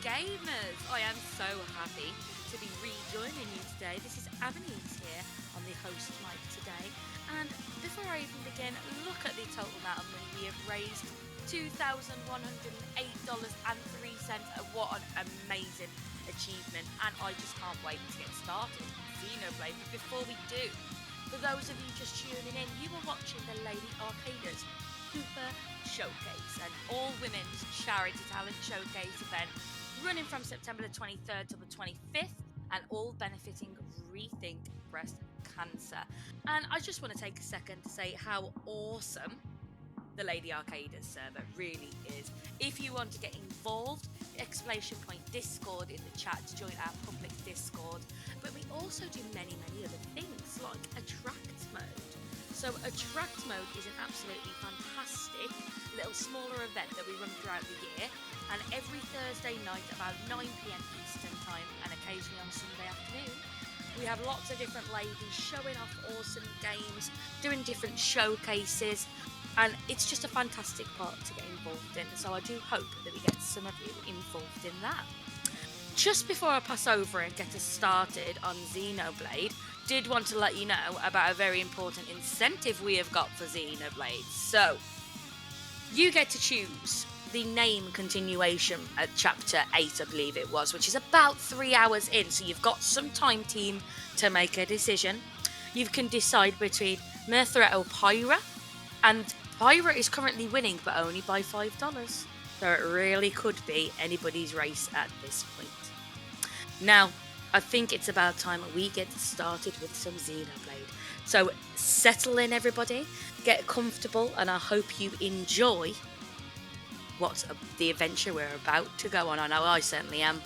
gamers! I am so happy to be rejoining you today. This is Abbienies here on the host mic today. And before I even begin, look at the total amount of money we have raised. $2,108.03. What an amazing achievement. And I just can't wait to get started on Xenoblade. But before we do, for those of you just tuning in, you are watching the Lady Arcada's Super Showcase, an all-women's charity talent showcase event running from September the 23rd to the 25th, and all benefiting Rethink Breast Cancer. And I just want to take a second to say how awesome the Lady Arcada's server really is. If you want to get involved, exclamation point Discord in the chat to join our public Discord. But we also do many other things like Attract Mode. So Attract Mode is an absolutely fantastic little smaller event that we run throughout the year, and every Thursday night about 9 p.m. Eastern time and occasionally on Sunday afternoon. We have lots of different ladies showing off awesome games, doing different showcases, and it's just a fantastic part to get involved in. So I do hope that we get some of you involved in that. Just before I pass over and get us started on Xenoblade, did want to let you know about a very important incentive we have got for Xenoblade. So, you get to choose the name continuation at Chapter 8, I believe it was, which is about 3 hours in, so you've got some time, team, to make a decision. You can decide between Merthra or Pyra, and Pyra is currently winning, but only by $5. So it really could be anybody's race at this point. Now, I think it's about time we get started with some Xenoblade. So settle in, everybody, get comfortable, and I hope you enjoy what's the adventure we're about to go on. I know I certainly am.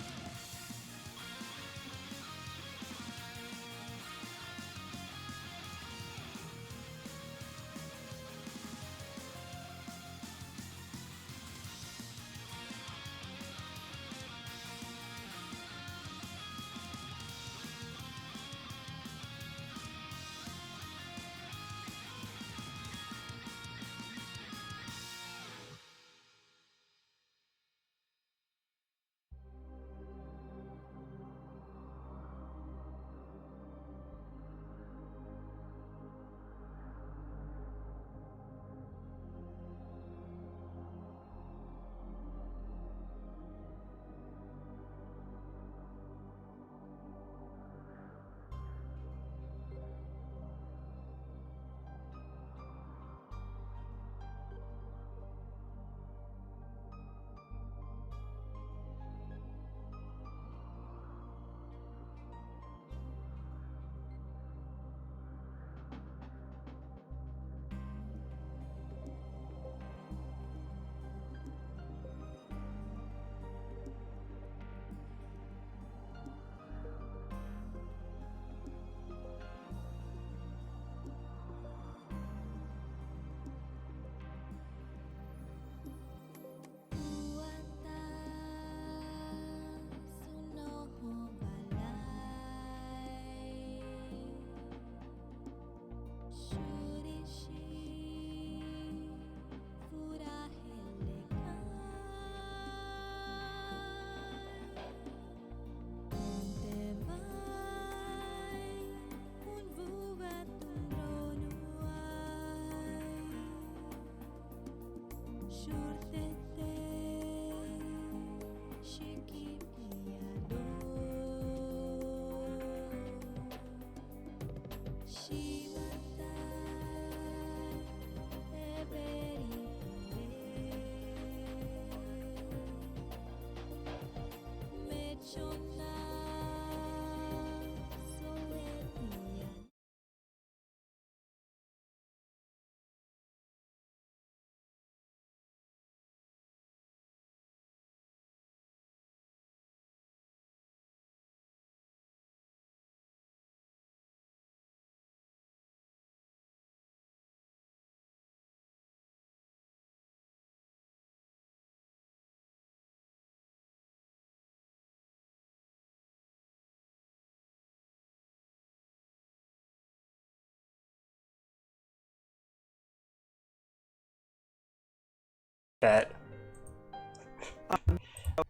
Bet.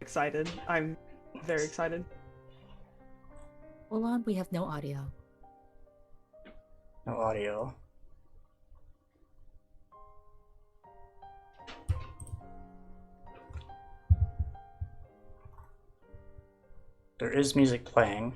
excited. I'm very excited. Hold on, we have no audio. No audio. There is music playing.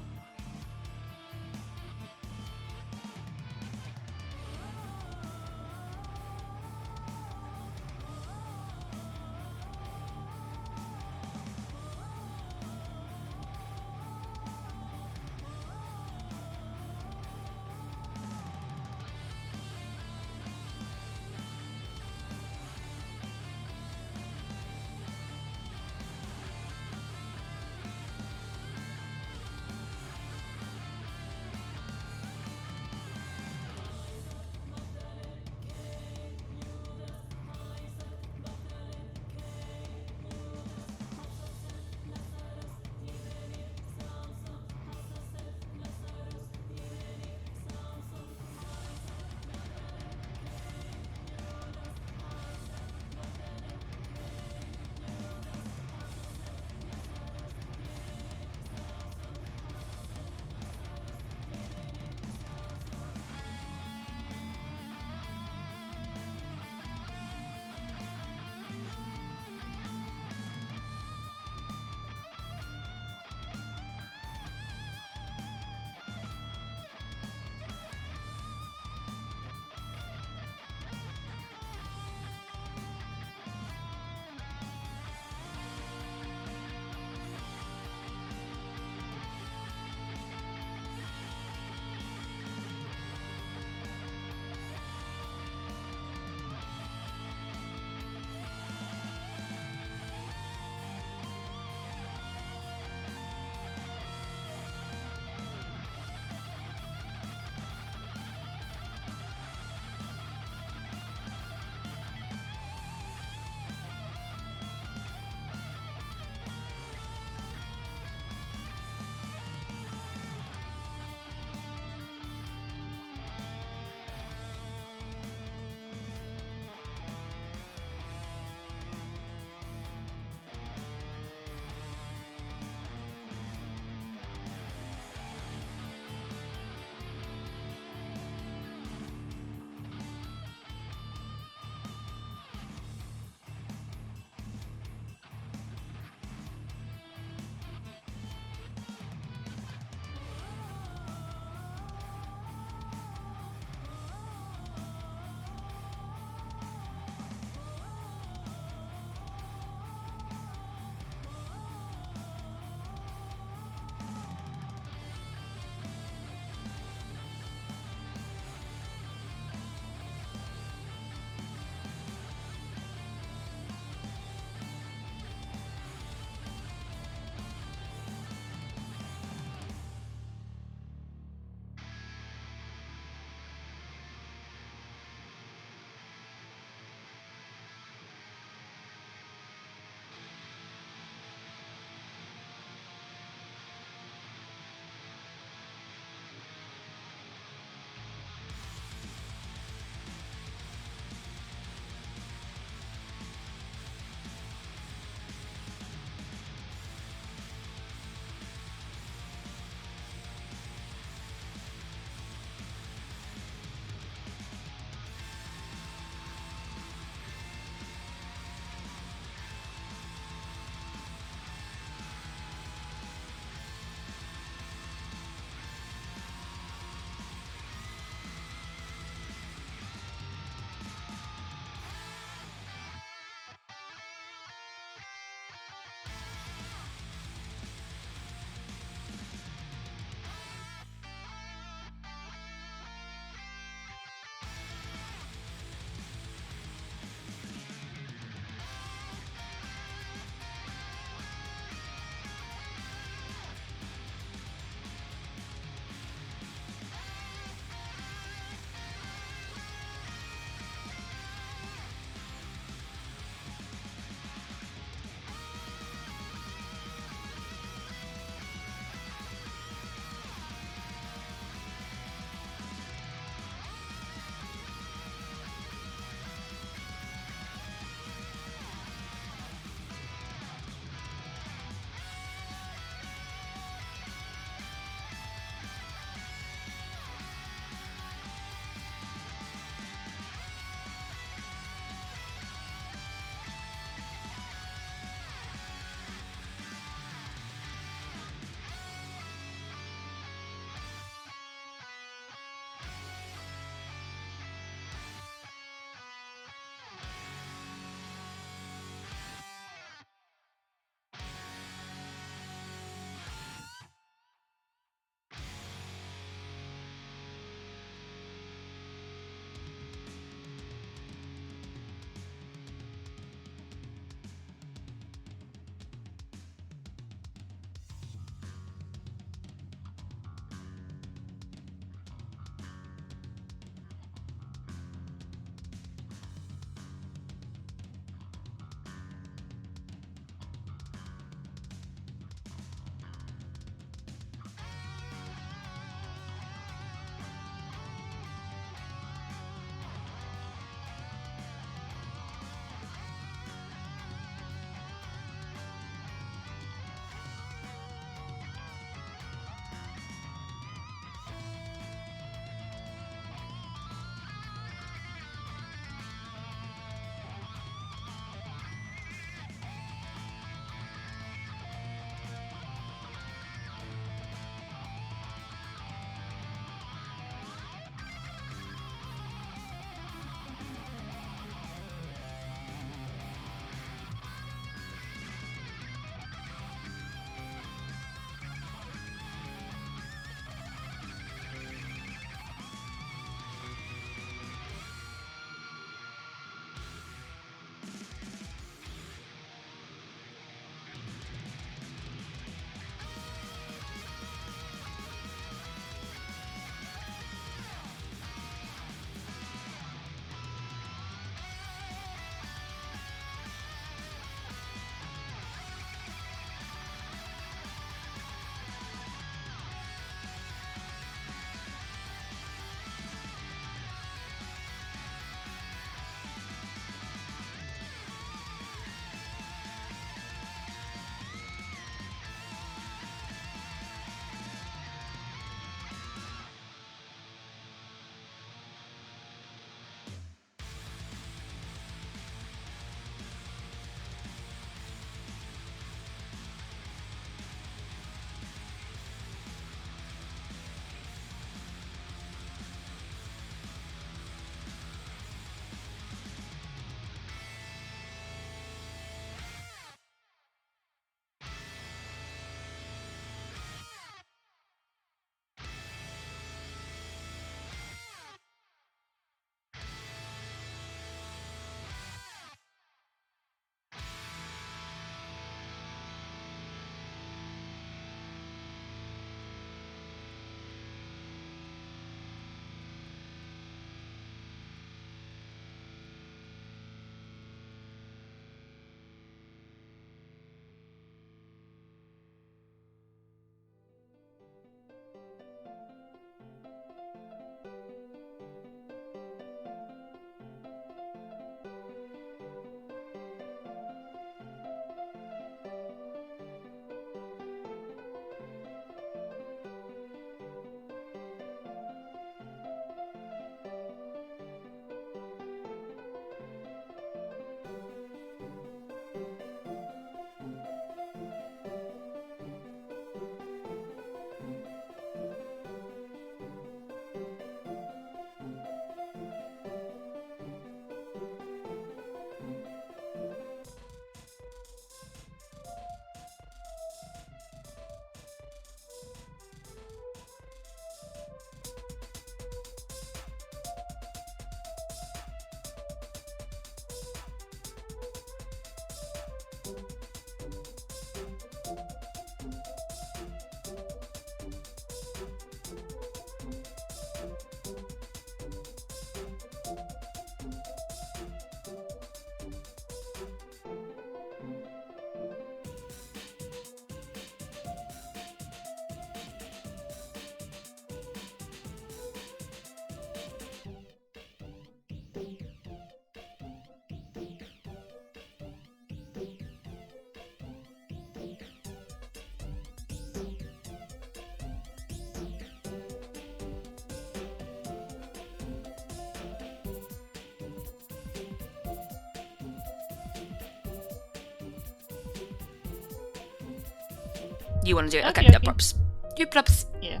You want to do it? Okay, Okay, no okay. props. You props. Yeah.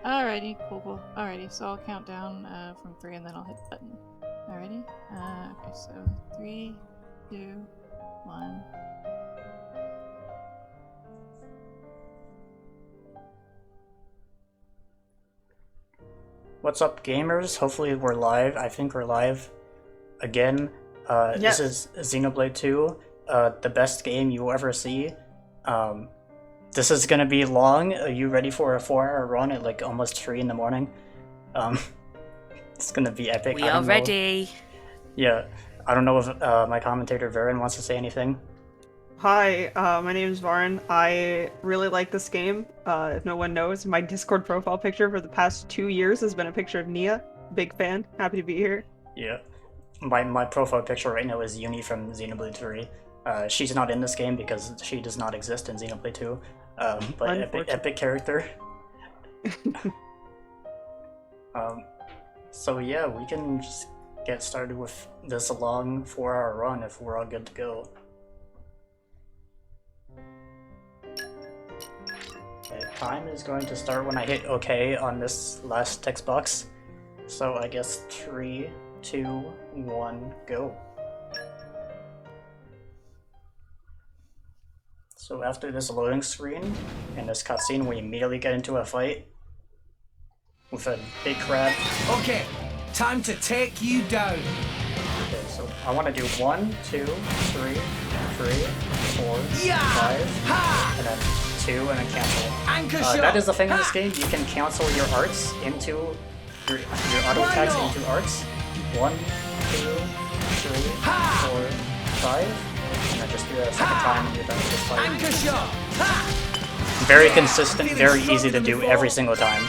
Alrighty, cool. Alrighty, so I'll count down from 3 and then I'll hit the button. Alrighty. Okay, so 3, 2, 1. What's up, gamers? Hopefully we're live. I think we're live again. Yes. This is Xenoblade 2, the best game you will ever see. This is gonna be long. Are you ready for a 4-hour run at like almost 3 in the morning? It's gonna be epic. We I are don't know- ready. Yeah, I don't know if my commentator Varin wants to say anything. Hi, my name is Varin. I really like this game. If no one knows, my Discord profile picture for the past 2 years has been a picture of Nia. Big fan. Happy to be here. Yeah, my profile picture right now is Uni from Xenoblade 3. She's not in this game because she does not exist in Xenoblade 2. But epic character. So yeah, we can just get started with this long 4-hour run if we're all good to go. Okay, time is going to start when I hit OK on this last text box. So I guess 3, 2, 1, go. So after this loading screen and this cutscene, we immediately get into a fight with a big crab. Okay, time to take you down. Okay, so I want to do 1, 2, 3, 4, Yeah! 5, Ha! and then 2, and then cancel. Anchor shot. That is the thing in this Ha! game. You can cancel your arts into your auto Why attacks not? into arts. 1, 2, 3, Ha! 4, 5, and then just do that a second time and you're done with this fight. Anchor shot. Ha! Very Yeah, consistent, I'm very feeling easy to stronger do than before. every single time.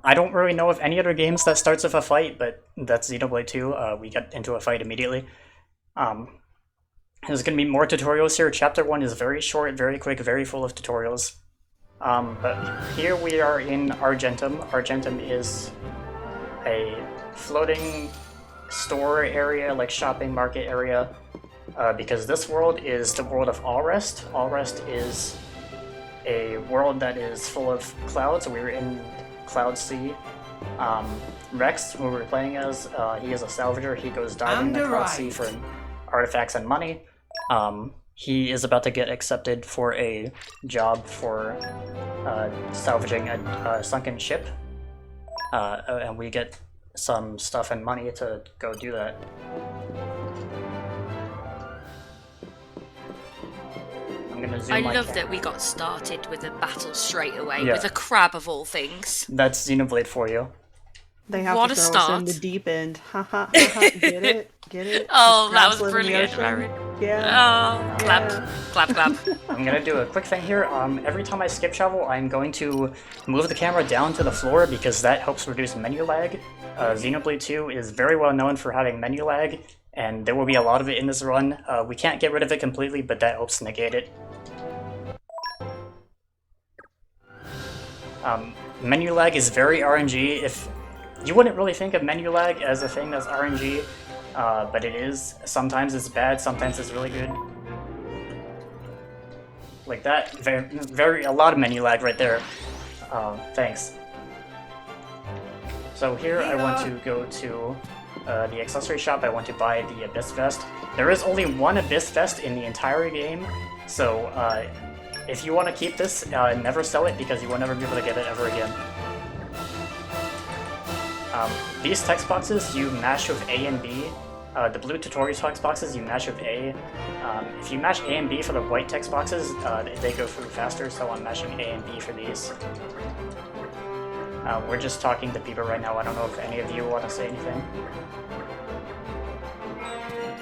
I don't really know of any other games that starts with a fight, but that's Xenoblade 2. We get into a fight immediately. There's going to be more tutorials here. Chapter 1 is very short, very quick, very full of tutorials. But here we are in Argentum. Argentum is a floating store area, like shopping market area, because this world is the world of Allrest. Allrest is a world that is full of clouds. We're in Cloud Sea. Rex, who we're playing as, he is a salvager. He goes diving in the Cloud Sea for artifacts and money. He is about to get accepted for a job for salvaging a sunken ship. And we get some stuff and money to go do that. I'm gonna zoom I my love camera. that we got started with a battle straight away Yeah. with a crab of all things. That's Xenoblade for you. They have What to a throw us in start. the deep end. Ha ha ha ha. Get it? Get it? Oh, Just that was crabs live in the brilliant, ocean? Varin. Yeah. Oh, clap, Yeah. clap, clap. I'm gonna do a quick thing here. Every time I skip travel, I'm going to move the camera down to the floor because that helps reduce menu lag. Xenoblade 2 is very well known for having menu lag, and there will be a lot of it in this run. We can't get rid of it completely, but that helps negate it. Menu lag is very RNG. If you wouldn't really think of menu lag as a thing that's RNG, but it is. Sometimes it's bad, sometimes it's really good. Like that, a lot of menu lag right there. Thanks. So here I want to go to the accessory shop. I want to buy the Abyss Vest. There is only one Abyss Vest in the entire game, so if you want to keep this, never sell it because you will never be able to get it ever again. These text boxes you mash with A and B. The blue tutorial text boxes you mash with A. If you mash A and B for the white text boxes, they go through faster, so I'm mashing A and B for these. We're just talking to people right now. I don't know if any of you want to say anything.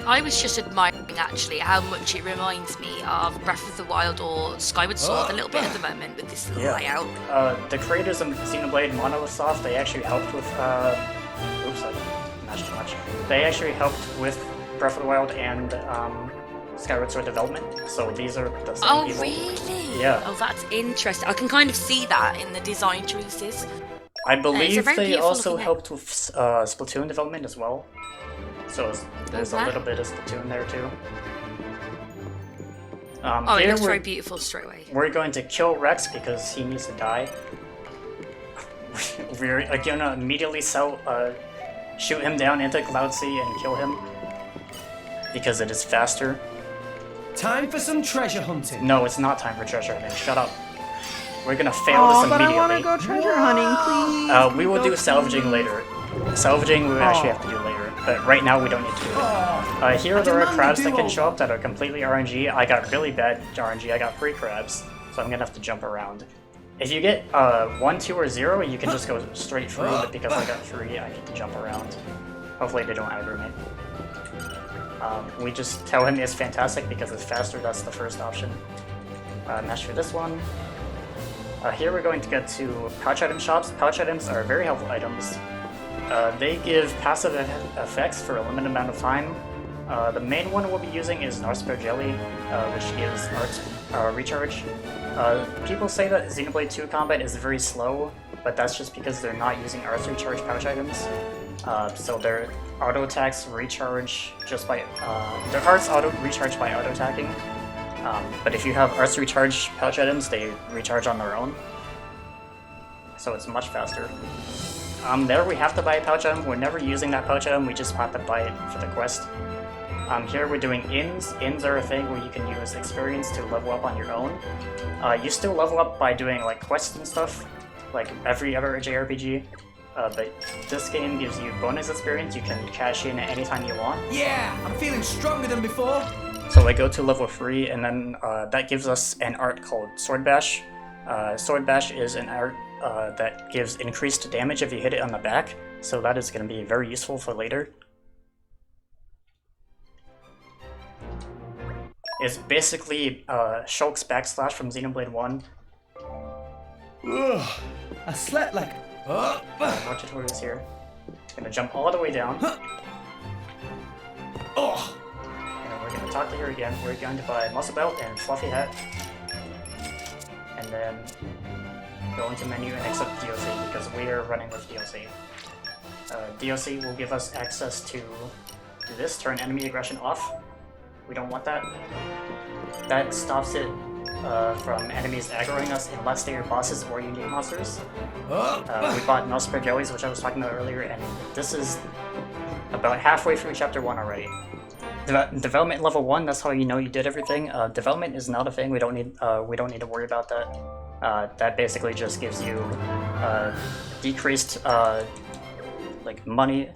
I was just admiring actually how much it reminds me of Breath of the Wild or Skyward Sword a little bit at the moment with this Yeah. layout. The creators of Xenoblade Monolith, they actually helped with, oops, I mashed too much. They actually helped with Breath of the Wild and Skyward Sword development, so these are the same Oh, people. really? Yeah. Oh, that's interesting. I can kind of see that in the design choices. I believe very they beautiful also looking helped with Splatoon development as well, so there's a Okay. little bit of Splatoon there too. Oh, it here looks very beautiful straight away. we're going to kill Rex because he needs to die. We're gonna immediately shoot him down into Cloud Sea and kill him because it is faster. Time for some treasure hunting. No, it's not time for treasure hunting. Shut up. We're gonna fail this but I immediately. want to go treasure hunting, please. We will do salvaging later. Salvaging we actually have to do later, but right now we don't need to do it. Here there are crabs that can show up that are completely RNG. I got really bad RNG. I got 3 crabs, so I'm gonna have to jump around. If you get 1, 2, or 0, you can just go straight through, but because I got 3, I need to jump around. Hopefully they don't aggro me. We just tell him it's fantastic because it's faster, that's the first option. Match for this one. Here we're going to get to pouch item shops. Pouch items are very helpful items. They give passive effects for a limited amount of time. The main one we'll be using is Narspare Jelly, which gives Arts recharge. People say that Xenoblade 2 combat is very slow, but that's just because they're not using Arts recharge pouch items. So their auto attacks recharge just by their Arts auto recharge by auto attacking. But if you have Arts recharge pouch items, they recharge on their own. So it's much faster. There we have to buy a pouch item. We're never using that pouch item, we just have to buy it for the quest. Here we're doing inns. Inns are a thing where you can use experience to level up on your own. You still level up by doing like quests and stuff, like every other JRPG. But this game gives you bonus experience. You can cash in at any time you want. Yeah, I'm feeling stronger than before. So I go to level 3, and then that gives us an art called Sword Bash. Sword Bash is an art that gives increased damage if you hit it on the back, so that is going to be very useful for later. It's basically Shulk's backslash from Xenoblade 1. Ugh, I slept like... More tutorials here. Gonna jump all the way down. Oh. And we're gonna talk to her again. We're going to buy Muscle Belt and Fluffy Hat. And then go into menu and accept DLC because we are running with DLC. DLC will give us access to this, turn enemy aggression off. We don't want that. That stops it from enemies aggroing us unless they are bosses or unique monsters. We bought Nullspare Jellies, which I was talking about earlier, and this is about halfway through Chapter 1 already. Development level 1, that's how you know you did everything. Development is not a thing, we don't need to worry about that. That basically just gives you decreased like money.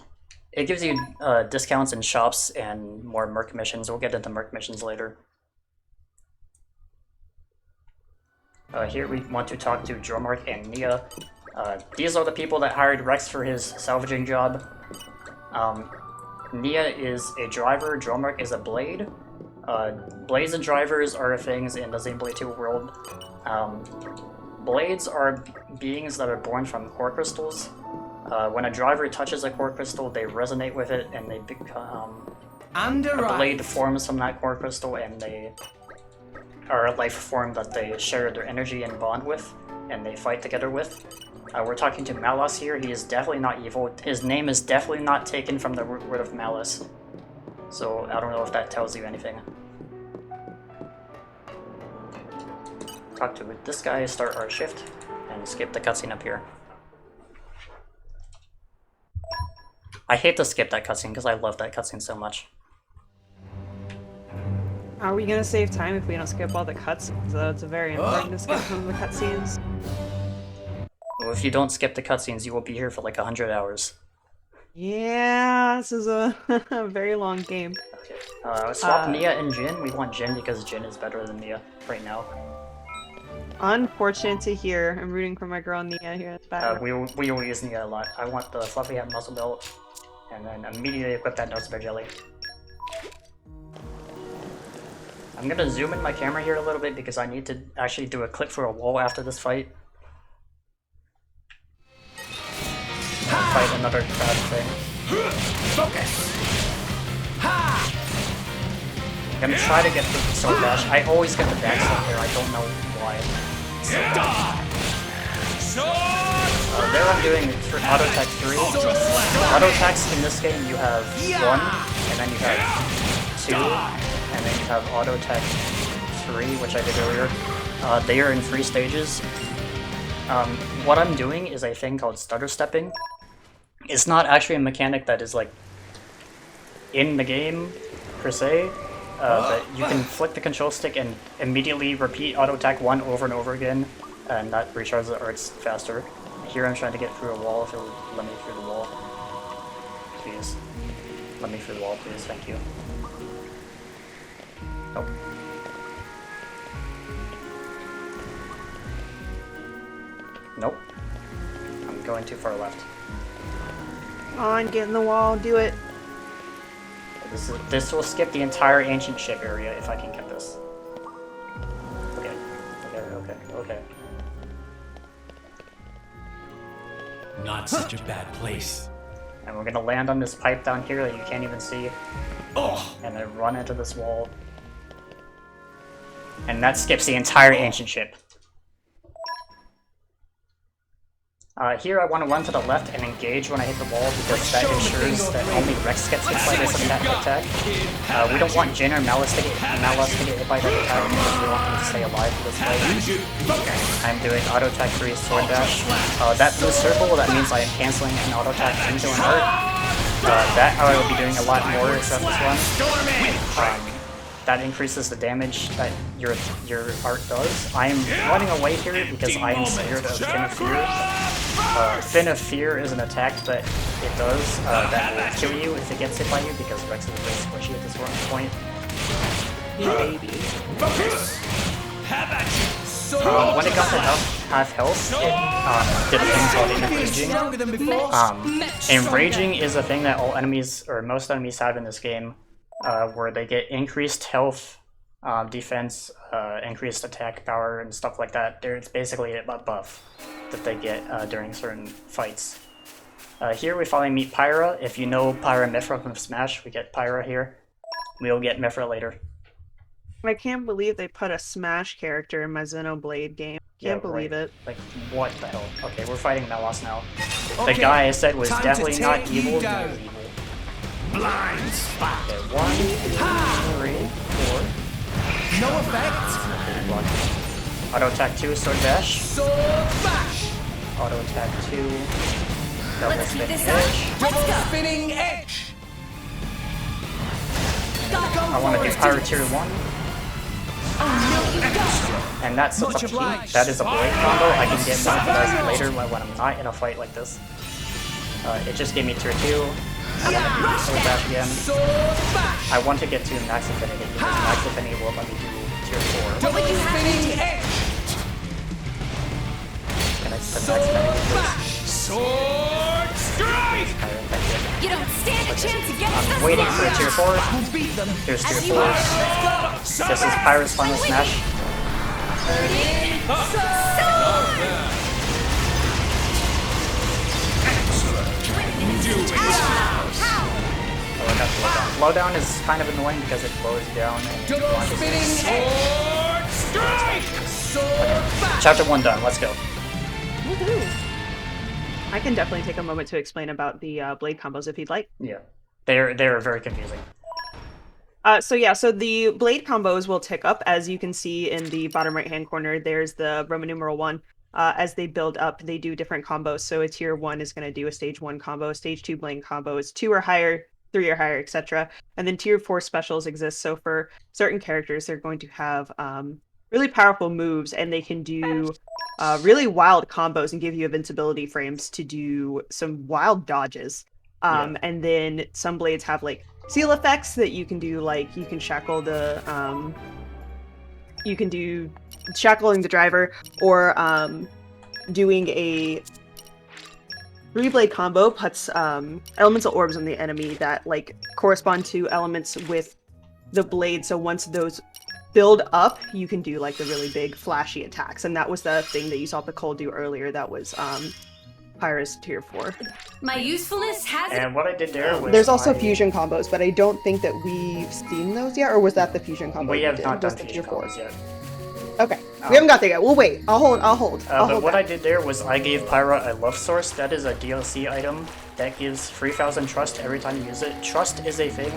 It gives you discounts in shops and more merc missions. We'll get into merc missions later. Here we want to talk to Dromark and Nia. These are the people that hired Rex for his salvaging job. Nia is a driver, Dromark is a blade. Blades and drivers are things in the Xenoblade 2 world. Blades are beings that are born from core crystals. When a driver touches a core crystal, they resonate with it, and they become... a blade forms from that core crystal, and they are a life form that they share their energy and bond with, and they fight together with. We're talking to Malos here. He is definitely not evil. His name is definitely not taken from the word of malice. So I don't know if that tells you anything. Talk to this guy, start our shift, and skip the cutscene up here. I hate to skip that cutscene because I love that cutscene so much. Are we gonna save time if we don't skip all the cutscenes? Though it's very important to skip some of the cutscenes. Well, if you don't skip the cutscenes, you will be here for like 100 hours. Yeah, this is a very long game. Okay. Swap Nia and Jin. We want Jin because Jin is better than Nia right now. Unfortunate to hear. I'm rooting for my girl Nia here in the back. We will use Nia a lot. I want the Fluffy Hat Muscle Belt, and then immediately equip that Nullspare Jelly. I'm gonna zoom in my camera here a little bit because I need to actually do a clip for a wall after this fight. Fight another crowd thing. Focus. I'm gonna try to get the Sword Dash. I always get the backstab here, I don't know why. There I'm doing for auto attack 3. Auto attacks in this game you have 1, and then you have 2, and then you have auto attack 3, which I did earlier. They are in 3 stages. What I'm doing is a thing called stutter stepping. It's not actually a mechanic that is like in the game per se, but you can flick the control stick and immediately repeat auto attack 1 over and over again, and that recharges the arts faster. Here I'm trying to get through a wall. If it would let me through the wall, please. Let me through the wall, please. Thank you. Nope. Nope. I'm going too far left. Come on, get in the wall, do it. This will skip the entire ancient ship area if I can get this. Okay. Okay. Not such a bad place. And we're gonna land on this pipe down here that you can't even see. Oh! And then run into this wall. And that skips the entire ancient ship. Here I want to run to the left and engage when I hit the wall because that ensures that only Rex gets hit by this attack. We don't want Jin or Malice to get hit by that attack because we want them to stay alive for this fight. I'm doing auto attack 3 sword dash. That blue circle, that means I am canceling an auto attack into an art. That I will be doing a lot more except this one. That increases the damage that your art does. I am running away here because I am scared of Fin of Fear. Fin of Fear is an attack that it does that will kill you if it gets hit by you because Rex is very squishy at this point. When it got to half health, it did a thing called Enraging. Enraging is a thing that all enemies, or most enemies have in this game, where they get increased health, defense, increased attack power, and stuff like that. It's basically a buff that they get during certain fights. Here we finally meet Pyra. If you know Pyra and Mithra from Smash, we get Pyra here. We'll get Mithra later. I can't believe they put a Smash character in my Xenoblade game. Can't believe it. Like, what the hell? Okay, we're fighting Melos now. The guy I said was definitely not evil. Blind spot. Okay, 1, 2, 3, 4. No effect. Auto attack 2, sword dash. Sword bash. Auto attack 2, double spinning edge. Double spinning edge. I want to do Pyra tier 1. And that's a that is a blade combo. I can get more of that later when I'm not in a fight like this. It just gave me tier 2. I want to do sword dash again. I want to get to max affinity because max affinity will let me do tier 4. Double spinning edge. Can I set max affinity please? Sword strike. You don't stand a chance against I'm waiting for a tier 4. Here's tier 4. This is Pyra's final smash. Low down is kind of annoying because it slows down and Double spinning sword strike. Sword bash. Chapter 1 done, let's go. Woohoo! I can definitely take a moment to explain about the blade combos if you'd like. Yeah. They're very confusing. So the blade combos will tick up. As you can see in the bottom right-hand corner, there's the Roman numeral 1. As they build up, they do different combos. So a tier 1 is going to do a stage 1 combo, stage 2 blade combos, 2 or higher, 3 or higher, etc. And then tier 4 specials exist. So for certain characters, they're going to have really powerful moves, and they can do really wild combos and give you invincibility frames to do some wild dodges. And then some blades have like seal effects that you can do, like you can shackle the you can do shackling the driver, or doing a 3-blade combo puts elemental orbs on the enemy that like correspond to elements with the blade. So once those build up, you can do like the really big flashy attacks, and that was the thing that you saw Pcol do earlier. That was Pyra's tier 4. My usefulness has And what I did there was There's also fusion combos, but I don't think that we've seen those yet, or was that the fusion combo? We have not done the fusion tier 4? combos yet. Okay, we haven't got there yet. We'll wait. I'll hold. But what I did there was I gave Pyra a love source. That is a DLC item that gives 3,000 trust every time you use it. Trust is a thing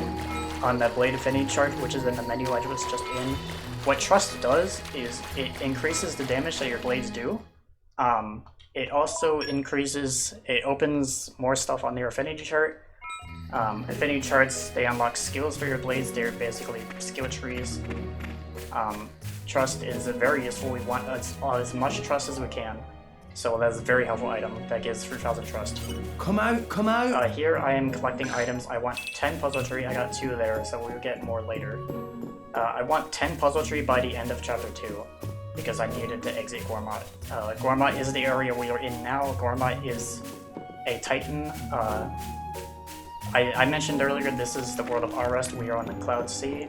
on that Blade Affinity chart, which is in the menu I was just in. what Trust does is it increases the damage that your blades do. It also it opens more stuff on your affinity chart. Affinity charts, they unlock skills for your blades. They're basically skill trees. Trust is very useful. We want as much trust as we can. So that's a very helpful item that gives 3,000 trust. Come out! Here I am collecting items. I want 10 puzzle tree. I got 2 there, so we'll get more later. I want 10 puzzle tree by the end of chapter 2, because I needed to exit Gormat. Gormat is the area we are in now. Gormat is a titan. I mentioned earlier this is the world of Arrest. We are on the Cloud Sea.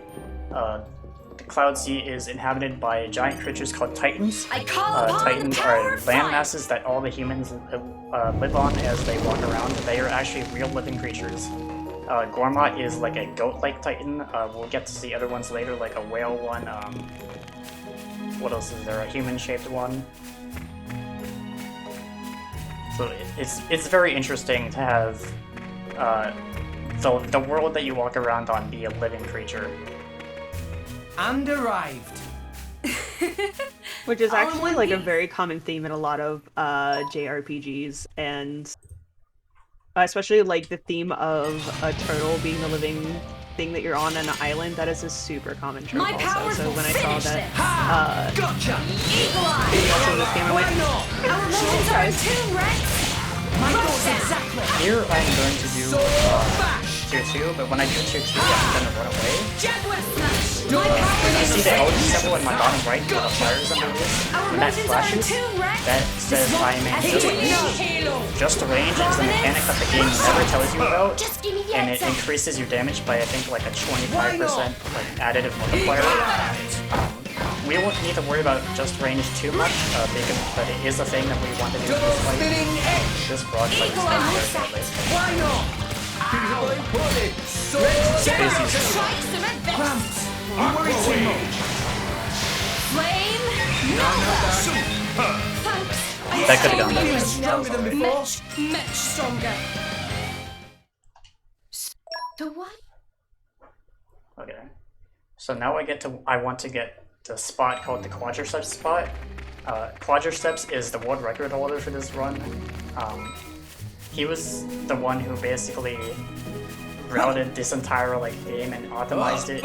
The Cloud Sea is inhabited by giant creatures called Titans. Titans are land masses that all the humans live on as they walk around. They are actually real living creatures. Gormat is like a goat-like Titan. We'll get to see other ones later, like a whale one. What else is there? A human-shaped one. So it's very interesting to have the world that you walk around on be a living creature. And arrived. Which is actually like a very common theme in a lot of JRPGs, and especially like the theme of a turtle being the living thing that you're on an island. That is a super common trope also. So when I saw that Gotcha! also this game, I went, Our motions are in tune, Rex! My goal's exactly. Here I'm going to do tier 2, but when I do tier 2 I'm going to run away. Jaguar smash! I see the LED symbol in my bottom right with the fires under this. When that flashes, that says I am in just range. Just range is a mechanic that the game never tells you about, and it increases your damage by I think like a 25% like additive multiplier. We won't need to worry about just range too much, but it is a thing that we want to do in this fight. This broadside is very deadly. Why not? Cramps! You worry too much. Flame! Thanks! That could have gone better. Stronger than before. Much stronger. So what? Okay. So now I want to get the spot called the Quadriceps spot. Quadriceps is the world record holder for this run. He was the one who basically routed this entire game and optimized it.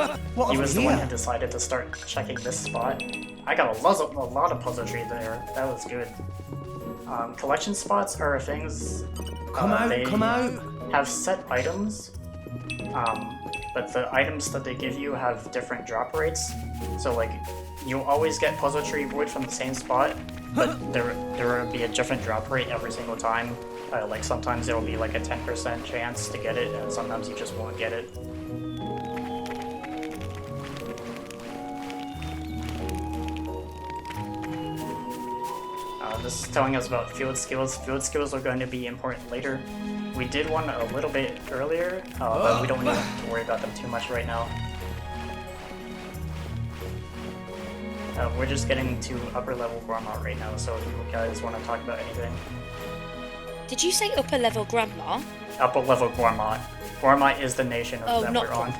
He was the one who decided to start checking this spot. I got a lot of puzzle tree there. That was good. Collection spots are things. Come out! Have set items. But the items that they give you have different drop rates. So like, you'll always get puzzle tree wood from the same spot, but there will be a different drop rate every single time. Like sometimes there will be like a 10% chance to get it, and sometimes you just won't get it. This is telling us about field skills. Field skills are going to be important later. We did one a little bit earlier, but we don't need to worry about them too much right now. We're just getting to upper level Gormat right now, so if you guys want to talk about anything. Did you say upper level grandma? Upper level Gormat. Gormat is the nation that not we're on.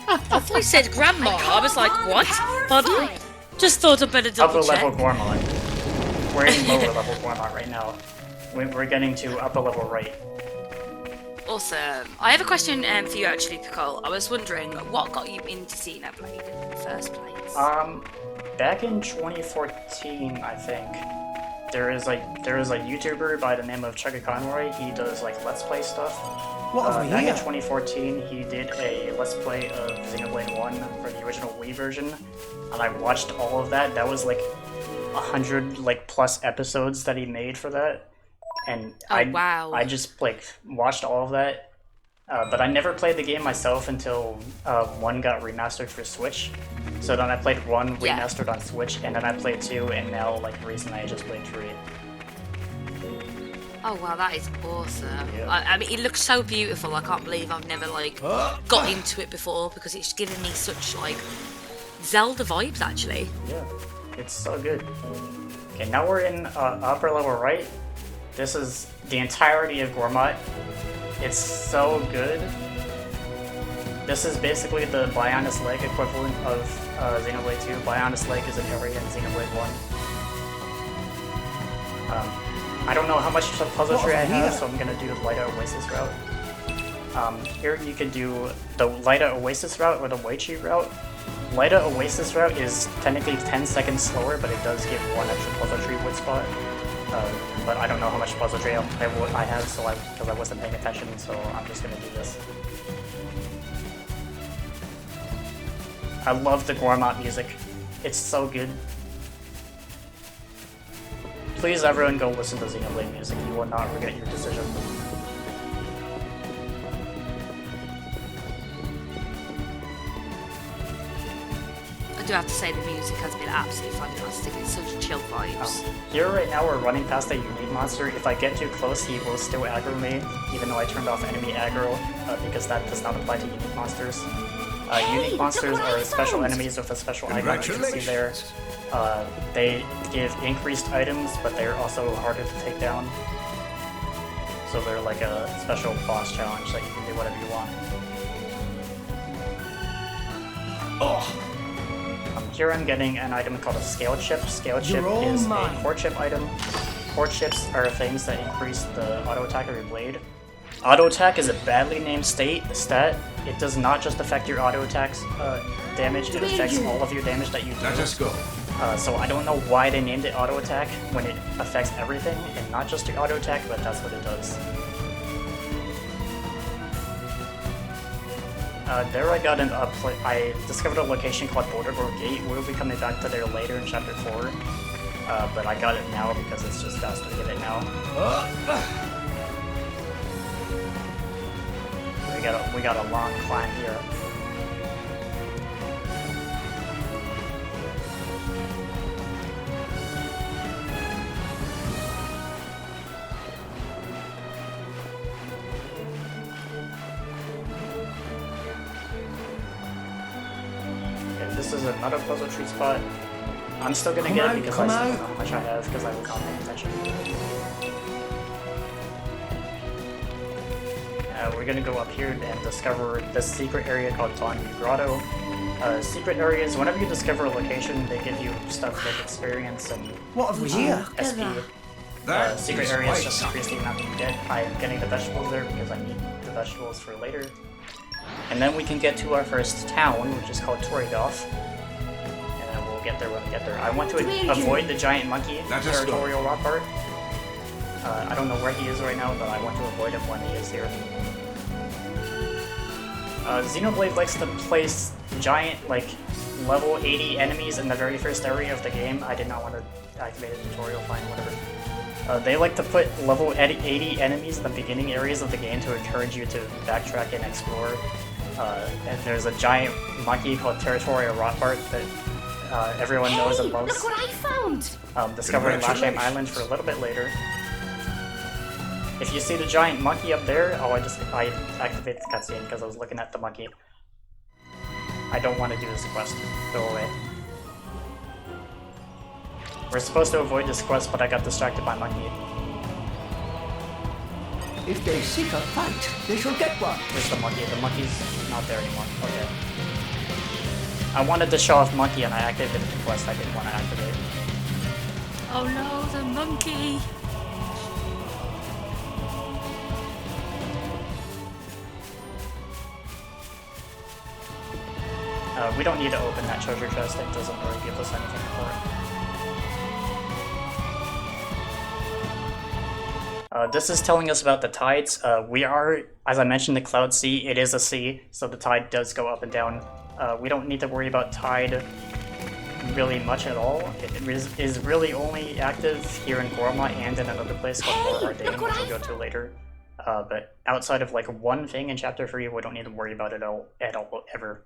I thought you said grandma. I was like, what? Pardon? Just thought I'd better double Upper check. level Gormat. We're in lower level Gormat right now. We're getting to upper level right. Awesome. I have a question for you actually, Pcol. I was wondering, what got you into Xenoblade in the first place? Back in 2014, I think, there is a YouTuber by the name of Chugga Conroy. He does like Let's Play stuff. Back in 2014, he did a Let's Play of Xenoblade 1 for the original Wii version, and I watched all of that. That was like 100 plus episodes that he made for that. And I just watched all of that, but I never played the game myself until 1 got remastered for Switch. So then I played 1 remastered on Switch, and then I played 2, and now recently I just played 3. Oh wow, that is awesome. Yeah. I mean, it looks so beautiful. I can't believe I've never got into it before, because it's given me such Zelda vibes actually. Yeah, it's so good. Okay, now we're in upper level right. This is the entirety of Gormat. It's so good. This is basically the Bionis Leg equivalent of Xenoblade 2. Bionis Lake is an area in Xenoblade 1. I don't know how much puzzle tree I have, so I'm gonna do the Lida Oasis route. Here you can do the Lida Oasis route or the Weichi route. Lida Oasis route is technically 10 seconds slower, but it does give 1 extra puzzle tree wood spot. But I don't know how much puzzle tree I have, so because I wasn't paying attention, so I'm just gonna do this. I love the Gormont music. It's so good. Please everyone go listen to Xenoblade music, you will not regret your decision. I do have to say the music has been absolutely fantastic. It's such chill vibes. Here right now we're running past a unique monster. If I get too close, he will still aggro me, even though I turned off enemy aggro, because that does not apply to unique monsters. Unique monsters are special enemies with a special icon, as you can see there. They give increased items, but they're also harder to take down. So they're like a special boss challenge that you can do whatever you want. Here I'm getting an item called a scale chip. Scale chip is a core chip item. Core chips are things that increase the auto attack of your blade. Auto attack is a badly named stat. It does not just affect your auto attack's damage, it affects all of your damage that you do. Let us go. So I don't know why they named it auto attack when it affects everything and not just your auto attack, but that's what it does. There I got I discovered a location called Bouldergrove Gate. We'll be coming back to there later in Chapter 4. But I got it now because it's just faster to get it now. We got a long climb here. This is another puzzle tree spot. I'm still gonna get it because I still don't know how much I have because I was not paying attention. We're gonna go up here and discover this secret area called Dawnview Grotto. Secret areas, whenever you discover a location, they give you stuff like experience and What have we here? SP. Secret areas just increase the amount that you get. I'm getting the vegetables there because I need the vegetables for later. And then we can get to our first town, which is called Torridolf. And then we'll get there when we get there. I want to avoid the giant monkey territorial rock part. I don't know where he is right now, but I want to avoid him when he is here. Xenoblade likes to place giant, like, level 80 enemies in the very first area of the game. I did not want to activate a tutorial, fine, whatever. They like to put level 80 enemies in the beginning areas of the game to encourage you to backtrack and explore. And there's a giant monkey called Territorial Rotbart that everyone knows and loves. Look what I found! Discovering Lasham Island for a little bit later. If you see the giant monkey up there, I activate the cutscene because I was looking at the monkey. I don't want to do this quest. Go away. We're supposed to avoid this quest, but I got distracted by monkey. If they seek a fight, they shall get one. Where's the monkey? The monkey's not there anymore. Okay. I wanted to show off monkey and I activated the quest I didn't want to activate. Oh no, the monkey! We don't need to open that treasure chest, it doesn't really give us anything important. This is telling us about the tides. We are, as I mentioned, the Cloud Sea. It is a sea, so the tide does go up and down. We don't need to worry about tide really much at all. It is really only active here in Gorma and in another place called Ardane, which we'll go to later. But outside of like one thing in Chapter 3, we don't need to worry about it at all ever.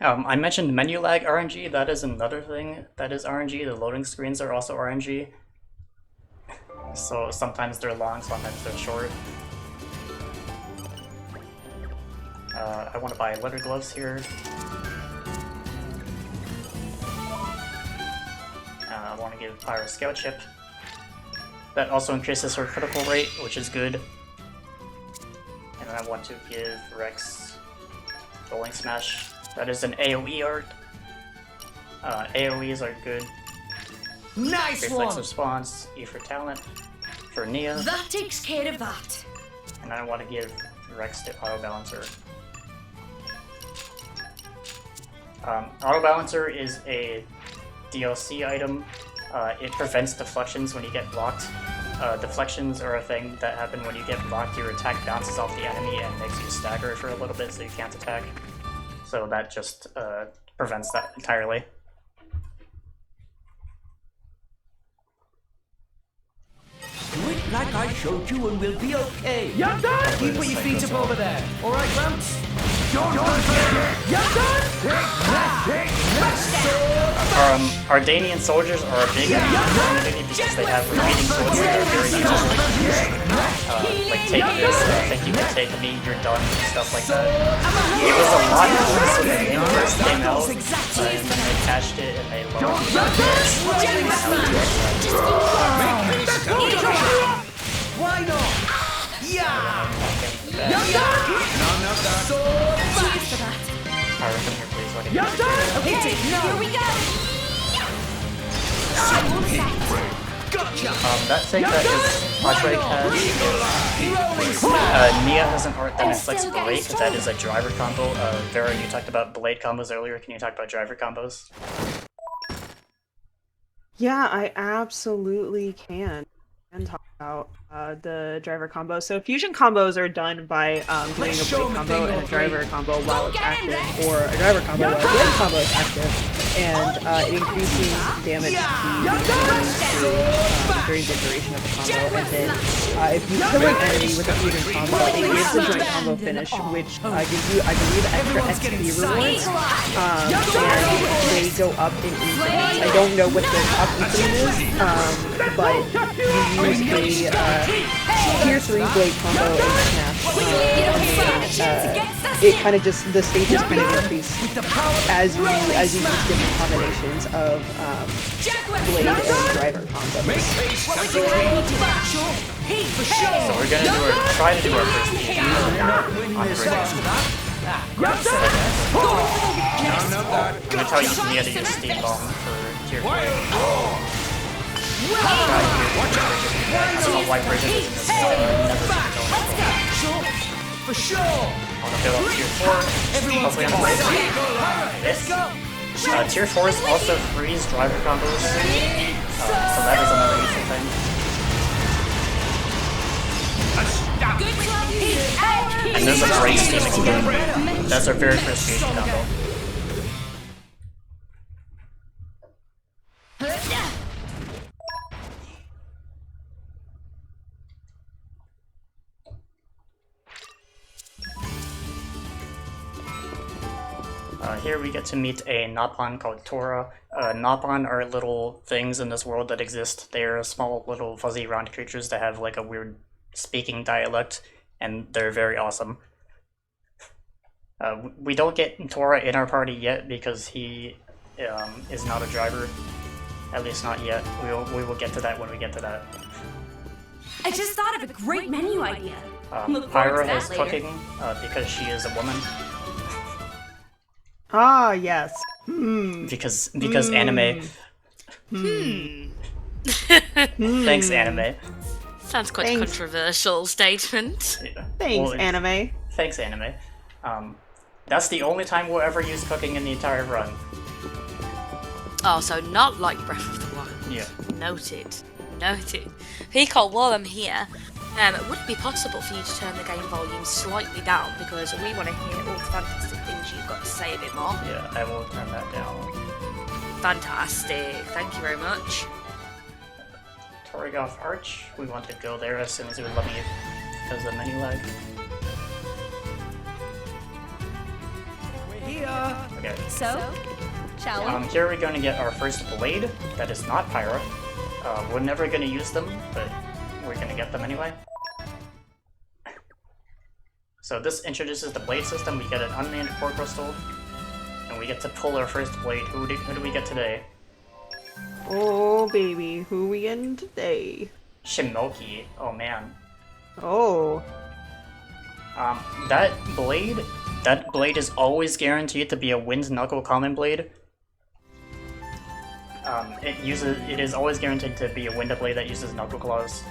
I mentioned menu lag RNG, that is another thing that is RNG. The loading screens are also RNG. So sometimes they're long, sometimes they're short. I want to buy leather gloves here. I want to give Pyro Scale Chip. That also increases her critical rate, which is good. And And I want to give Rex Rolling Smash. That is an AoE art. AoEs are good. Nice Reflex one! response, E for talent. For Nia. That takes care of that. And I want to give Rex the Auto Balancer. Auto Balancer is a DLC item. It prevents deflections when you get blocked. Deflections are a thing that happen when you get blocked. Your attack bounces off the enemy and makes you stagger for a little bit so you can't attack. So that just prevents that entirely. Do it like I showed you and we'll be okay. You done? You put your feet up over there. All right, Gramps? You done? Ardanian soldiers are a big community because they have repeating soldiers that are very useful. Like, take this, I think you can take me, you're done, stuff like that. It was a lot worse when the game first came out, and then they patched it and they lowered it. Why not? Yeah! Alright, come here, please. What do you Okay, here we go. that thing that is Patrick has. Nia has an art that inflicts break. That is a driver combo. Varin, you talked about blade combos earlier. Can you talk about driver combos? Yeah, I absolutely can talk about the driver combo. So fusion combos are done by doing a blade combo and a driver combo while it's active, or a driver combo while a blade combo is active, and it increases damage speed during the duration of the combo. And then if you kill an enemy with a fusion combo, it gives a joint combo finish, which gives you, I believe, extra XP rewards, and they go up in increments. I don't know what the up increment is, but you use a tier 3 blade combo and smash. It kind of just, the stages kind of increase as you use different combinations of blade and driver combos. So we're gonna try to do our first game on the radio. I'm gonna tell you Nia to use Steam Bomb for tier 4. I don't know why Bridget is in this one. I've never seen it going For sure! I want to go up tier 4. Hopefully I'm right. Tier 4s also freeze driver combos. So that is another useful thing. And there's a great Steam Explode. That's our very first fusion combo. Here we get to meet a Napon called Tora. Napon are little things in this world that exist. They're small, little, fuzzy, round creatures that have like a weird speaking dialect, and they're very awesome. We don't get Tora in our party yet because he is not a driver. At least not yet. We will get to that when we get to that. I just thought of a great menu idea. Pyra has cooking because she is a woman. Ah, yes. Because anime. Thanks, anime. Sounds quite a controversial statement. Yeah. Thanks, anime. Thanks, anime. That's the only time we'll ever use cooking in the entire run. Oh, so not like Breath of the Wild. Yeah. Noted. Noted. Pcol, while I'm here, would it be possible for you to turn the game volume slightly down, because we want to hear all the fantastic things you've got to say a bit more. Yeah, I will turn that down. Fantastic. Thank you very much. Torrigoth Arch. We want to go there as soon as we love you because of menu lag. We're here! Okay. So, shall we? Here we're going to get our first blade. That is not Pyra. We're never going to use them, but we're going to get them anyway. So this introduces the blade system. We get an unnamed core crystal, and we get to pull our first blade. Who do we get today? Oh, baby. Who we getting today? Shimoki. Oh, man. Oh. That blade is always guaranteed to be a wind knuckle common blade. It is always guaranteed to be a wind blade that uses knuckle claws,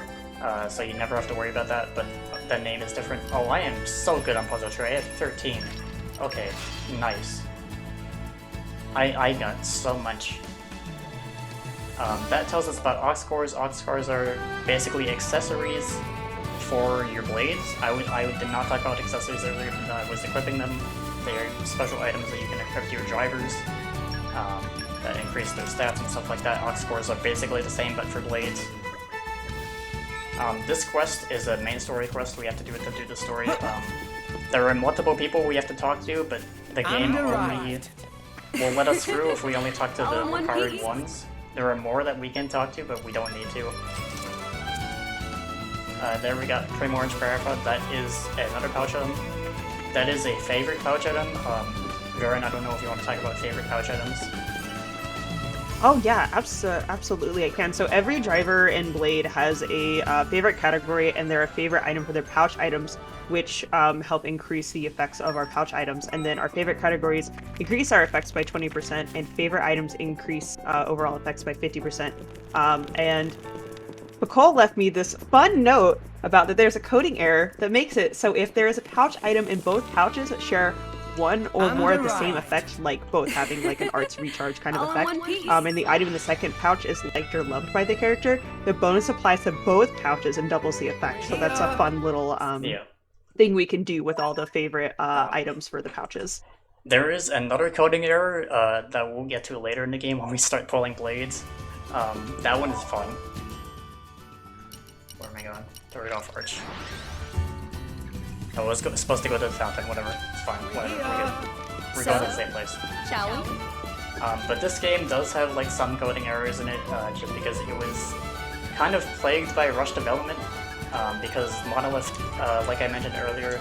so you never have to worry about that. But the name is different. Oh, I am so good on puzzle tree. I have 13. Okay, nice. I got so much. That tells us about aux cores. Aux cores are basically accessories for your blades. I did not talk about accessories earlier when I was equipping them. They are special items that you can equip to your drivers that increase their stats and stuff like that. Aux cores are basically the same but for blades. This quest is a main story quest we have to do to do the story. There are multiple people we have to talk to, but the game only will let us through if we only talk to the required ones. There are more that we can talk to, but we don't need to. There we got Cream Orange Paraquat. That is another pouch item. That is a favorite pouch item. Varin, I don't know if you want to talk about favorite pouch items. Oh yeah, absolutely I can. So every driver in Blade has a favorite category, and they're a favorite item for their pouch items, which help increase the effects of our pouch items. And then our favorite categories increase our effects by 20%, and favorite items increase overall effects by 50%. And Pcol left me this fun note about that there's a coding error that makes it so if there is a pouch item in both pouches that share one or more of the same effect, like both having like an arts recharge kind of effect, and the item in the second pouch is liked or loved by the character, the bonus applies to both pouches and doubles the effect. So that's a fun little thing we can do with all the favorite items for the pouches. There is another coding error that we'll get to later in the game when we start pulling blades. That one is fun. Where am I going? Throw it off arch. Oh, I was supposed to go to the fountain, whatever. It's fine, whatever, we're good. We're going to the same place. Shall we? But this game does have like some coding errors in it, just because it was kind of plagued by rush development. Because Monolith, like I mentioned earlier,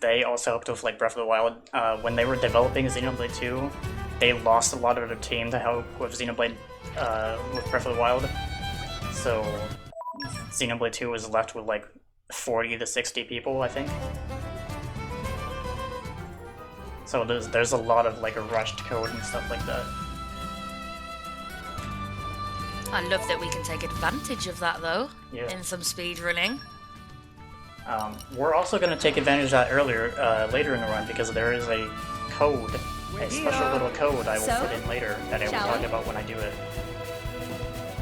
they also helped with like Breath of the Wild. When they were developing Xenoblade 2, they lost a lot of their team to help with Xenoblade, with Breath of the Wild. So Xenoblade 2 was left with like 40 to 60 people, I think. So there's a lot of like a rushed code and stuff like that. I love that we can take advantage of that though, Yeah. in some speedrunning. We're also going to take advantage of that later in the run, because there is a code, a special little code I will put in later that I will talk about when I do it.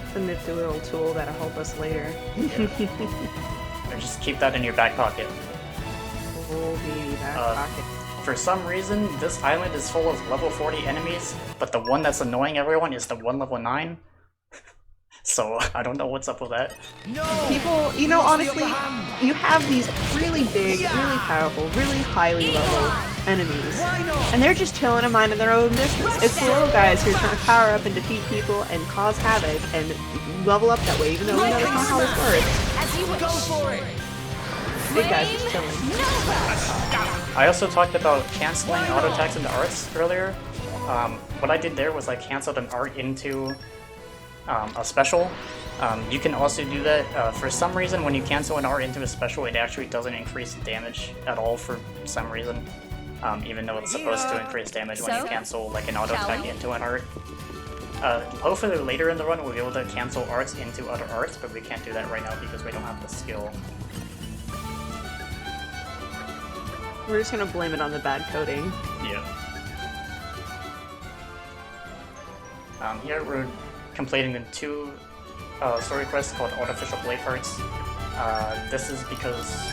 It's a nifty little tool that'll help us later. Or just keep that in your back pocket. Oh, baby, back pocket. For some reason, this island is full of level 40 enemies, but the one that's annoying everyone is the one level 9. So, I don't know what's up with that. People, you know, honestly, you have these really big, really powerful, really highly level enemies, and they're just chilling and minding their own business. It's the little guys who are trying to power up and defeat people and cause havoc and level up that way, even though we know that's not how this works. As you wish. Go for it! Big guys just chilling. I also talked about canceling auto attacks into arts earlier. What I did there was I canceled an art into a special. You can also do that. For some reason, when you cancel an art into a special, it actually doesn't increase damage at all for some reason. Even though it's supposed to increase damage when you cancel like an auto attack into an art. Hopefully later in the run we'll be able to cancel arts into other arts, but we can't do that right now because we don't have the skill. We're just gonna blame it on the bad coding. Yeah. Here we're completing the 2 story quests called Artificial Blade Parts. This is because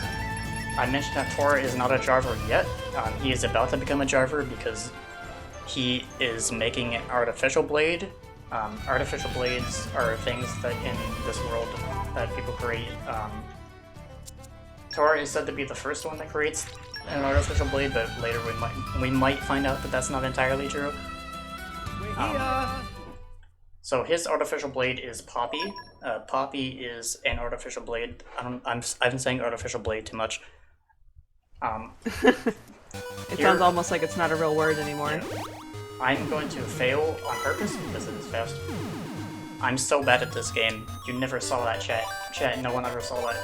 I mentioned that Tor is not a driver yet. He is about to become a driver because he is making an artificial blade. Artificial blades are things that in this world that people create. Tor is said to be the first one that creates an artificial blade, but later we might find out that that's not entirely true. So his artificial blade is Poppy. Poppy is an artificial blade. I've been saying artificial blade too much. It sounds almost like it's not a real word anymore. Yeah. I'm going to fail on purpose because it is fast. I'm so bad at this game. You never saw that, chat. Chat, no one ever saw that.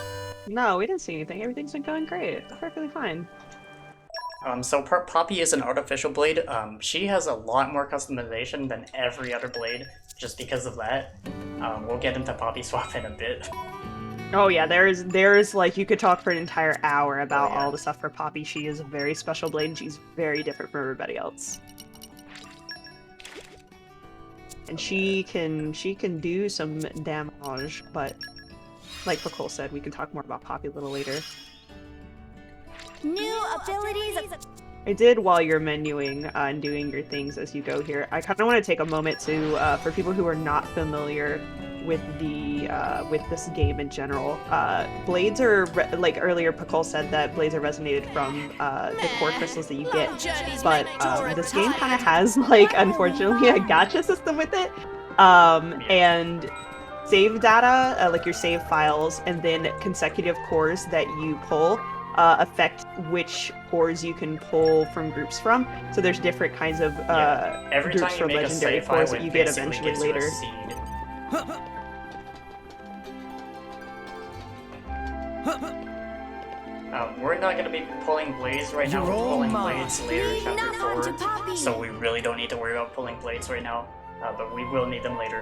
No, we didn't see anything. Everything's been going great. Perfectly fine. So Poppy is an artificial blade. She has a lot more customization than every other blade, just because of that. We'll get into Poppy Swap in a bit. Oh yeah, there's like, you could talk for an entire hour about Oh, yeah. all the stuff for Poppy. She is a very special blade, and she's very different from everybody else. And she can do some damage, but like Pcol said, we can talk more about Poppy a little later. New abilities. I did, while you're menuing and doing your things as you go here, I kind of want to take a moment to, for people who are not familiar with the with this game in general, blades are like earlier Pcol said that blades are resonated from the core crystals that you get, but this game kind of has, like, unfortunately, a gacha system with it, and save data, like your save files, and then consecutive cores that you pull affect which cores you can pull from groups from. So there's different kinds of Every groups time you for make a legendary save file, cores that it you get basically eventually gives you a later. seed. We're not going to be pulling blades right now. We're pulling blades later in Chapter 4, so we really don't need to worry about pulling blades right now, but we will need them later.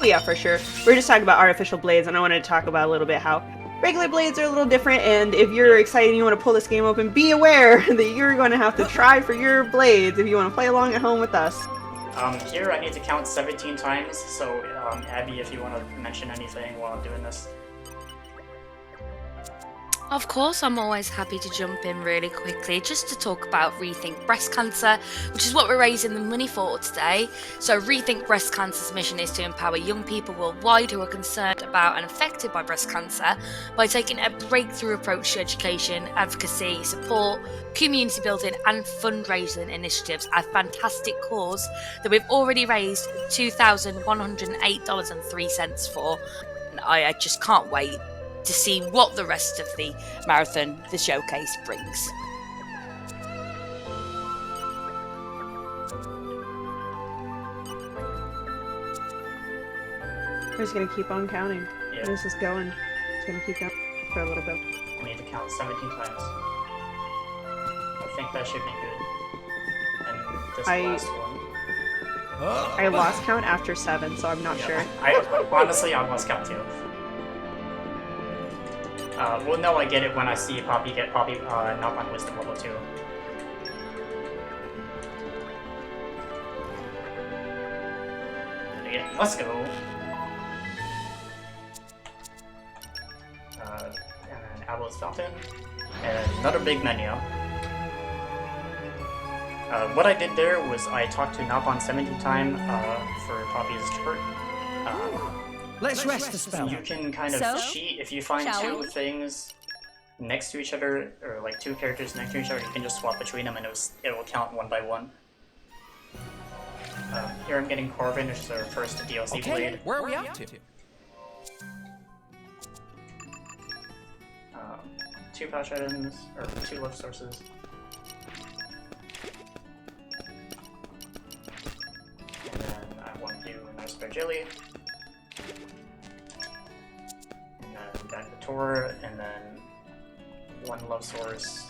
Oh yeah, for sure. We're just talking about artificial blades, and I wanted to talk about a little bit how regular blades are a little different, and if you're excited and you want to pull this game open, be aware that you're going to have to try for your blades if you want to play along at home with us. Here I need to count 17 times, so Abby, if you want to mention anything while I'm doing this. Of course, I'm always happy to jump in really quickly just to talk about Rethink Breast Cancer, which is what we're raising the money for today. So Rethink Breast Cancer's mission is to empower young people worldwide who are concerned about and affected by breast cancer by taking a breakthrough approach to education, advocacy, support, community building and fundraising initiatives, a fantastic cause that we've already raised $2,108.03 for. And I just can't wait to see what the rest of the marathon, the showcase, brings. We're just gonna keep on counting. Yeah. This is going. It's gonna keep going for a little bit. I need to count 17 times. I think that should be good. And this last one. I lost count after 7, so I'm not sure. Honestly, I lost count too. Well, no, I get it when I see Poppy get knock on Wisdom level 2. Yeah, let's go. And then Abel's Fountain, and another big menu. What I did there was I talked to Napon 70 time for Poppy's chart. Let's rest the spell. You can kind of cheat if you find two things next to each other, or like two characters next to each other. You can just swap between them, and it will count one by one. Here I'm getting Corvin, which is our first DLC blade. Where are we up to? 2 pouch items, or 2 love sources. And then I want to do a nice bear jelly. And then back to Tor, and then 1 love source.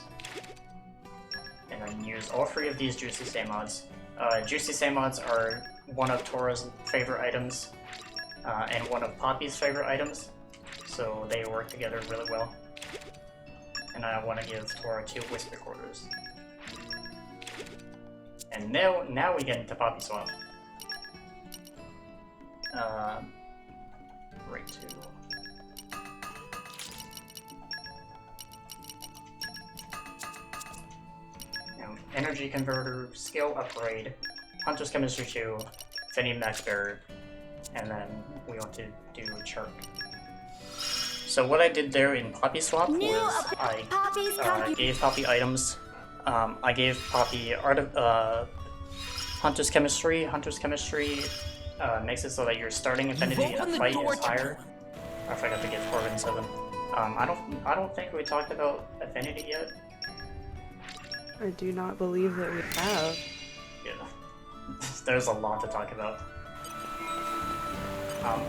And then use all 3 of these Juicy Stay mods. Juicy Stay mods are one of Tora's favorite items, and one of Poppy's favorite items, so they work together really well. And I want to give Tora 2 Whisper Quarters. And now we get into Poppy Swap. Right 2. Energy Converter, Skill Upgrade, Hunter's Chemistry 2, Finny Max Bearer, and then we want to do Chirk. So what I did there in Poppy Swap was I gave Poppy items. I gave Poppy Hunter's Chemistry. Hunter's Chemistry makes it so that your starting affinity in a fight is higher. I forgot to give Corbin 7. I don't think we talked about affinity yet. I do not believe that we have. Yeah. There's a lot to talk about.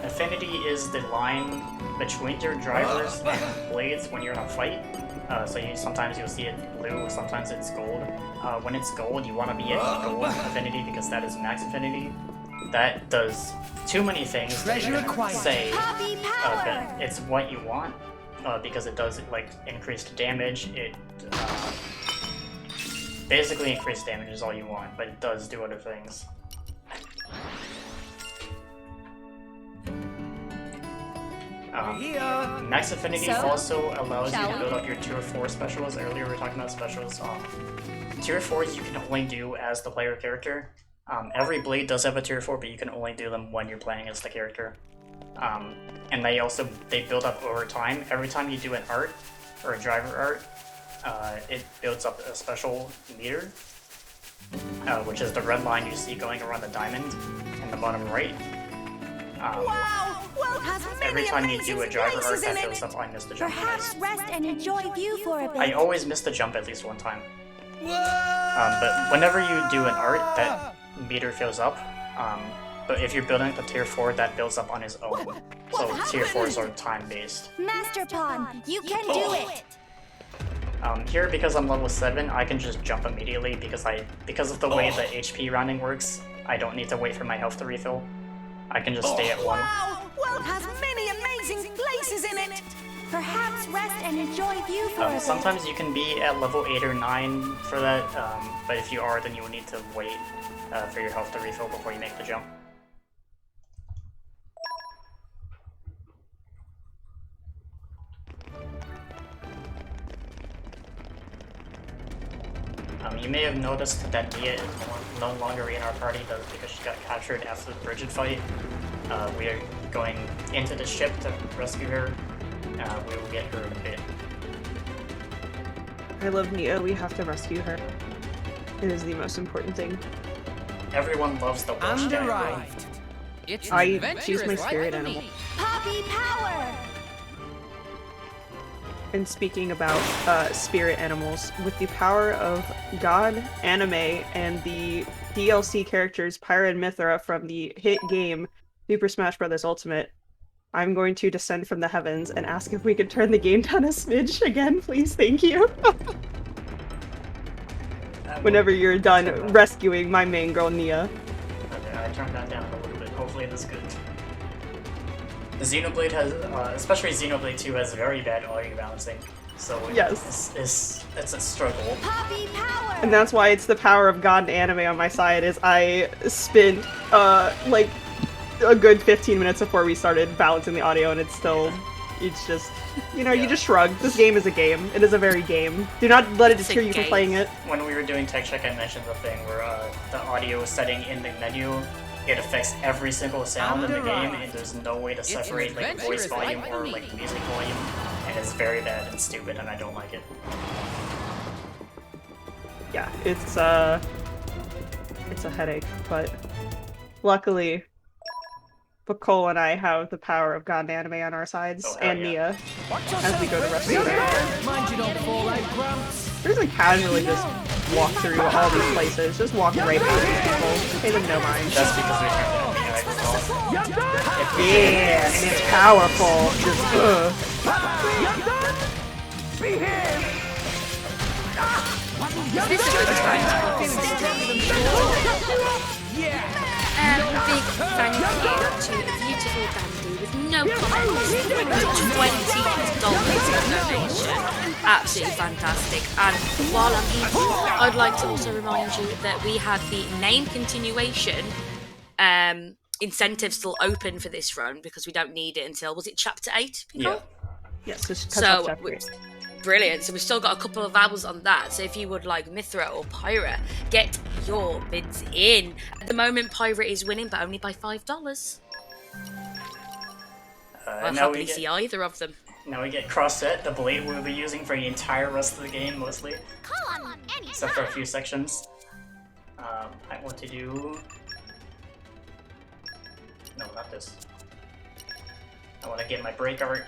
Affinity is the line between your drivers and blades when you're in a fight. So sometimes you'll see it blue, sometimes it's gold. When it's gold, you want to be at gold affinity because that is max affinity. That does too many things that you can say, but it's what you want because it does like increased damage. It basically increased damage is all you want, but it does do other things. Max Affinity also allows you to build up your Tier 4 specials. Earlier we were talking about specials. Tier 4s you can only do as the player character. Every blade does have a Tier 4, but you can only do them when you're playing as the character. And they build up over time. Every time you do an art, or a driver art, it builds up a special meter, which is the red line you see going around the diamond in the bottom right. Every time you do a driver art, that builds up. I missed the jump. Perhaps rest and enjoy view for a bit. I always miss the jump at least one time. But whenever you do an art, that meter fills up. But if you're building up a Tier 4, that builds up on its own. So Tier 4s are time-based. Master Pawn, you can do it! Here, because I'm level 7, I can just jump immediately because of the way the HP rounding works. I don't need to wait for my health to refill. I can just stay at 1. Wow! World has many amazing places in it! Perhaps rest and enjoy view for a bit. Sometimes you can be at level 8 or 9 for that, but if you are, then you will need to wait for your health to refill before you make the jump. You may have noticed that Nia is no longer in our party because she got captured after the Bridget fight. We are going into the ship to rescue her. We will get her in a bit. I love Nia. We have to rescue her. It is the most important thing. Everyone loves the Welsh And guy. arrived. It's She's my spirit animal. Poppy power! And speaking about spirit animals, with the power of God, anime, and the DLC characters Pyra and Mithra from the hit game Super Smash Bros. Ultimate, I'm going to descend from the heavens and ask if we could turn the game down a smidge again, please. Thank you. Whenever you're done rescuing my main girl, Nia. Okay, I turned that down a little bit. Hopefully that's good. The Xenoblade has, especially Xenoblade 2 has very bad audio balancing, so yes, it's a struggle. Poppy power! And that's why it's the power of God and anime on my side. Is I spent like a good 15 minutes before we started balancing the audio, and it's just, you know, you just shrug. This game is a game. It is a very game. Do not let it deter you from playing it. When we were doing tech check, I mentioned the thing where the audio setting in the menu, it affects every single sound in the game, and there's no way to separate like voice volume or like music volume, and it's very bad and stupid, and I don't like it. Yeah, it's a headache, but luckily Pcol and I have the power of God and anime on our sides, and Nia, as we go to rescue her. Mind you don't fall out, Grumps. We're just like casually just walk through all these places, just walk right past these people, pay them no mind. That's because we turned down the Yeah, and it's powerful. Just This is a good time. Big thank you to Beautiful Dandy with no comments for $20 donation. Absolutely fantastic. And while I'm here, I'd like to also remind you that we had the name continuation incentive still open for this run because we don't need it until, was it chapter 8? Yeah. Yes, so brilliant. So we've still got a couple of hours on that. So if you would like Mithra or Pyra, get your bids in. At the moment, Pyra is winning, but only by $5. I'll happily see either of them. Now we get Cross-Set, the blade we'll be using for the entire rest of the game, mostly. Except for a few sections. I want to do... No, not this. I want to get my break art,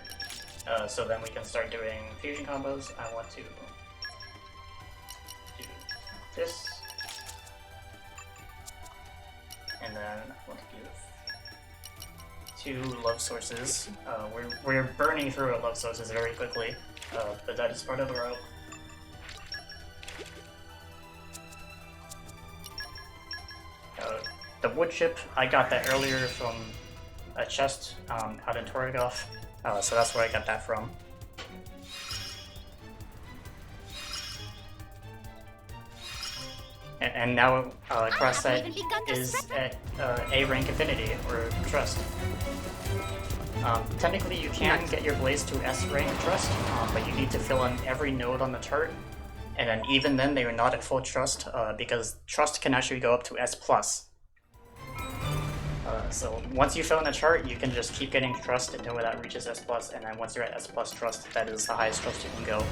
so then we can start doing fusion combos. I want to do this. And then I want to give 2 love sources. We're burning through our love sources very quickly, but that is part of the route. The wood chip, I got that earlier from a chest out in Torgoth, so that's where I got that from. And now Crossset is at A rank affinity, or trust. Technically you can get your blaze to S rank trust, but you need to fill in every node on the chart, and then even then they are not at full trust, because trust can actually go up to S+. So once you fill in a chart, you can just keep getting trust until that reaches S+, and then once you're at S+ trust, that is the highest trust you can go.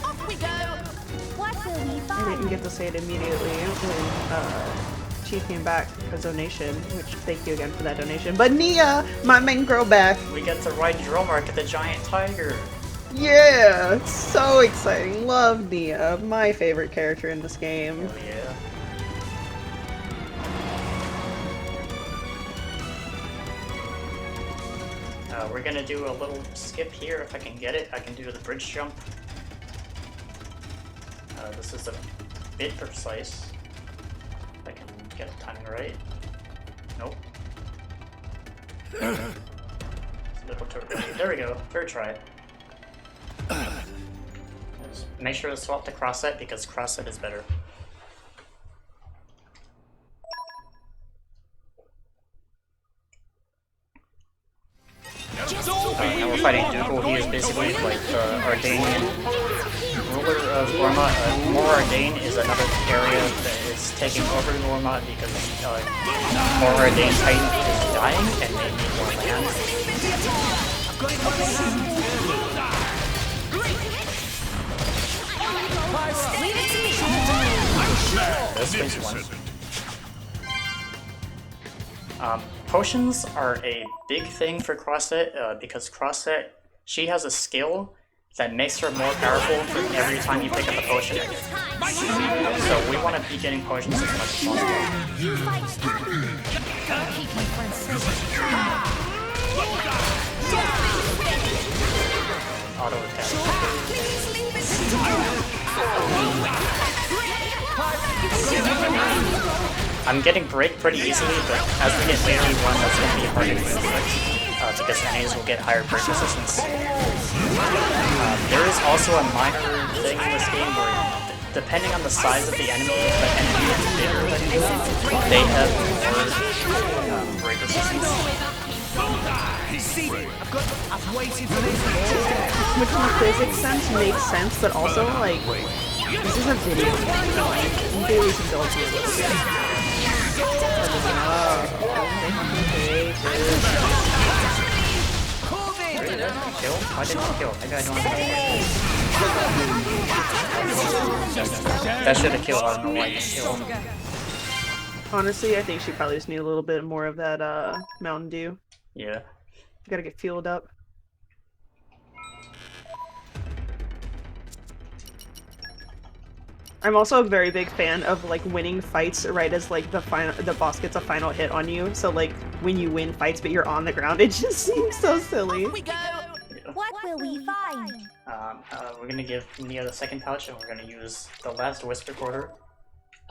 Off we go! What will we I find? didn't get to say it immediately when she came back for donation, which thank you again for that donation. But Nia, my main girl back. We get to ride Dromark, the giant tiger. Yeah, it's so exciting. Love Nia, my favorite character in this game. Hell yeah. We're gonna do a little skip here if I can get it. I can do the bridge jump. This is a bit precise. If I can get the timing right. Nope. It's a little too early. There we go. Third try. Just make sure to swap to cross-set because cross-set is better. Now we're fighting Dougal. He is basically like the Ardainian ruler of Gorma. More Ardain is another area that is taking over Gorma because more Ardain Titan is dying and they need more land. This is one. Potions are a big thing for Crossset because Crossset, she has a skill that makes her more powerful for every time you pick up a potion. So we want to be getting potions as much as possible. Auto attack. I'm getting break pretty easily, but as we get later one, that's going to be harder to inflict, because enemies will get higher break resistance. There is also a minor thing in this game where, depending on the size of the enemy, if the enemy is bigger than you, they have more break resistance. Which in a physics sense makes sense, but also, like, this is a video game, so, like, maybe we can go through a little bit. Kill? Why didn't I kill? Maybe I don't have that should have killed. I don't know why I didn't kill. Honestly, I think she probably just need a little bit more of that Mountain Dew. Yeah. Gotta get fueled up. I'm also a very big fan of like winning fights right as like the boss gets a final hit on you. So like when you win fights but you're on the ground, it just seems so silly. Off we go! What will we find? We're gonna give Nia the second pouch and we're gonna use the last Whisper Quarter.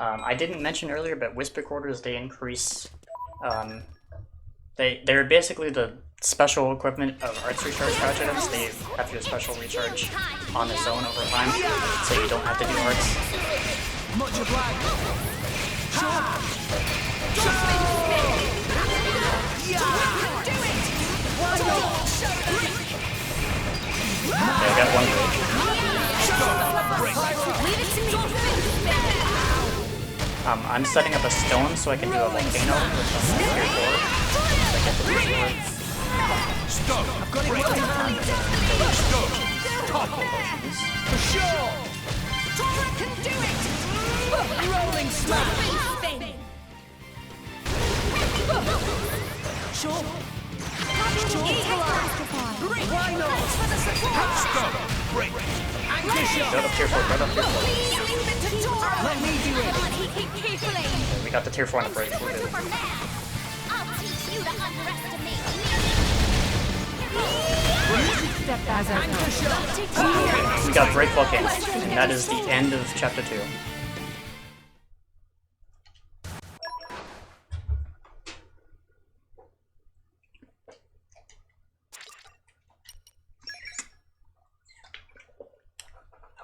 I didn't mention earlier, but Whisper Quarters, they increase they're basically the special equipment of Arts Recharge pouch items. They have your special recharge on its own over time, so you don't have to do arts. Much obliged. Okay, I got one break. I'm setting up a stone so I can do a volcano, which I'm here for. So I get to do Stop! I've got it right now! Stop! For sure! Tora can do it! Rolling smash! Sure. Why not? Stop! Break! Anchor shot! Build up tier 4, build up tier 4. Let me do it! Okay, we got the tier 4 on the break, we're good. you to underestimate me. Step as I We got Break Volcanoes, and that is the end of Chapter 2.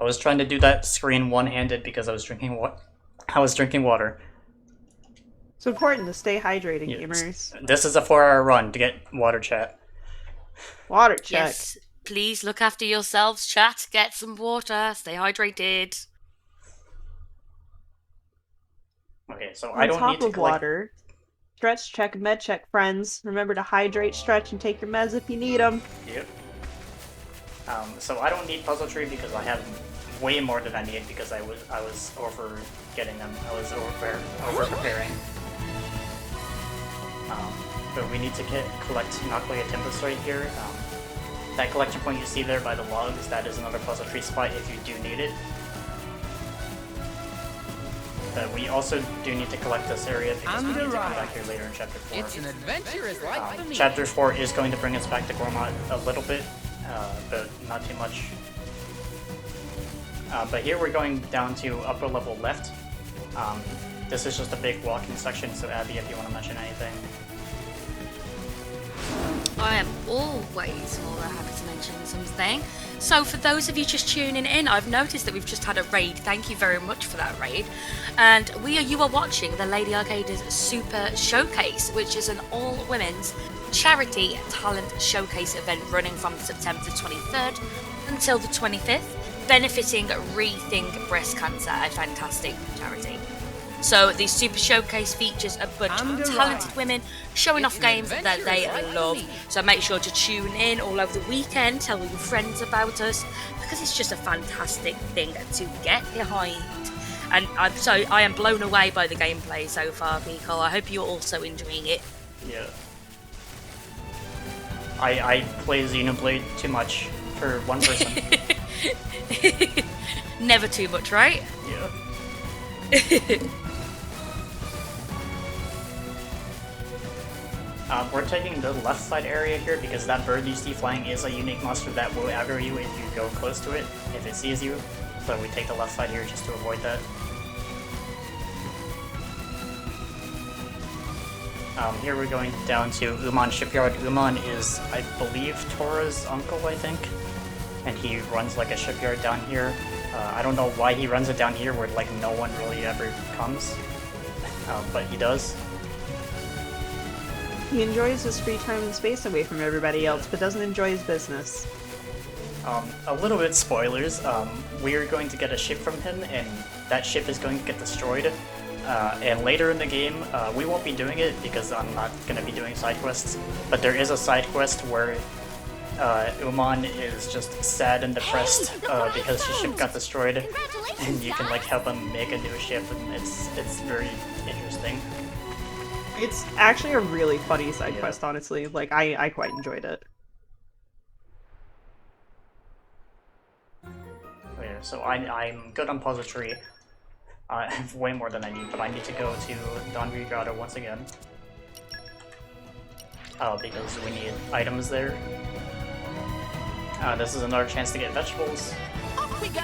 I was trying to do that screen one-handed because I was drinking water. It's important to stay hydrated, Yes. gamers. This is a 4-hour run to get water, chat. Water check. Yes, please look after yourselves, chat. Get some water. Stay hydrated. Okay, so On I don't top need to of collect... water, stretch check, med check, friends. Remember to hydrate, stretch, and take your meds if you need them. Yep. So I don't need Puzzle Tree because I have way more than I need because I was over getting them. I was over preparing. But we need to collect Nakoya Tempest right here. That collection point you see there by the logs, that is another Puzzle Tree spot if you do need it. We also do need to collect this area because we need to come back here later in Chapter 4. It's an adventurous life for me. Chapter 4 is going to bring us back to Gormott a little bit, but not too much. But here we're going down to upper level left. This is just a big walking section, so Abby, if you want to mention anything. I am always more than happy to mention something. So for those of you just tuning in, I've noticed that we've just had a raid. Thank you very much for that raid. And you are watching the Lady Arcada's Super Showcase, which is an all-women's charity talent showcase event running from September the 23rd until the 25th, benefiting Rethink Breast Cancer, a fantastic charity. So the Super Showcase features a bunch of talented women showing off games that they love. So make sure to tune in all over the weekend, tell your friends about us, because it's just a fantastic thing to get behind. And I am blown away by the gameplay so far, Pcol. I hope you're also enjoying it. Yeah. I play Xenoblade too much for one person. Never too much, right? Yeah. We're taking the left side area here because that bird you see flying is a unique monster that will aggro you if you go close to it, if it sees you. So we take the left side here just to avoid that. Here we're going down to Uman Shipyard. Uman is, I believe, Tora's uncle, I think. And he runs like a shipyard down here. I don't know why he runs it down here where like no one really ever comes. But he does. He enjoys his free time and space away from everybody else, but doesn't enjoy his business. A little bit spoilers. We are going to get a ship from him, and that ship is going to get destroyed. And later in the game, we won't be doing it because I'm not going to be doing side quests. But there is a side quest where Uman is just sad and depressed because his ship got destroyed, and you can like help him make a new ship, and it's very interesting. It's actually a really funny side quest, honestly. Like, I quite enjoyed it. Yeah, so I'm good on Puzzle Tree. I have way more than I need, but I need to go to Donri Grotto once again. Because we need items there. This is another chance to get vegetables. Off we go.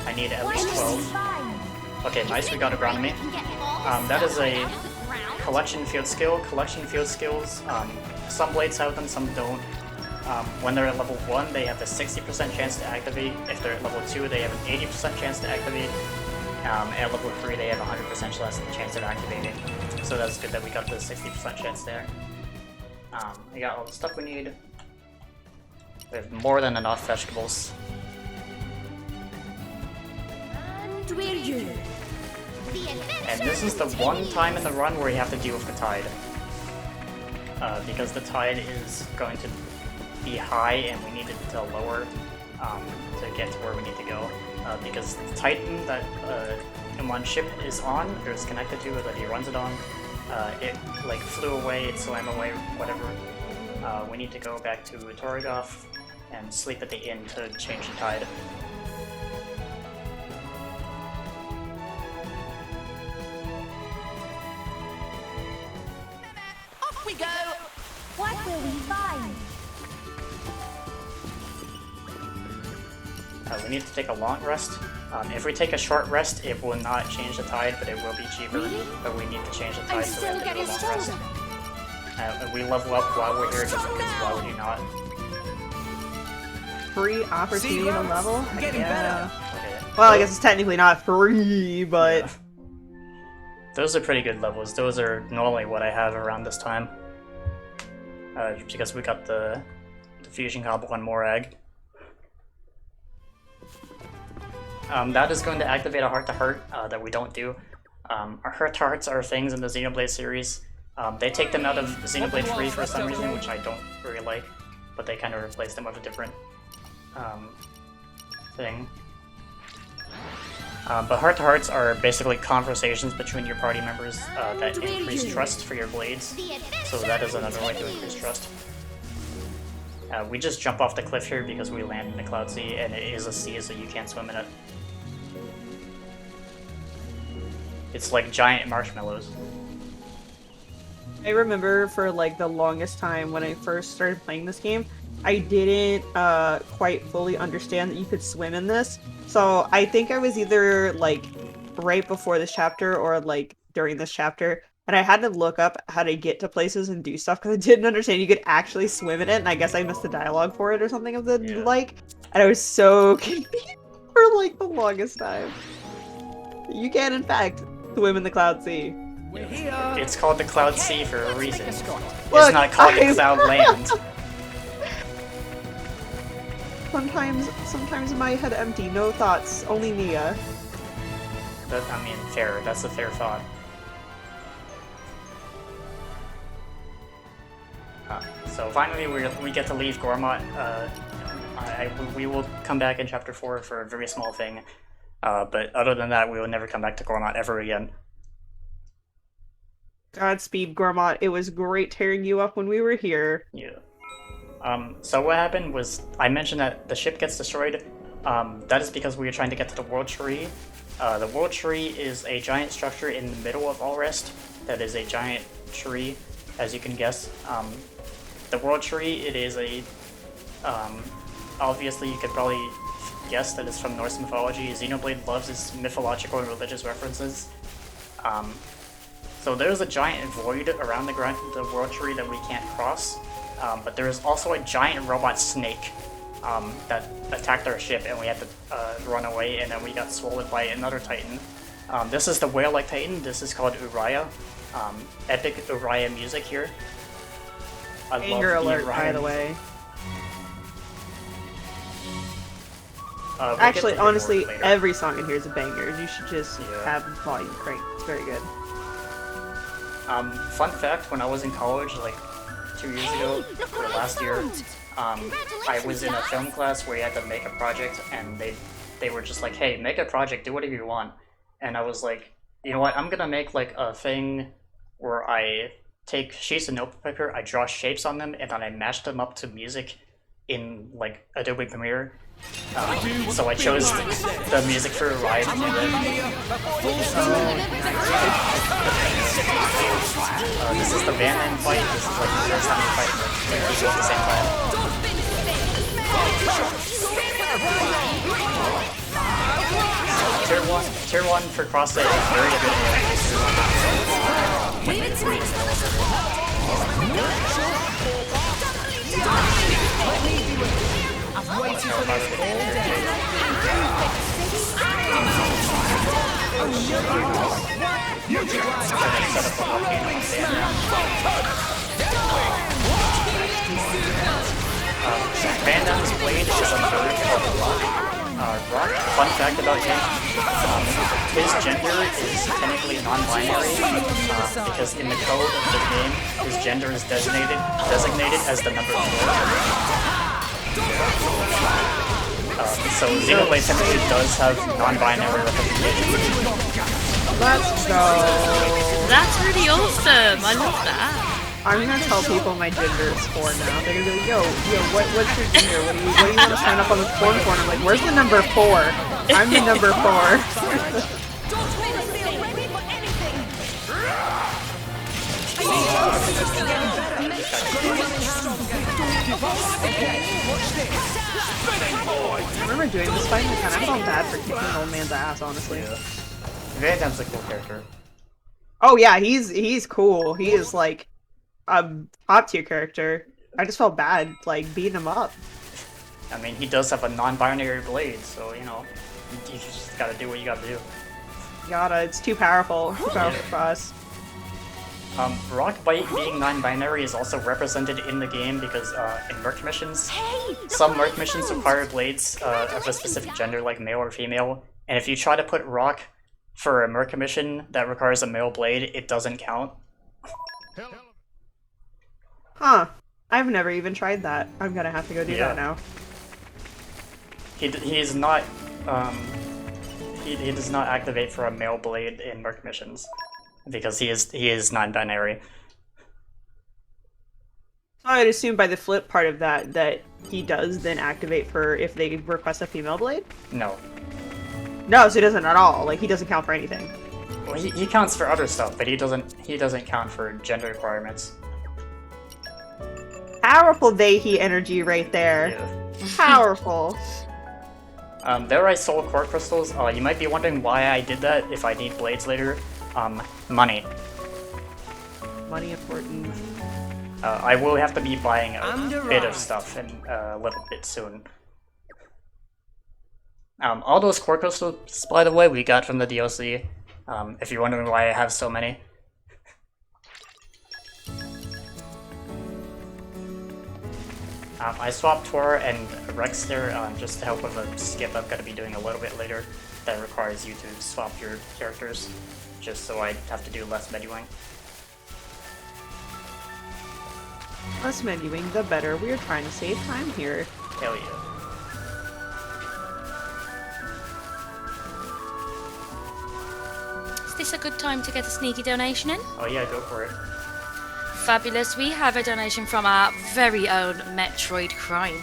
I need at least 12. Okay, nice, we got agronomy. That is a collection field skill. Collection field skills, some blades have them, some don't. When they're at level 1, they have a 60% chance to activate. If they're at level 2, they have an 80% chance to activate. At level 3, they have a 100% chance of activating. So that's good that we got the 60% chance there. We got all the stuff we need. We have more than enough vegetables. And we're you. And this is the one time in the run where you have to deal with the tide. Because the tide is going to be high and we need it to lower to get to where we need to go. Because the Titan that Uman's ship is on, or is connected to, or that he runs it on, it like flew away, it swam away, whatever. We need to go back to Torrigoth and sleep at the inn to change the tide. Off we go. What will we find? We need to take a long rest. If we take a short rest, it will not change the tide, but it will be cheaper. But we need to change the tide, so we have to take a long rest. We level up while we're here, just because why would you not? Free opportunity to level? Getting better. Okay. Well, I guess it's technically not free, but... Yeah. Those are pretty good levels. Those are normally what I have around this time. Because we got the fusion combo on Morag. That is going to activate a heart-to-heart that we don't do. Our heart-to-hearts are things in the Xenoblade series. They take them out of Xenoblade 3 for some reason, which I don't really like, but they kind of replace them with a different thing. But heart-to-hearts are basically conversations between your party members that increase trust for your blades, so that is another way to increase trust. We just jump off the cliff here because we land in the Cloud Sea, and it is a sea, so you can't swim in it. It's like giant marshmallows. I remember for like the longest time when I first started playing this game, I didn't quite fully understand that you could swim in this. So I think I was either like right before this chapter or like during this chapter, and I had to look up how to get to places and do stuff because I didn't understand you could actually swim in it, and I guess I missed the dialogue for it or something of the like, and I was so confused for like the longest time. You can in fact swim in the Cloud Sea. It's called the Cloud Sea for a reason. It's Look, not called the Cloud Land. Sometimes my head empty, no thoughts, only Nia. I mean, fair. That's a fair thought. So finally, we get to leave Gormott. We will come back in Chapter 4 for a very small thing. But other than that, we will never come back to Gormott ever again. Godspeed, Gormott. It was great tearing you up when we were here. Yeah. So what happened was, I mentioned that the ship gets destroyed. That is because we were trying to get to the World Tree. The World Tree is a giant structure in the middle of Allrest. That is a giant tree, as you can guess. The World Tree, it is a... obviously, you could probably guess that it's from Norse mythology. Xenoblade loves its mythological and religious references. So there's a giant void around the World Tree that we can't cross. But there is also a giant robot snake that attacked our ship, and we had to run away, and then we got swallowed by another Titan. This is the whale-like Titan. This is called Uriah. Epic Uriah music here. Anger alert, by the way. Actually, honestly, every song in here is a banger. You should just have volume cranked. It's very good. Fun fact, when I was in college, like 2 years ago, or last year, I was in a film class where you had to make a project, and they were just like, hey, make a project, do whatever you want. And I was like, you know what, I'm gonna make like a thing where I take sheets of notepaper, I draw shapes on them, and then I mash them up to music in like Adobe Premiere. So I chose the music for Ride. This is the Varin fight. This is like the first time we fight people at the same time. Tier 1 for cross-save is very good. I've waited for this all day. Van Damme's blade is a bird called Rock. Fun fact about him, his gender is technically non-binary, because in the code of the game, his gender is designated as the number 4. So Xenoblade technically does have non-binary representation. Let's go! That's really awesome! I love that! I'm gonna tell people my gender is 4 now. They're gonna be like, yo, what's your gender? What do you want to sign up on this form for? And I'm like, where's the number 4? I'm the number 4. I remember doing this fight and I kind of felt bad for kicking the old man's ass, honestly. Yeah. Van Damme's a cool character. Oh yeah, he's cool. He is like a top tier character. I just felt bad like beating him up. I mean, he does have a non-binary blade, so you know, you just gotta do what you gotta do. It's too powerful. Too powerful for us. Rock Bite being non-binary is also represented in the game because in merc missions, some merc missions require blades of a specific gender, like male or female, and if you try to put Rock for a merc mission that requires a male blade, it doesn't count. Huh. I've never even tried that. I'm gonna have to go do that now. He's not, he does not activate for a male blade in merc missions, because he is non-binary. I'd assume by the flip part of that he does then activate for if they request a female blade? No. No, so he doesn't at all. Like, he doesn't count for anything. Well, he counts for other stuff, but he doesn't count for gender requirements. Powerful they-he energy right there. Yeah. Powerful. There I sold core crystals. You might be wondering why I did that if I need blades later. Money. Money important. I will have to be buying a bit of stuff in a little bit soon. All those core crystals, by the way, we got from the DLC. If you're wondering why I have so many. I swapped Tor and Rex there just to help with a skip I'm going to be doing a little bit later that requires you to swap your characters, just so I have to do less menuing. Less menuing, the better. We're trying to save time here. Hell yeah. Is this a good time to get a sneaky donation in? Oh yeah, go for it. Fabulous. We have a donation from our very own Metroid Crime,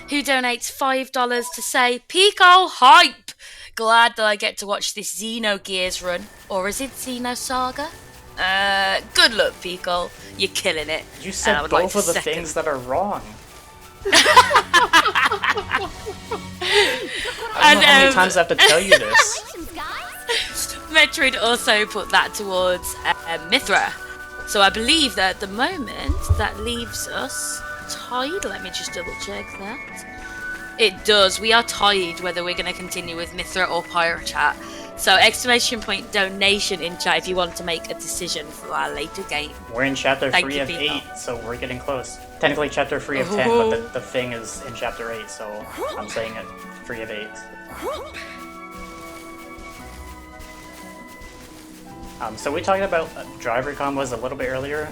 who donates $5 to say, Pcol hype! Glad that I get to watch this Xenogears run. Or is it Xenosaga? Good luck, Pcol. You're killing it. You said both of the things that are wrong. I don't know how many times I have to tell you this. Metroid also put that towards Mithra. So I believe that at the moment, that leaves us tied. Let me just double check that. It does. We are tied whether we're going to continue with Mithra or Pyro Chat. So exclamation point donation in chat if you want to make a decision for our later game. We're in chapter 3 of 8, so we're getting close. Technically chapter 3 of 10, but the thing is in chapter 8, so I'm saying it 3 of 8. So we talked about driver combos a little bit earlier.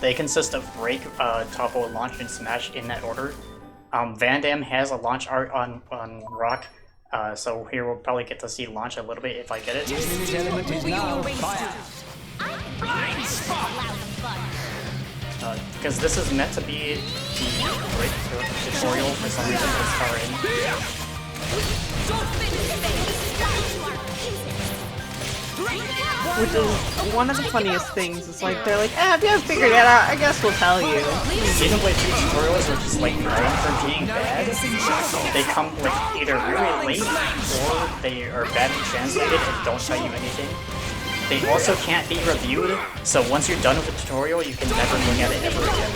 They consist of break, topple, launch, and smash in that order. Van Damme has a launch art on Rock, so here we'll probably get to see launch a little bit if I get it. Because this is meant to be the break tutorial, for some reason it's far in. Which is one of the funniest things. It's like, they're like, if you haven't figured it out, I guess we'll tell you. Xenoblade 2 tutorials are just like known for being bad. They come like either really late, or they are badly translated and don't tell you anything. They also can't be reviewed, so once you're done with the tutorial, you can never look at it ever again.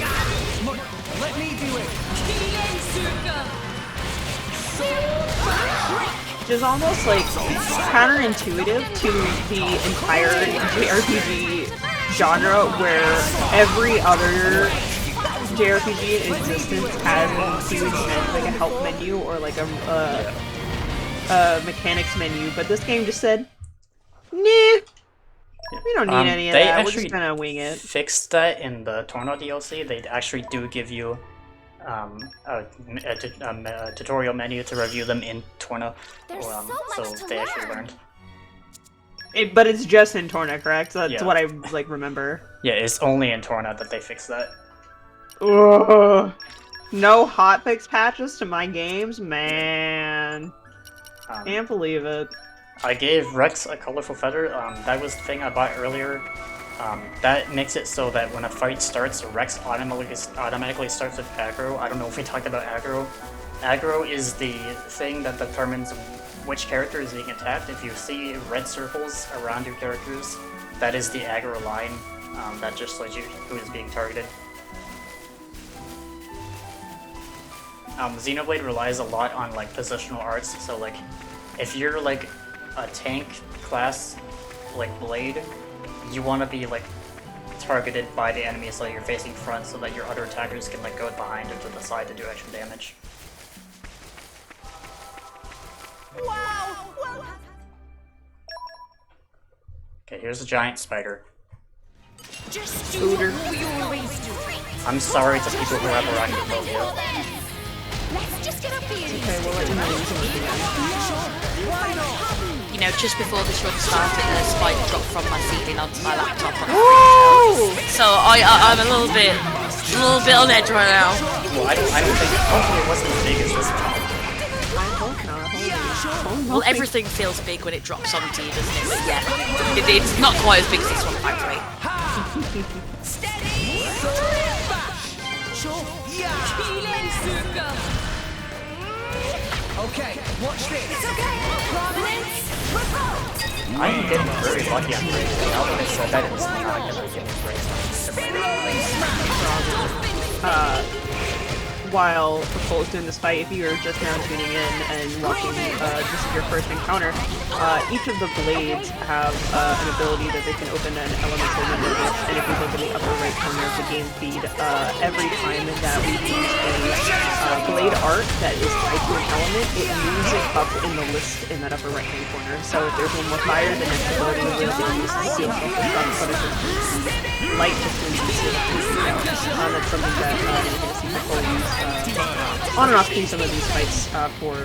Let me do it. Which is almost like counterintuitive to the entire JRPG genre, where every other JRPG in existence has an huge like a help menu or like a mechanics menu, but this game just said, nah, we don't need any of that, we're just gonna wing it. Fixed that in the Torno DLC. They actually do give you a tutorial menu to review them in Torno, so they actually learned. But it's just in Torna, correct? That's Yeah. what I like remember. Yeah, it's only in Torna that they fix that. Ugh. No hotfix patches to my games, man. Can't believe it. I gave Rex a colorful feather. That was the thing I bought earlier That makes it so that when a fight starts, Rex automatically starts with aggro. I don't know if we talked about aggro. Aggro is the thing that determines which character is being attacked. If you see red circles around your characters, that is the aggro line. That just lets you who is being targeted. Xenoblade relies a lot on like positional arts, so like if you're like a tank class like Blade, you want to be like targeted by the enemies so you're facing front so that your other attackers can like go behind or to the side to do extra damage. Wow! Well, Okay, here's a giant spider. just do what we always do. I'm sorry to people who have arachnophobia. Let's just get up here. Okay, we'll let you know when you can look again. You know, just before this run started, a spider dropped from my ceiling onto my laptop. So I'm a little bit on edge right now. Well, I don't think hopefully it wasn't as big as this one. I hope not. Well, everything feels big when it drops onto you, doesn't it? But yeah, it's not quite as big as this one, thankfully. Steady. Okay, watch this. It's okay. Providence. Revolt. I'm getting very lucky on Brave. Now that I said that, it's not gonna get me While Pcol is doing this fight, if you're just now tuning in and watching this is your first encounter, each of the blades have an ability that they can open an elemental window with, and if you look in the upper right corner of the game feed, every time that we use a blade art that is tied to an element, it moves it up in the list in that upper right hand corner. So if there's one more fire, the next ability will be used to seal something from light to seal. That's something that you're going to see Pcol use on and off key some of these fights for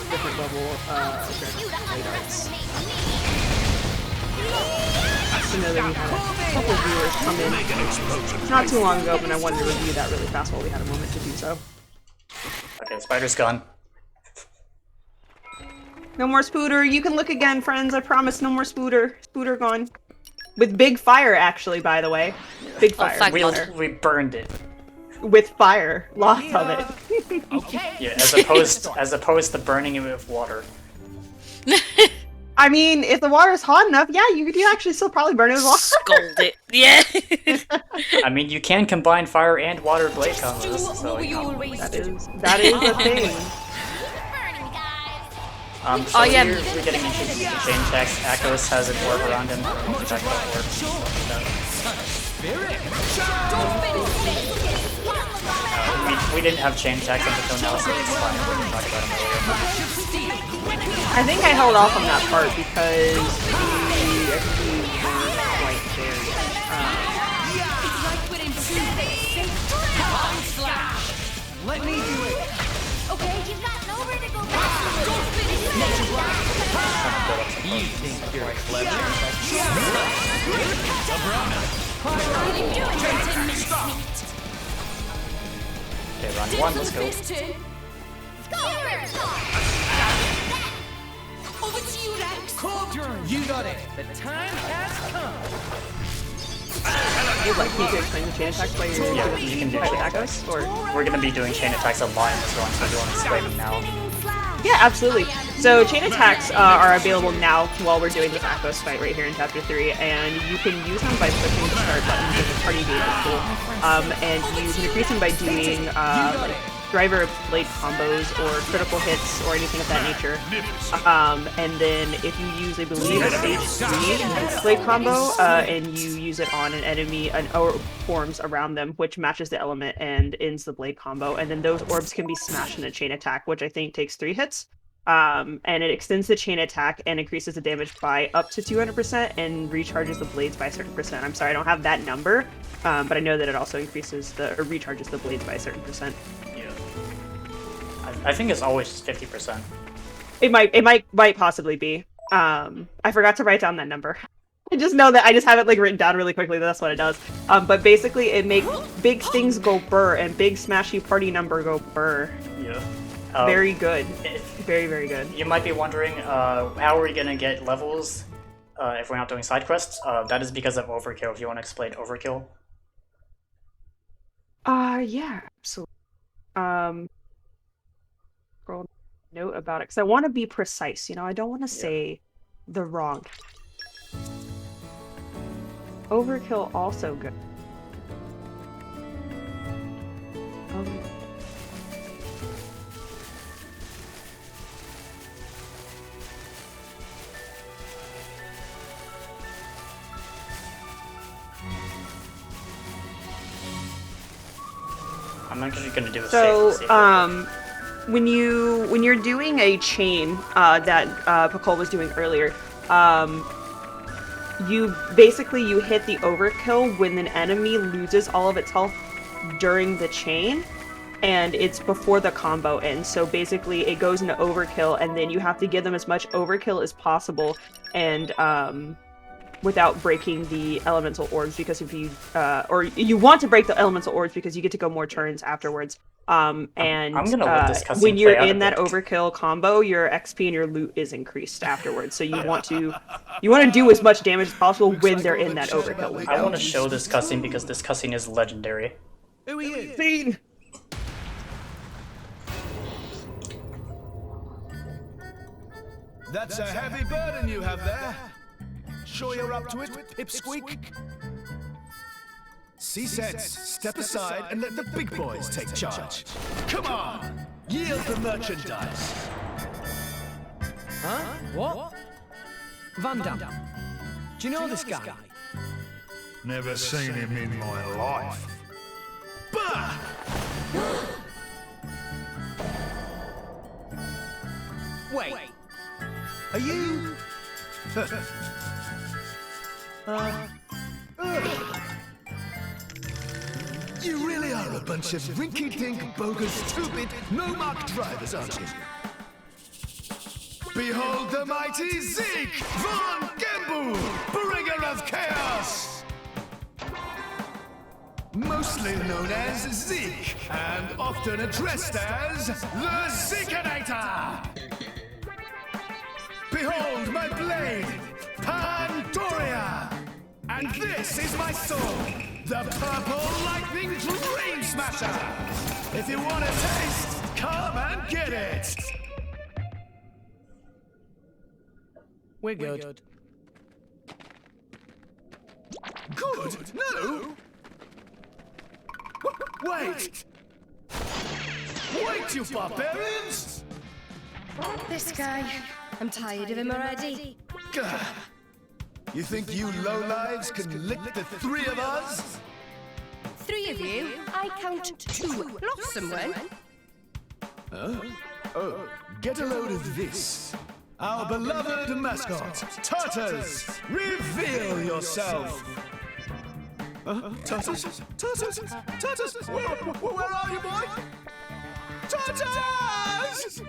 different level blade arts. I know that we had a couple of viewers come in not too long ago, but I wanted to review that really fast while we had a moment to do so. Okay, the spider's gone. No more Spooter. You can look again, friends. I promise. No more Spooter. Spooter gone. With big fire, actually, by the way. Big fire. We burned it. With fire. Lots of it. Okay. Yeah, as opposed to burning it with water. I mean, if the water's hot enough, yeah, you could actually still probably burn it with water. Scold it. Yeah. I mean, you can combine fire and water blade combos, so you know. That is a thing. So here we're getting into the chain attacks. Akos has an orb around him. That's we didn't have chain attacks until now, so it's fine. We can talk about them earlier. I think I held off on that part because we actually weren't quite there yet. Let me do it. Okay, you've got nowhere to go back. You think you're clever? Okay, round one, let's go. Over to you, Rex. Cauldron, you got it. The time has come. Would like me to explain the chain attacks while you're Yeah, doing you can do fight with chain Akos? Or... We're gonna be doing chain attacks a lot in this run, so do you want to explain them now? Yeah, absolutely. So chain attacks are available now while we're doing this Akos fight right here in Chapter 3, and you can use them by pushing the start button with the party gate tool. And you can increase them by doing like driver blade combos or critical hits or anything of that nature. And then if you use, I believe, a stage 3 blade combo and you use it on an enemy or forms around them, which matches the element and ends the blade combo, and then those orbs can be smashed in a chain attack, which I think takes 3 hits. And it extends the chain attack and increases the damage by up to 200% and recharges the blades by a certain percent. I'm sorry, I don't have that number, but I know that it also increases or recharges the blades by a certain percent. I think it's always 50%. It might possibly be. I forgot to write down that number. I just know that I just have it like written down really quickly. That's what it does. But basically, it makes big things go burr and big smashy party number go burr. Yeah. Very good. Very, very good. You might be wondering, how are we gonna get levels? if we're not doing side quests. That is because of overkill. If you want to explain overkill. Yeah, absolutely. Scroll note about it because I want to be precise. You know, I don't want to say the wrong. Overkill also good. I'm not actually gonna do a So, save. when you're doing a chain that Pcol was doing earlier, you hit the overkill when an enemy loses all of its health during the chain, and it's before the combo ends. So basically, it goes into overkill, and then you have to give them as much overkill as possible, and without breaking the elemental orbs, because if you or you want to break the elemental orbs because you get to go more turns afterwards. And I'm gonna let this cutscene when you're play out in a that bit. overkill combo, your XP and your loot is increased afterwards. So you want to do as much damage as possible when they're in that overkill window. I want to show this cutscene because this cutscene is legendary. Who are you? Scene. That's a heavy burden you have there. Sure you're up to it, Pipsqueak? C-Sense, step aside and let the big boys take charge. Come on, yield the merchandise. Huh? What? Van Damme. Do you know this guy? Never seen him in my life. Bah! Wait. Are you... You really are a bunch of rinky-dink, bogus, stupid, no-mark drivers, aren't you? Behold the mighty Zeke von Gembu, bringer of chaos! Mostly known as Zeke, and often addressed as the Zekenator! Behold my blade, Pandoria! And this is my sword, the Purple Lightning Dream Smasher! If you want a taste, come and get it! We're good. Good? No? Wait! Wait, you barbarians! This guy. I'm tired of him already. Gah. You think you lowlives can lick the three of us? 3 of you? I count 2. Lost someone? Huh? Oh, get a load of this. Our beloved mascot, Turtles, reveal yourself! Turtles? Turtles? Turtles? Where are you, boy? Turtles!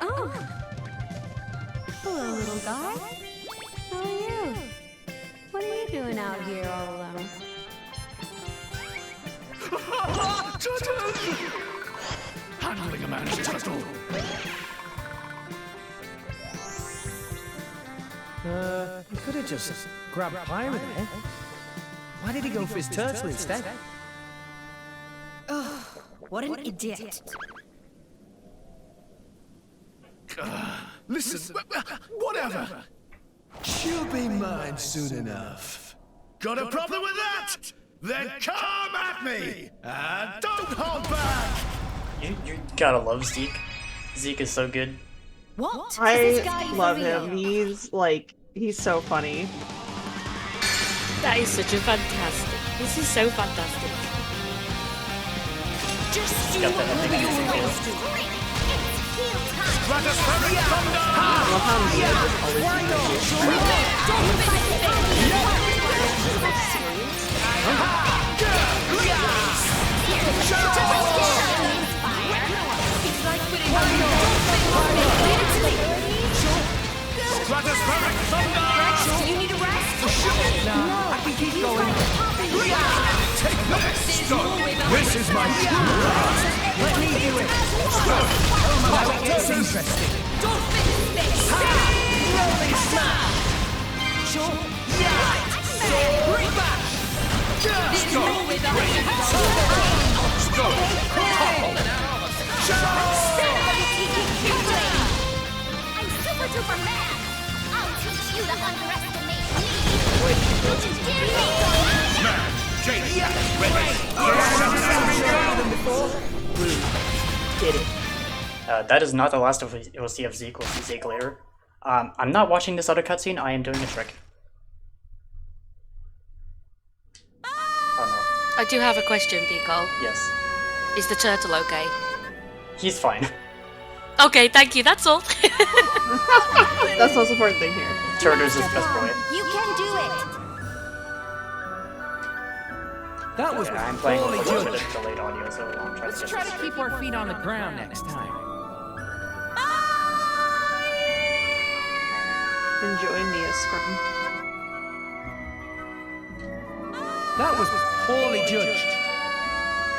Oh. Hello, little guy. How are you? What are you doing out here all alone? Turtles! Handling a man's turtle. You could have just grabbed Pirate, eh? Why did he go for his turtle instead? Oh, what an idiot. Listen, whatever. She'll be mine soon enough. Got a problem with that? Then come at me! And don't hold back! You gotta love Zeke. Zeke is so good. What? I love him. He's so funny. That is such a fantastic. This is so fantastic. Just He's got that amazing feel. Stratospheric thunder! Stratospheric thunder! Do you need a rest? Nah, I can keep going. Take this! This is my Let me do it! Now it gets interesting. Rolling smash! Sure. Yeah! Bring back! I'm super duper mad! I'll teach you to underestimate me! Don't you dare Did it. That is not the last of we'll see of Zeke. We'll see Zeke later. I'm not watching this other cutscene. I am doing a trick. Oh I do have a question, Pcol. no. Yes. Is the turtle okay? He's fine. Okay, thank you, that's all. That's the most important thing here. Turtle's his best boy. You can do it! That was Yeah, I'm playing with a poorly little bit judged. of delayed audio, so I'm trying Let's to get try this to straight. keep our feet on the ground next time. Enjoy Nia's scrum. That was poorly judged.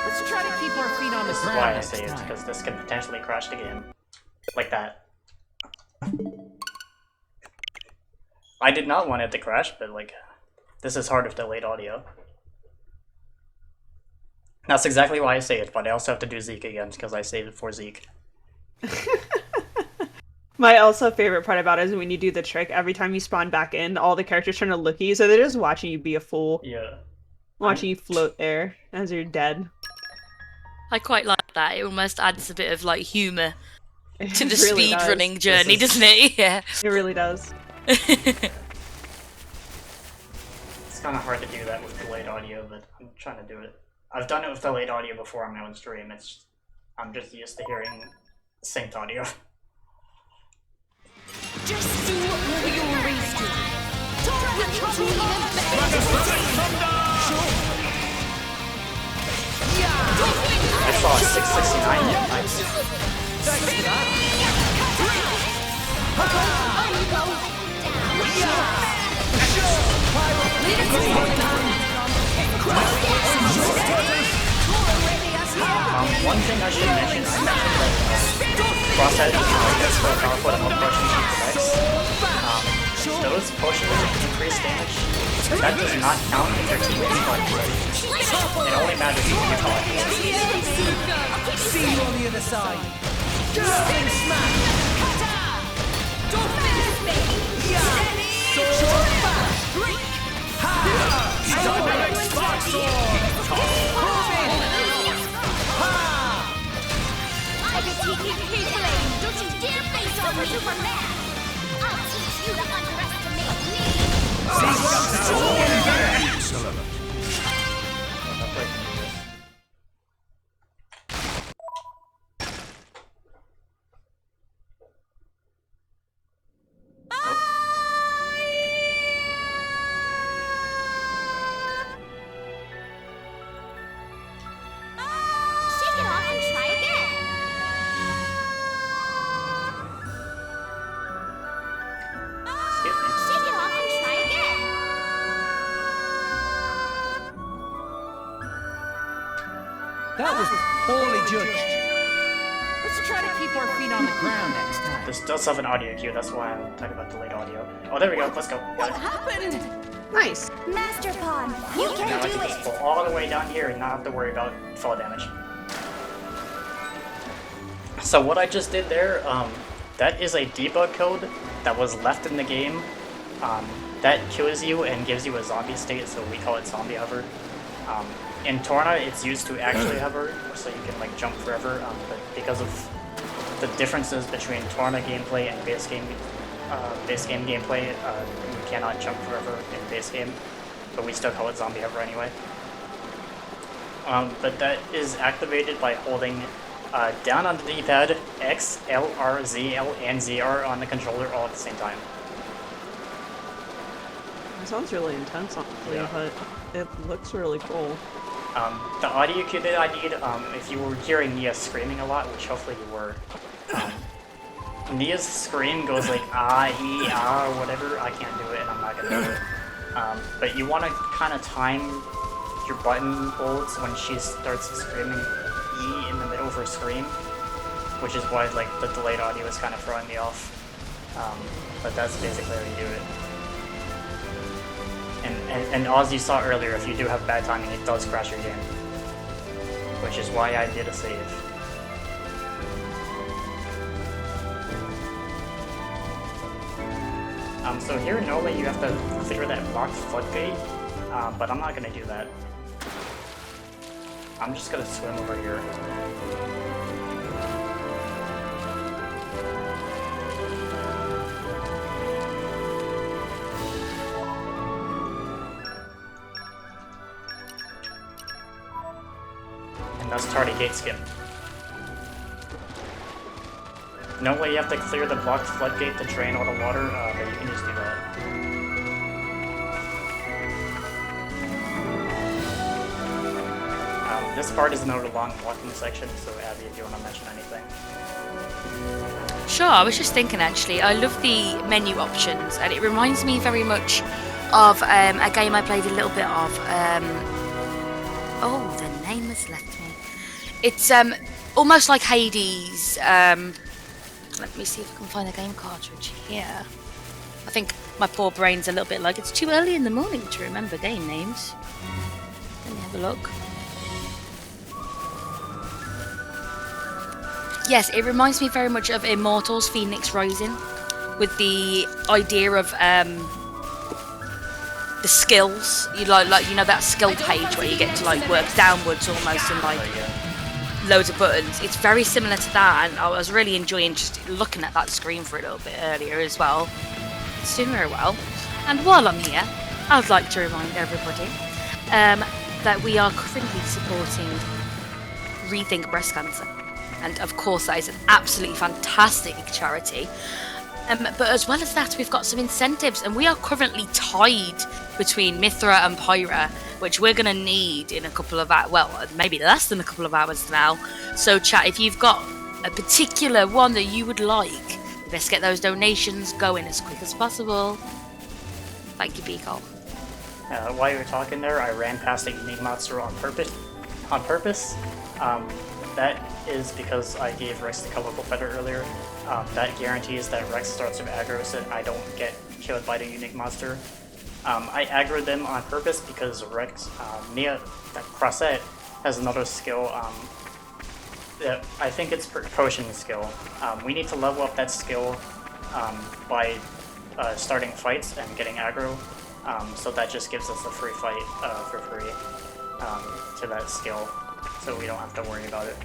Let's try to keep our feet on the This is ground why I next saved, time. because this can potentially crash the game. Like that. I did not want it to crash, but like, this is hard with delayed audio. That's exactly why I saved, but I also have to do Zeke again, because I saved it for Zeke. My also favorite part about it is when you do the trick, every time you spawn back in, all the characters trying to look at you, so they're just watching you be a fool. Yeah. Watching you float there as you're dead. I quite like that. It almost adds a bit of like humour to the It really does. speedrunning journey, This is- doesn't it? Yeah. It really does. It's kind of hard to do that with delayed audio, but I'm trying to do it. I've done it with delayed audio before on my own stream. I'm just used to hearing synced audio. Just do what you were raised to. We can do even better! I saw a 669 hit. Nice. One thing I should mention, I mentioned that crosshead is so powerful and more potions she collects. Those potions increase damage. That does not count if your teammates collect them. It only matters if you collect them. See you on the other side. Rolling smash! I can teach you Keyblade! Don't you dare face over Superman! I'll teach you to underestimate me! Excellent. Shake it off and try again! Excuse me. Shake it off and try again! That was poorly judged. Let's try to keep our feet on the ground next time. This does have an audio cue, that's why I'm talking about delayed audio. Oh, there we go. Let's go. Got it. happened? Nice. Master Pawn, you Now can I do can just it! pull all the way down here and not have to worry about fall damage. So what I just did there, that is a debug code that was left in the game. That kills you and gives you a zombie state, so we call it zombie hover. In Torna, it's used to actually hover, so you can like jump forever. But because of the differences between Torna gameplay and base game gameplay, you cannot jump forever in base game. But we still call it zombie hover anyway. But that is activated by holding down on the D-pad X, L, R, Z, L, and ZR on the controller all at the same time. That sounds really intense, honestly, Yeah. but it looks really cool. The audio cue that I need, if you were hearing Nia screaming a lot, which hopefully you were, Nia's scream goes like ah, he, ah, or whatever. I can't do it, and I'm not gonna do it. But you want to kind of time your button holds when she starts screaming E in the middle for scream, which is why like the delayed audio is kind of throwing me off. But that's basically how you do it. And as you saw earlier, if you do have bad timing, it does crash your game, which is why I did a save. So here in Norway you have to clear that blocked floodgate, but I'm not going to do that. I'm just going to swim over here. And that's Tardy Gate Skip. No way you have to clear the blocked floodgate to drain all the water, but you can just do that. This part is another long walking section, so Abby, if you want to mention anything. Sure, I was just thinking actually, I love the menu options, and it reminds me very much of a game I played a little bit of. Oh, the name has left me. It's almost like Hades. Let me see if I can find the game cartridge here. I think my poor brain's a little bit like, it's too early in the morning to remember game names. Let me have a look. Yes, it reminds me very much of Immortals Phoenix Rising, with the idea of the skills. You like you know that skill page where you get to like work downwards almost and like loads of buttons. It's very similar to that, and I was really enjoying just looking at that screen for a little bit earlier as well. It's doing very well. And while I'm here, I'd like to remind everybody that we are currently supporting Rethink Breast Cancer. And of course that is an absolutely fantastic charity. But as well as that, we've got some incentives, and we are currently tied between Mithra and Pyra, which we're going to need in a couple of hours, well, maybe less than a couple of hours now. So chat, if you've got a particular one that you would like, let's get those donations going as quick as possible. Thank you, Pcol. While you were talking there, I ran past a unique monster on purpose. That is because I gave Rex the colorful feather earlier. That guarantees that Rex starts with aggro so I don't get killed by the unique monster. I aggroed them on purpose because Rex, that Crossette, has another skill. I think it's potion skill. We need to level up that skill by starting fights and getting aggro. So that just gives us a free fight for free to that skill, so we don't have to worry about it.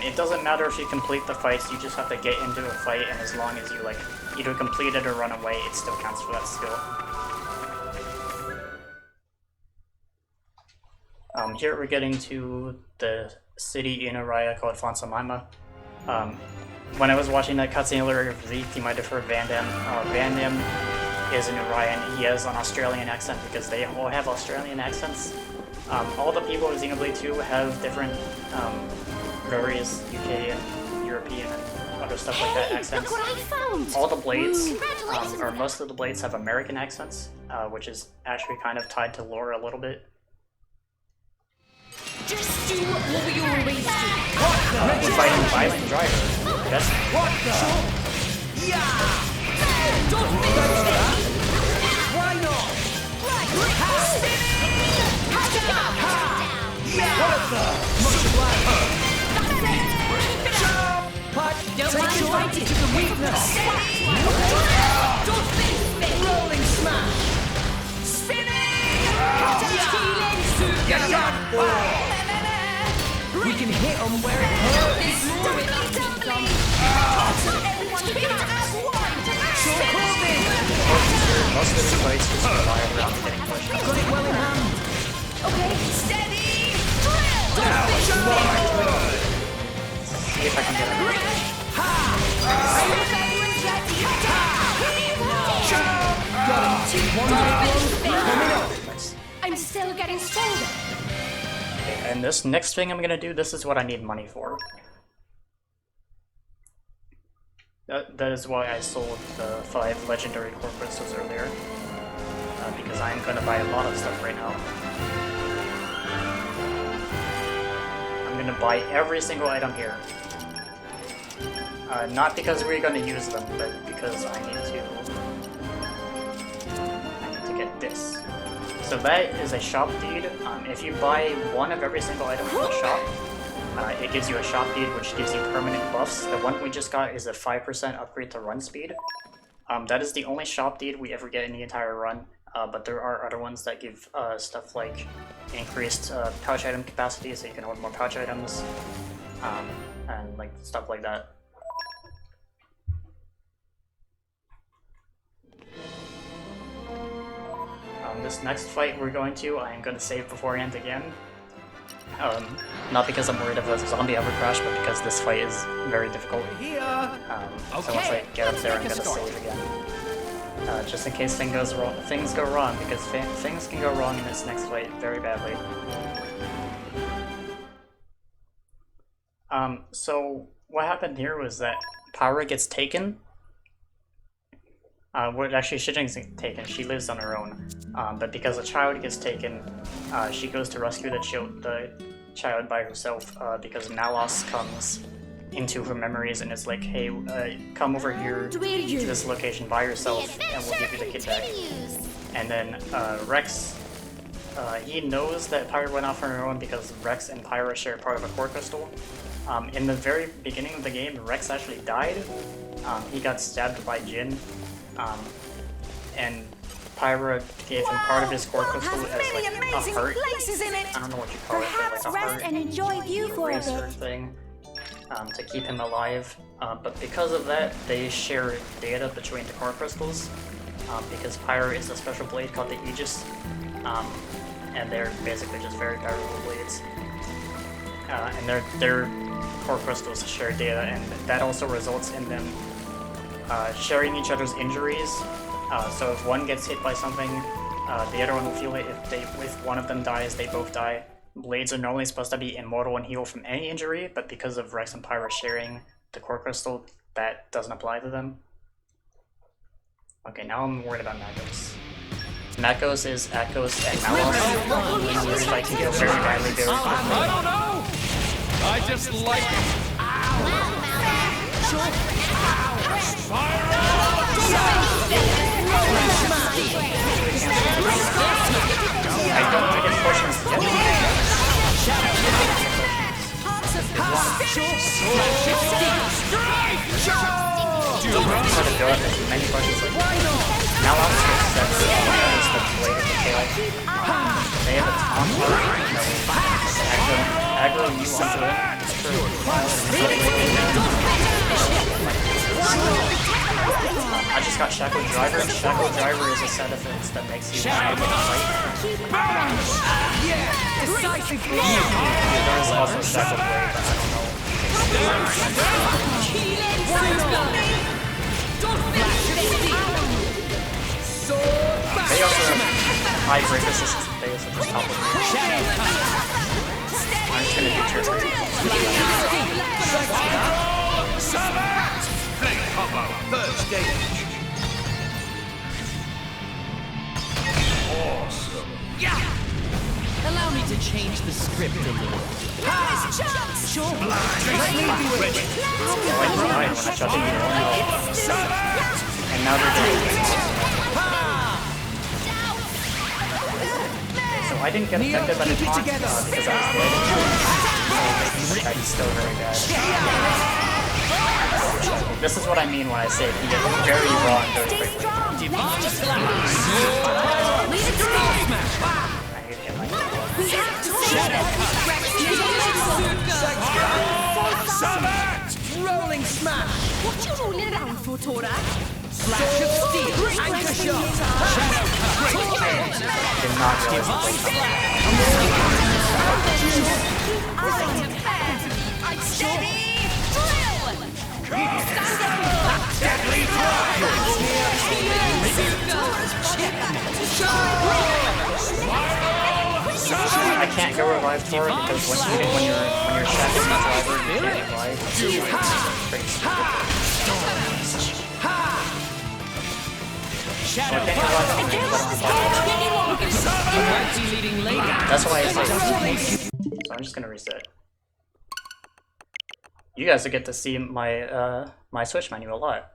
It doesn't matter if you complete the fights, you just have to get into a fight, and as long as you like either complete it or run away, it still counts for that skill. Here we're getting to the city in Araya called Fonsamima. When I was watching that cutscene earlier, you might have heard Van Damme. Van Damme is an Orion. He has an Australian accent because they all have Australian accents. All the people of Xenoblade 2 have different various UK and European and other stuff like that accents. Look what I found! All the blades, or most of the blades, have American accents, which is actually kind of tied to lore a little bit. Just do what we always do. We're fighting Violent Driver. Yes. What the? Yeah! Why not? What the? Much obliged. But take your fighting to the weakness. Rolling smash. Spinning. Get shot. We can hit them where it hurts. Most of the fights just rely around getting pushed. Got it well in hand. Okay, steady. See if I can get it. I'm still getting stronger. Okay, and this next thing I'm gonna do, this is what I need money for. That is why I sold the 5 legendary core crystals earlier. Because I'm gonna buy a lot of stuff right now. gonna buy every single item here. Not because we're gonna use them, but because I need to get this. So that is a shop deed. If you buy one of every single item from the shop, it gives you a shop deed, which gives you permanent buffs. The one we just got is a 5% upgrade to run speed. That is the only shop deed we ever get in the entire run, but there are other ones that give stuff like increased pouch item capacity, so you can hold more pouch items, and like stuff like that. This next fight we're going to, I am going to save beforehand again. Not because I'm worried of a zombie ever crash, but because this fight is very difficult. So once I get up there, I'm going to save again. Just in case things go wrong, because things can go wrong in this next fight very badly. So what happened here was that Pyra gets taken. Well, actually, she didn't get taken, she lives on her own. But because a child gets taken, she goes to rescue the child by herself, because Nalos comes into her memories and is like, hey, come over here to this location by yourself and we'll give you the kid back. And then Rex, he knows that Pyra went off on her own because Rex and Pyra share part of a core crystal. In the very beginning of the game, Rex actually died. He got stabbed by Jin. And Pyra gave him part of his core crystal as like a heart. I don't know what you call it, but like a heart and enjoy view for a research bit. thing to keep him alive. But because of that, they share data between the core crystals. Because Pyra is a special blade called the Aegis, and they're basically just very powerful blades. And their core crystals share data, and that also results in them sharing each other's injuries. So if one gets hit by something, the other one will feel it. If one of them dies, they both die. Blades are normally supposed to be immortal and heal from any injury, but because of Rex and Pyra sharing the core crystal, that doesn't apply to them. Okay, now I'm worried about Makos. Makos is Akos and Nalos. This fight can go very badly very quickly. I don't know! I just like it. I don't think it's potions yet. Try to build up as many potions like now I'll just set the blade of the tail. They have a taunt aggro you onto it. I just got Shackle Driver, and Shackle Driver is a set of things that makes you unable to fight. There is also Shackle Blade, but I don't know. They also have high break resistance, they also just top of me. I'm just gonna do tier 3. Blade combo, third stage. Awesome. Yeah. Allow me to change the script a little. Sure. And now they're doing it. So I didn't get affected by the taunt because I was dead. So that is still very bad. This is what I mean when I say he gets very raw and very quickly. I hate him like that. Rolling smash! What you rolling around for, Tora? Flash of steel! Anchor shot! Shadow cut! Did not realize Steady! Deadly I can't go revive Tora because when you're shackled with driver, you can't revive. Pretty stupid. So I can't revive Tora. That's why I say. So I'm just gonna reset. You guys will get to see my my Switch menu a lot.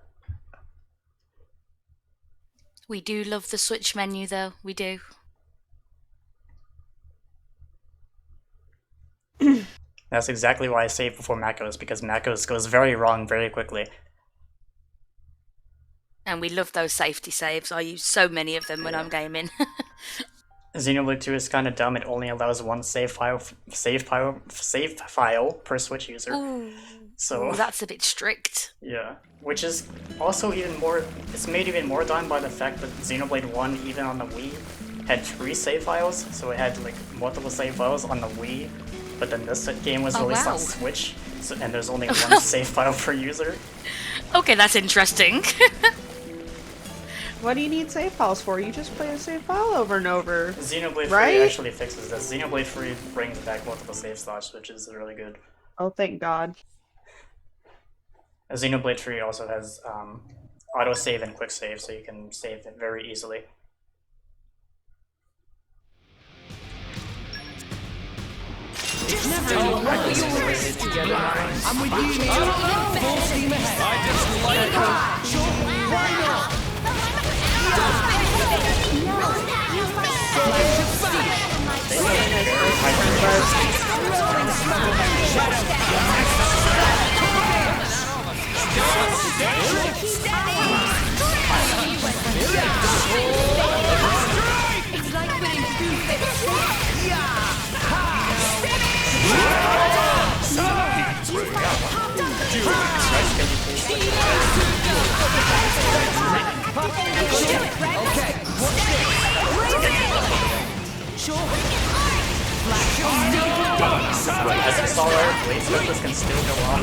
We do love the Switch menu, though. We do. That's exactly why I saved before Macos, because Macos goes very wrong very quickly. And we love those safety saves. I use so many of them when I'm gaming. Xenoblade 2 is kind of dumb. It only allows one save file per Switch user. Ooh. So that's a bit strict. Yeah, which is also even more. It's made even more dumb by the fact that Xenoblade 1, even on the Wii, had 3 save files. So it had like multiple save files on the Wii. But then this game was released on Switch, and there's only one save file per user. Okay, that's interesting. What do you need save files for? You just play a save file over and over. Xenoblade 3 right? actually fixes this. Xenoblade 3 brings back multiple save slots, which is really good. Oh, thank God. Xenoblade 3 also has auto-save and quick save, so you can save it very easily. It's never right we all race together. I'm with you, full steam ahead. I just like it. Sure, why not? It's like winning Okay, watch this. Sure. As you saw there, blade specialists can still go off.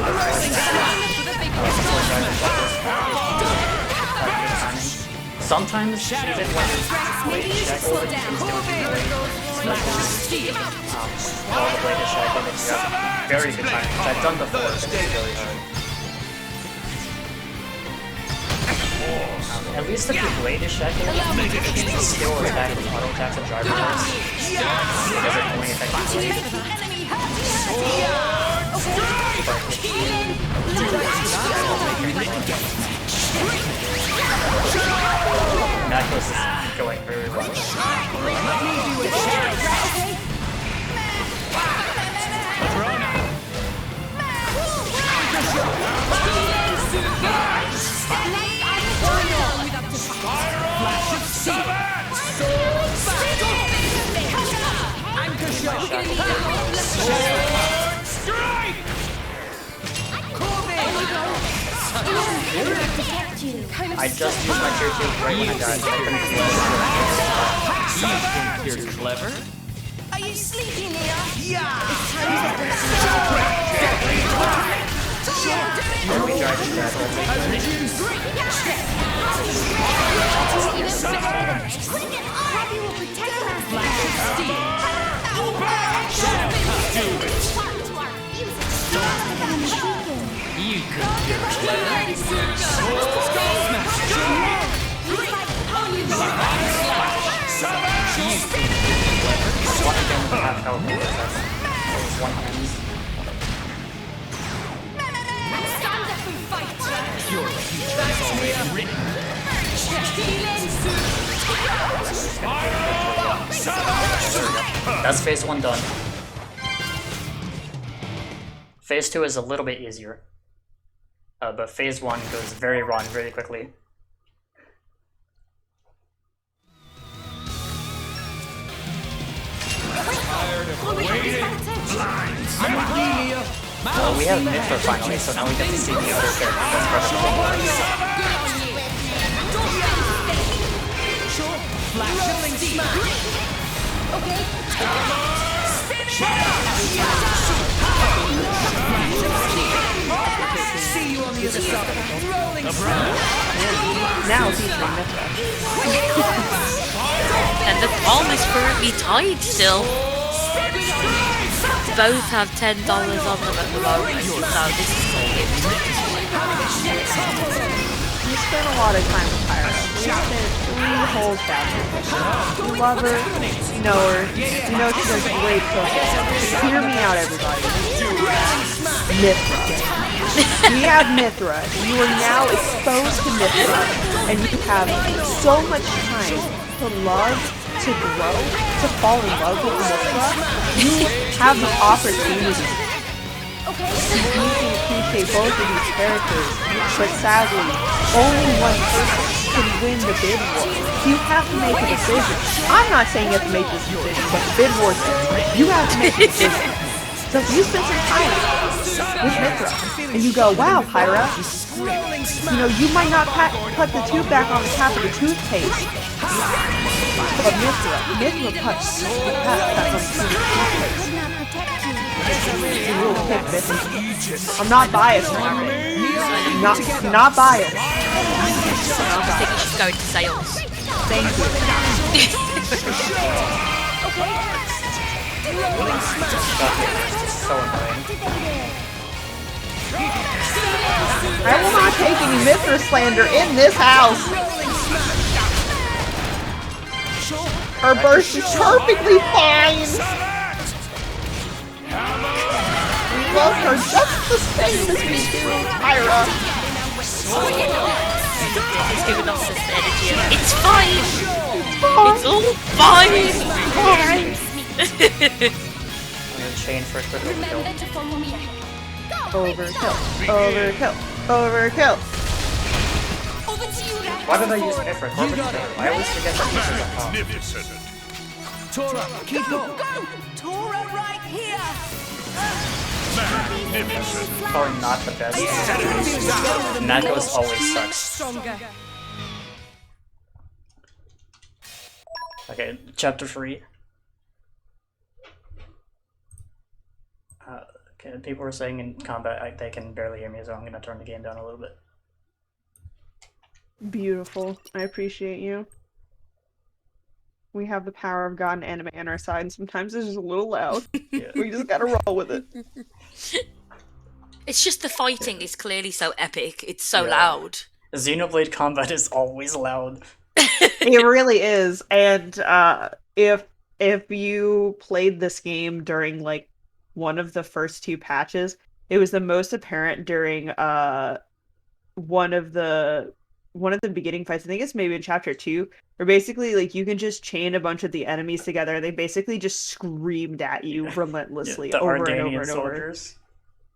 Sometimes, even when blade shackle, you can still do all the blade shackle, and you have very good timing, which I've done before, but it's really hard. At least if your blade is shackle, you can still attack with auto attacks and driver attacks, because it only affects Macros is going very well. I just used my tier 2 right when I died. I couldn't do it. You think you're clever? Are you sleeping here? Yeah! We tried to grab You think you're clever? one again with half health because that's one hand. Stand up and fight! Your future is already written. That's phase 1 done. Phase 2 is a little bit easier. But phase 1 goes very wrong very quickly. Well, we have Mithra finally, so now we get to see the other characters. See you on the other side. Now featuring Mithra. And the palm is currently tied still. Both have $10 on them at the moment, so this is all it. You spent a lot of time with Pyra. We spent 3 whole chapters. You love her, you know her, you know she does great cooking. Hear me out, everybody. Mithra. We have Mithra. You are now exposed to Mithra, and you have so much time to love, to grow, to fall in love with Mithra. You have the opportunity to appreciate both of these characters, but sadly, only one person can win the bid war. You have to make a decision. I'm not saying you have to make this decision, but the bid war says you have to make a decision. So if you spend some time with Mithra, and you go, wow, Pyra, you know, you might not put the tube back on the cap of the toothpaste, but Mithra puts the cap back on the toothpaste. You will pick Mithra. I'm not biased, remember. Not biased. I think you should go into sales. Thank So annoying. I will not take any Mithra slander in this house. Her burst is perfectly fine. We love her just the same as we do Tyra. It's giving us this energy of, it's fine! It's all fine! I'm gonna chain for a quick overkill. Overkill. Overkill. Why did I use Mithra? I always forget that this is a pop. Magnificent. Tora, keep going. Tora right here! Magnificent. Probably not the best. Nako's always sucks. Okay, chapter 3. Okay, people were saying in combat they can barely hear me, so I'm gonna turn the game down a little bit. Beautiful. I appreciate you. We have the power of God and anime on our side, and sometimes it's just a little loud. Yeah. We just gotta roll with it. It's just the fighting is clearly so epic. It's so Yeah. loud. Xenoblade combat is always loud. It really is. And if you played this game during like one of the first two patches, it was the most apparent during one of the beginning fights. I think it's maybe in chapter 2, where basically like you can just chain a bunch of the enemies together and they basically just screamed at you relentlessly The over and Arganian over and over. soldiers.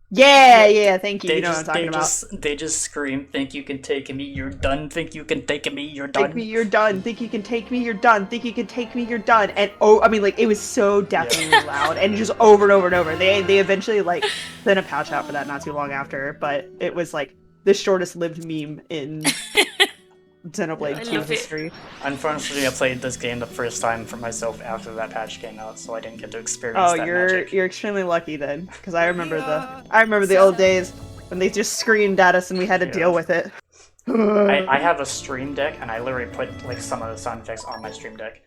Yeah, thank you. You know what I'm talking about. They just scream, think you can take me, you're done, think you can take me, you're done. Take me, you're done. Think you can take me, you're done. Think you can take me, you're done. And I mean, like, it was so deafeningly loud, and just over and over and over. They eventually like sent a patch out for that not too long after, but it was like the shortest lived meme in Xenoblade 2 history. Unfortunately, I played this game the first time for myself after that patch came out, so I didn't get to experience that magic. You're extremely lucky then, because I remember the old days when they just screamed at us and we had to deal with it. I have a stream deck, and I literally put like some of the sound effects on my stream deck.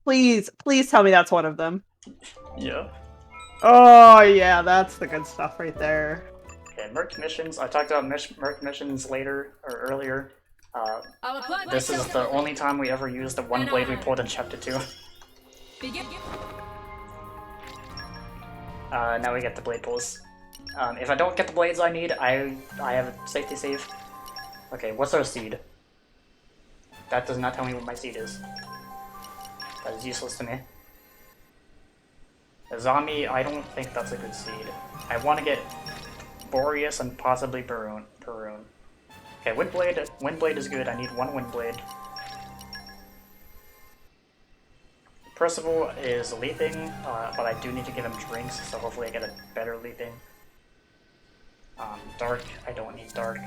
Please tell me that's one of them. Yeah. Oh yeah, that's the good stuff right there. Okay, Merc missions. I talked about Merc missions later or earlier. This is the only time we ever used the one blade we pulled in chapter 2. Now we get the blade pulls. If I don't get the blades I need, I have a safety save. Okay, what's our seed? That does not tell me what my seed is. That is useless to me. A zombie, I don't think that's a good seed. I want to get Boreas and possibly Varin. Okay, Windblade is good. I need one Windblade. Percival is leaping, but I do need to give him drinks, so hopefully I get a better leaping. Dark, I don't need Dark.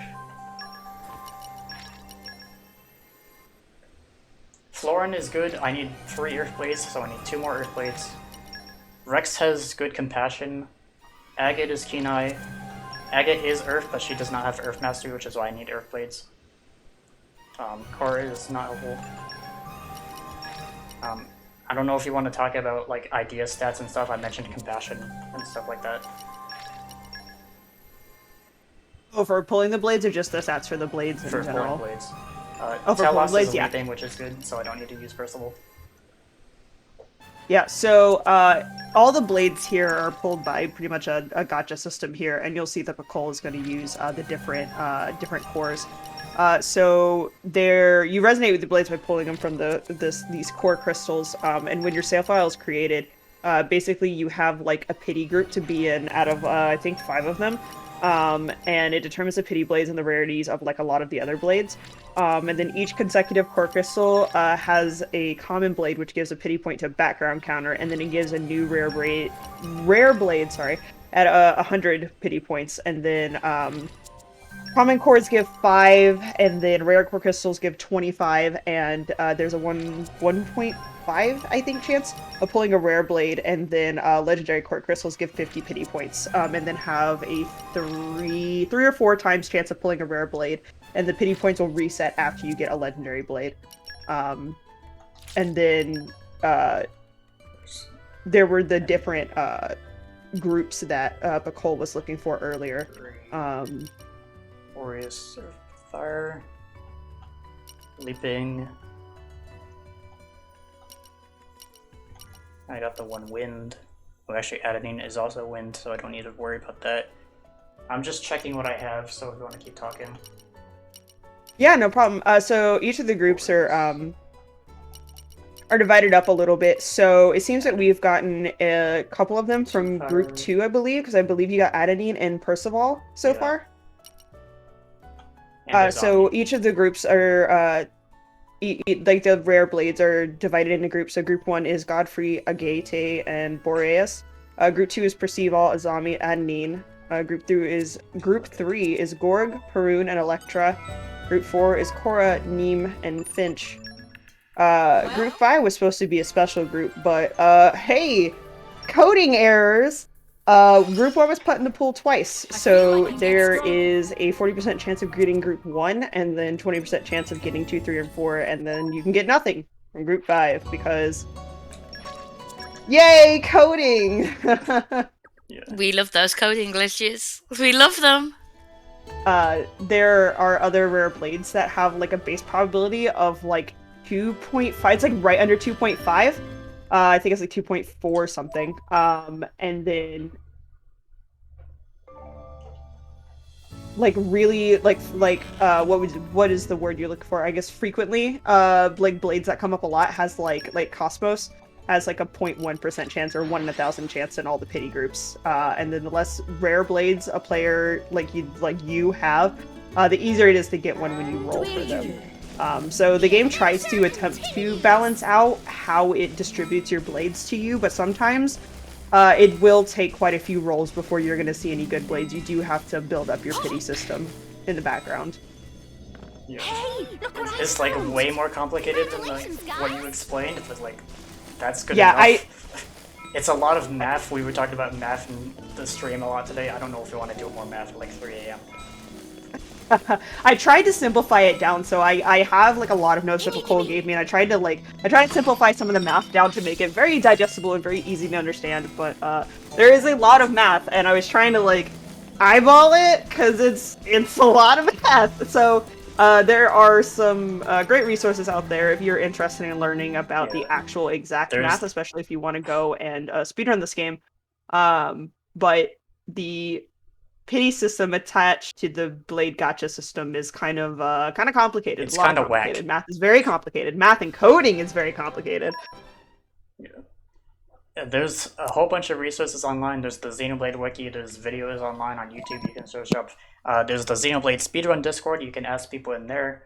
Florin is good. I need 3 Earth Blades, so I need 2 more Earth Blades. Rex has good Compassion. Agate is Keen Eye. Agate is Earth, but she does not have Earth Mastery, which is why I need Earth Blades. Cora is not helpful. I don't know if you want to talk about like idea stats and stuff. I mentioned Compassion and stuff like that. Oh, for pulling the blades or just the stats for the blades in For general? pulling blades. For pulling Telos blades, is yeah. leaping, which is good, so I don't need to use Percival. Yeah, so all the blades here are pulled by pretty much a gacha system here, and you'll see that Pcol is going to use the different cores. So you resonate with the blades by pulling them from these core crystals, and when your save file is created, basically you have like a pity group to be in out of I think 5 of them, and it determines the pity blades and the rarities of like a lot of the other blades. And then each consecutive core crystal has a common blade, which gives a pity point to background counter, and then it gives a new rare blade, at 100 pity points, and then common cores give 5, and then rare core crystals give 25, and there's a 1.5, I think, chance of pulling a rare blade, and then legendary core crystals give 50 pity points, and then have a 3 or 4 times chance of pulling a rare blade, and the pity points will reset after you get a legendary blade. And then there were the different groups that Pcol was looking for earlier. Glorious Fire, Leaping. I got the one Wind. Well, actually, Editing is also Wind, so I don't need to worry about that. I'm just checking what I have, so if you want to keep talking. Yeah, no problem. So each of the groups are divided up a little bit. So it seems that we've gotten a couple of them from Group 2, I believe, because I believe you got Adenine and Percival so far. So each of the groups are, like the rare blades are divided into groups. So Group 1 is Godfrey, Agate, and Boreas. Group 2 is Percival, Azami, Adenine. Group 3 is Gorg, Perun, and Electra. Group 4 is Cora, Neem, and Finch. Group 5 was supposed to be a special group, but hey, coding errors! Group 1 was put in the pool twice, so there is a 40% chance of getting Group 1, and then 20% chance of getting 2, 3, and 4, and then you can get nothing from Group 5, because... Yay, coding! We love those coding glitches. We love them! There are other rare blades that have, like, a base probability of, like, 2.5, it's, like, right under 2.5. I think it's like 2.4 something. And then like really what is the word you're looking for? I guess frequently, like blades that come up a lot has like Cosmos has like a 0.1% chance or 1 in 1,000 chance in all the pity groups. And then the less rare blades a player like you have, the easier it is to get one when you roll for them. So the game tries to attempt to balance out how it distributes your blades to you, but sometimes it will take quite a few rolls before you're going to see any good blades. You do have to build up your pity system in the background. Yeah. It's like way more complicated than like what you explained, but like that's good enough. It's a lot of math. We were talking about math in the stream a lot today. I don't know if we want to do more math at like 3 a.m. I tried to simplify it down, so I have like a lot of notes that Pcol gave me, and I tried to simplify some of the math down to make it very digestible and very easy to understand, but there is a lot of math, and I was trying to like eyeball it, because it's a lot of math. So there are some great resources out there if you're interested in learning about the actual exact math, especially if you want to go and speedrun this game. But the pity system attached to the blade gacha system is kind of complicated. It's kind of whack. Math is very complicated. Math and coding is very complicated. Yeah, there's a whole bunch of resources online. There's the Xenoblade wiki. There's videos online on YouTube you can search up. There's the Xenoblade speedrun Discord. You can ask people in there.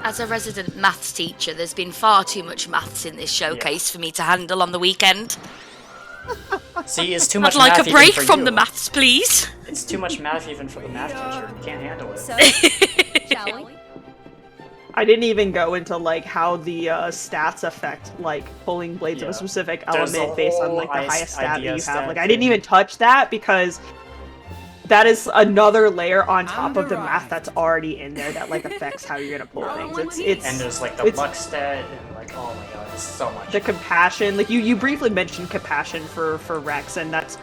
As a resident maths teacher, there's been far too much maths in this showcase for me to handle on the weekend. See, it's too much I'd like math a break even for from you. the maths, please. It's too much math even for the math teacher. You can't handle it. So, shall we? I didn't even go into like how the stats affect like pulling blades of a specific element based on like the highest stat that you have. Like I didn't even touch that because that is another layer on top of the math that's already in there that like affects how you're gonna pull things. It's and there's like the luck stat and like oh my god, it's so much. The compassion, like you briefly mentioned compassion for Rex, and it's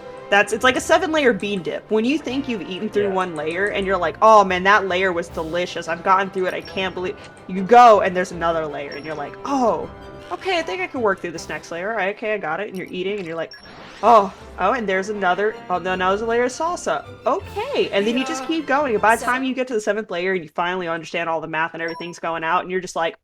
like a 7-layer bean dip. When you think you've eaten through one layer and you're like, oh man, that layer was delicious. I've gotten through it. I can't believe you go and there's another layer and you're like, oh, okay, I think I can work through this next layer. All right, okay, I got it. And you're eating, and you're like, oh, and there's another. Oh, no, now there's a layer of salsa. Okay, and then you just keep going. And by the time you get to the 7th layer, and you finally understand all the math and everything's going out, and you're just like,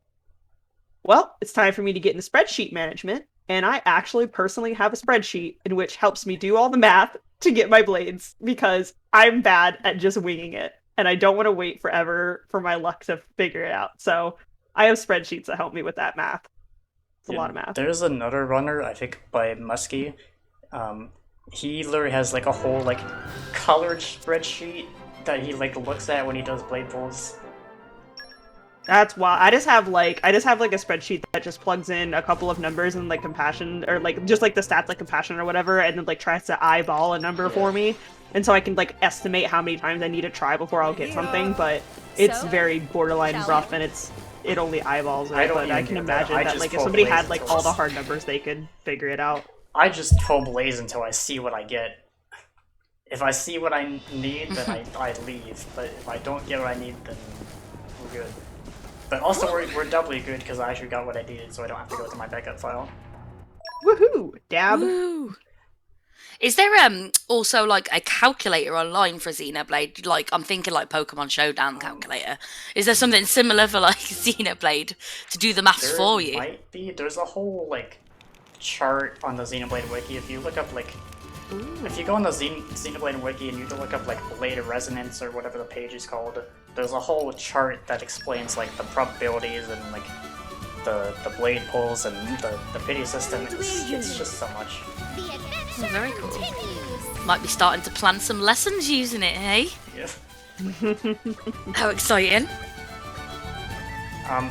well, it's time for me to get into spreadsheet management. And I actually personally have a spreadsheet in which helps me do all the math to get my blades because I'm bad at just winging it. And I don't want to wait forever for my luck to figure it out. So I have spreadsheets that help me with that math. It's a lot of math. There's another runner, I think, by Muskie. He literally has like a whole like colored spreadsheet that he like looks at when he does blade pulls. That's why I just have like a spreadsheet that just plugs in a couple of numbers and like compassion or like just like the stats like compassion or whatever, and then like tries to eyeball a number for me, and so I can like estimate how many times I need to try before I'll get something. But it's very borderline rough, and it only eyeballs it. But I can imagine that like if somebody had like all the hard numbers, they could figure it out. I just pull blaze until I see what I get. If I see what I need, then I leave. But if I don't get what I need, then we're good. But also, we're doubly good because I actually got what I needed, so I don't have to go to my backup file. Woohoo! Dab! Woo. Is there also like a calculator online for Xenoblade? Like I'm thinking like Pokemon Showdown calculator. Is there something similar for like Xenoblade to do the maths for you? Might be. There's a whole like chart on the Xenoblade wiki. If you look up like, if you go on the Xenoblade wiki and you look up like blade resonance or whatever the page is called, there's a whole chart that explains like the probabilities and like the blade pulls and the pity system. It's just so much. Oh, very cool. Might be starting to plan some lessons using it, hey? Yeah. How exciting!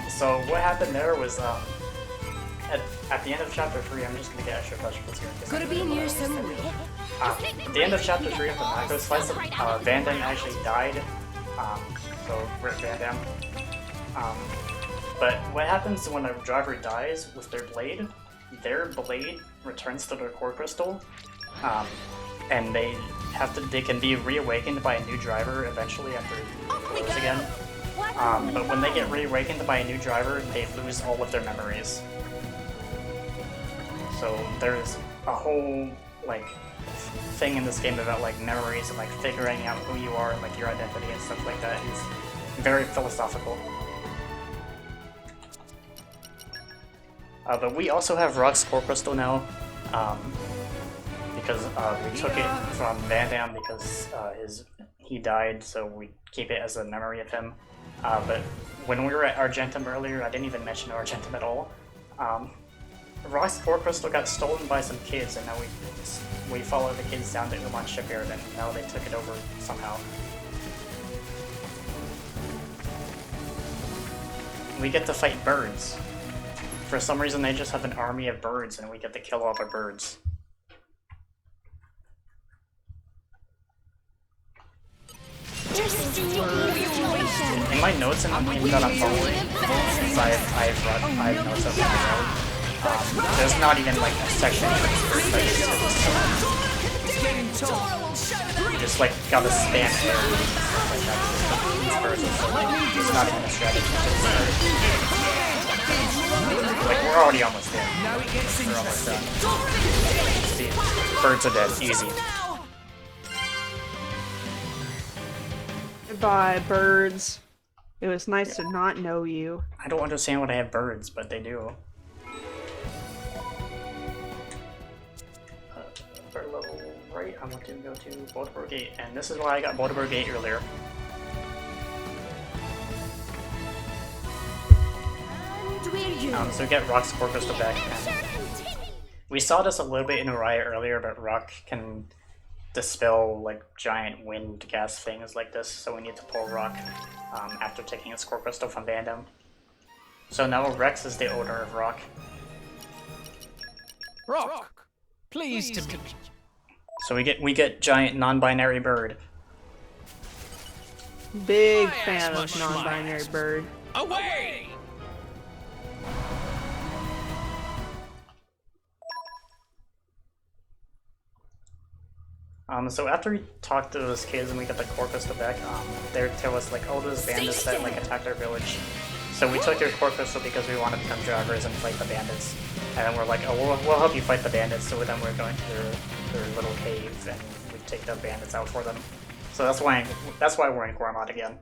So what happened there was at the end of chapter 3, I'm just gonna get extra vegetables here. Could it be near somewhere? At the end of chapter 3 of the macro slice, Van Damme actually died. So rip Van Damme. But what happens when a driver dies with their blade returns to their core crystal, and they can be reawakened by a new driver eventually after it grows again. But when they get reawakened by a new driver, they lose all of their memories. So there's a whole like thing in this game about like memories and like figuring out who you are and like your identity and stuff like that. It's very philosophical. But we also have Rock's core crystal now, because we took it from Van Damme because he died, so we keep it as a memory of him. But when we were at Argentum earlier, I didn't even mention Argentum at all. Rock's core crystal got stolen by some kids, and now we followed the kids down to Uman Shipyard, and now they took it over somehow. We get to fight birds. For some reason, they just have an army of birds, and we get to kill all the birds. In my notes in that I'm following, since I've notes of it, there's not even like a section for you just like gotta spam it. It's not even a strategy. Like, we're already almost there. We're almost done. See, birds are dead. Easy. Goodbye, birds. It was nice to not know you. I don't understand why I have birds, but they do. For level right, I'm going to go to Baltimore Gate, and this is why I got Baltimore Gate earlier. So we get Rock's core crystal back, and we saw this a little bit in Uriah earlier, but Rock can dispel like giant wind gas things like this, so we need to pull Rock after taking his core crystal from Van Damme. So now Rex is the owner of Rock. Rock, please to me. So we get giant non-binary bird. Big fan of non-binary bird. Away! So after we talked to those kids and we got the core crystal back, they tell us like, oh, those bandits that like attacked our village. So we took your core crystal because we want to become drivers and fight the bandits. And then we're like, oh, we'll help you fight the bandits. So then we're going to their little cave and we take the bandits out for them. So that's why we're in Gormod again.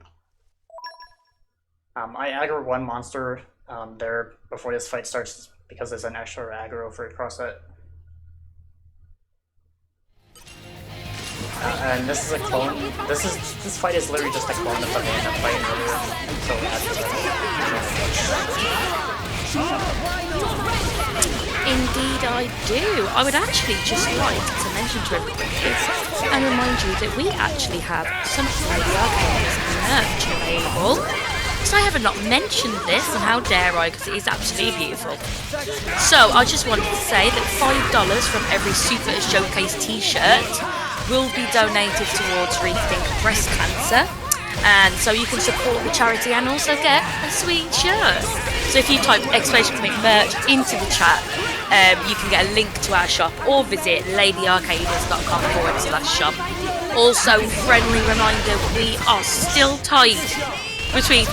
I aggro one monster there before this fight starts because there's an extra aggro for cross set. And this is a clone. This fight is literally just a clone of the bandit fight earlier. So Indeed I do. I would actually just like to mention to everybody and remind you that we actually have some Lady Arcade's merch available. Because I haven't not mentioned this, and how dare I, because it is absolutely beautiful. So I just wanted to say that $5 from every Super Showcase t-shirt will be donated towards Rethink Breast Cancer. And so you can support the charity and also get a sweet shirt. So if you type !merch into the chat, you can get a link to our shop or visit ladyarcades.com/shop. Also, friendly reminder, we are still tied between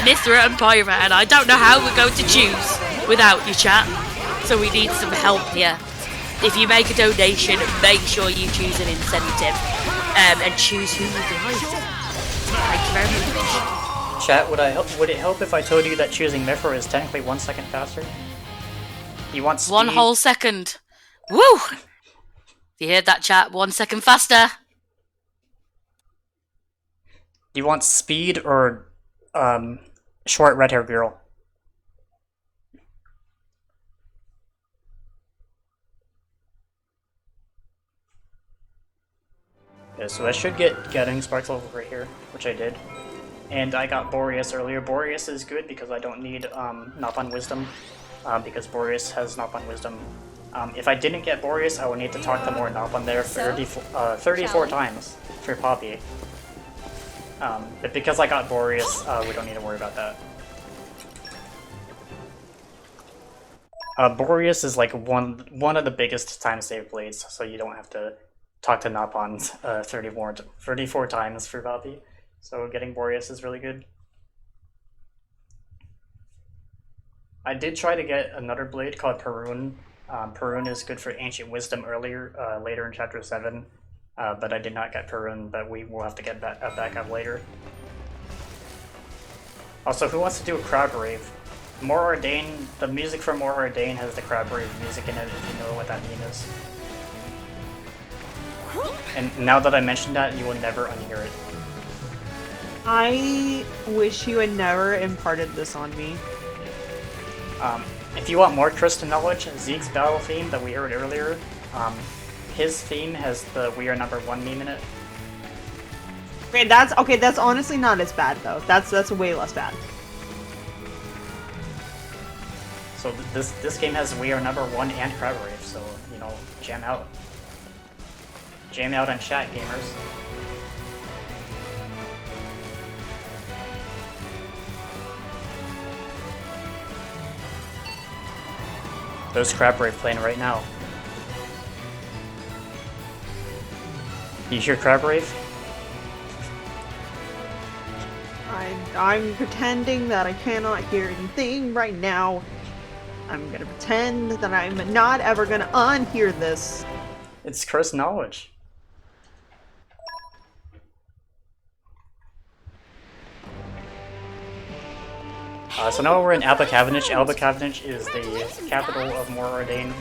Mithra and Pyra, and I don't know how we're going to choose without you, chat. So we need some help here. If you make a donation, make sure you choose an incentive and choose who you like. Thank you very much. Chat, would it help if I told you that choosing Mithra is technically 1 second faster? You want speed? 1 whole second. Woo! You heard that, chat? 1 second faster. You want speed or short red hair girl? Yeah, so I should get Getting Sparks level right here, which I did. And I got Boreas earlier. Boreas is good because I don't need Knock on Wisdom, because Boreas has Knock on Wisdom. If I didn't get Boreas, I would need to talk to more Knock on there 34 times for Poppy. But because I got Boreas, we don't need to worry about that. Boreas is like one of the biggest time save blades, so you don't have to talk to Napon 34 times for Poppy. So getting Boreas is really good. I did try to get another blade called Perun. Perun is good for Ancient Wisdom later in Chapter 7. But I did not get Perun, but we will have to get that back up later. Also, who wants to do a Crowd Rave? More Ordain, the music for More Ordain has the Crowd Rave music in it, if you know what that means. And now that I mentioned that, you will never unhear it. I wish you had never imparted this on me. If you want more Kristen knowledge, Zeke's battle theme that we heard earlier, his theme has the "We Are Number One" meme in it. Okay, that's honestly not as bad though. That's way less bad. So this game has "We Are Number One" and Crowd Rave, so you know, jam out on chat, gamers. There's Crab Rave playing right now. You hear Crab Rave? I'm pretending that I cannot hear anything right now. I'm gonna pretend that I'm not ever gonna unhear this. It's cursed knowledge. So now we're in Abbienies. Abbienies is the capital of More Ordain.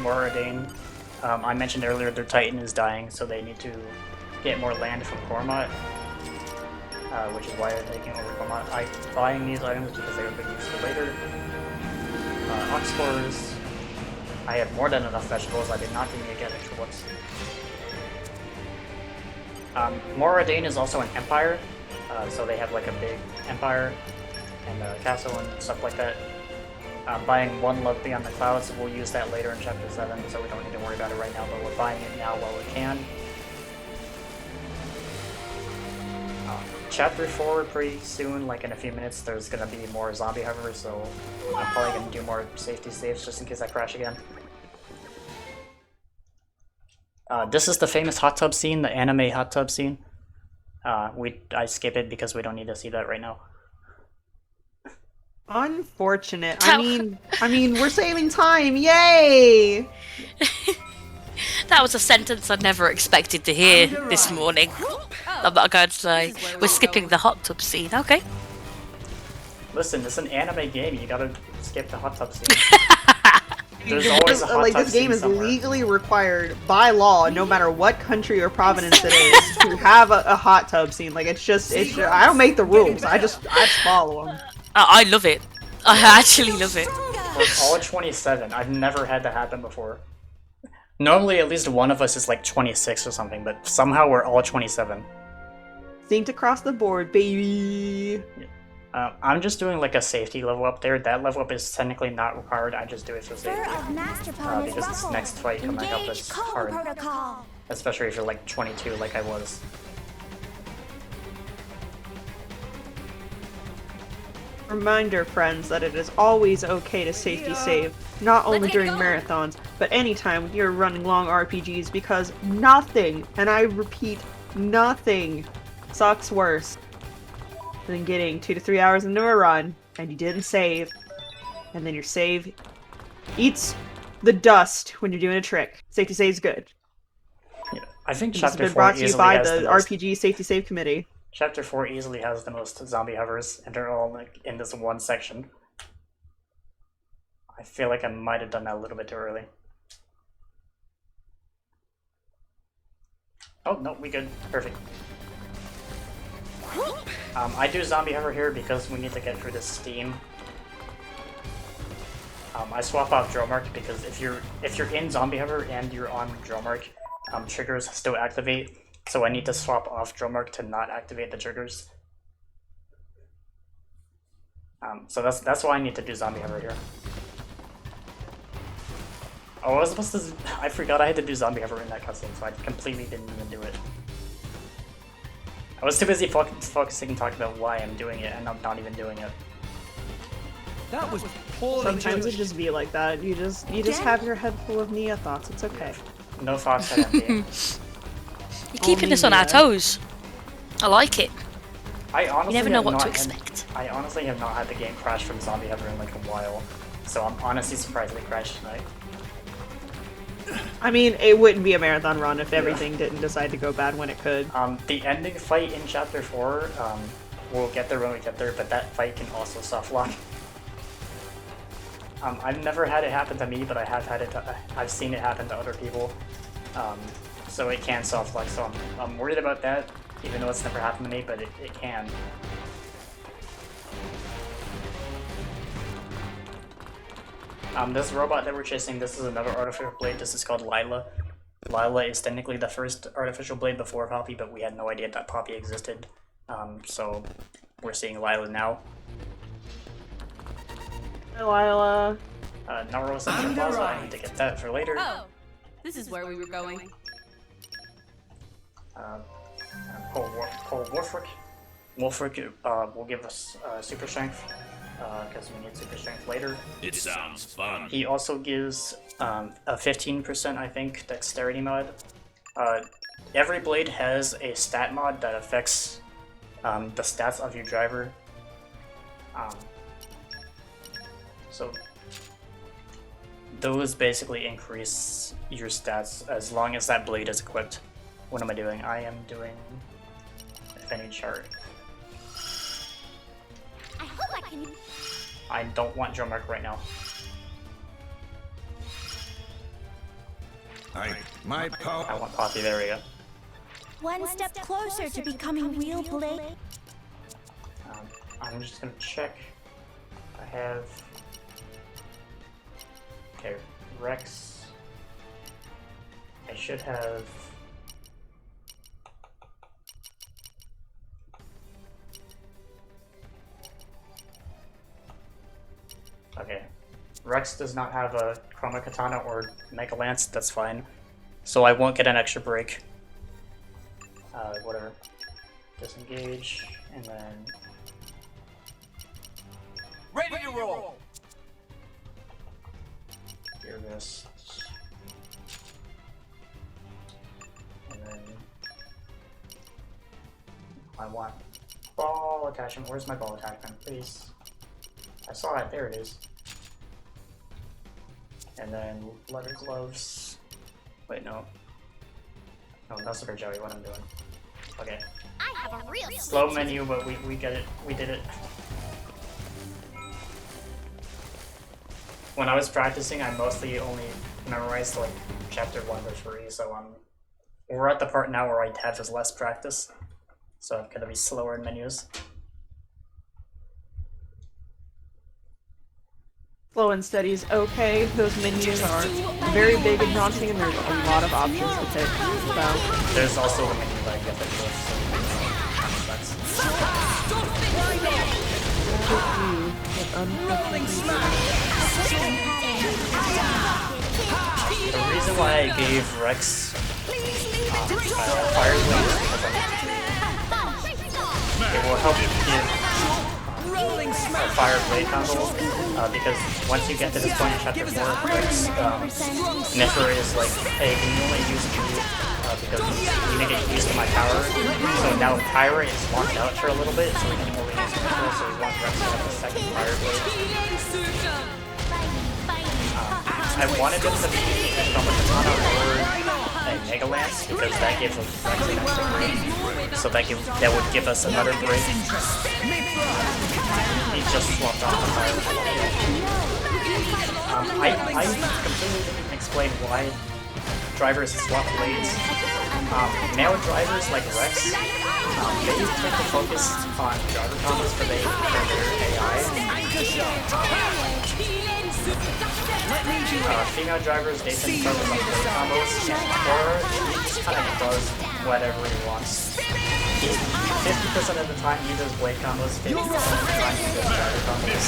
I mentioned earlier their Titan is dying, so they need to get more land from Cormot, which is why they're taking over Cormot. I'm buying these items because they would be useful later. Ox cores. I have more than enough vegetables. I did not need to get extra ones. More Ordain is also an empire, so they have like a big empire and a castle and stuff like that. Buying one Love Beyond the Clouds, we'll use that later in Chapter 7, so we don't need to worry about it right now, but we're buying it now while we can. Chapter 4, pretty soon, like in a few minutes, there's gonna be more zombie however, so I'm probably gonna do more safety saves just in case I crash again. This is the famous hot tub scene, the anime hot tub scene. I skip it because we don't need to see that right now. Unfortunate. I mean, we're saving time. Yay! That was a sentence I never expected to hear this morning. I'm not going to say. We're skipping the hot tub scene. Okay. Listen, it's an anime game. You gotta skip the hot tub scene. There's always a hot tub this game scene is somewhere. legally required by law, no matter what country or province it is, to have a hot tub scene. Like it's just I don't make the rules. I just follow them. I love it. I actually love it. We're all 27. I've never had that happen before. Normally, at least one of us is like 26 or something, but somehow we're all 27. Synced across the board, baby. I'm just doing like a safety level up there. That level up is technically not required. I just do it for safety. Because this next fight coming up is hard. Especially if you're like 22 like I was. Reminder, friends, that it is always okay to safety save, not only during marathons, but anytime when you're running long RPGs, because nothing, and I repeat, nothing, sucks worse than getting 2 to 3 hours into a run, and you didn't save, and then your save eats the dust when you're doing a trick. Safety save's good. Yeah, I think This has Chapter been 4 brought to you easily by has the the most... RPG Safety Save Committee. Chapter 4 easily has the most zombie hovers, and they're all like in this one section. I feel like I might have done that a little bit too early. Oh, no, we good. Perfect. I do zombie hover here because we need to get through this steam. I swap out drill mark because if you're in zombie hover and you're on drill mark, triggers still activate. So I need to swap off drill mark to not activate the triggers. So that's why I need to do zombie hover here. Oh, I forgot I had to do zombie hover in that cutscene, so I completely didn't even do it. I was too busy focusing and talking about why I'm doing it, and I'm not even doing it. That was poorly Sometimes it judged. just be like that. You just have your head full of Nia thoughts. It's okay. No thoughts at MD. You're keeping us on our toes. I like it. I honestly You never know have what not to had- expect. I honestly have not had the game crash from zombie hover in like a while, so I'm honestly surprised it crashed tonight. I mean, it wouldn't be a marathon run if everything didn't decide to go bad when it could. The ending fight in Chapter 4, we'll get there when we get there, but that fight can also soft lock. I've never had it happen to me, but I've seen it happen to other people. So it can soft lock, so I'm worried about that, even though it's never happened to me, but it can. This robot that we're chasing, this is another artificial blade. This is called Lila. Lila is technically the first artificial blade before Poppy, but we had no idea that Poppy existed. So we're seeing Lila now. Hi, Lila. Naruto Center Plaza, I need to get that for later. Oh, this is where we were going. Cole Wolfric. Wolfric will give us super strength, because we need super strength later. It sounds fun. He also gives a 15%, I think, dexterity mod. Every blade has a stat mod that affects the stats of your driver. So those basically increase your stats as long as that blade is equipped. What am I doing? I am doing Affinity chart. I hope I can. I don't want drum mark right now. I want Poppy, there we go. One step closer to becoming real Blade. I'm just gonna check. I have... Okay, Rex. I should have... Okay. Rex does not have a Chroma Katana or Mega Lance, that's fine. So I won't get an extra break. Whatever. Disengage, and then... Ready to roll! Gear this. And then... I want ball attachment. Where's my ball attachment, please? I saw it. There it is. And then leather gloves. Wait, no. No, that's super jelly. What I'm doing. Okay. I have a real Slow menu, but we get it. We did it. When I was practicing, I mostly only memorized like chapter 1 to 3. So we're at the part now where I have just less practice. So I'm gonna be slower in menus. Slow and steady is okay. Those menus are very big and daunting, and there's a lot of options to pick. So there's also the menu that you have to do. The reason why I gave Rex Fire Blade is because it will help give a Fire Blade combo, because once you get to this point in chapter 4, Rex, Nefer is like, hey, can you only use me because you need to get used to my power. So now Kyra is locked out for a little bit, so we can only use Nefer, so we want Rex to have the second Fire Blade. I wanted them to be from a Katana or a Mega Lance, because that gives Rex an extra break. So that would give us another break. He just swapped off the Fire Blade. I completely didn't explain why drivers swap blades. Male drivers like Rex, they tend to focus on driver combos for their AI. Female drivers, they tend to focus on blade combos, and Cora, he just kind of does whatever he wants. 50% of the time he does blade combos, 50% of the time he does driver combos.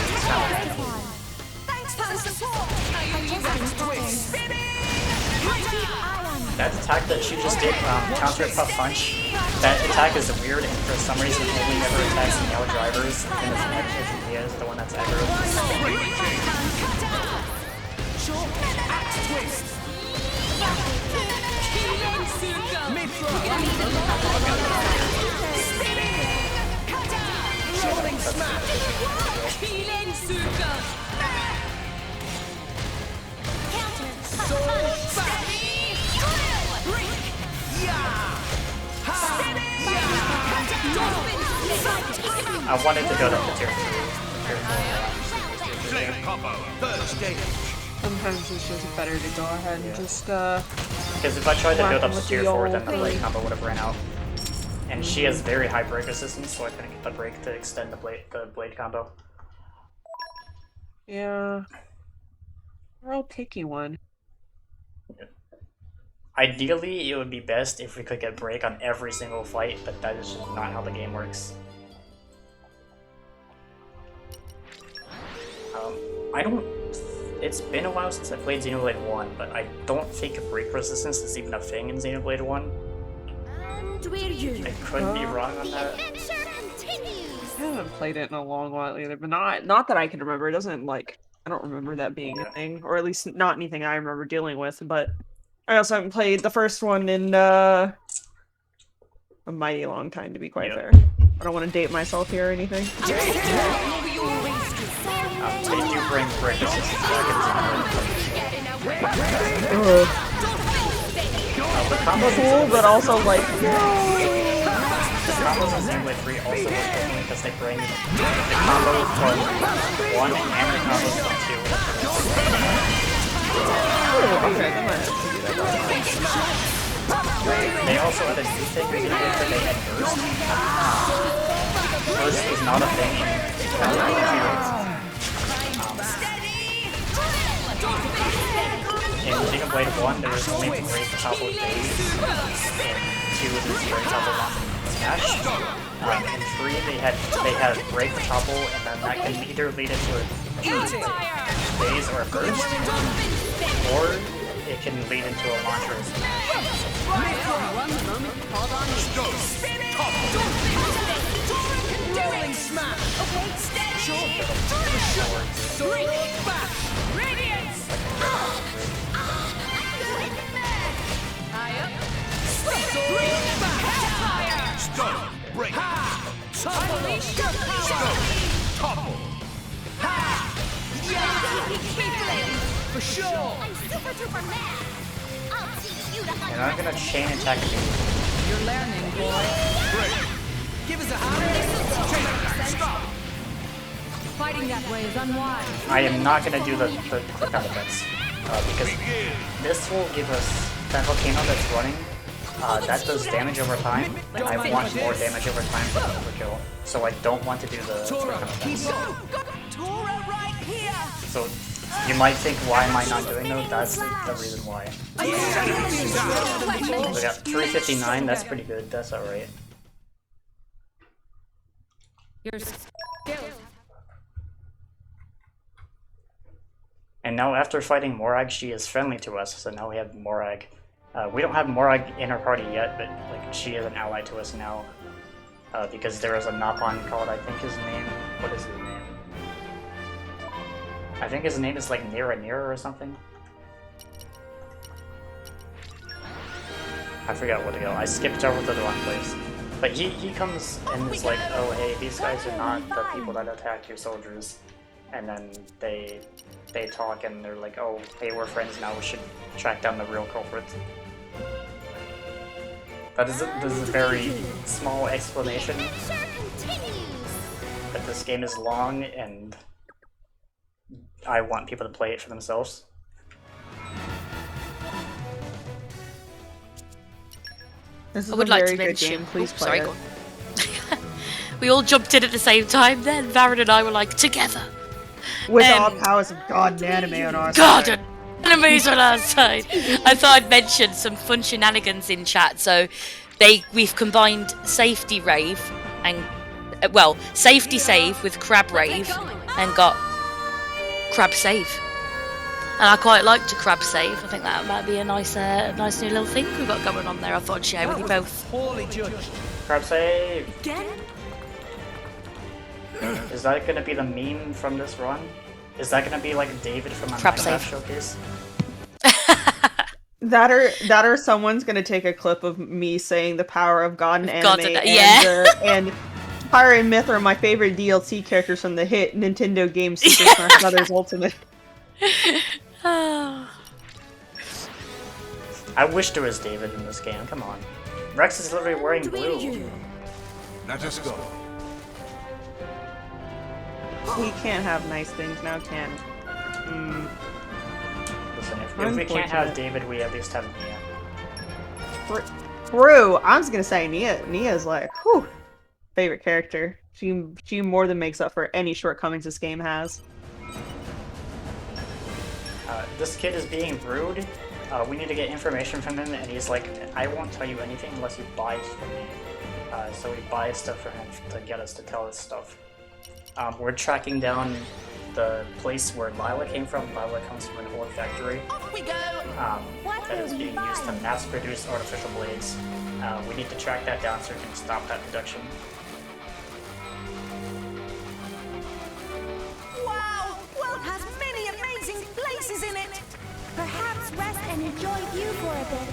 He's kind of random. That attack that she just did, counter puff punch, that attack is weird and for some reason only ever attacks male drivers, and he is the one that's ever. I wanted to go to tier 3. sometimes it's just better to go ahead and just because if I tried to build up to tier 4, then the blade combo would have ran out. And she has very high break resistance, so I couldn't get the break to extend the blade combo. Yeah. Real picky one. Ideally, it would be best if we could get break on every single fight, but that is just not how the game works. It's been a while since I played Xenoblade 1, but I don't think break resistance is even a thing in Xenoblade 1. I could be wrong on that. I haven't played it in a long while either, but not that I can remember. It doesn't I don't remember that being a thing, or at least not anything I remember dealing with, but I also haven't played the first one in a mighty long time, to be quite fair. I don't want to date myself here or anything. They do bring break resistance back the combos cool, but also like the combos in Xenoblade 3 also work differently because they bring the combo from 1 and the combos from 2. They also had a new thing in Xenoblade that they had burst. Burst is not a thing in Xenoblade 1, there was only break topple days, and 2 was break topple launch smash. In 3 they had break topple, and then that can either lead into a days or a burst, or it can lead into a launch or a smash. Stop! Break! Topple! Topple! sure! I'm super duper mad! I'll teach you to And I'm gonna chain attack you. You're learning, boy. Great. Give us a hand. Stop. Fighting that way is unwise. I am not gonna do the quick out events because this will give us that volcano that's running. That does damage over time. I want more damage over time for the overkill, so I don't want to do the quick out events. So you might think, why am I not doing those? That's the reason why. We got 359. That's pretty good. That's all right. Your skills. And now after fighting Morag, she is friendly to us, so now we have Morag. We don't have Morag in our party yet, but like she is an ally to us now. Because there is a Napon called, I think his name, what is his name? I think his name is like Nira or something. I forgot what to go. I skipped over to the wrong place. But he comes and is like, oh hey, these guys are not the people that attacked your soldiers. And then they talk and they're like, oh hey, we're friends now, we should track down the real culprit. That is a very small explanation. But this game is long and I want people to play it for themselves. This is I would a like very to good mention. game. Please Oops, play sorry, it. go on. We all jumped in at the same time. Then Varin and I were like together. With all powers of God and anime on our God side. and enemies on our side. I thought I'd mention some fun shenanigans in chat. So we've combined Safety Rave and Safety Save with Crab Rave and got Crab Save. And I quite liked a Crab Save. I think that might be a nice new little thing we've got going on there. I thought I'd share with you both. Poorly judged. Crab save! Again? Is that gonna be the meme from this run? Is that gonna be like David from a Crab Minecraft save. showcase? That or someone's gonna take a clip of me saying the power of God and God anime and- yeah. and Pyre and Myth are my favorite DLC characters from the hit Nintendo game Super Smash Bros. Ultimate. I wish there was David in this game, come on. Rex is literally wearing blue. Let us go. We can't have nice things now, can we? Listen, if we can't have David, we at least have Nia. True. I was gonna say Nia's like, whew, favorite character. She more than makes up for any shortcomings this game has. This kid is being rude. We need to get information from him, and he's like, I won't tell you anything unless you buy it from me. So we buy stuff for him to get us to tell us stuff. We're tracking down the place where Lila came from. Lila comes from an old factory that is being used to mass-produce artificial blades. We need to track that down so we can stop that production. Wow! World has many amazing places in it! Perhaps rest and enjoy view for a bit.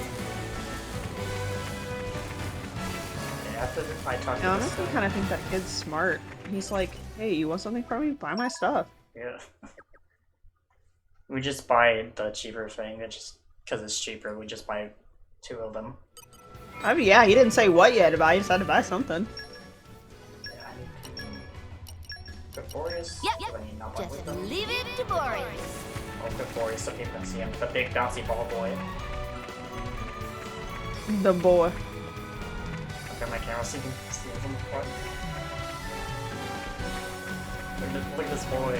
After I talk to I this honestly kind of think that kid's smart. He's like, hey, you want something from me? Buy my stuff. Yeah. We just buy the cheaper thing, just because it's cheaper. We just buy 2 of them. I mean, yeah, he didn't say what yet, but I just had to buy something. Yeah, I need to... Boreas? Yep. Do I need not buy with Just them? leave it to Boris. I'll put Boreas so people can see him. The big bouncy ball boy. The boy. I've got my camera so you can see him from the front. Look at this boy.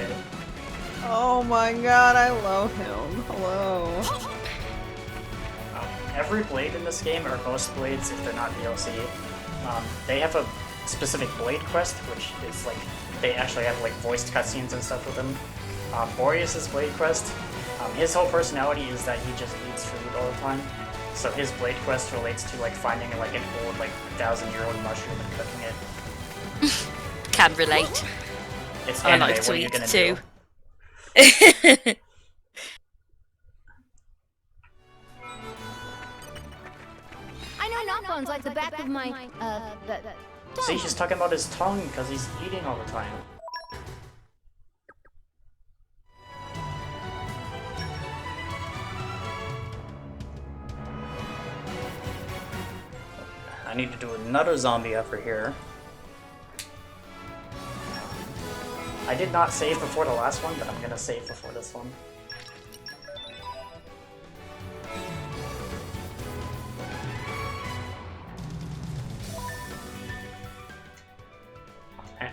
Oh my god, I love him. Hello. Every blade in this game, or most blades if they're not DLC, they have a specific blade quest, which is like, they actually have like voiced cutscenes and stuff with them. Boreas' blade quest, his whole personality is that he just eats food all the time. So his blade quest relates to like finding like an old like 1,000-year-old mushroom and cooking it. Can relate. It's I anime, like what to are you eat gonna too. do? I know Knockbone's like the back of my, See, he's talking about his tongue because he's eating all the time. I need to do another zombie effort here. I did not save before the last one, but I'm gonna save before this one.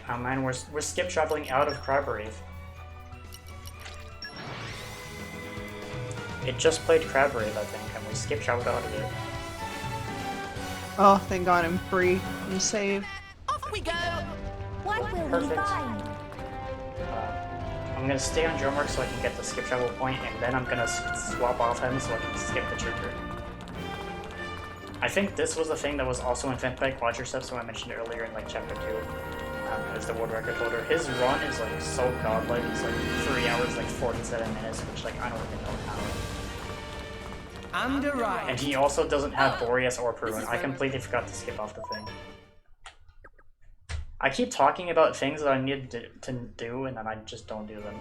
Oh man, we're skip traveling out of Crabgrave. It just played Crabgrave, I think, and we skip traveled out of it. Oh, thank God I'm free. You save. Off we go! What will Perfect. we find? I'm gonna stay on Drumwork so I can get the skip travel point, and then I'm gonna swap off him so I can skip the trigger. I think this was the thing that was also invented by Quadriceps, so I mentioned earlier in like chapter 2. As the world record holder. His run is like so godlike, it's like 3 hours, like 47 minutes, which like I don't even know how. And a right. And he also doesn't have Boreas or Perun. I completely forgot to skip off the thing. I keep talking about things that I need to do, and then I just don't do them.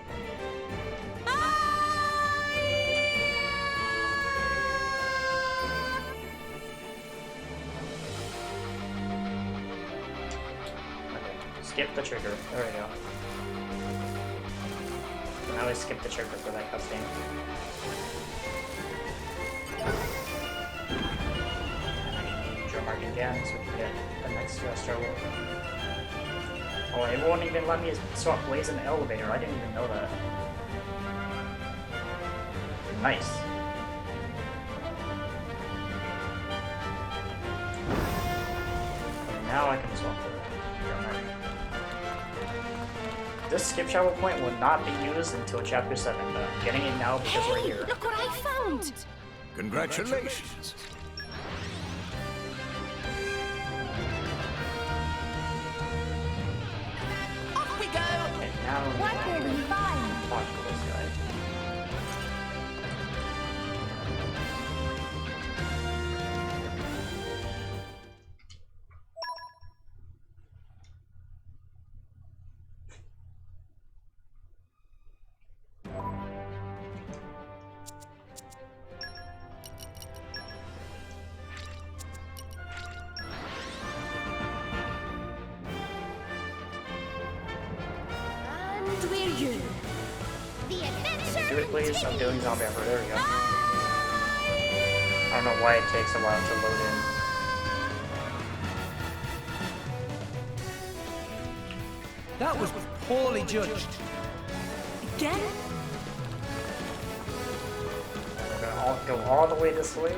Skip the trigger. There we go. So now I skip the trigger for that cutscene. And I can drum mark again so we can get the next Restro. Oh, it won't even let me swap Blaze in the elevator. I didn't even know that. Nice. And now I can swap the drum mark. This skip travel point will not be used until chapter 7, but I'm getting it now because we're here. Look what I found! Congratulations. Off we go! And now What will we find? talk to this guy. And we're here. The adventure Do it please, I'm continues. doing zombie effort, there we go. I don't know why it takes a while to load in. That was poorly judged. Again? We're gonna go all the way this way.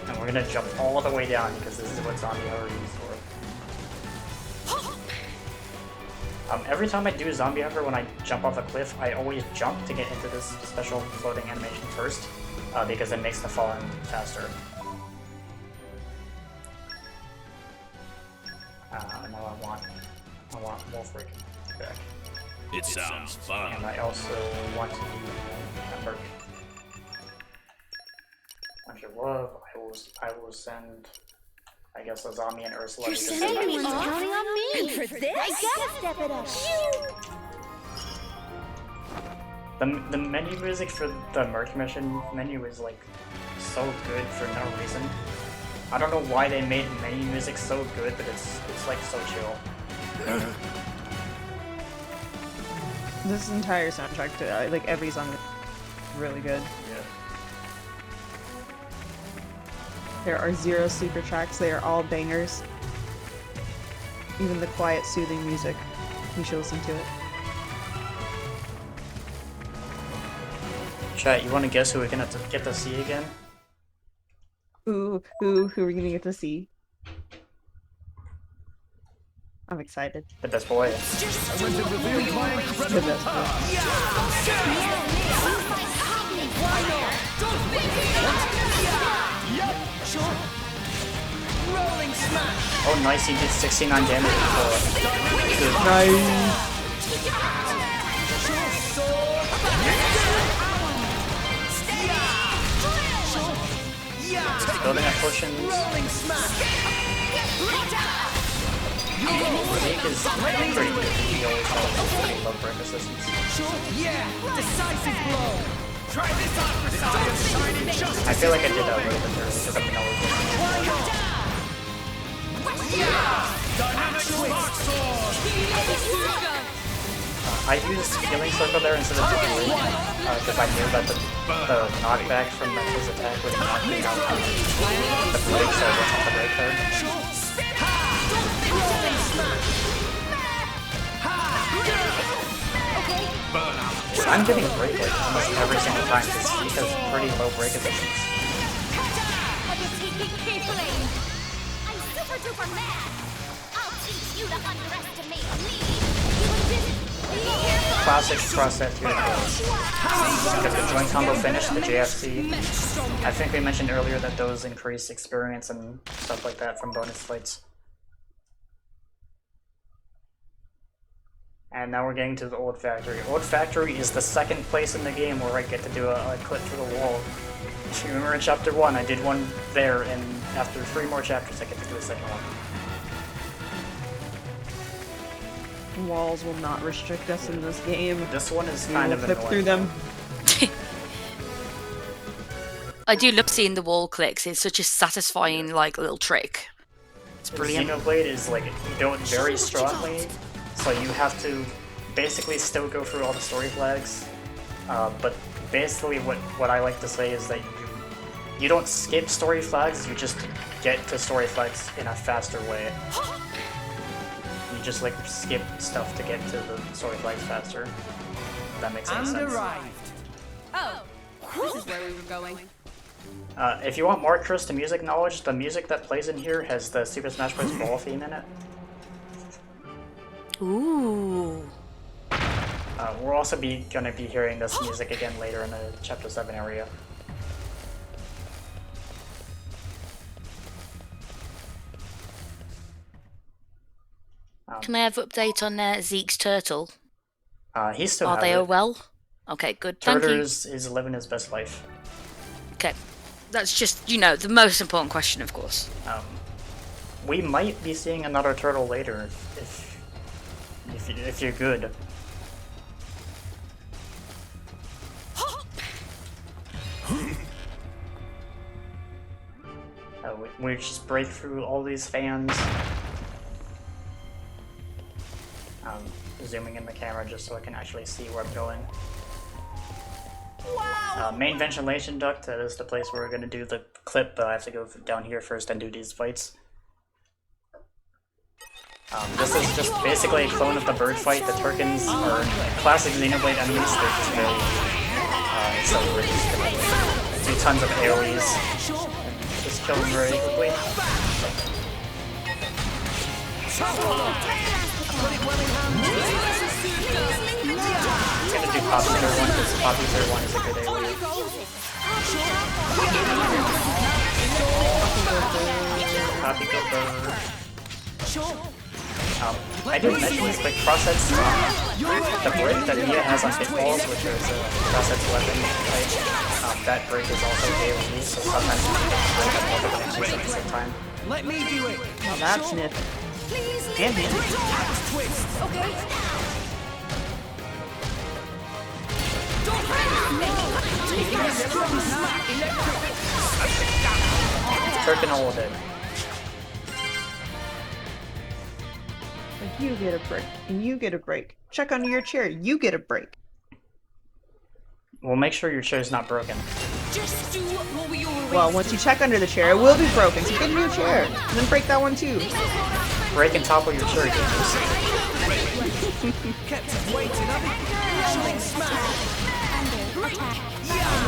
And we're gonna jump all the way down because this is what zombie hour is for. Every time I do zombie hour when I jump off a cliff, I always jump to get into this special floating animation first, because it makes the falling faster. And now I want Wolfric back. It sounds fun. And I also want to do Ember. If you love, I will send, I guess, a zombie and Ursula. You're sending everyone's counting on me! And for this? I gotta step it up! The menu music for the Merc Mission menu is like so good for no reason. I don't know why they made menu music so good, but it's like so chill. This entire soundtrack to like every song is really good. Yeah. There are 0 super tracks, they are all bangers. Even the quiet, soothing music. You should listen to it. Chat, you want to guess who we're gonna get to see again? Who are we gonna get to see? I'm excited. The best boy. I went to reveal my The incredible best boy. Rolling smash. Oh, nice! He did 69 damage before. Nice. Building up potions. Rolling smash. Rethink is pretty good. He always has love break assistance. Yeah. Decisive blow. Try this on for size shining just I feel like I did that a little bit earlier, but I know I used Healing Circle there instead of Degree, because I knew that the knockback from his attack would knock me out of the break, so I went on the break card. I'm getting a break like almost every single time because he has pretty low break efficiency. I'm super duper mad. I'll teach you to underestimate me. Classic cross set to because the joint combo finished the JFC. I think we mentioned earlier that those increase experience and stuff like that from bonus fights. And now we're getting to the Old Factory. Old Factory is the second place in the game where I get to do a clip through the wall. If you remember in Chapter 1, I did one there, and after 3 more chapters I get to do a second one. Walls will not restrict us in this game. This one is kind of clip annoying. through them. I do love seeing the wall clicks. It's such a satisfying, like, little trick. It's brilliant. Xenoblade is like, you do it very strongly, so you have to basically still go through all the story flags. But basically what I like to say is that you don't skip story flags, you just get to story flags in a faster way. You just like skip stuff to get to the story flags faster. If that makes any sense. Oh, this is where we were going. If you want more Kirsten music knowledge, the music that plays in here has the Super Smash Bros. Brawl theme in it. Ooh. We're also gonna be hearing this music again later in the Chapter 7 area. Can I have an update on Zeke's turtle? He still Are has they it. well? Okay, good. Thank you. Turtles is living his best life. Okay. That's just, you know, the most important question, of course. We might be seeing another turtle later if you're good. We just break through all these fans. Zooming in the camera just so I can actually see where I'm going. Wow! Main ventilation duct, that is the place where we're going to do the clip, but I have to go down here first and do these fights. This is just basically a clone of the bird fight. The Turkins are classic Xenoblade enemies, they're just very so we're just going to do tons of AoEs and just kill them very quickly. I'm gonna do Commentator 1 because Commentator 1 is a good AoE. Copy Gilbert. I didn't mention this, but cross-sets, the break that Mia has on Pitfalls, which is a cross-sets weapon type, that break is also AoE, so sometimes you can break up multiple enemies at the same time. Let me do it. Now that's nip. And him. Okay. Turkin all dead. You get a break. And you get a break. Check under your chair. You get a break. Well, make sure your chair's not broken. Just do what we always Well, once you check under the chair, it will be broken, so get a new chair. And then break that one too. Break and topple your chair, dangerous. Kept us waiting,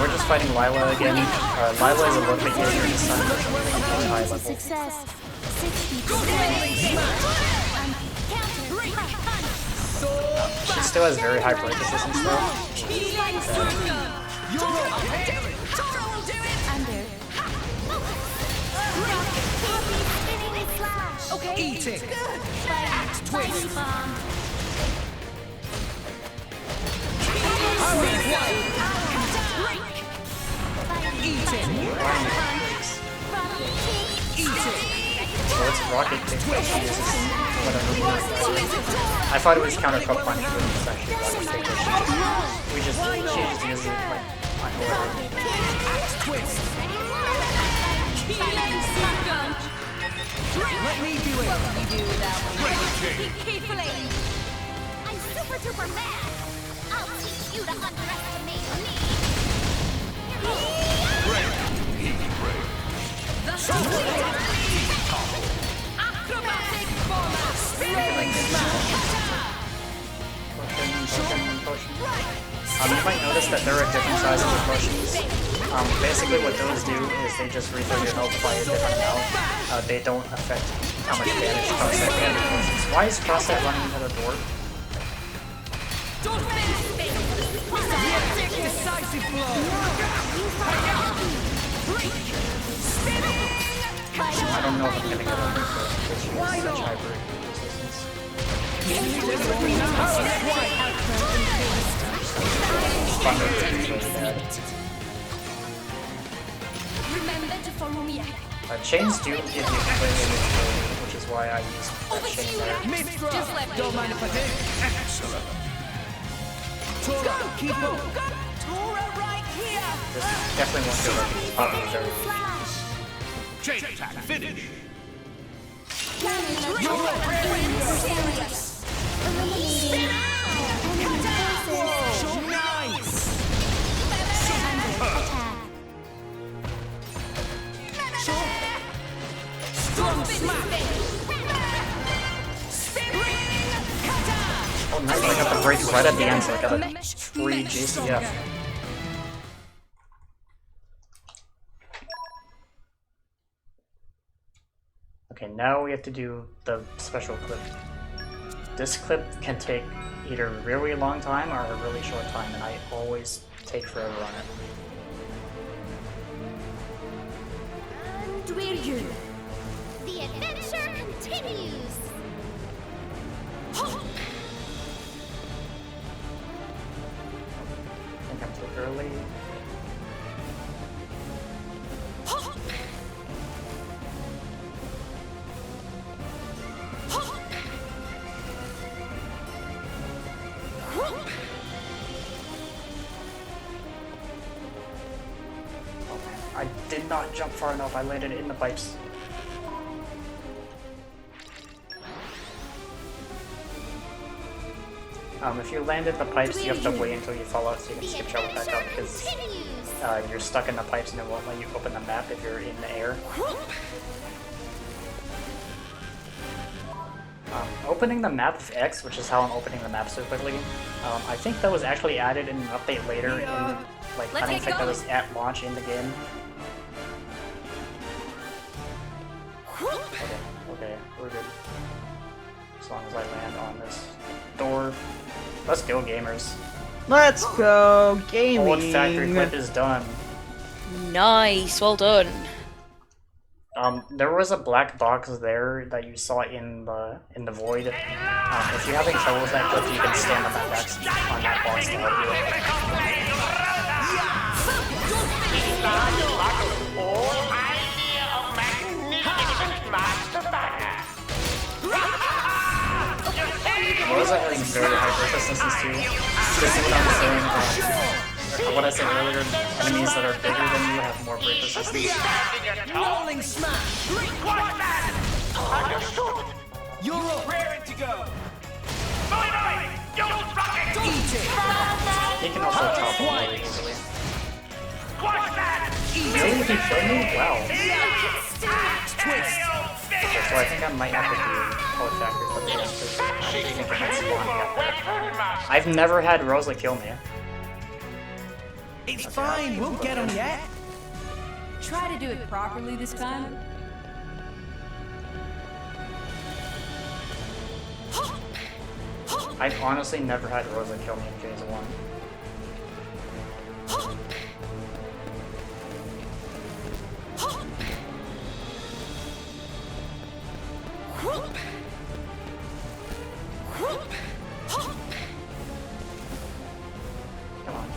We're just fighting Lila again. Lila is a little bit easier to stun than something high level. Success. 60. She still has very high break resistance though. Okay. Eat it. Axe twist. Eat it. Eat it. So it's rocket kick that she uses whatever. I thought it was counter cup punch, but it's actually rocket kick that she just uses it like on whoever. Axe twist. Let me do it. What will you do without me? Carefully! I'm super duper mad! I'll teach you to underestimate me! Acrobatic format! Spinning Potion. You might notice that there are different sizes of potions. Basically what those do is they just refill your health by a different amount. They don't affect how much damage Crossset can do potions. Why is Crossset running into the door? Decisive blow. I don't know if I'm gonna get over because she has such high resistance. Thunder is really bad. Remember to follow me. Chains do give you completely initiative, which is why I use that chain there. Just let me. Don't mind if I do. Excellent. Tora, keep up. Tora right here. This definitely won't feel like it's probably very weak. Flash. Chain attack, finish. Oh nice, I got the break right at the end, so I got a free GCF. Okay, now we have to do the special clip. This clip can take either a really long time or a really short time, and I always take forever on it. And we're you. The adventure continues. I think I'm too early. I did not jump far enough, I landed in the pipes. If you land in the pipes, you have to wait until you fall out so you can skip travel back up, because you're stuck in the pipes and it won't let you open the map if you're in the air. Opening the map with X, which is how I'm opening the map so quickly, I think that was actually added in an update later in, like, I don't think that was at launch in the game. Okay, we're good. As long as I land on this door. Let's go, gamers. Let's go, gaming. Old factory clip is done. Nice, well done. There was a black box there that you saw in the void. If you're having trouble with that clip, you can stand on that box to help Rosa has very high break resistances too. This is what I'm saying. What I said earlier, enemies that are bigger than you have more break resistance. Rolling smash. Understood. You're up. Raring to go. Eat it. He can also top really easily. Really? He killed me? Wow. Twist. Okay, so I think I might have to do Old Factory for the rest because I think it might spawn me up there. I've never had Rosa kill me. It's fine. We'll get him yet. Try to do it properly this time. I've honestly never had Rosa kill me in phase 1. Come on.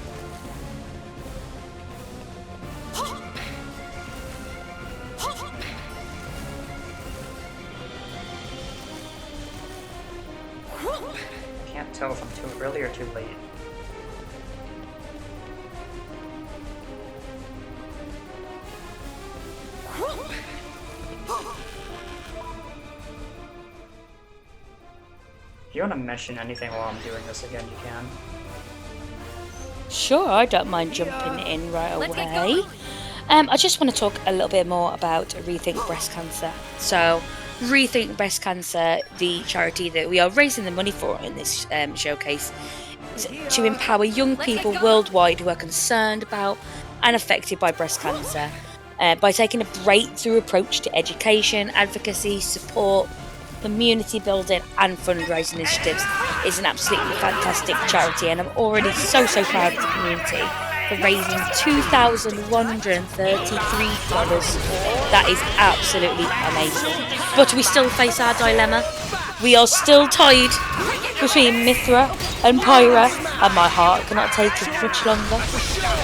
I can't tell if I'm too early or too late. you want to mention anything while I'm doing this again, you can. Sure, I don't mind jumping in right away. I just want to talk a little bit more about Rethink Breast Cancer. So, Rethink Breast Cancer, the charity that we are raising the money for in this showcase, is to empower young people worldwide who are concerned about and affected by breast cancer by taking a breakthrough approach to education, advocacy, support, community building and fundraising initiatives. Is an absolutely fantastic charity, and I'm already so proud of the community for raising $2,133. That is absolutely amazing. But we still face our dilemma. We are still tied between Mithra and Pyra, and my heart cannot take it much longer.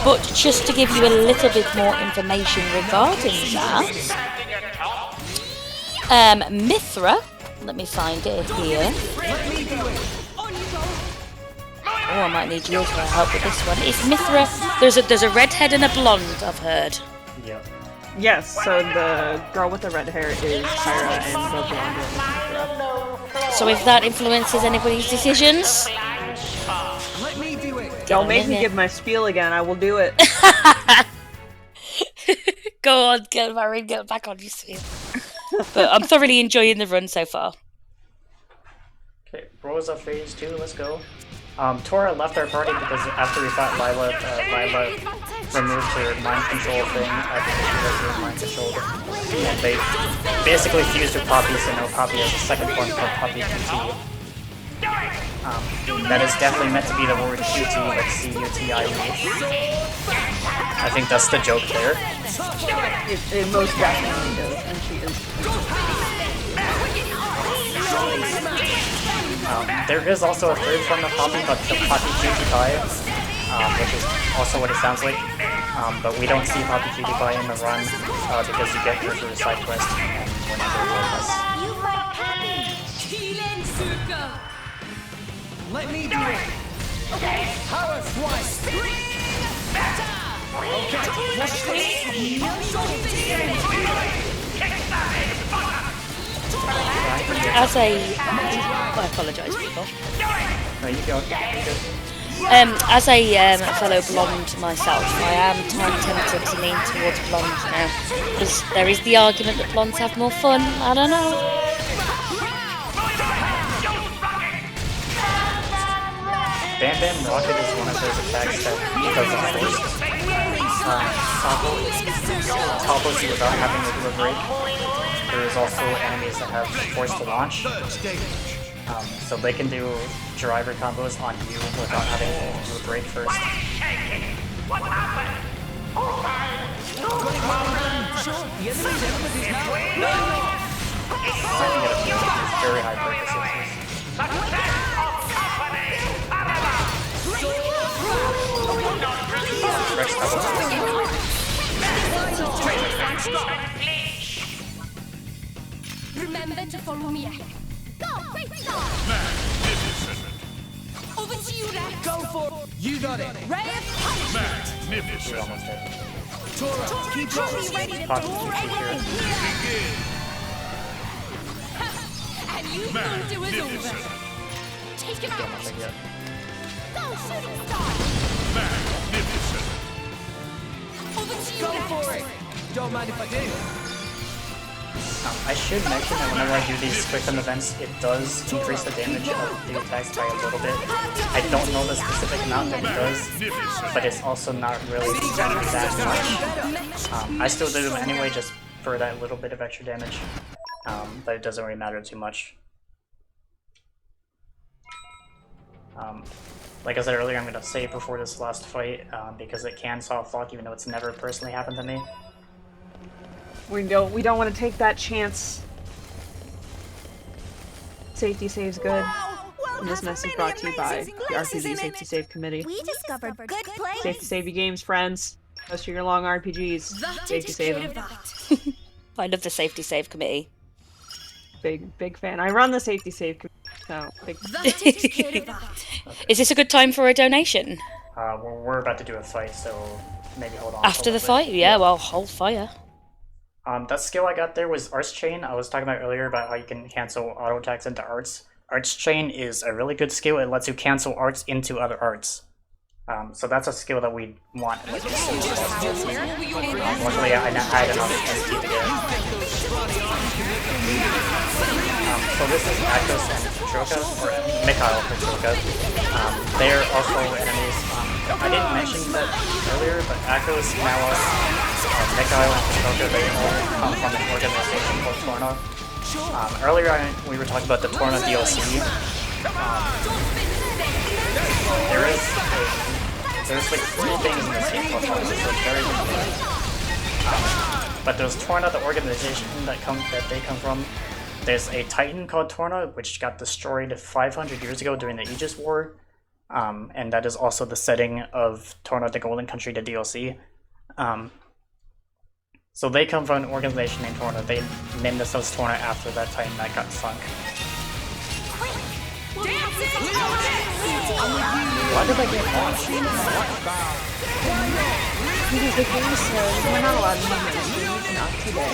But just to give you a little bit more information regarding that, Mithra, let me find it here. Oh, I might need yours for help with this one. It's Mithra. There's a redhead and a blonde, I've heard. Yep. Yes, so the girl with the red hair is Pyra and the blonde one is Mithra. So if that influences anybody's decisions... Let me do it. Don't make me give my spiel again, I will do it. Go on, get Varin, get back on your spiel. But I'm thoroughly enjoying the run so far. Okay, Rosa phase 2, let's go. Tora left our party because after we fought Lila, Lila removed her mind control thing after she was mind controlled. And they basically fused with Poppy, so now Poppy has a second form called Poppy QT. That is definitely meant to be the word QT, like C-U-T-I-E. I think that's the joke there. It most definitely does, and she is. There is also a third form of Poppy, but the Poppy Cutie Pie, which is also what it sounds like. But we don't see Poppy Cutie Pie in the run because you get her through a side quest and whenever it was. Let me do it. Okay. Power twice. Okay. Watch this. As a... I apologise, people. No, you go. As a fellow blonde myself, I am tempted to lean towards blonde now. Because there is the argument that blondes have more fun. I don't know. Bam Bam Rocket is one of those attacks that doesn't force topples you without having to do a break. There is also enemies that have force to launch, so they can do driver combos on you without having to do a break first. Very high break resistance. Remember to follow me. Go, great start! Over to you, Rex. Go for it. You got it. Ray of punishment. You're almost dead. Tora, keep going. Ready to Poppy do QT anything here. here. And you thought it was over. Take him out. Nothing yet. Go, shooting star. Over to you, Go Rex. for it. Don't mind if I do. I should mention that whenever I do these quick time events, it does increase the damage of the attacks by a little bit. I don't know the specific amount that it does, but it's also not really that much. I still do them anyway just for that little bit of extra damage, but it doesn't really matter too much. Like I said earlier, I'm going to save before this last fight because it can soft lock even though it's never personally happened to me. We don't want to take that chance. Safety save's good. And this message brought to you by the RPG Safety Save Committee. We discovered good place. Safety save your games, friends. Post your long RPGs. Safety save them. I love the Safety Save Committee. Big fan. I run the Safety Save Committee, so big Is this a good time for a donation? We're about to do a fight, so maybe hold on. After the fight? Yeah, well, hold fire. That skill I got there was Arts Chain. I was talking about earlier about how you can cancel auto attacks into arts. Arts Chain is a really good skill. It lets you cancel arts into other arts. So that's a skill that we want. Luckily, I had enough MP to get it. So this is Akos and Troka, or Mikhail and Troka. They are also enemies. I didn't mention that earlier, but Akos, Malos, Mikhail, and Troka, they all come from an organization called Torna. Earlier we were talking about the Torna DLC. There's like 3 things in this game called Torna, so it's very different. But there's Torna, the organization that they come from. There's a Titan called Torna, which got destroyed 500 years ago during the Aegis War. And that is also the setting of Torna, the Golden Country, the DLC. So they come from an organization named Torna. They named themselves Torna after that Titan that got sunk. Why did I get launched? Because the game says we're not allowed to make mistakes, not today.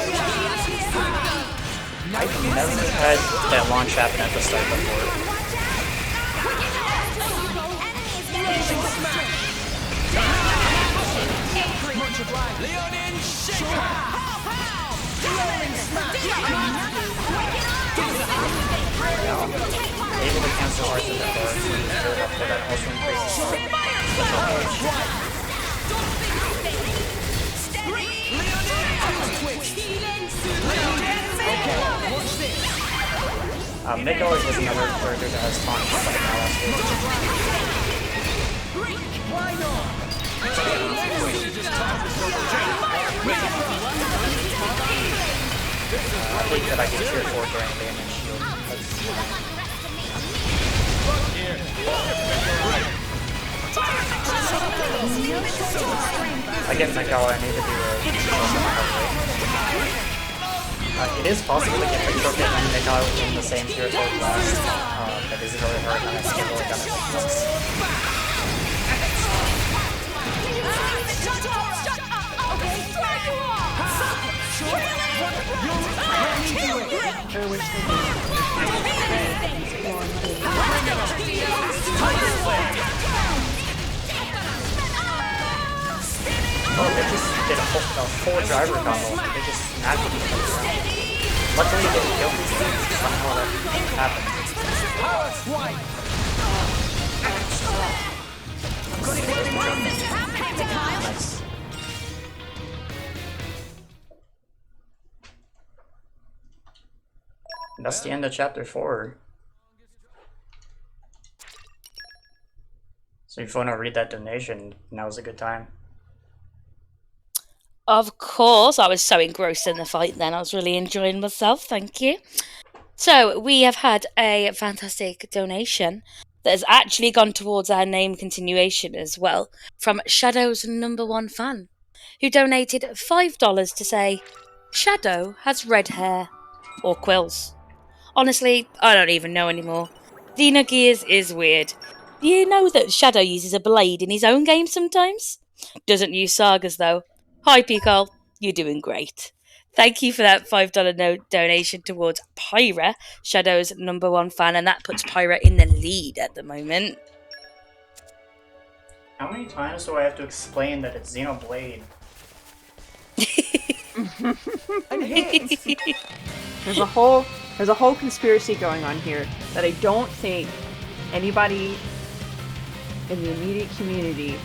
I've never had that launch happen at the start before. Able to cancel arts in the door, that also increases Miko is another character that has taunt like Malos. I think that I can tier 4 during damage shield. Again, Miko, I need to do it is possible to get the Crooked and Miko in the same tier 4 class. That is very hard, and I can't really done it like this. Oh, they just did a full driver combo. They just naturally took it around. Luckily, they didn't kill me. Somehow that happened. Nice. That's the end of chapter 4. So if you want to read that donation, now's a good time. Of course, I was so engrossed in the fight then. I was really enjoying myself, thank you. So, we have had a fantastic donation that has actually gone towards our name continuation as well, from Shadow's #1 fan, who donated $5 to say, Shadow has red hair. Or quills. Honestly, I don't even know anymore. Xenogears is weird. Do you know that Shadow uses a blade in his own game sometimes? Doesn't use sagas though. Hi Pcol, you're doing great. Thank you for that $5 donation towards Pyra, Shadow's #1 fan, and that puts Pyra in the lead at the moment. How many times do I have to explain that it's Xenoblade? There's a whole conspiracy going on here that I don't think anybody in the immediate community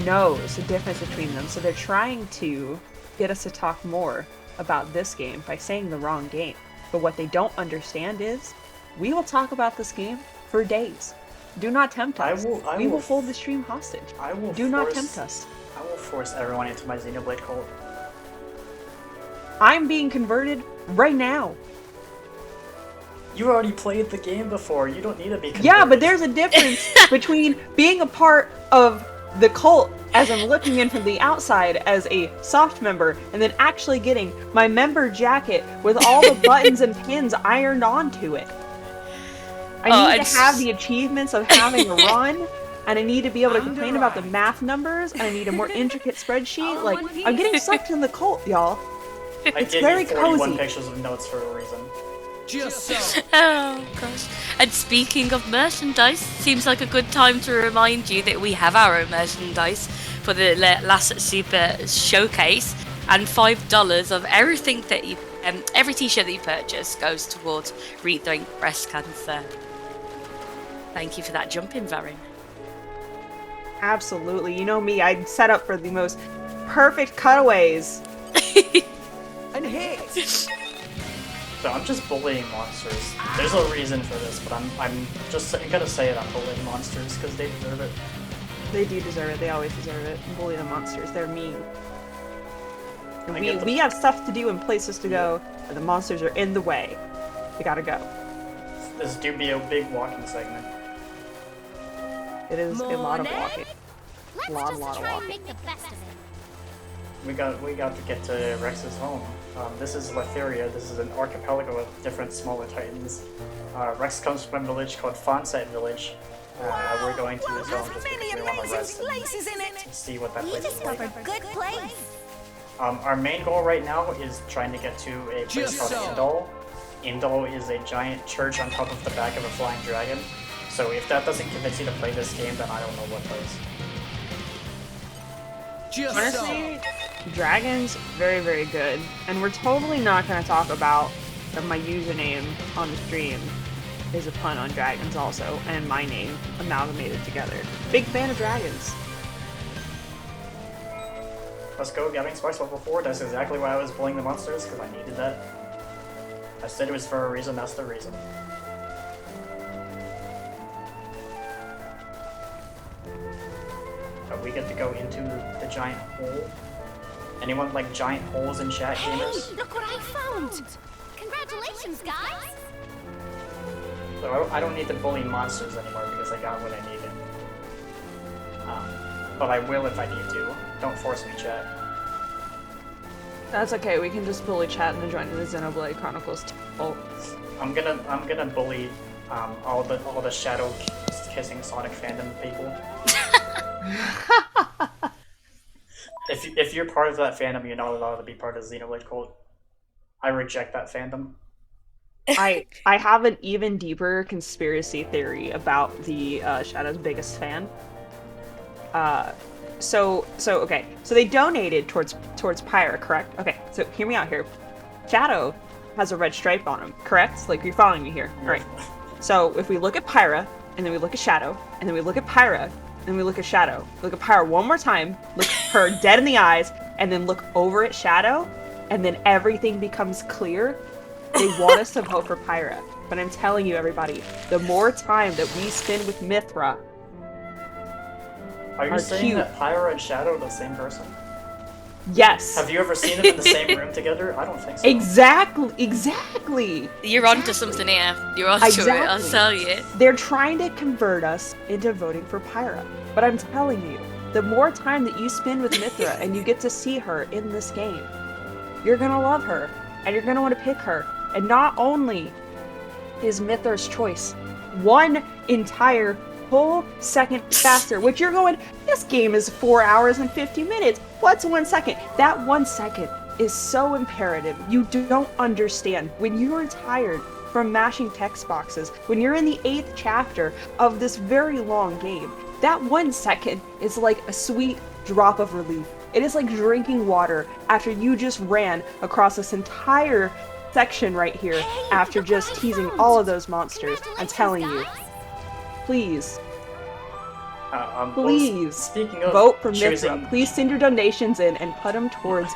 knows the difference between them. So they're trying to get us to talk more about this game by saying the wrong game. But what they don't understand is we will talk about this game for days. Do not tempt us. We will hold the stream hostage. Do not tempt us. I will force everyone into my Xenoblade cult. I'm being converted right now. You already played the game before. You don't need to be converted. Yeah, but there's a difference between being a part of the cult as I'm looking in from the outside as a soft member and then actually getting my member jacket with all the buttons and pins ironed onto it. I need to have the achievements of having a run, and I need to be able to complain about the math numbers, and I need a more intricate spreadsheet. Like, I'm getting sucked in the cult, y'all. It's very cozy. I gave you 41 pictures of notes for a reason. Just so. Oh gosh. And speaking of merchandise, seems like a good time to remind you that we have our own merchandise for the last Super Showcase, and $5 of everything that you, every t-shirt that you purchase goes towards Rethink Breast Cancer. Thank you for that jump in, Varin. Absolutely. You know me, I'd set up for the most perfect cutaways. And hit. So I'm just bullying monsters. There's no reason for this, but I'm just gonna say it. I'm bullying monsters because they deserve it. They do deserve it. They always deserve it. Bully the monsters. They're mean. And we have stuff to do and places to go, but the monsters are in the way. We gotta go. This do be a big walking segment. It is a lot of walking. Let's Lot just of try and walking. make the best of it. We got to get to Rex's home. This is Letheria. This is an archipelago of different smaller titans. Rex comes from a village called Fonset Village. We're going to his home just because we want to rest and see what that We place is like. discovered good place. Our main goal right now is trying to get to a place Just called so. Indol. Indol is a giant church on top of the back of a flying dragon. So if that doesn't convince you to play this game, then I don't know what does. Just Honestly, so. dragons, very, very good. And we're totally not going to talk about that my username on the stream is a pun on dragons also, and my name amalgamated together. Big fan of dragons. Let's go, Gabbing Spice level 4. That's exactly why I was bullying the monsters, because I needed that. I said it was for a reason, that's the reason. We get to go into the giant hole. Anyone like giant holes in chat, gamers? Hey, look what I found! Congratulations, guys! So I don't need to bully monsters anymore because I got what I needed. But I will if I need to. Don't force me, chat. That's okay, we can just bully chat and join the Xenoblade Chronicles temple. I'm gonna bully all the shadow kissing Sonic fandom people. If you're part of that fandom, you're not allowed to be part of the Xenoblade cult. I reject that fandom. I have an even deeper conspiracy theory about the Shadow's biggest fan. So they donated towards Pyra, correct? Okay, so hear me out here. Shadow has a red stripe on him, correct? Like, you're following me here. All right. So if we look at Pyra, and then we look at Shadow, and then we look at Pyra, and we look at Shadow. Look at Pyra one more time, look her dead in the eyes, and then look over at Shadow, and then everything becomes clear. They want us to vote for Pyra. But I'm telling you, everybody, the more time that we spend with Mithra, Are you saying that Pyra and Shadow are the same person? yes. Have you ever seen them in the same room together? I don't think so. Exactly. You're onto something here. You're onto it, I'll tell you. They're trying to convert us into voting for Pyra. But I'm telling you, the more time that you spend with Mithra and you get to see her in this game, you're gonna love her, and you're gonna want to pick her. And not only is Mithra's choice one entire whole second faster, which you're going, this game is 4 hours and 50 minutes. What's 1 second? That 1 second is so imperative. You don't understand. When you are tired from mashing text boxes, when you're in the 8th chapter of this very long game, that 1 second is like a sweet drop of relief. It is like drinking water after you just ran across this entire section right here after just teasing all of those monsters. I'm telling you. Please. Please speaking of vote for Mithra. Please send your donations in and put them towards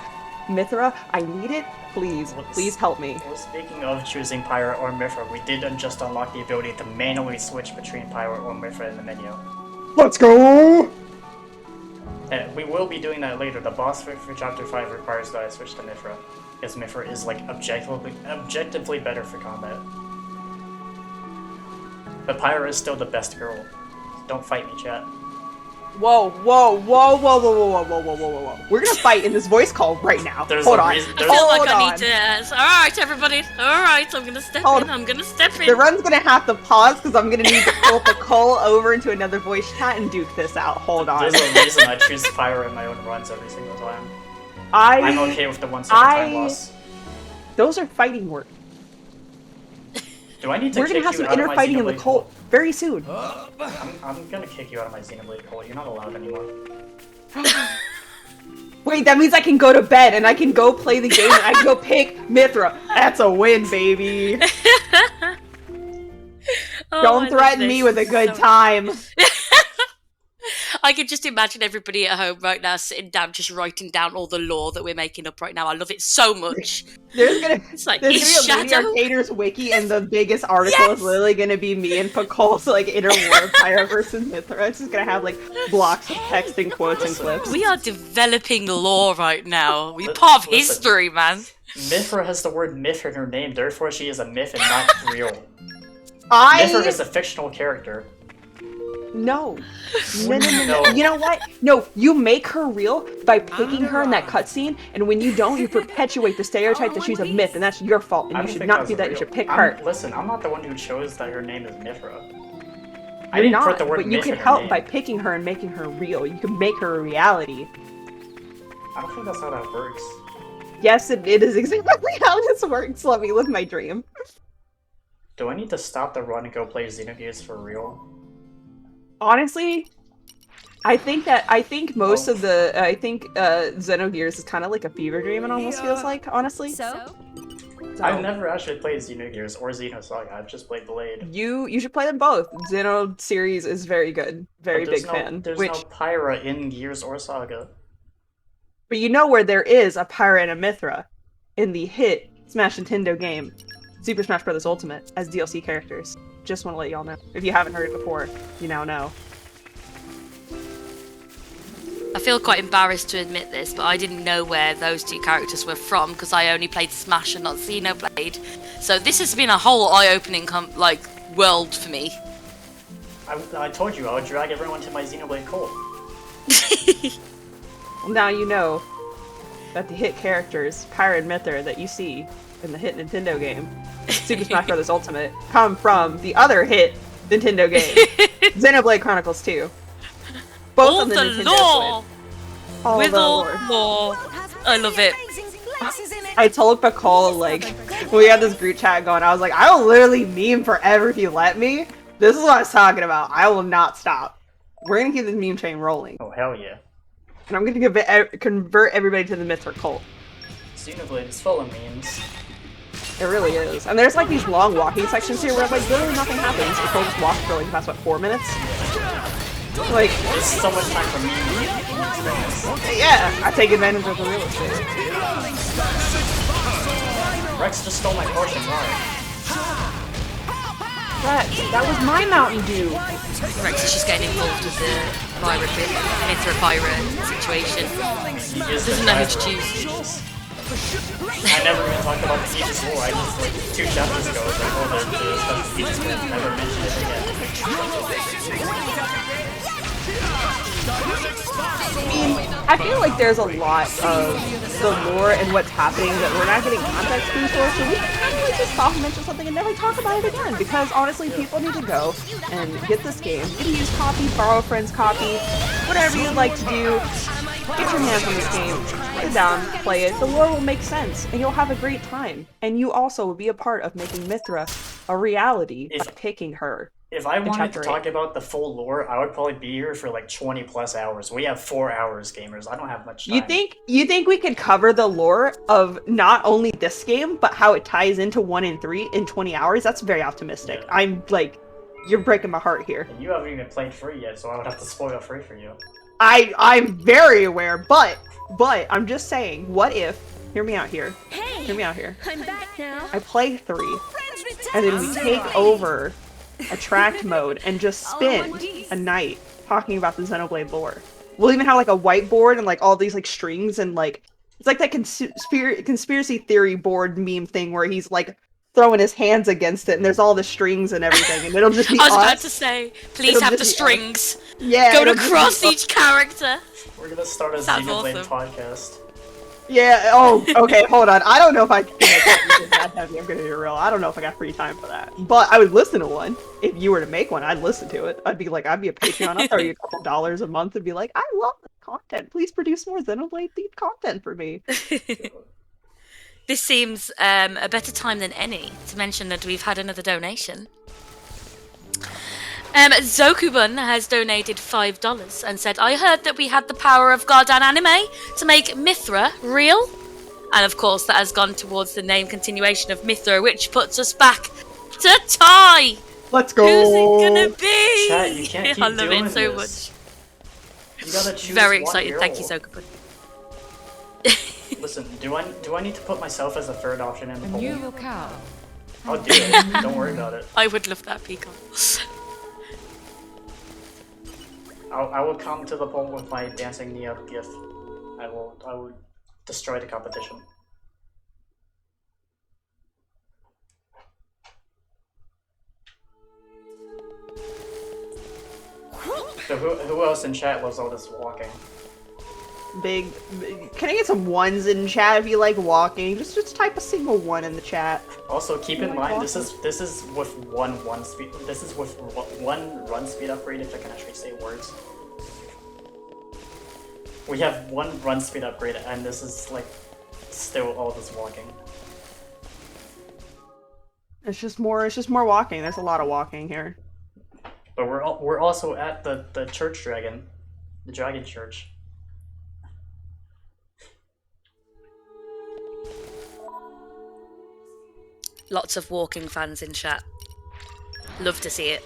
Mithra. I need it. Please. Please help me. Well, speaking of choosing Pyra or Mithra, we did just unlock the ability to manually switch between Pyra or Mithra in the menu. Let's go! And we will be doing that later. The boss for Chapter 5 requires that I switch to Mithra, because Mithra is like objectively better for combat. But Pyra is still the best girl. Don't fight me, chat. Whoa, whoa, whoa, whoa, whoa, whoa, whoa, whoa, whoa, whoa, whoa. We're gonna fight in this voice call right now. Hold on. I feel like I need to. Alright, everybody. Alright, I'm gonna step in. I'm gonna step in. The run's gonna have to pause because I'm gonna need to pull Pcol over into another voice chat and duke this out. Hold on. There's a reason I choose Pyra in my own runs every single time. I'm okay with the 1 second time loss. Those are fighting words. Do I need to We're kick gonna have you some out of inner my fighting in the Xenoblade cult very soon. I'm gonna kick you out of my Xenoblade cult. You're not allowed anymore. Wait, that means I can go to bed and I can go play the game and I can go pick Mithra. That's a win, baby. Oh, Don't I love threaten me this. with a good So- time. I can just imagine everybody at home right now sitting down, just writing down all the lore that we're making up right now. I love it so much. There's gonna It's like, there's is gonna be a Shadow? Lady Arcader's wiki, and the biggest article is literally gonna be me and Pacol's like inner war of Pyra versus Mithra. It's just gonna have like blocks of text and quotes and clips. We are developing lore right now. We're part of Listen. history, man. Mithra has the word myth in her name, therefore she is a myth and not real. Mithra I is a fictional character. no. No. No. You know what? No, you make her real by picking her in that cutscene, and when you don't, you perpetuate the stereotype that she's a myth, and that's your fault, and I you don't should think not that's do that. You real. should pick I'm- her. Listen, I'm not the one who chose that her name is Mithra. I You're didn't not, put the word but you myth can in her help name. by picking her and making her real. You can make her a reality. I don't think that's how that works. Yes, it is exactly how this works. Let me live my dream. Do I need to stop the run and go play Xenogears for real? Honestly, I think most of the Xenogears is kind of like a fever dream. It almost feels like, honestly. So? I've never actually played Xenogears or Xenosaga. I've just played Blade. You should play them both. Xeno series is very good. Very But there's big no, fan. There's Which, no Pyra in Gears or Saga. but you know where there is a Pyra and a Mithra in the hit Smash Nintendo game, Super Smash Bros. Ultimate, as DLC characters. Just want to let y'all know. If you haven't heard it before, you now know. I feel quite embarrassed to admit this, but I didn't know where those two characters were from because I only played Smash and not Xenoblade. So this has been a whole eye-opening world for me. I told you I would drag everyone to my Xenoblade cult. Well, now you know that the hit characters, Pyra and Mithra, that you see in the hit Nintendo game, Super Smash Bros. Ultimate, come from the other hit Nintendo game, Xenoblade Chronicles 2. Both All on the the Nintendo lore! Switch. All With the all lore. lore. I love it. I told Pcol, like, when we had this group chat going, I was like, I will literally meme forever if you let me. This is what I was talking about. I will not stop. We're gonna keep this meme train rolling. Oh, hell yeah. And I'm gonna convert everybody to the Mithra cult. Xenoblade is full of memes. It really is. And there's like these long walking sections here where like literally nothing happens. The folks walk for like the past, what, 4 minutes? Like, There's so much time for memes. yeah, I take advantage of the real estate. Rex just stole my potion, why? That was my Mountain Dew. Rex is just getting involved with the Mithra Pyra situation. Doesn't know who to choose. I never even talked about the Aegis War. I just, like, 2 chapters ago, was like, oh, there's stuff Aegis War. Never mentioned it again. I feel like there's a lot of the lore and what's happening that we're not getting context clues for, so we can kind of like just soft mention something and never talk about it again, because honestly, people need to go and get this game, get a used copy, borrow a friend's copy, whatever you'd like to do, get your hands on this game, sit down, play it, the lore will make sense, and you'll have a great time, and you also will be a part of making Mithra a reality of picking her. If I wanted to Chapter talk about the full lore, I would probably be here for like 20 plus hours. We have 4 hours, gamers. I don't have much time. You think we could cover the lore of not only this game, but how it ties into 1 and 3 in 20 hours? That's very optimistic. Yeah. I'm like, you're breaking my heart here. And you haven't even played free yet, so I would have to spoil free for you. I'm very aware, but I'm just saying, what if, hear me out here, hear me out here. I'm back now. I play 3, and then we take over attract mode and just spend a night talking about the Xenoblade lore. We'll even have like a whiteboard and like all these like strings and like it's like that conspiracy theory board meme thing where he's like throwing his hands against it and there's all the strings and everything and it'll just be I was us. about to say, please It'll have the just be strings. Yeah, Go it'll just across be each character. We're gonna start a Sounds Xenoblade awesome. podcast. Yeah, oh, okay, hold on. I don't know if I can make that that heavy. I'm gonna be real. I don't know if I got free time for that. But I would listen to one. If you were to make one, I'd listen to it. I'd be a Patreon. I'd throw you a couple dollars a month and be like, I love this content. Please produce more Xenoblade themed content for me. This seems a better time than any to mention that we've had another donation. Zokubun has donated $5 and said, I heard that we had the power of God and anime to make Mithra real. And of course that has gone towards the name continuation of Mithra, which puts us back to Ty. Let's go. Who's it gonna be? Chat, you can't keep I love doing it so this. much. You gotta choose Very one excited. hero. Thank you, Zokubun. Listen, do I need to put myself as a third option in the poll? New locale. I'll do it. Don't worry about it. I would love that, Pcol. I will come to the poll with my dancing knee up gift. I will destroy the competition. So who else in chat loves all this walking? Big. Can I get some ones in chat if you like walking? Just type a single one in the chat. Also, keep in mind this is with one speed. This is with one run speed upgrade. If I can actually say words. We have one run speed upgrade, and this is like still all this walking. It's just more walking. There's a lot of walking here. But we're also at the church dragon, the dragon church. Lots of walking fans in chat. Love to see it.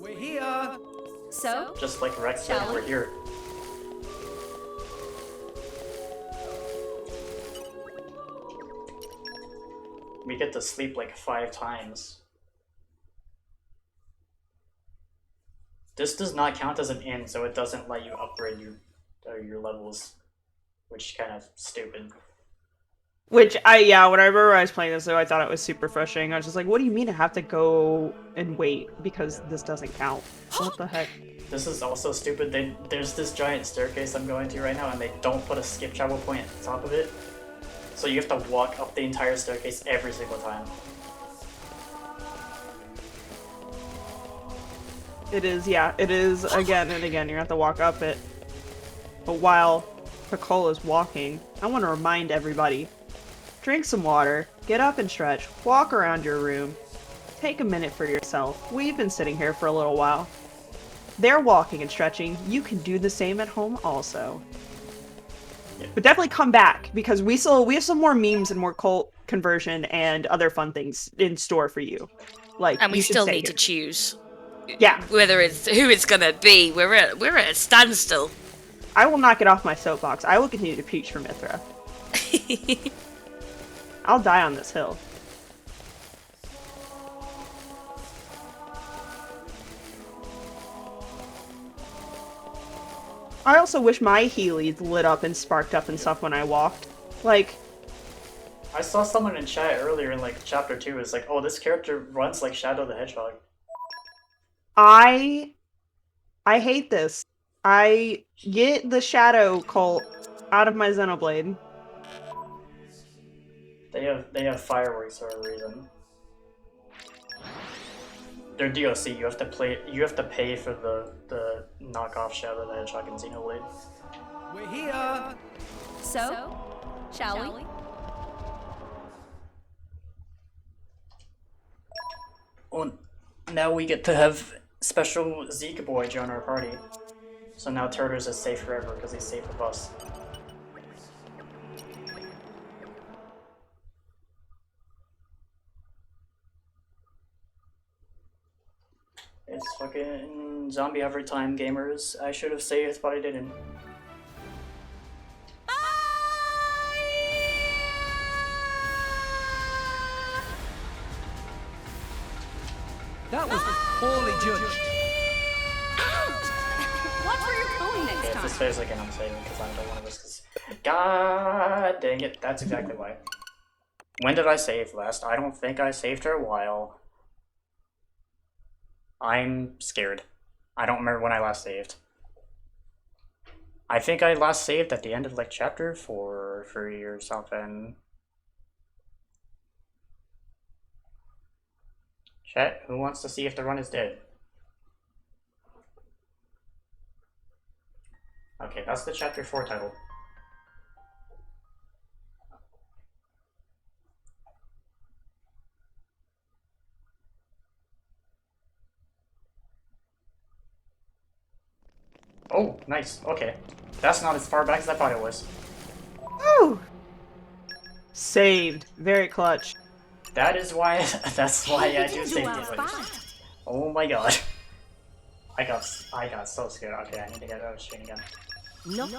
We're here. So, Just like Rex said, Shall we? we're here. We get to sleep like 5 times. This does not count as an inn, so it doesn't let you upgrade your levels, which is kind of stupid. Which whenever I was playing this though, I thought it was super frustrating. I was just like, what do you mean I have to go and wait because this doesn't count? What the heck? This is also stupid. There's this giant staircase I'm going to right now, and they don't put a skip travel point at the top of it. So you have to walk up the entire staircase every single time. It is again and again. You have to walk up it. But while Pcol is walking, I want to remind everybody. Drink some water, get up and stretch, walk around your room, take a minute for yourself. We've been sitting here for a little while. They're walking and stretching. You can do the same at home also. Yeah. But definitely come back because we have some more memes and more cult conversion and other fun things in store for you. And we you should still stay need here. to choose. Yeah. Whether it's who it's gonna be. We're at a standstill. I will not get off my soapbox. I will continue to preach for Mithra. I'll die on this hill. I also wish my Heelys lit up and sparked up and stuff when I walked. Like, I saw someone in chat earlier in like chapter 2 is like, oh, this character runs like Shadow the Hedgehog. I hate this. I get the Shadow cult out of my Xenoblade. They have fireworks for a reason. They're DLC. You have to pay for the knockoff Shadow the Hedgehog in Xenoblade. We're here. so, shall we? Well, now we get to have special Zeke boy join our party. So now Turtles is safe forever because he's safe with us. It's fucking zombie every time, gamers. I should have saved, but I didn't. That was poorly judged. Watch where you're going next Okay, if time. this fails again, I'm saving because I don't want to risk this. God dang it, that's exactly why. When did I save last? I don't think I saved for a while. I'm scared. I don't remember when I last saved. I think I last saved at the end of like chapter 4 or 3 or something. Chat, who wants to see if the run is dead? Okay, that's the chapter 4 title. Oh, nice. Okay. That's not as far back as I thought it was. Woo! Saved. Very clutch. That is why. That's why I do safety plays. Oh my god. I got so scared. Okay, I need to get out of the screen again. Not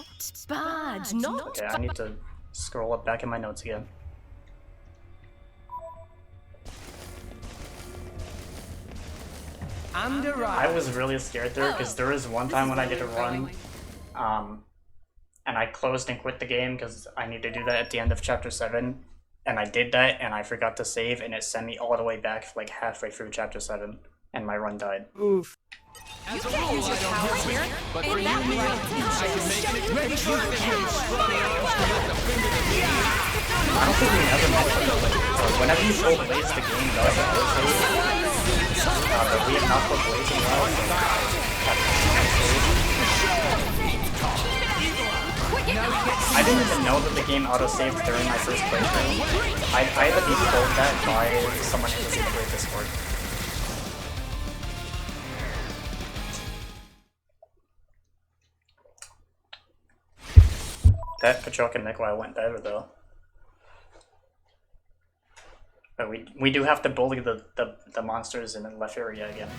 bad, not Okay, I need to scroll up back in my notes again. I was really scared there because there was one time when I did a run, and I closed and quit the game because I need to do that at the end of chapter 7, and I did that and I forgot to save and it sent me all the way back like halfway through chapter 7 and my run died. Oof. As a rule, I don't use it, but for you, Mia, I can make it ready for the I don't think we ever mentioned it, but whenever you show Blaze, the game does rotate. But we have not put Blaze in well. I didn't even know that the game auto-saved during my first playthrough. I had to be told that by someone in the Xenoblade Discord. That Pcol and Nikolai went better though. But we do have to bully the monsters in the left area again.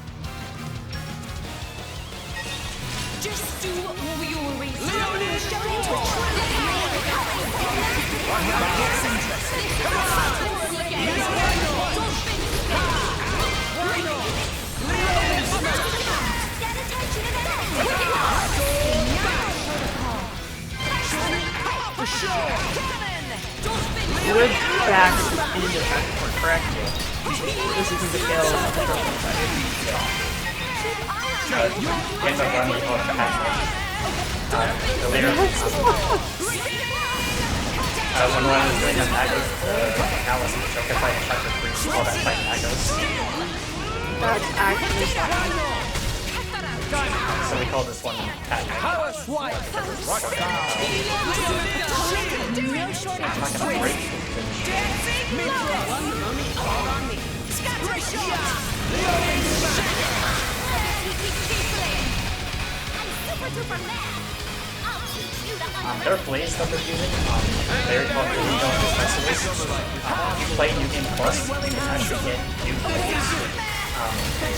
Just do what you always do. We're back into Chapter 4, correct? This isn't the kill of the Chapter 5. In the run, we call it the Pac-Man. The later, when I was doing the Magos, Alice and the Joker fight in Chapter 3, we call that fight Magos. That's actually So we call this one Pac-Man. I'm not gonna break their plays that they're using, they're called the Specialist. If you play New Game Plus, you can actually get new plays.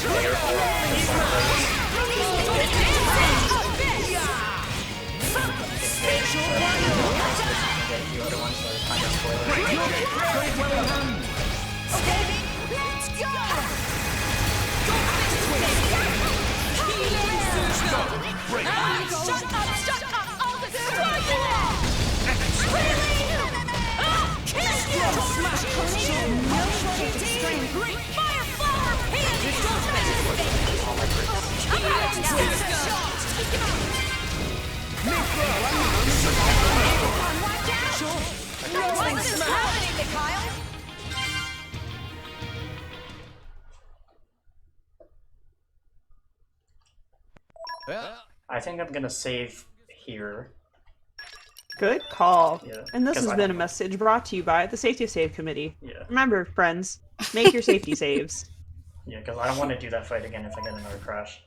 They're all different plays. Get you other ones that are kind of spoilers. Okay, let's go! Shut up! All the Fire flower I think I'm gonna save here. good call. Yeah, And this 'cause has I been a don't- message brought to you by the Safety Save Committee. Yeah. Remember, friends, make your safety saves. Yeah, because I don't want to do that fight again if I get another crash.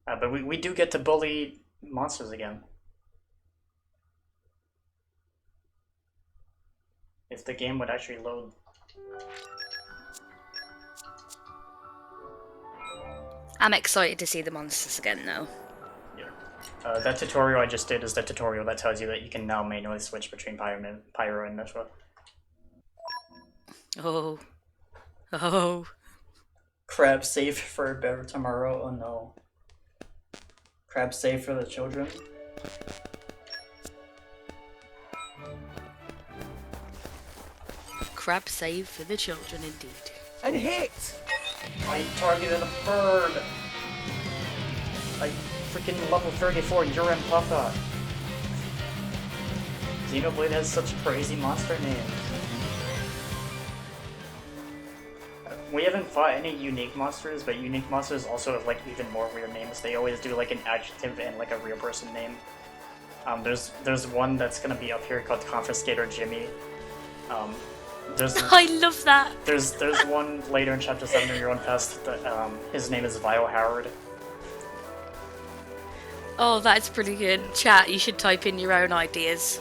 But we do get to bully monsters again. If the game would actually load. I'm excited to see the monsters again, though. Yeah. That tutorial I just did is the tutorial that tells you that you can now manually switch between Pyro and Mishra. Oh. Oh. Crab safe for a better tomorrow? Oh no. Crab safe for the children? Crab save for the children, indeed. And hit! I targeted a bird! Like freaking level 34, you're in Puffa! Xenoblade has such crazy monster names. We haven't fought any unique monsters, but unique monsters also have like even more weird names. They always do like an adjective and like a real person name. There's one that's gonna be up here called Confiscator Jimmy. I love that. There's one later in Chapter 7 where you're on past that, his name is Vile Howard. Oh, that's pretty good. Chat, you should type in your own ideas.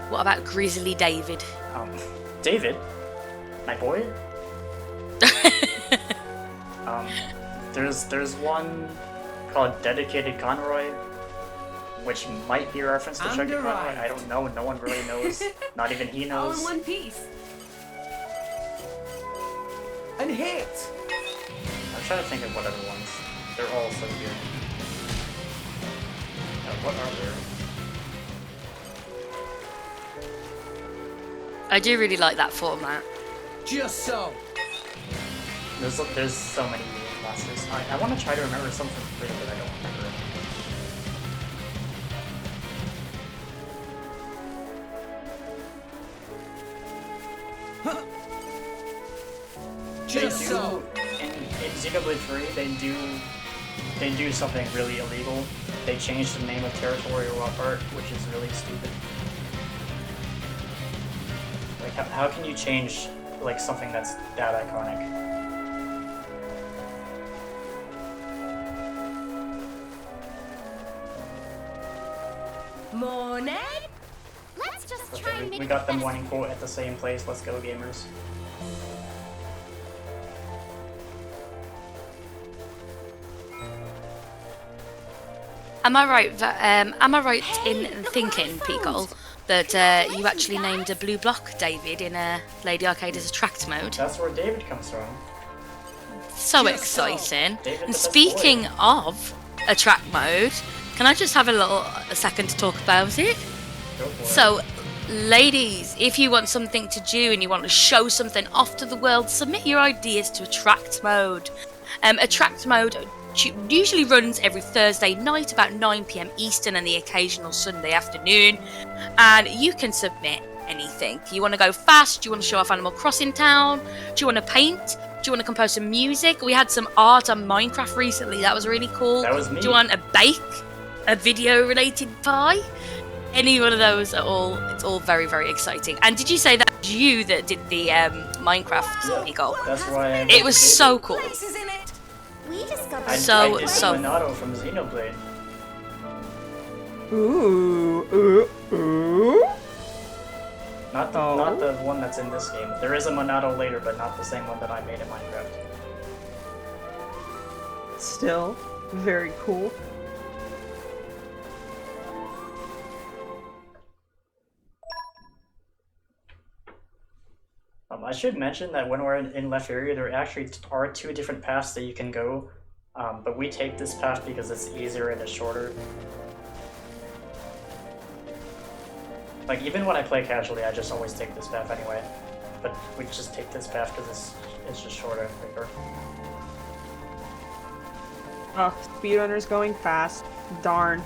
What about Grizzly David? David? My boy? There's one called Dedicated Conroy, which might be a reference to Chucky Conroy. Right. I don't know. No one really knows. Not even he All knows. in one piece. And hit! I'm trying to think of what other ones. They're all so weird. What are there? I do really like that format. Just so. There's so many weird monsters. I want to try to remember something weird, but I don't remember. Just so. In Xenoblade 3, they do something really illegal. They change the name of territorial rock art, which is really stupid. Like, how can you change like something that's that iconic? Morning. Let's just try and Okay, make we it got them best. wanting quote at the same place. Let's go, gamers. Am I right in thinking, Pcol, that you actually named a blue block David in Lady Arcade as attract mode? That's where David comes from. So Just so. exciting. David the And best speaking boy. of attract mode, can I just have a second to talk about it? Go for it. So, ladies, if you want something to do and you want to show something off to the world, submit your ideas to attract mode. Attract mode usually runs every Thursday night about 9 PM Eastern and the occasional Sunday afternoon, and you can submit anything. You want to go fast? Do you want to show off Animal Crossing Town? Do you want to paint? Do you want to compose some music? We had some art on Minecraft recently. That was really cool. That was me. Do you want a bake? A video-related pie? Any one of those are all. It's all very, very exciting. And did you say that was you that did the Minecraft Pcol? That's why It was so cool. Places in it. We discovered I So- did so- Minato from Xenoblade. Ooh. Not the one that's in this game. There is a Minato later, but not the same one that I made in Minecraft. Still very cool. I should mention that when we're in Leferia, there actually are two different paths that you can go, but we take this path because it's easier and it's shorter. Like, even when I play casually, I just always take this path anyway. But we just take this path because it's just shorter and quicker. Oh, speedrunner's going fast. Darn.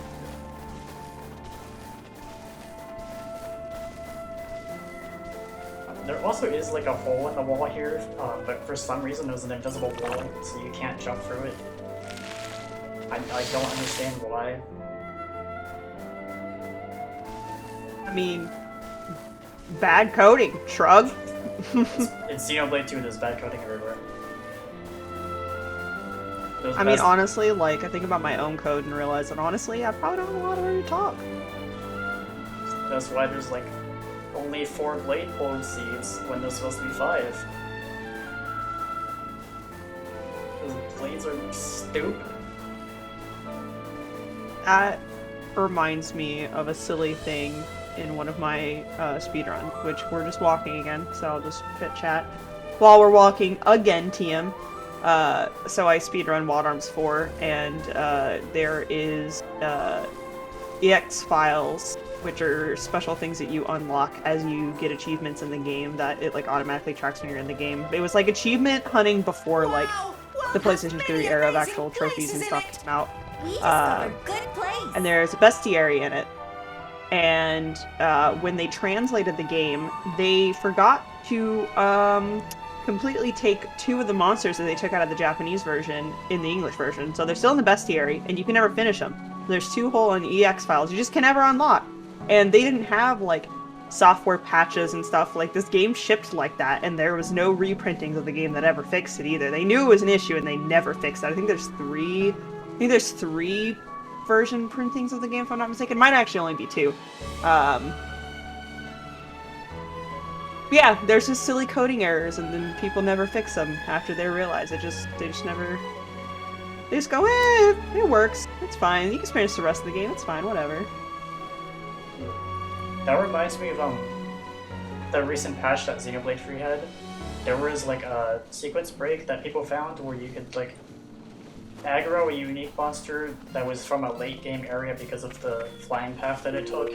There also is like a hole in the wall here, but for some reason there's an invisible wall, so you can't jump through it. I don't understand why. I mean, bad coding. Shrug. In Xenoblade 2, there's bad coding everywhere. There's I mean, best- honestly, like, I think about my own code and realize that honestly, I probably don't know how to talk. That's why there's like only 4 blade pulling seeds when there's supposed to be 5. Those blades are stupid. That reminds me of a silly thing in one of my speedruns, which we're just walking again, so I'll just fit chat. While we're walking again, TM. So I speedrun Wild Arms 4, and there is EX files, which are special things that you unlock as you get achievements in the game that it like automatically tracks when you're in the game. It was like achievement hunting before like the PlayStation 3 era of actual trophies and stuff came out. We discovered good place. And there's a bestiary in it. And when they translated the game, they forgot to completely take 2 of the monsters that they took out of the Japanese version in the English version. So they're still in the bestiary, and you can never finish them. There's 2 whole EX files you just can never unlock. And they didn't have like software patches and stuff. Like, this game shipped like that, and there was no reprintings of the game that ever fixed it either. They knew it was an issue, and they never fixed it. I think there's three version printings of the game, if I'm not mistaken. It might actually only be 2. Yeah, there's just silly coding errors, and then people never fix them after they realize they just never. They just go, it works. It's fine. You can experience the rest of the game. It's fine. Whatever. That reminds me of the recent patch that Xenoblade 3 had. There was like a sequence break that people found where you could like aggro a unique monster that was from a late game area because of the flying path that it took,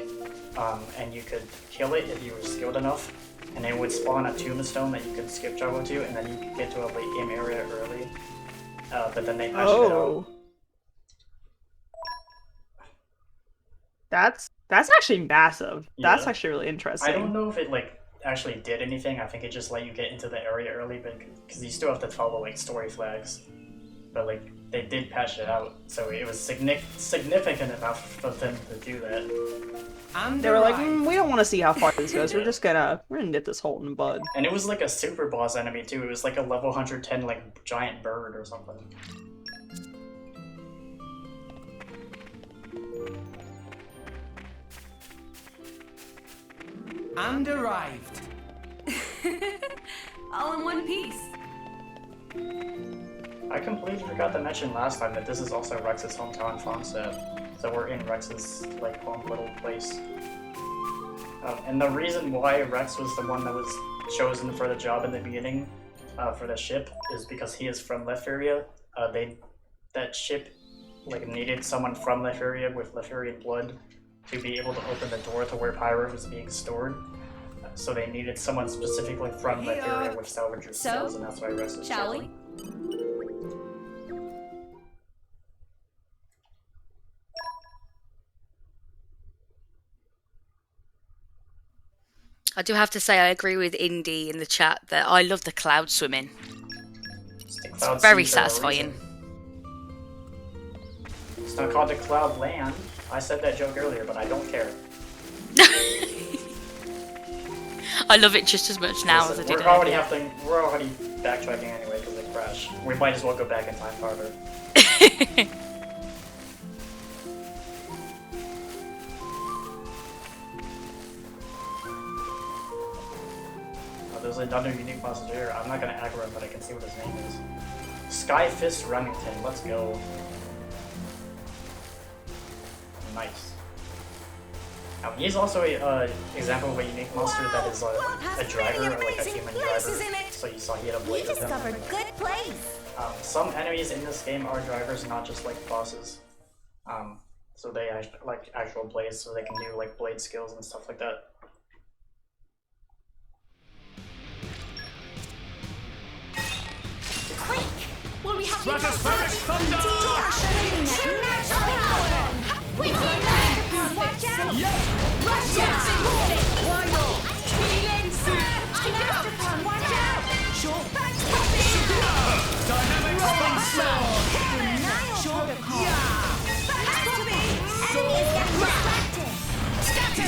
and you could kill it if you were skilled enough, and it would spawn a tombstone that you could skip juggle to, and then you could get to a late game area early. But then they patched it out. That's actually massive. Yeah. That's actually really interesting. I don't know if it like actually did anything. I think it just let you get into the area early, but because you still have to follow like story flags. But like they did patch it out, so it was significant enough for them to do that. And they were like, we don't want to see how far this goes. We're gonna nip this hole in the bud. And it was like a super boss enemy too. It was like a level 110 like giant bird or something. And arrived. All in one piece. I completely forgot to mention last time that this is also Rex's hometown farm set. So we're in Rex's like home little place. And the reason why Rex was the one that was chosen for the job in the beginning for the ship is because he is from Lepharia. That ship like needed someone from Lepharia with Lepharian blood to be able to open the door to where Pyro was being stored. So they needed someone specifically from Lepharia with salvager skills, and that's why Rex was Shall chosen. we? I do have to say I agree with Indy in the chat that I love the cloud swimming. It's very satisfying. It's not called the Cloud Land. I said that joke earlier, but I don't care. I love it just as much now as I did We're already backtracking anyway because they crashed. We might as well go back in time farther. There's another unique monster here. I'm not gonna aggro him, but I can see what his name is. Skyfist Remington. Let's go. Nice. Now, he's also a example of a unique monster that is a driver, or like a human driver. So you saw he had a blade with him. Good place. Some enemies in this game are drivers, not just like bosses. So they like actual blades, so they can do like blade skills and stuff like that. Quick! Will we have Stratospheric thunder! Watch out! Yep! Watch out! Why not? Watch out! Sure. Dynamic Backstorm! Enemy is getting distracted! Scatter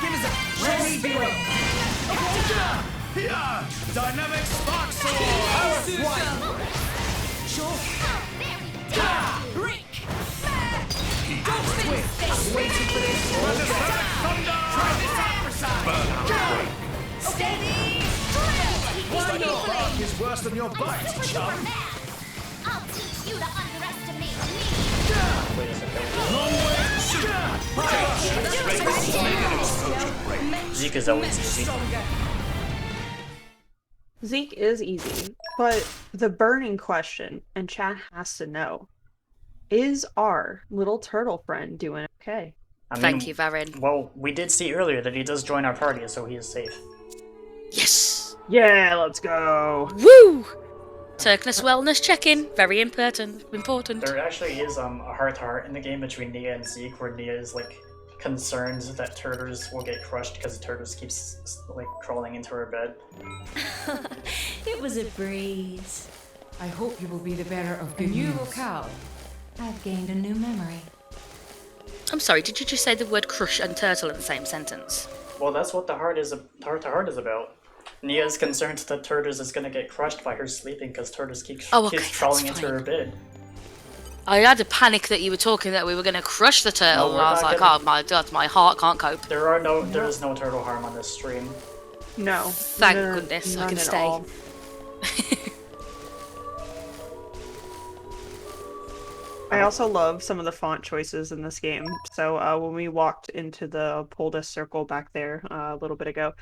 Give us a ready hero! Dynamic Spark Sword! Sure. Reek! Waiting for this! Thunder! Try this out for size! Steady! Bark is worse than your bite, chum! I'll teach you to underestimate me! Wait a second. Zeke is always easy. Zeke is easy, but the burning question, and chat has to know, is our little turtle friend doing okay? Thank you, Varin. Well, we did see earlier that he does join our party, so he is safe. Yes! Yeah, let's go! Woo! Turkness wellness check-in. Very important. There actually is a heart-to-heart in the game between Nia and Zeke, where Nia is like concerned that Turtles will get crushed because Turtles keeps like crawling into her bed. It was a breeze. I hope you will be the bearer of good news. You look out. I've gained a new memory. I'm sorry, did you just say the word crush and turtle in the same sentence? Well, that's what the heart to heart is about. Nia is concerned that Turtles is gonna get crushed by her sleeping because Turtles keeps crawling into her bed. I had a panic that you were talking that we were going to crush the turtle, No, and I was like, oh my god, my heart can't cope. There is no turtle harm on this stream. No. Thank goodness, I can stay. All. I also love some of the font choices in this game. So when we walked into the Poldus circle back there a little bit ago,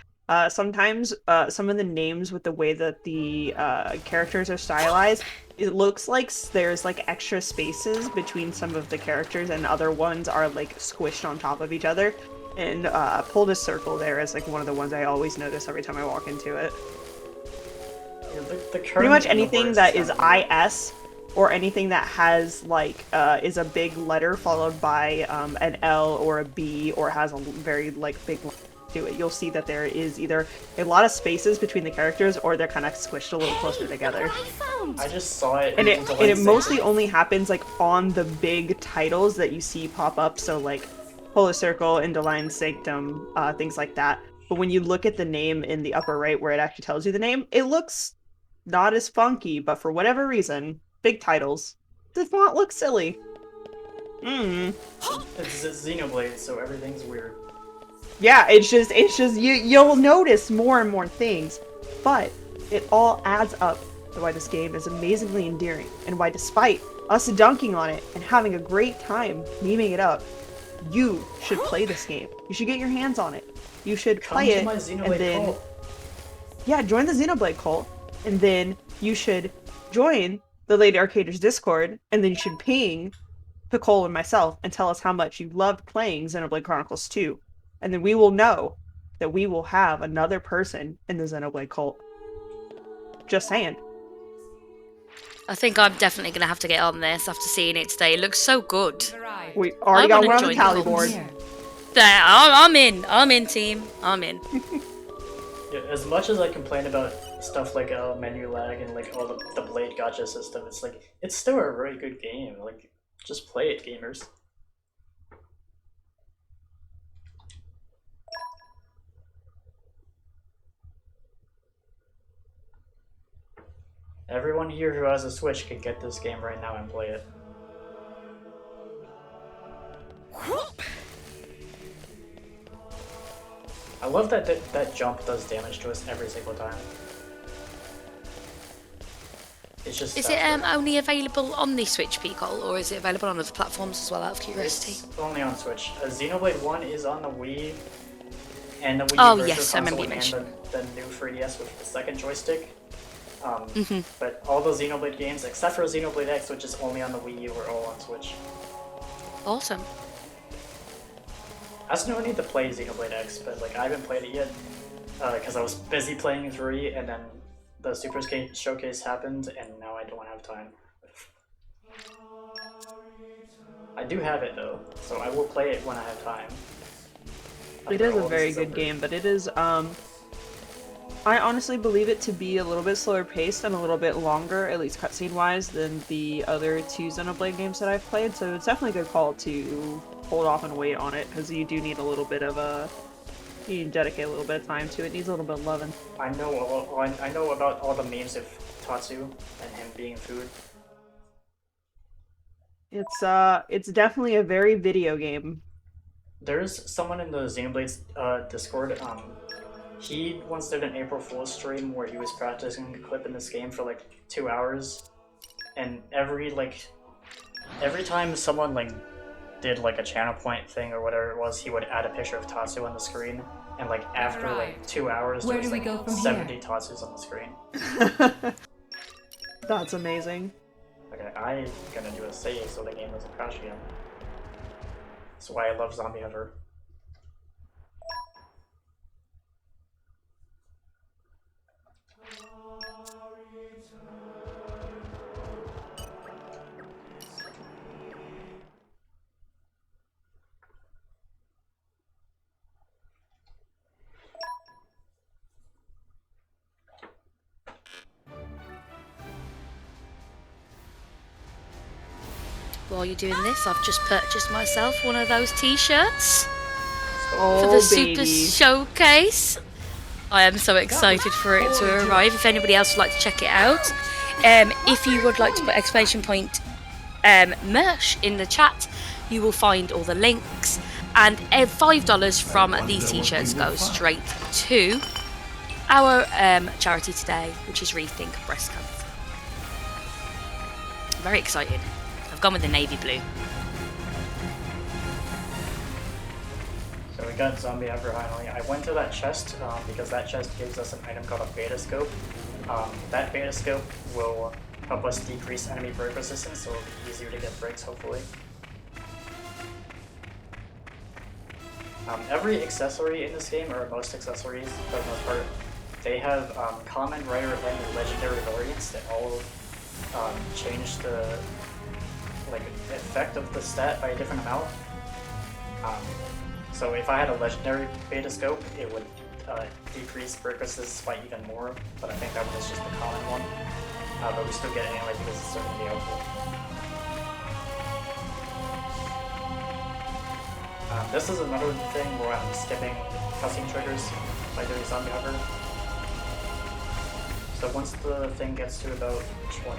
sometimes some of the names with the way that the characters are stylized, it looks like there's like extra spaces between some of the characters and other ones are like squished on top of each other. And Poldus circle there is like one of the ones I always notice every time I walk into it. Yeah, pretty much anything that is IS or anything that has like is a big letter followed by an L or a B or has a very like big line to it, you'll see that there is either a lot of spaces between the characters or they're kind of squished a little closer together. I just saw it. And it mostly only happens like on the big titles that you see pop up, so like Polar Circle, Indoline Sanctum, things like that. But when you look at the name in the upper right where it actually tells you the name, it looks not as funky, but for whatever reason, big titles, the font looks silly. It's Xenoblade, so everything's weird. Yeah, it's just you'll notice more and more things, but it all adds up to why this game is amazingly endearing, and why despite us dunking on it and having a great time memeing it up, you should play this game. You should get your hands on it. You should play it, and then cult. Yeah, join the Xenoblade cult, and then you should join the Lady Arcaders Discord, and then you should ping Pcol and myself and tell us how much you loved playing Xenoblade Chronicles 2. And then we will know that we will have another person in the Xenoblade cult. Just saying. I think I'm definitely going to have to get on this after seeing it today. It looks so good. We already got one on the join tally the board. There, I'm in. I'm in, team. I'm in. Yeah, as much as I complain about stuff like menu lag and like all the Blade gacha system, it's like it's still a very good game. Like, just play it, gamers. Everyone here who has a Switch can get this game right now and play it. I love that jump does damage to us every single time. It's just Is it only available on the Switch, Pcol, or is it available on other platforms as well, out of curiosity? It's only on Switch. Xenoblade 1 is on the Wii, and the Wii Oh, yes, I remember you mentioned. and the new 3DS with the second joystick. But all the Xenoblade games, except for Xenoblade X, which is only on the Wii U, are all on Switch. Awesome. I still need to play Xenoblade X, but like I haven't played it yet because I was busy playing 3, and then the Super Showcase happened, and now I don't have time. I do have it though, so I will play it when I have time. It is a very good game, but it is I honestly believe it to be a little bit slower paced and a little bit longer, at least cutscene wise, than the other two Xenoblade games that I've played, so it's definitely a good call to hold off and wait on it, because you do need a little bit of you need to dedicate a little bit of time to it. It needs a little bit of loving. I know about all the memes of Tatsu and him being food. It's definitely a very video game. There's someone in the Xenoblade Discord, he once did an April Fool's stream where he was practicing a clip in this game for like 2 hours, and every time someone like did like a channel point thing or whatever it was, he would add a picture of Tatsu on the screen, and like after like 2 hours there was like 70 Tatsus on the screen. That's amazing. Okay, I'm gonna do a save so the game doesn't crash again. That's why I love Zombie Hunter. while you're doing this, I've just purchased myself one of those t-shirts Oh, for the Super baby. Showcase. I am so excited for it to arrive. If anybody else would like to check it out, if you would like to put exclamation point merch in the chat, you will find all the links, and $5 from these t-shirts goes straight to our charity today, which is Rethink Breast Cancer. I'm very excited. I've gone with the navy blue. So we got Zombie Ever finally. I went to that chest because that chest gives us an item called a beta scope. That beta scope will help us decrease enemy break resistance, so it'll be easier to get breaks, hopefully. Every accessory in this game, or most accessories for the most part, they have common, rare, and legendary variants that all change the effect of the stat by a different amount. So if I had a legendary beta scope, it would decrease break resistance by even more, but I think that one is just the common one. But we still get it anyway because it's certainly helpful. This is another thing where I'm skipping cutscene triggers by doing Zombie Hover. So once the thing gets to about 20,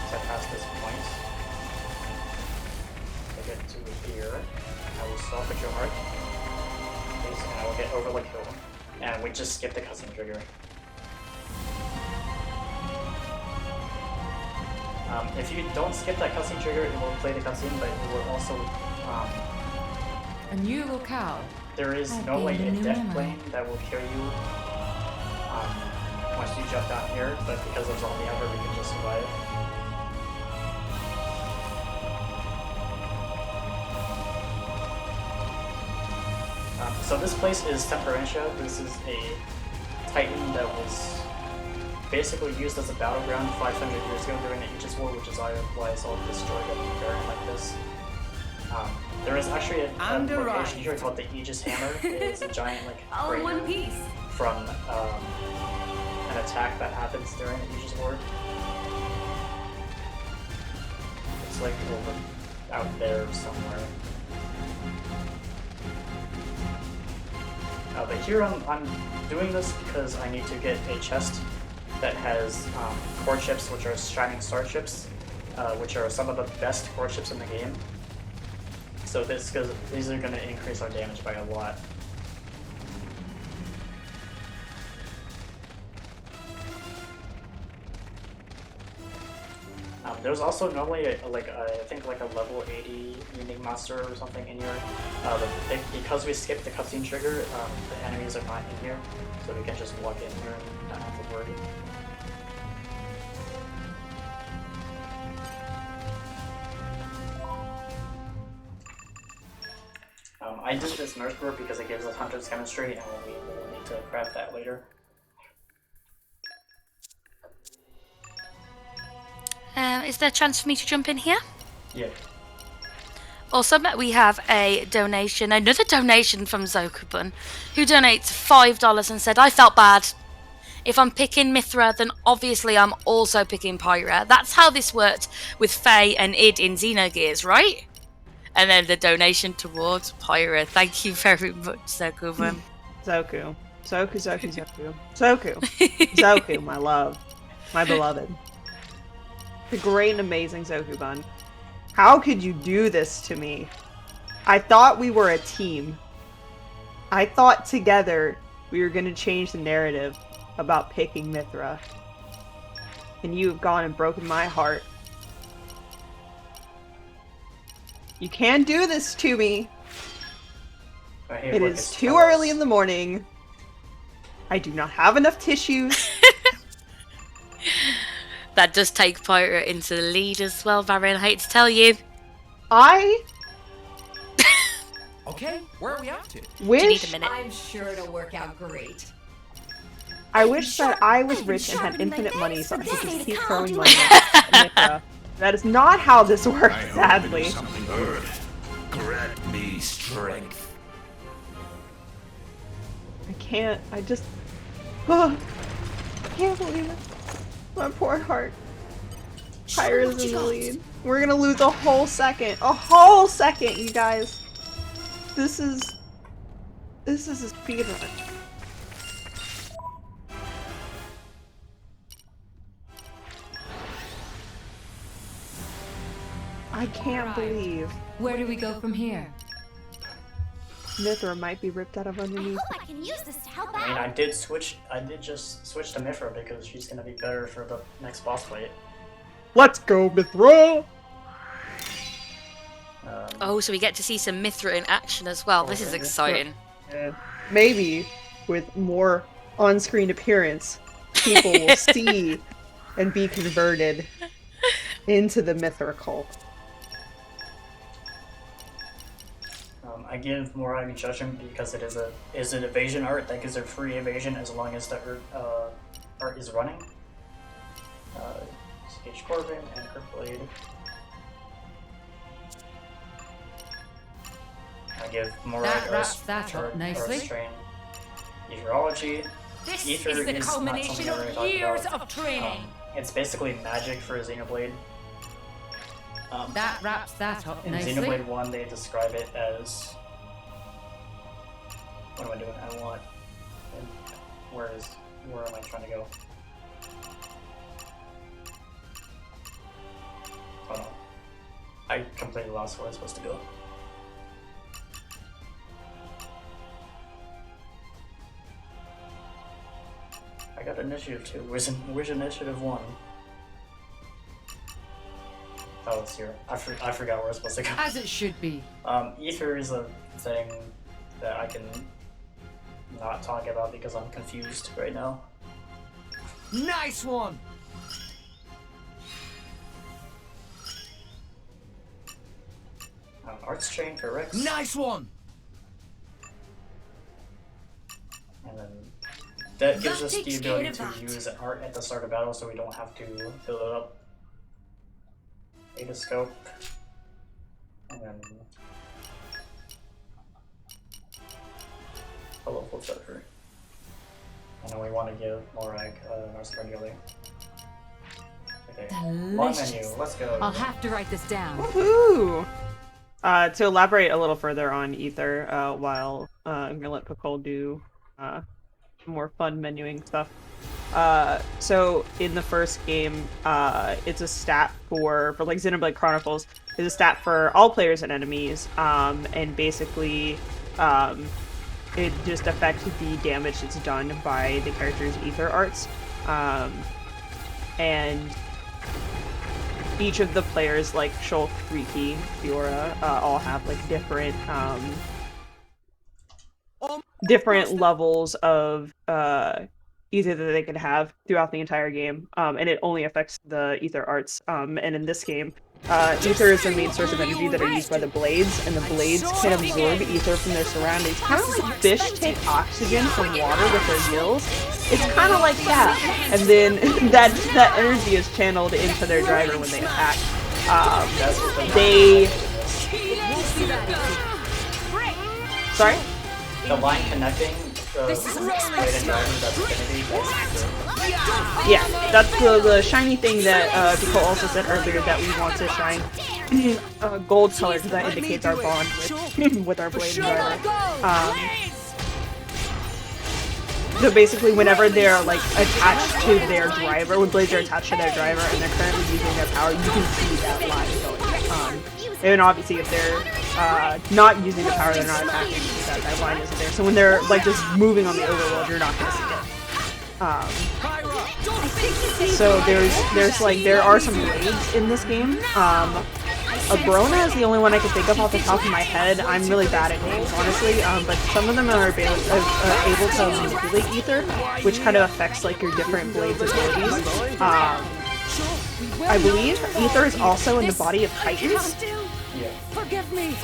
so past this point, I get to here, I will stop at your heart, and I will get Overlook Hill, and we just skip the cutscene trigger. If you don't skip that cutscene trigger, it will play the cutscene, but it will also A new locale. there is no a death plane that will kill you once you jump down here, but because of Zombie Hover, we can just survive. So this place is Temperantia. This is a Titan that was basically used as a battleground 500 years ago during the Aegis War, which is why it's all destroyed and Varin like this. There is actually a location here called the Aegis Hammer. It's a giant All in one crater piece. from an attack that happens during the Aegis War. It's like over out there somewhere. But here I'm doing this because I need to get a chest that has core chips, which are Shining Star chips, which are some of the best core chips in the game. So these are going to increase our damage by a lot. There's also normally I think like a level 80 Unique Monster or something in here. Because we skipped the cutscene trigger, the enemies are not in here, so we can just walk in here and not have to worry. I did this nurse group because it gives us Hunter's Chemistry, and we will need to craft that later. Is there a chance for me to jump in here? Yeah. Also, we have a donation, another donation from Zokubun, who donates $5 and said, I felt bad. If I'm picking Mithra, then obviously I'm also picking Pyra. That's how this worked with Faye and Id in Xenogears, right? And then the donation towards Pyra. Thank you very much, Zokubun. Zoku. Zoku, my love. My beloved. The great and amazing Zokubun. How could you do this to me? I thought we were a team. I thought together we were going to change the narrative about picking Mithra. And you have gone and broken my heart. You can't do this to me. It is too early in the morning. I do not have enough tissues. That does take Pyra into the lead as well, Varin. I hate to tell you. Okay, where are we up to? Wish Do you need a minute? I'm sure it'll work out great. I wish that I was rich and had infinite money so I could just keep throwing money at Mithra. That is not how this works, sadly. Grant me strength. I can't. I just. Oh, I can't believe it. My poor heart. Pyra's in the lead. We're gonna lose a whole second. A whole second, you guys. This is a speedrun. I can't believe Where do we go from here? Mithra might be ripped out of I underneath. hope I can use this to help I mean, out. I did just switch to Mithra because she's gonna be better for the next boss fight. Let's go, Mithra! Oh, so we get to see some Mithra in action as well. This is Okay. exciting. Yeah. Maybe with more on-screen appearance, people will see and be converted into the Mithra cult. I give Morag Judgment because it is an evasion art that gives her free evasion as long as the art is running. Stage Corbin and her blade. I give Morag That wraps that up nicely. Strain. Etherology. This Ether is the is not culmination something I really of talk years about. of training. It's basically magic for Xenoblade. That wraps that up In nicely. Xenoblade 1, they describe it as... What am I doing? I want... Where am I trying to go? Oh no. I completely lost where I was supposed to go. I got initiative 2. Where's initiative 1? Oh, it's here. I forgot where I was supposed to go. As it should be. Ether is a thing that I can not talk about because I'm confused right now. Nice one! Arts Chain for Rex. Nice one! And then that gives That us the takes ability care of to that. use an art at the start of battle so we don't have to build it up. Adascope. And then colorful feather. And then we want to give Morag North Regular. Okay. Long Delicious. menu, let's go. I'll have to write this down. Woohoo! To elaborate a little further on Ether, while I'm gonna let Pcol do more fun menuing stuff. So in the first game, it's a stat for like Xenoblade Chronicles, is a stat for all players and enemies, and basically it just affects the damage that's done by the character's Ether arts, and each of the players, like Shulk, Riki, Fiora, all have like different levels of ether that they can have throughout the entire game, and it only affects the ether arts. And in this game, ether is the main source of energy that are used by the blades, and the blades can absorb ether from their surroundings, kind of like fish take oxygen from water with their gills. It's kind of like that, and then that energy is channeled into their driver when they attack. Sorry? The line connecting the blade and driver, that's Affinity, that's Ether. Yeah, that's the shiny thing that Pcol also said earlier that we want to shine gold color because that indicates our bond with our blade and driver. So basically, whenever they're like attached to their driver, when blades are attached to their driver and they're currently using their power, you can see that line going. And obviously, if they're not using the power, they're not attacking. That line isn't there. So when they're like just moving on the overworld, you're not going to see it. So there are some blades in this game. Abrona is the only one I can think of off the top of my head. I'm really bad at names, honestly, but some of them are able to manipulate ether, which kind of affects like your different blades' abilities. I believe ether is also in the body of Titans. Yeah. Forgive me.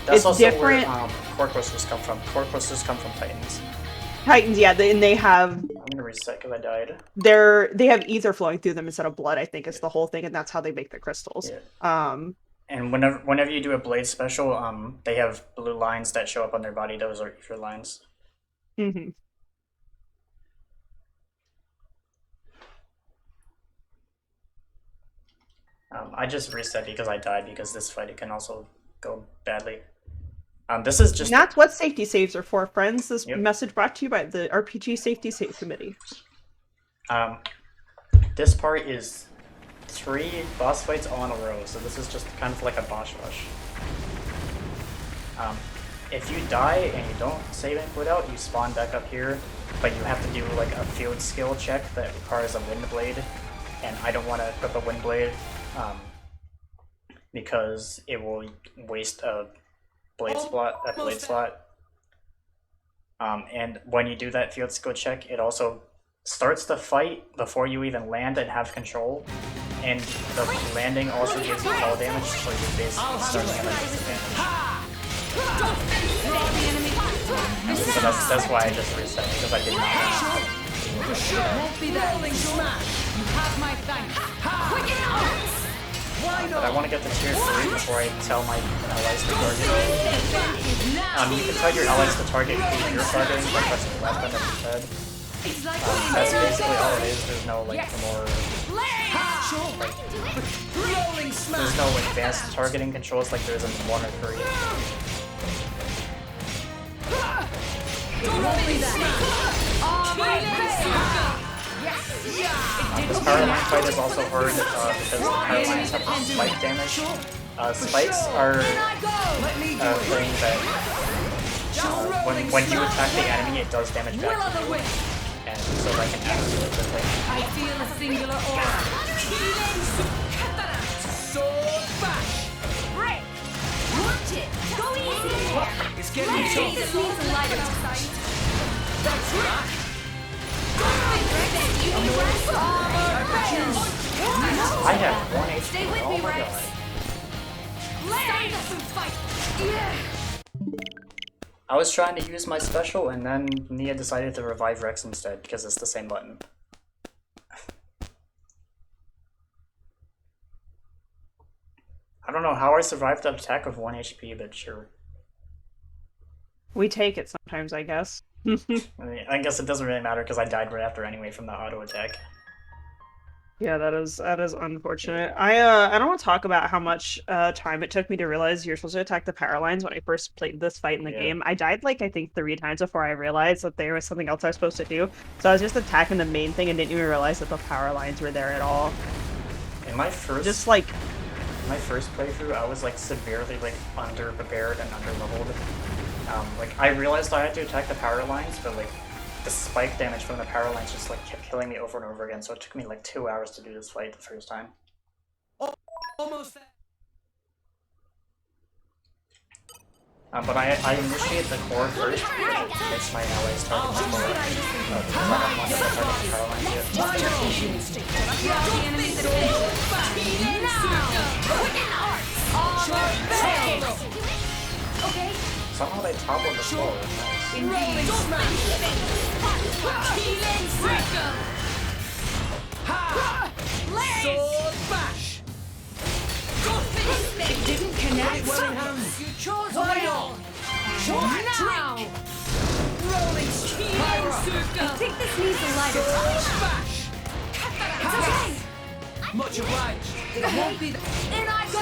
That's It's also different. where Corpuscles come from. Corpuscles come from Titans. Titans, yeah, and they have I'm gonna reset because I died. they have ether flowing through them instead of blood. I think is the whole thing, and that's how they make the crystals. Yeah. And whenever you do a blade special, they have blue lines that show up on their body. Those are ether lines. Mm-hmm. I just reset because I died because this fight can also go badly. This is just... And that's what safety saves are for, friends. This Yep. message brought to you by the RPG Safety Save Committee. This part is 3 boss fights all in a row, so this is just kind of like a boss rush. If you die and you don't save and quit out, you spawn back up here, but you have to do like a field skill check that requires a wind blade, and I don't want to equip a wind blade because it will waste a blade slot. And when you do that field skill check, it also starts the fight before you even land and have control, and the landing also gives you fall damage, so you're basically starting at a disadvantage. So that's why I just reset, because I did not know. But I want to get to tier 3 before I tell my allies to target. You can tell your allies to target who you're targeting by pressing the left button of your head. That's basically all it is. There's no like more there's no advanced targeting controls like there is in 1 or 3. This power line fight is also hard because the power lines have spike damage. Spikes are thing that when you attack the enemy, it does damage back to you, and so that can happen really quickly. I feel a singular aura. Sword bash. Break. Watch it. Go easy there. It's getting tough. This needs a lighter sight. That's right. I have 1 HP. Stay with Oh me, my Rex. god. Stand up and fight. I was trying to use my special, and then Nia decided to revive Rex instead because it's the same button. I don't know how I survived the attack of 1 HP, but sure. We take it sometimes, I guess. I guess it doesn't really matter because I died right after anyway from the auto attack. Yeah, that is unfortunate. I don't want to talk about how much time it took me to realize you're supposed to attack the power lines when I first played this fight in the game. I died like I think 3 times before I realized that there was something else I was supposed to do. So I was just attacking the main thing and didn't even realize that the power lines were there at all. In my first playthrough, I was like severely like underprepared and underleveled. Like I realized I had to attack the power lines, but like the spike damage from the power lines just like kept killing me over and over again. So it took me like 2 hours to do this fight the first time. Almost there. But I initiate the core first because it makes my allies target the core. Because I don't want them to target the power lines yet. Okay. Somehow they toppled the floor. Sword bash. It didn't connect. You chose Hold right on. on. Now. Rolling I think this needs a lighter touch. bash. It's okay. Much obliged. It won't be. In I go.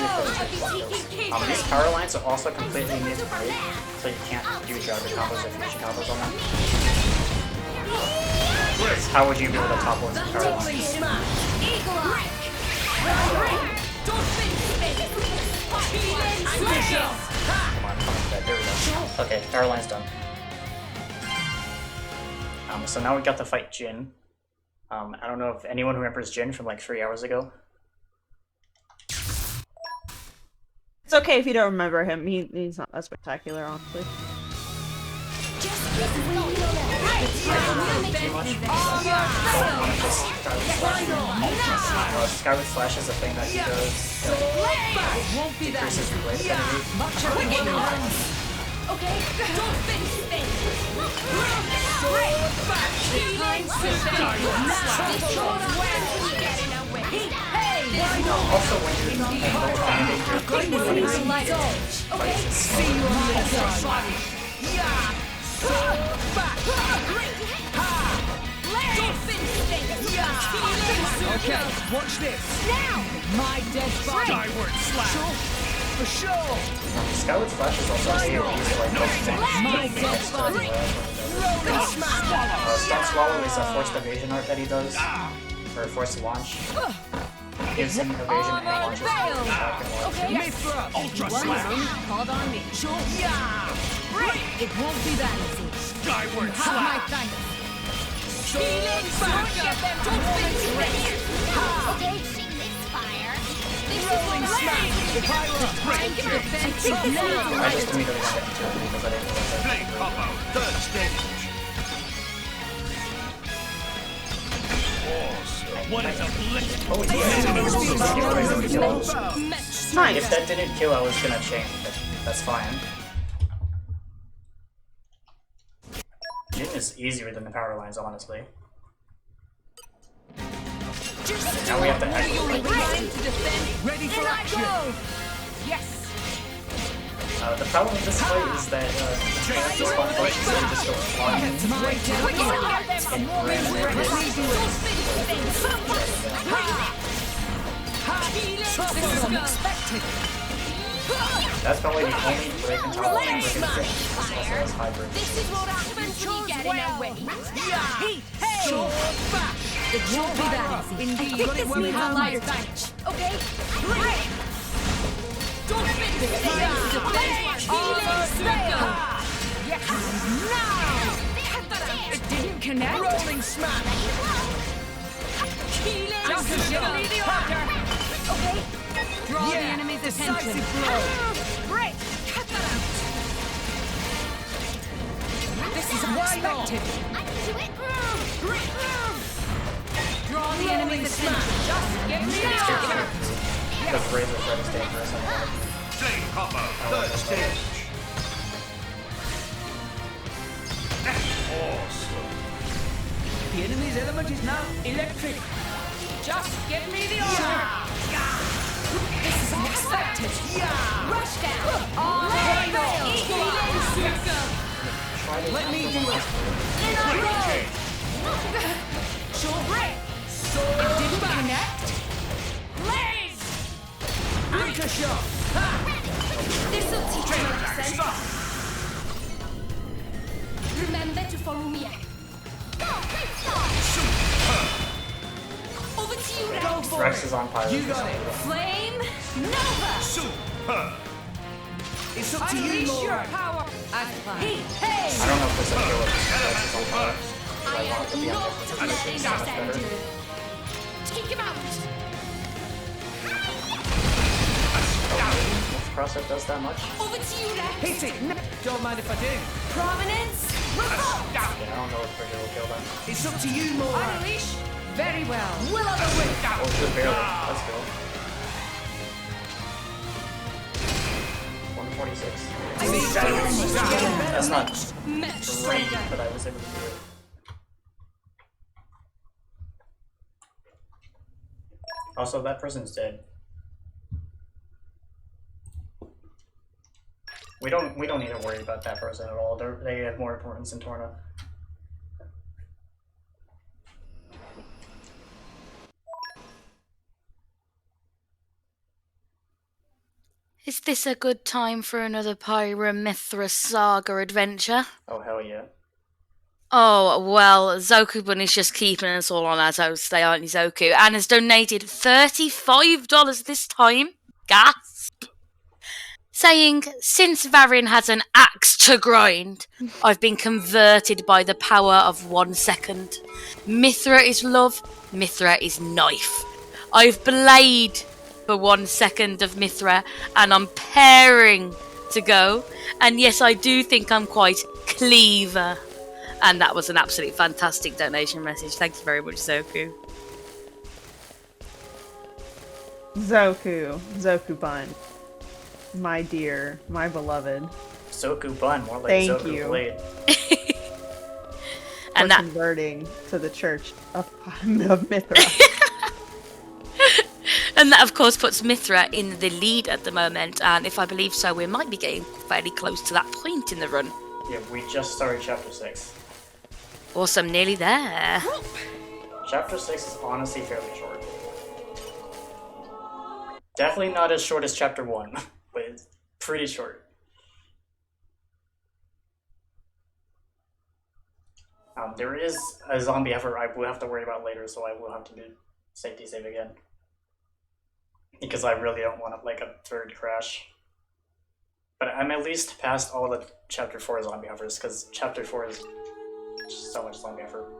These power lines are also completely mid-fight, so you can't do driver combos or fusion combos on them. How would you be able to topple these power lines? Eagle eye. Come on, there we go. Okay, power line's done. So now we got to fight Jin. I don't know if anyone remembers Jin from like 3 hours ago. It's okay if you don't remember him. He's not that spectacular, honestly. Skyward Slash is a thing that he does. Decreases your blade affinity. Okay. Also, when you're Okay, watch this. Now! My dead body. Skyward slash. For sure. Skyward Slash is also AoE, so like My dead body. Rolling smash. Stun Swallow is a forced evasion art that he does, or a forced launch. Gives him evasion and launches back and launch. Okay, Mithra. Ultra One slash. moment, called on me. Sure. Yeah. It won't be that easy. Skyward Have my slash. thanks. Healing back. Okay, she misfire. This is Rolling what smash. Pyra. Time to defend I just immediately got into it because I didn't know what Blade combo. Third stage. Awesome. What is a blitz? Oh, Nice. if that didn't kill, I was gonna chain, but that's fine. Jin is easier than the power lines, honestly. Now we have to activate. Ready for action. Yes. The problem with this fight is that this one pushes and just goes flying. My dead body. Tougher than expected. That's probably the only break in top lane for his also has hybrid. This is what happens when you get in our way. Sure. Back. It won't be that easy. Indeed. Got it where we Have have my my thanks. Okay? Great! Don't spin the Yes. Now! It didn't connect. Rolling smash. Just a shot. Okay? Draw the Yeah. enemy's attention. Decisive blow. Great! Cut that out! This is unexpected. I can do it! Draw the enemy's attention. Just give me the Because Razor Thread is dangerous anyway. Blade combo. Third stage. Awesome. The enemy's element is now electric. Just give me the order. This is unexpected. Yeah. Rush down! Let me do it. Sure! Great! So it didn't connect. Blaze! Ricochet. This'll teach you a lesson. Remember to follow me. Go! Great start! Over to you, Go Rex! for Rex it. is on pilot. You got it. Flame Nova! Super. It's up to you, Unleash your Laura. power. As planned. I don't know if this is a kill if Rex is on pilot. I I want it to am be on not different. letting It's so much this end. better. Take him out! If Crosshair does that much? Over to you, Rex! Hit it. Don't mind if I do. Prominence! Revolt! Yeah, I don't know if Bridget will kill them. It's up to you, Laura. Unleash. Very well. Will of the wind. Oh, just barely. Let's go. 146. That's not great, but I was able to do it. Also, that person's dead. We don't need to worry about that person at all. They have more importance than Torna. Is this a good time for another Pyra/Mythra saga adventure? Oh hell yeah. Oh, well, Zokubun is just keeping us all on our toes today, aren't you, Zoku? And has donated $35 this time. Gasp! Saying, since Varin has an axe to grind, I've been converted by the power of 1 second. Mythra is love, Mythra is knife. I've blade for 1 second of Mythra, and I'm pairing to go. And yes, I do think I'm quite clever. And that was an absolutely fantastic donation message. Thank you very much, Zoku. Zoku-bun. My dear, my beloved. Zoku Bun, more like Thank Zoku you. Blade. And For that converting to the church of Mythra. And that, of course, puts Mythra in the lead at the moment. And if I believe so, we might be getting fairly close to that point in the run. Yeah, we just started chapter 6. Awesome, nearly there. Chapter 6 is honestly fairly short. Definitely not as short as chapter 1, but it's pretty short. There is a zombie heifer I will have to worry about later, so I will have to do safety save again. Because I really don't want like a third crash. But I'm at least past all the chapter 4 zombie heifers, because chapter 4 is just so much zombie heifer.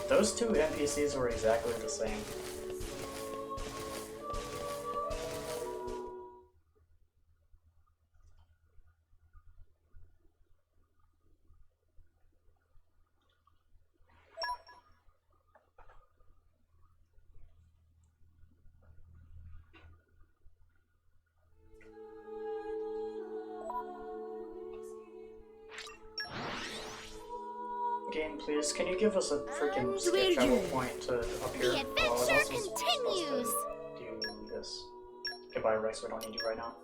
Those two NPCs were exactly the same. Game, please, can you give us a freaking skip travel point to up here? The adventure continues! Do this. Goodbye, Rex, we don't need you right now.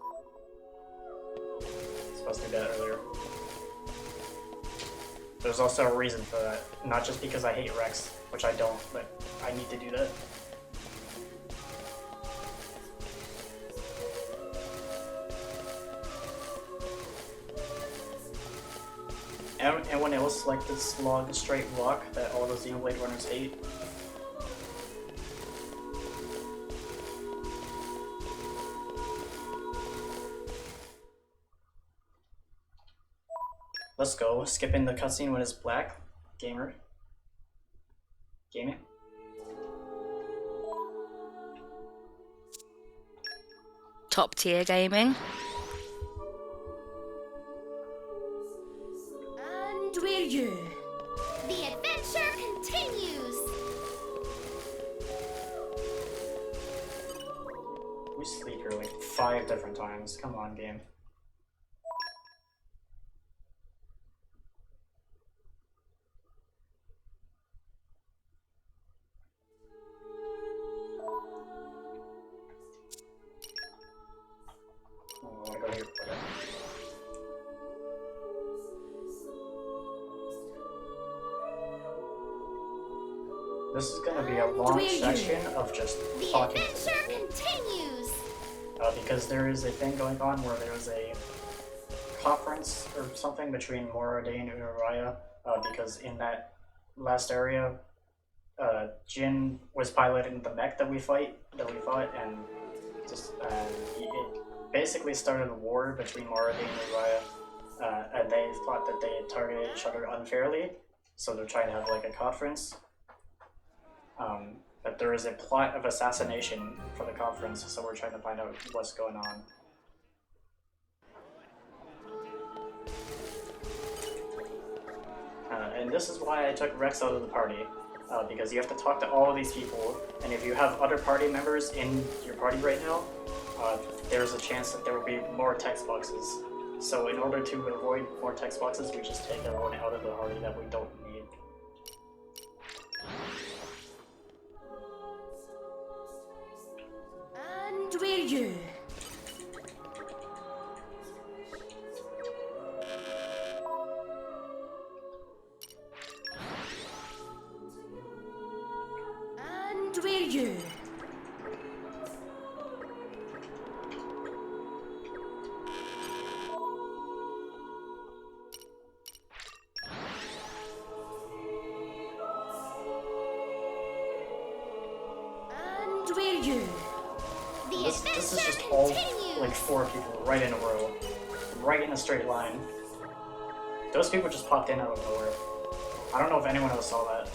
Supposed to do that earlier. There's also a reason for that. Not just because I hate Rex, which I don't, but I need to do that. Anyone else like this long straight walk that all the Xenoblade runners hate? Let's go. Skipping the cutscene when it's black. Gamer. Gaming. Top tier gaming. The adventure continues! We sleep here like 5 different times. Come on, game. Oh, I wanna go here. Okay. This is gonna be a long section of just talking. The adventure continues! Because there is a thing going on where there is a conference or something between Moradane and Uriah, because in that last area, Jin was piloting the mech that we fought, and just it basically started a war between Moradane and Uriah, and they thought that they had targeted each other unfairly, so they're trying to have like a conference. But there is a plot of assassination for the conference, so we're trying to find out what's going on. And this is why I took Rex out of the party, because you have to talk to all of these people, and if you have other party members in your party right now, there's a chance that there will be more text boxes. So in order to avoid more text boxes, we just take everyone out of the party that we don't need. This is just all, like, 4 people right in a row. Right in a straight line. Those people just popped in out of nowhere. I don't know if anyone else saw that.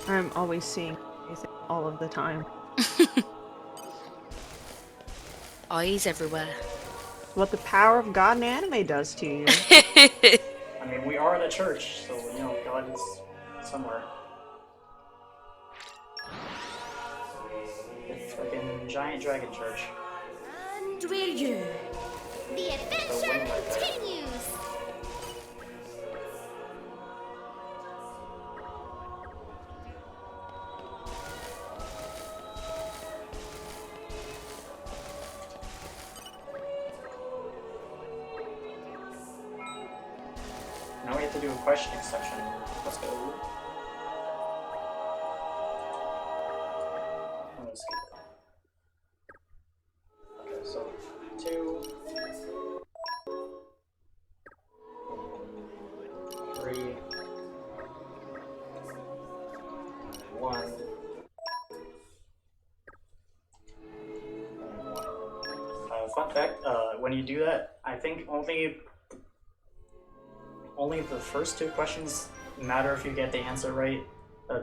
I'm always seeing anything all of the time. Eyes everywhere. What the power of God and anime does to you. I mean, we are the church, so, you know, God is somewhere. It's fucking giant dragon church. The adventure continues! Now we have to do a questioning section. Let's go. Let's see. Okay, so 2, 3, 1. Fun fact, when you do that, I think only the first 2 questions matter if you get the answer right,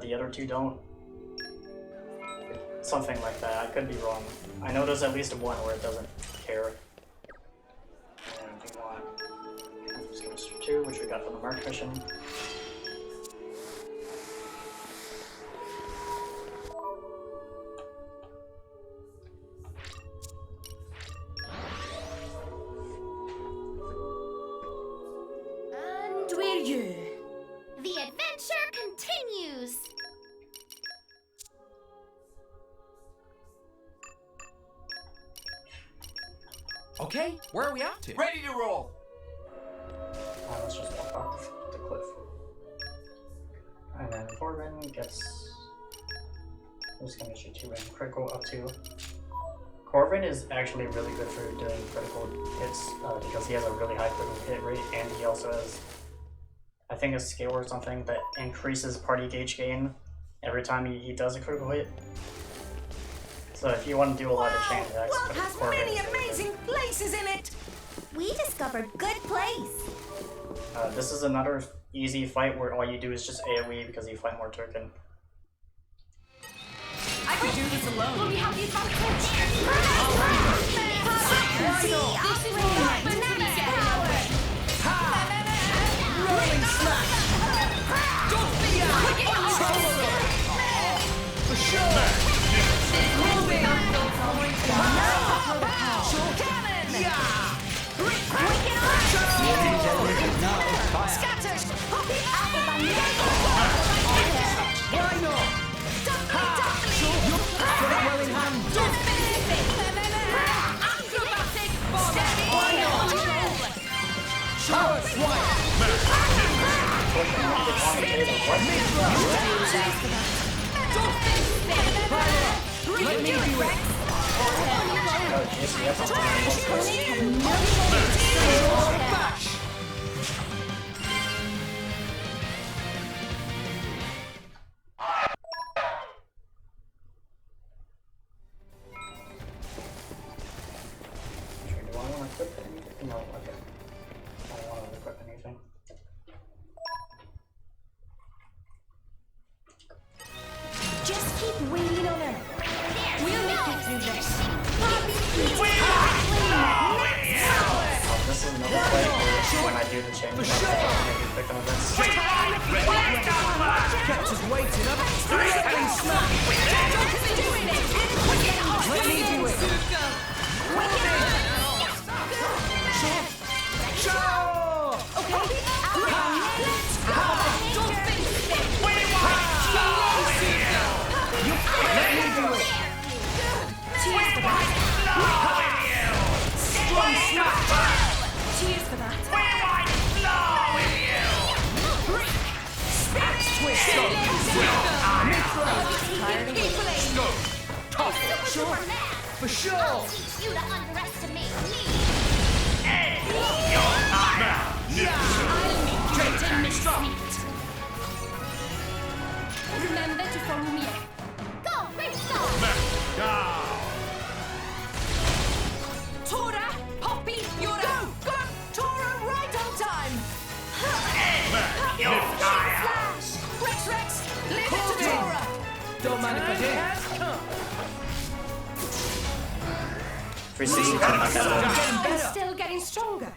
the other 2 don't. Something like that, I could be wrong. I know there's at least one where it doesn't care. And we want Chemistry 2, which we got from the Mark mission. The adventure continues! Okay, where are we off to? Ready to roll! Let's just walk off the cliff. And then Corbin gets... Who's going to shoot 2 and critical up to... Corbin is actually really good for doing critical hits because he has a really high critical hit rate, and he also has, I think, a skill or something that increases party gauge gain every time he does a critical hit. So if you want to do a lot of chain attacks, World has many amazing places in it! We discovered good place! This is another easy fight where all you do is just AoE because you fight more Turkin. I can do this alone. Will we have the advantage? Rolling smash! For sure! Moving! Cannon! Scatters! Why not? Rolling hand! Acrobatic bomb! Why not? Show us why! Let me do it! Bash! Do I want to equip anything? No, okay. I don't want to equip anything. Just keep waiting on her. We'll make it through this. This is another fight where when I do the chain, I maybe pick on this. Kept us waiting up. Rolling smash! Let me do it! Sure! Okay. Let me do it! Cheers for that! Strong smash! Cheers for that! Axe twist! Sure! For sure! I'll teach you to underestimate me! Remember to follow me. Go, Rachel! Tora, Poppy, you're go! Go! Tora, right on time! Flash! Rex! Leave it to Tora! Don't mind if I do. 360 kind of knocked that out. I'm still getting stronger.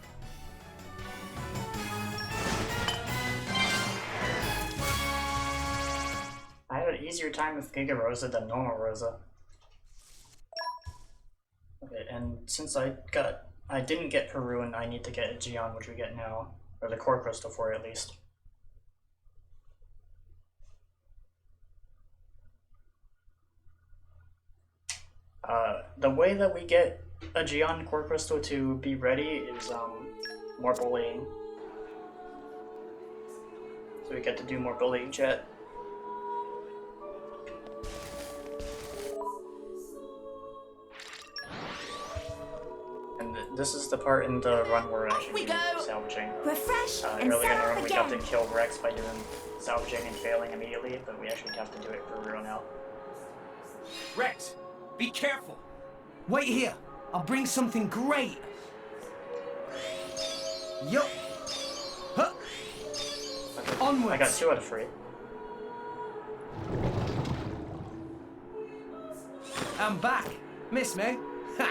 I had an easier time with Giga Rosa than normal Rosa. Okay, and since I didn't get Peru, and I need to get a Gion, which we get now, or the core crystal for it at least. The way that we get a Gion core crystal to be ready is more bullying. So we get to do more bullying chat. And this is the part in the run where I actually do salvaging. Refresh and Earlier in set the off run we got to again. kill Rex by doing salvaging and failing immediately, but we actually have to do it for real now. Rex, be careful. Wait here. I'll bring something great. Yup. Huh. Onwards. I got 2 out of 3. I'm back. Miss me? Ha!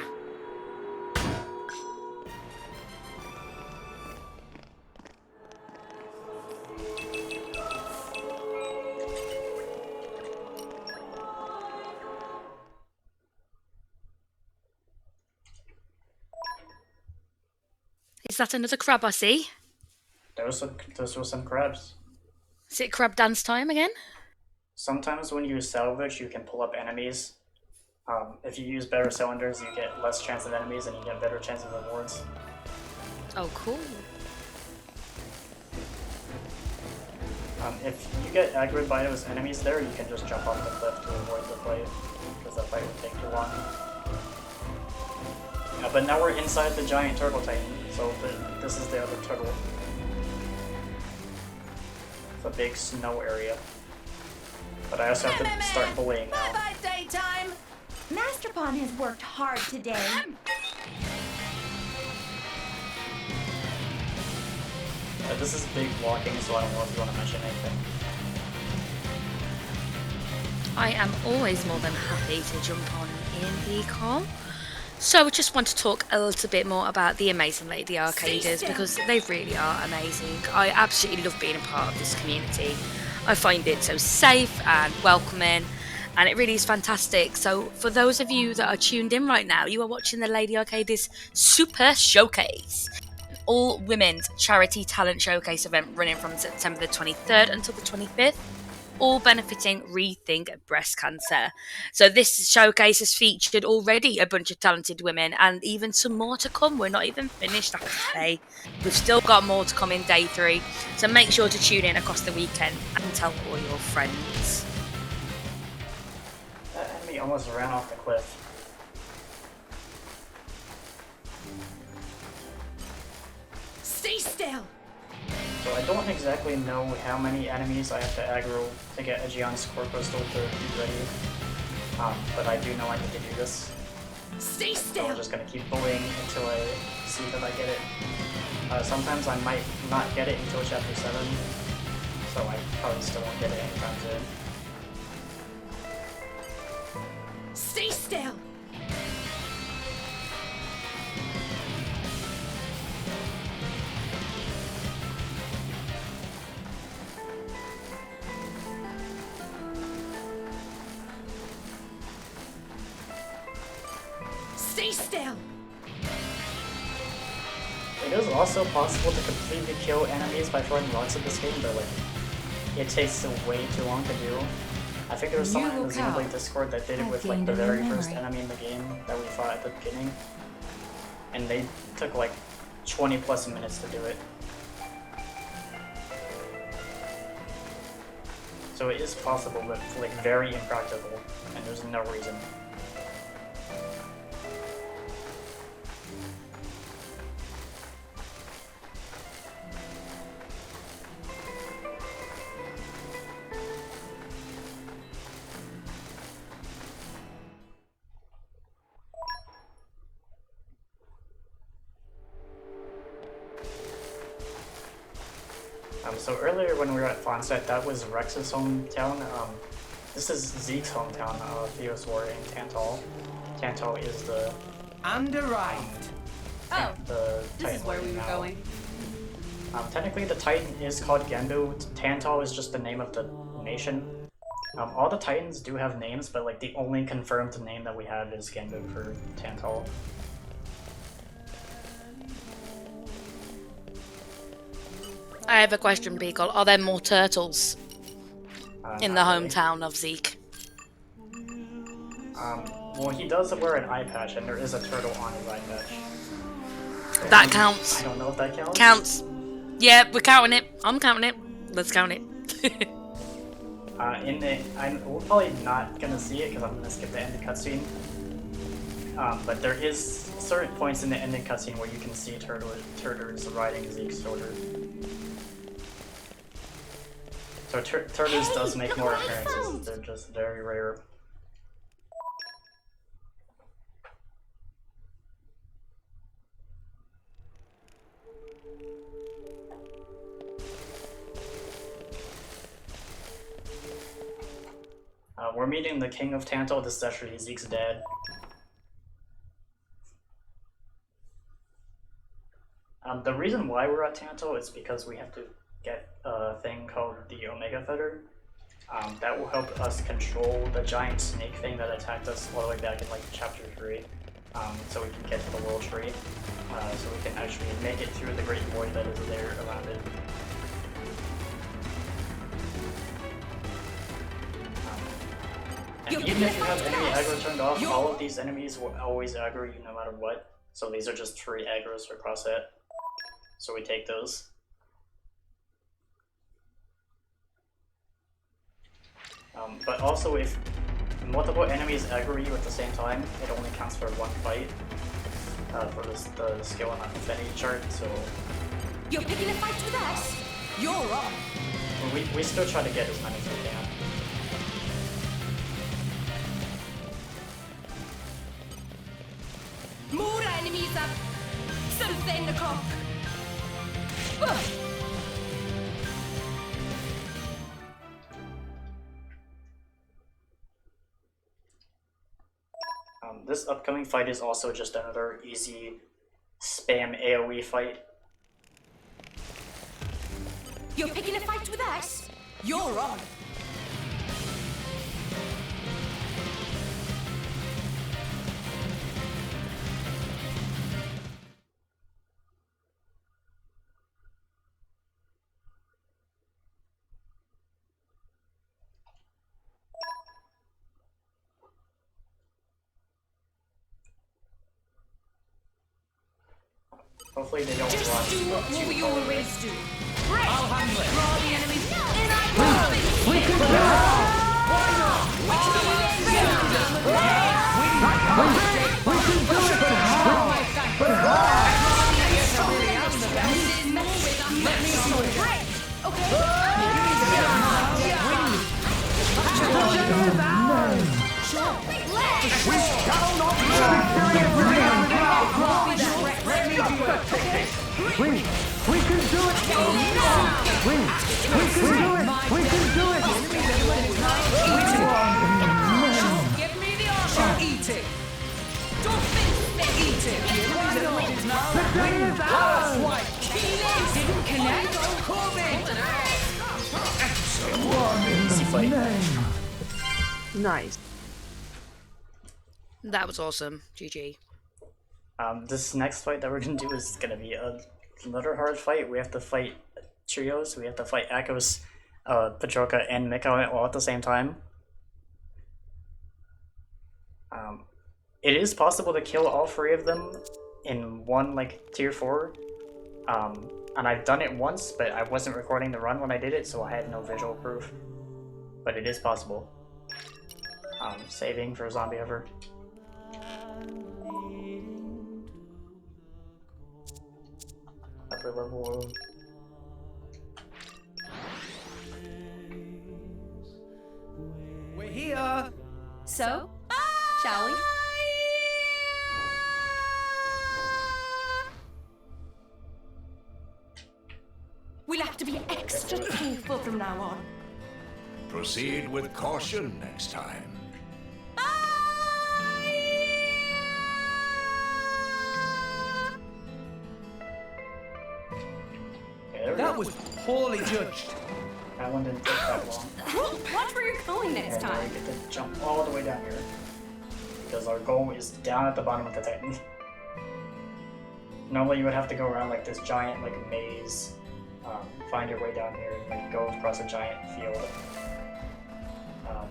Is that another crab I see? Those were some crabs. Is it crab dance time again? Sometimes when you salvage, you can pull up enemies. If you use better cylinders, you get less chance of enemies and you get better chance of rewards. Oh, cool. If you get aggroed by those enemies there, you can just jump off the cliff to avoid the fight, because that fight would take too long. But now we're inside the giant turtle titan, so this is the other turtle. It's a big snow area. But I also have to start bullying now. Bye-bye, daytime! Master Pawn has worked hard today. This is big walking, so I don't know if you want to mention anything. I am always more than happy to jump on in the call. So I just want to talk a little bit more about the amazing Lady Arcaders, because they really are amazing. I absolutely love being a part of this community. I find it so safe and welcoming, and it really is fantastic. So for those of you that are tuned in right now, you are watching the Lady Arcaders Super Showcase, an all-women's charity talent showcase event running from September the 23rd until the 25th. All benefiting Rethink Breast Cancer. So this showcase has featured already a bunch of talented women, and even some more to come. We're not even finished, I have to say. We've still got more to come in day 3, so make sure to tune in across the weekend and tell all your friends. That enemy almost ran off the cliff. Stay still. So I don't exactly know how many enemies I have to aggro to get a Gion Score Crystal to be ready. But I do know I need to do this. Stay So still. I'm just gonna keep bullying until I see that I get it. Sometimes I might not get it until chapter 7, so I probably still won't get it anytime soon. Stay still. Stay still. It is also possible to completely kill enemies by throwing rocks at this game, but like, it takes way too long to do. I think there was someone in the Xenoblade Discord that did it with like the very first enemy in the game that we fought at the beginning, and they took like 20 plus minutes to do it. So it is possible, but like very impractical, and there's no reason. So earlier when we were at Fonset, that was Rex's hometown. This is Zeke's hometown, Theos War in Tantal. Tantal is the... And arrived. Oh, the this Titan is where we were now. going. Technically the Titan is called Genbu. Tantal is just the name of the nation. All the Titans do have names, but like the only confirmed name that we have is Genbu for Tantal. I have a question, Pcol. Are there more turtles in the hometown of Zeke? Well, he does wear an eye patch, and there is a turtle on his eye patch. So That counts. I don't know if that counts. Counts. Yeah, we're counting it. I'm counting it. Let's count it. We're probably not gonna see it because I'm gonna skip the ending cutscene. But there is certain points in the ending cutscene where you can see Turtles riding Zeke's shoulder. So Turtles does make more appearances. They're just very rare. We're meeting the King of Tantal. This is actually Zeke's dad. The reason why we're at Tantal is because we have to get a thing called the Omega Feather. That will help us control the giant snake thing that attacked us all the way back in like chapter 3. So we can get to the World Tree. So we can actually make it through the Great Void that is there around it. And even if you have enemy aggro turned off, all of these enemies will always aggro you no matter what. So these are just free aggros across that. So we take those. But also if multiple enemies aggro you at the same time, it only counts for one fight for the skill and affinity chart, so... You're picking a fight with us? You're on! We still try to get as many as we can. More enemies up! Something o'clock! This upcoming fight is also just another easy spam AoE fight. You're picking a fight with us? You're on! Hopefully they don't Just run do what too we far away. always do. I'll handle it. Draw the enemies and I We can do it! Why not? We can do it! We can do it! But how? But how? Let me see it. Okay. We shall not We can do it! We can do it! We can do it! Give me the armor! Eat it! Don't think! Eat it! The day is ours! Didn't connect? Easy fight. Nice. That was awesome. GG. This next fight that we're gonna do is gonna be another hard fight. We have to fight trios. We have to fight Akos, Patroka, and Mika all at the same time. It is possible to kill all 3 of them in one like tier 4. And I've done it once, but I wasn't recording the run when I did it, so I had no visual proof. But it is possible. Saving for zombie ever. Upper level. We're here! So, shall we? We'll have to be extra careful from now on. Proceed with caution next time. That was poorly judged. That one didn't take that long. Watch where you're going next And now time. we get to jump all the way down here. Because our goal is down at the bottom of the Titan. Normally you would have to go around like this giant like maze, find your way down here and like go across a giant field.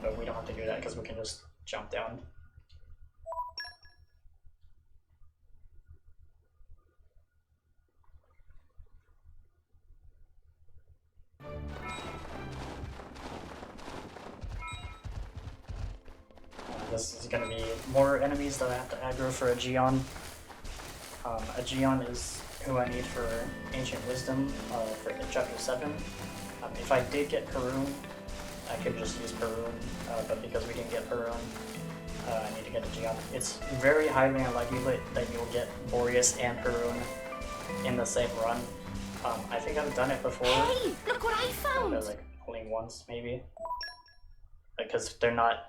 But we don't have to do that because we can just jump down. this is going to be more enemies that I have to aggro for a Gion. A Gion is who I need for Ancient Wisdom for Chapter 7. If I did get Perun, I could just use Perun, but because we didn't get Perun, I need to get a Gion. It's very highly unlikely that you'll get Boreas and Perun in the same run. I think I've done it before. Hey, look what I found! Like only once, maybe. Because they're not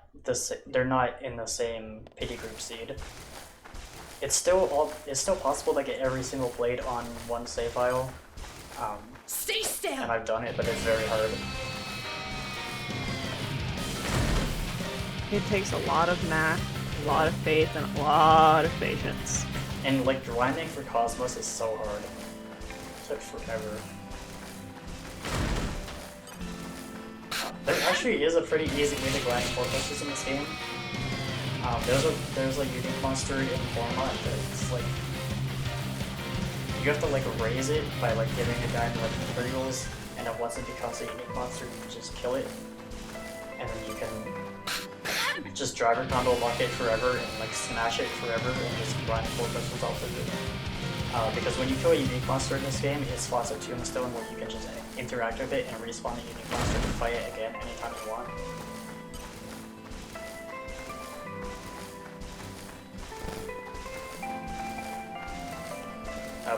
in the same pity group seed. It's still possible to get every single blade on one save file. Stay still. And I've done it, but it's very hard. It takes a lot of math, a lot of faith, and a lot of patience. And like grinding for Cosmos is so hard. It took forever. There actually is a pretty easy way to grind fortresses in this game. There's a unique monster in Format that's like you have to like raise it by like giving a guy like materials, and then once it becomes a unique monster, you just kill it, and then you can just driver combo lock it forever and like smash it forever and just grind fortresses off of it. Because when you kill a unique monster in this game, it spawns a tombstone where you can just interact with it and respawn a unique monster and fight it again anytime you want.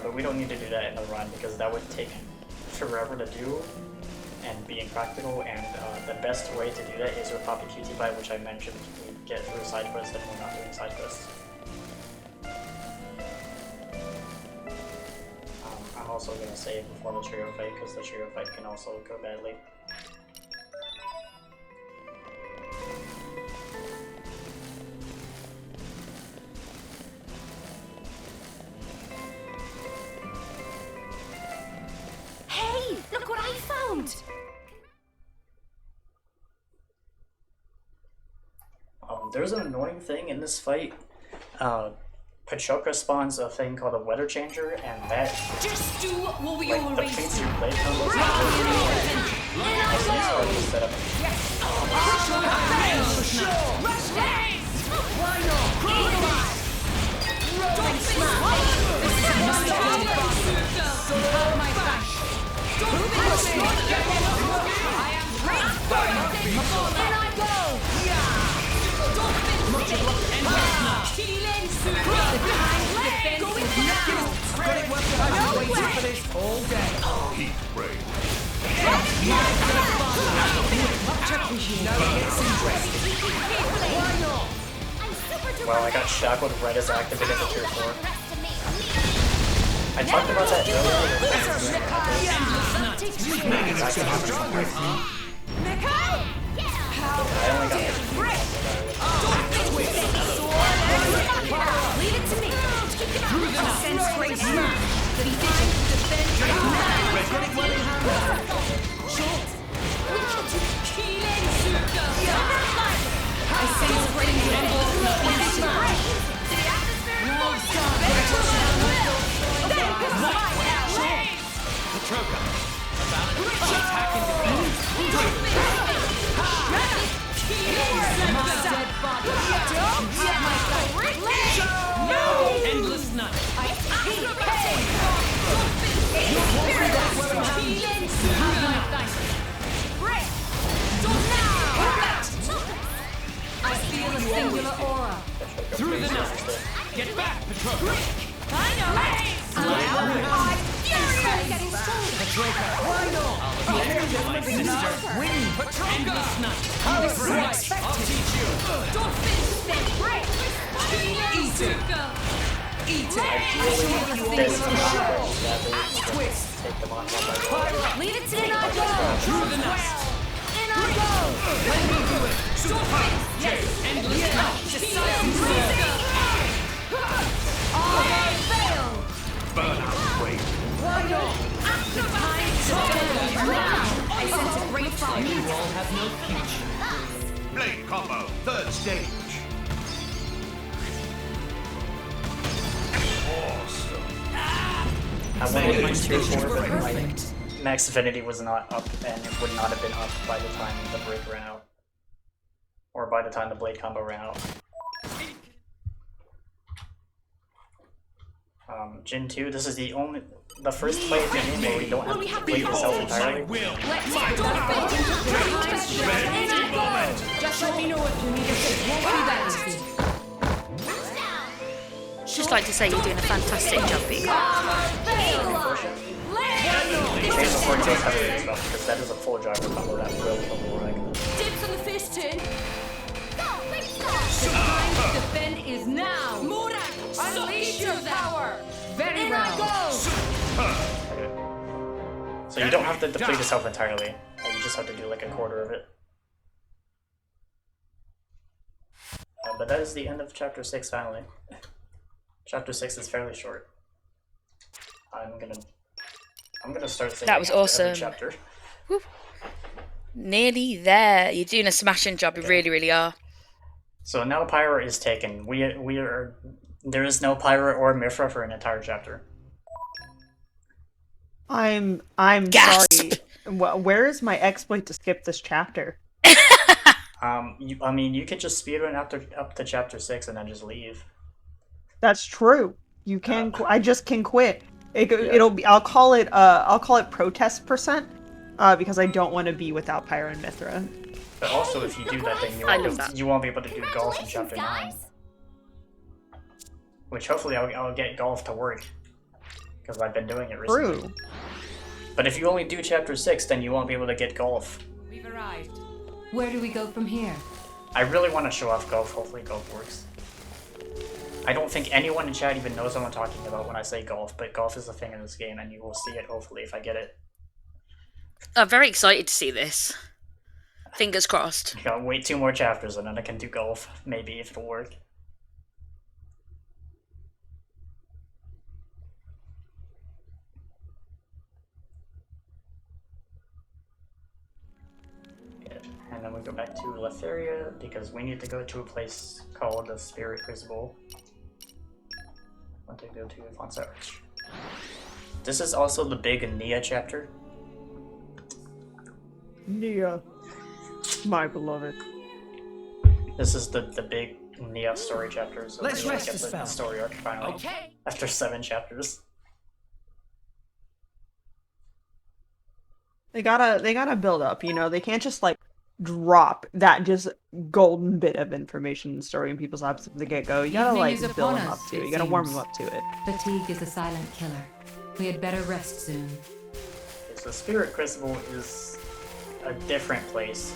But we don't need to do that in the run because that would take forever to do and be impractical, and the best way to do that is with Poppy QT Pie, which I mentioned we get through side quests and we're not doing side quests. I'm also going to save before the trio fight because the trio fight can also go badly. Hey, look what I found! There's an annoying thing in this fight. Pachoka spawns a thing called a Weather Changer, and that Just do what we like always depletes do. your blade combos. Set up. Rush days! Why not? Compromise! Rolling smash! This is a must-have bastard! So hold my back! Move it! I am ready! And I go! Don't finish it! And Keelan Super! Defense is now! Got it working. I've been waiting for this all day. Heat ray. Why not? Well, I got shackled right as I activated the tier 4. I talked about that I only got 15 Leave it to me! I'll send straight smash! The division defend Got it well in hand. Short! Keelan Super! I send straight smash! Patroka, attack and endless night. I feel a singular aura. Through the night. Get back, Patroka. I know. Why not? Win. Endless night. How This is right, it I'll teach you. Don't finish them. Eat it. Eat it. Twist. Take them on one by one. Leave it to me. I go. Through the night. And I go. Let me do it. Yes. Endless night. I fail. Burnout ray. Why not? I sense a great fire. You all have no future. Blade combo. Third stage. Awesome. I wanted to Nice. tier 4, but my Perfect. max affinity was not up, and it would not have been up by the time the break ran out. or by the time the blade combo ran out. Gen 2, this is the first play of the game where we don't have to complete the self entirely. Just let me know if you need a fix. Won't be that easy. Just like to say you're doing a fantastic job, Big. Change before he goes heavily as well, because that is a full driver combo that will kill the Warwick. Dips on the fish tin. The time to defend is now. Unleash your power. Very well. So you don't have to deplete the self entirely. You just have to do like a quarter of it. But that is the end of chapter 6 finally. Chapter 6 is fairly short. I'm gonna start saying That was awesome. chapter. Woo. Nearly there. You're doing a smashing job. You really, really are. So now Pyra is taken. There is no Pyra or Mifra for an entire chapter. I'm Gasp! sorry. Where is my exploit to skip this chapter? I mean, you could just speedrun up to chapter 6 and then just leave. That's true. You can. I just can quit. It'll be. I'll call it protest %, because I don't want to be without Pyra and Mithra. But also, if you do that, then you won't be able to do golf in chapter 9. Which hopefully I'll get golf to work, because I've been doing it recently. True. But if you only do chapter 6, then you won't be able to get golf. We've arrived. Where do we go from here? I really want to show off golf. Hopefully golf works. I don't think anyone in chat even knows what I'm talking about when I say golf, but golf is a thing in this game, and you will see it hopefully if I get it. I'm very excited to see this. Fingers crossed. I gotta wait 2 more chapters and then I can do golf. Maybe, if it'll work. And then we go back to Letheria because we need to go to a place called the Spirit Crucible. I want to go to Von Savage. This is also the big Nia chapter. Nia, my beloved. This is the big Nia story chapter, so Let's we rest get the the spell. story arc finally. Okay. After 7 chapters. They gotta build up. You know, they can't just like drop that just golden bit of information and story in people's laps from the get-go. You gotta Evening is like build upon them up us, to it. it You gotta warm seems. them up to it. Fatigue is a silent killer. We had better rest soon. Okay, so Spirit Crucible is a different place.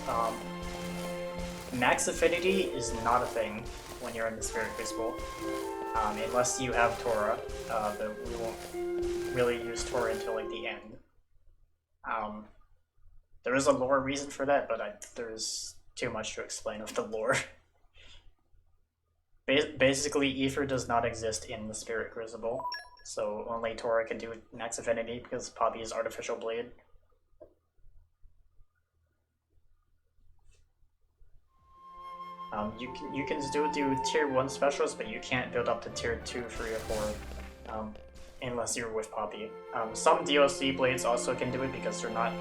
Max Affinity is not a thing when you're in the Spirit Crucible, unless you have Tora, but we won't really use Tora until like the end. There is a lore reason for that, but there's too much to explain of the lore. Basically, Ether does not exist in the Spirit Crucible, so only Tora can do Max Affinity because Poppy's Artificial Blade. You can still do tier 1 specials, but you can't build up to tier 2, 3, or 4 unless you're with Poppy. Some DLC blades also can do it because they're not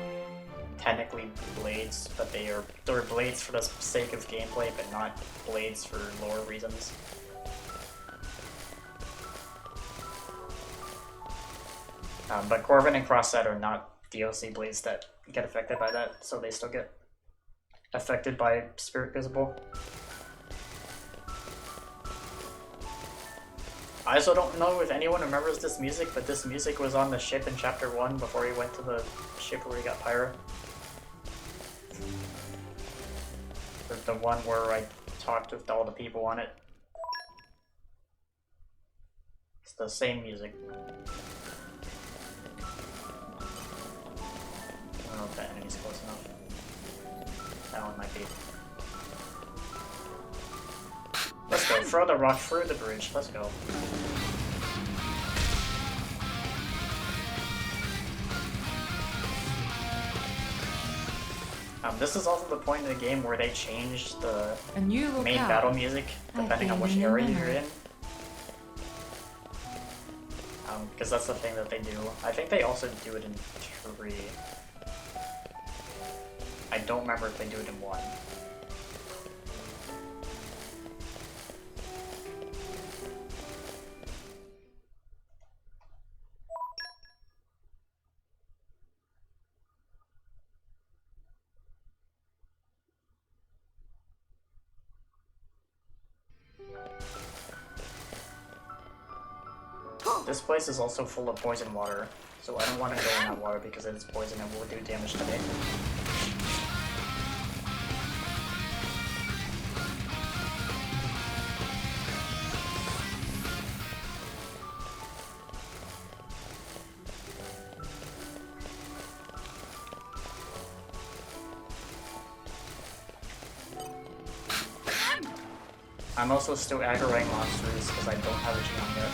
technically blades, but they're blades for the sake of gameplay, but not blades for lore reasons. But Corvin and Crossset are not DLC blades that get affected by that, so they still get affected by Spirit Crucible. I also don't know if anyone remembers this music, but this music was on the ship in chapter 1 before he went to the ship where he got Pyra. The one where I talked with all the people on it. It's the same music. I don't know if that enemy's close enough. That one might be. Let's go. Throw the rock through the bridge. Let's go. This is also the point in the game where they changed the main battle music depending on which area you're in. Because that's the thing that they do. I think they also do it in 3. I don't remember if they do it in 1. This place is also full of poison water, so I don't want to go in that water because it is poison and will do damage to me. I'm also still aggroing monsters because I don't have a geom yet.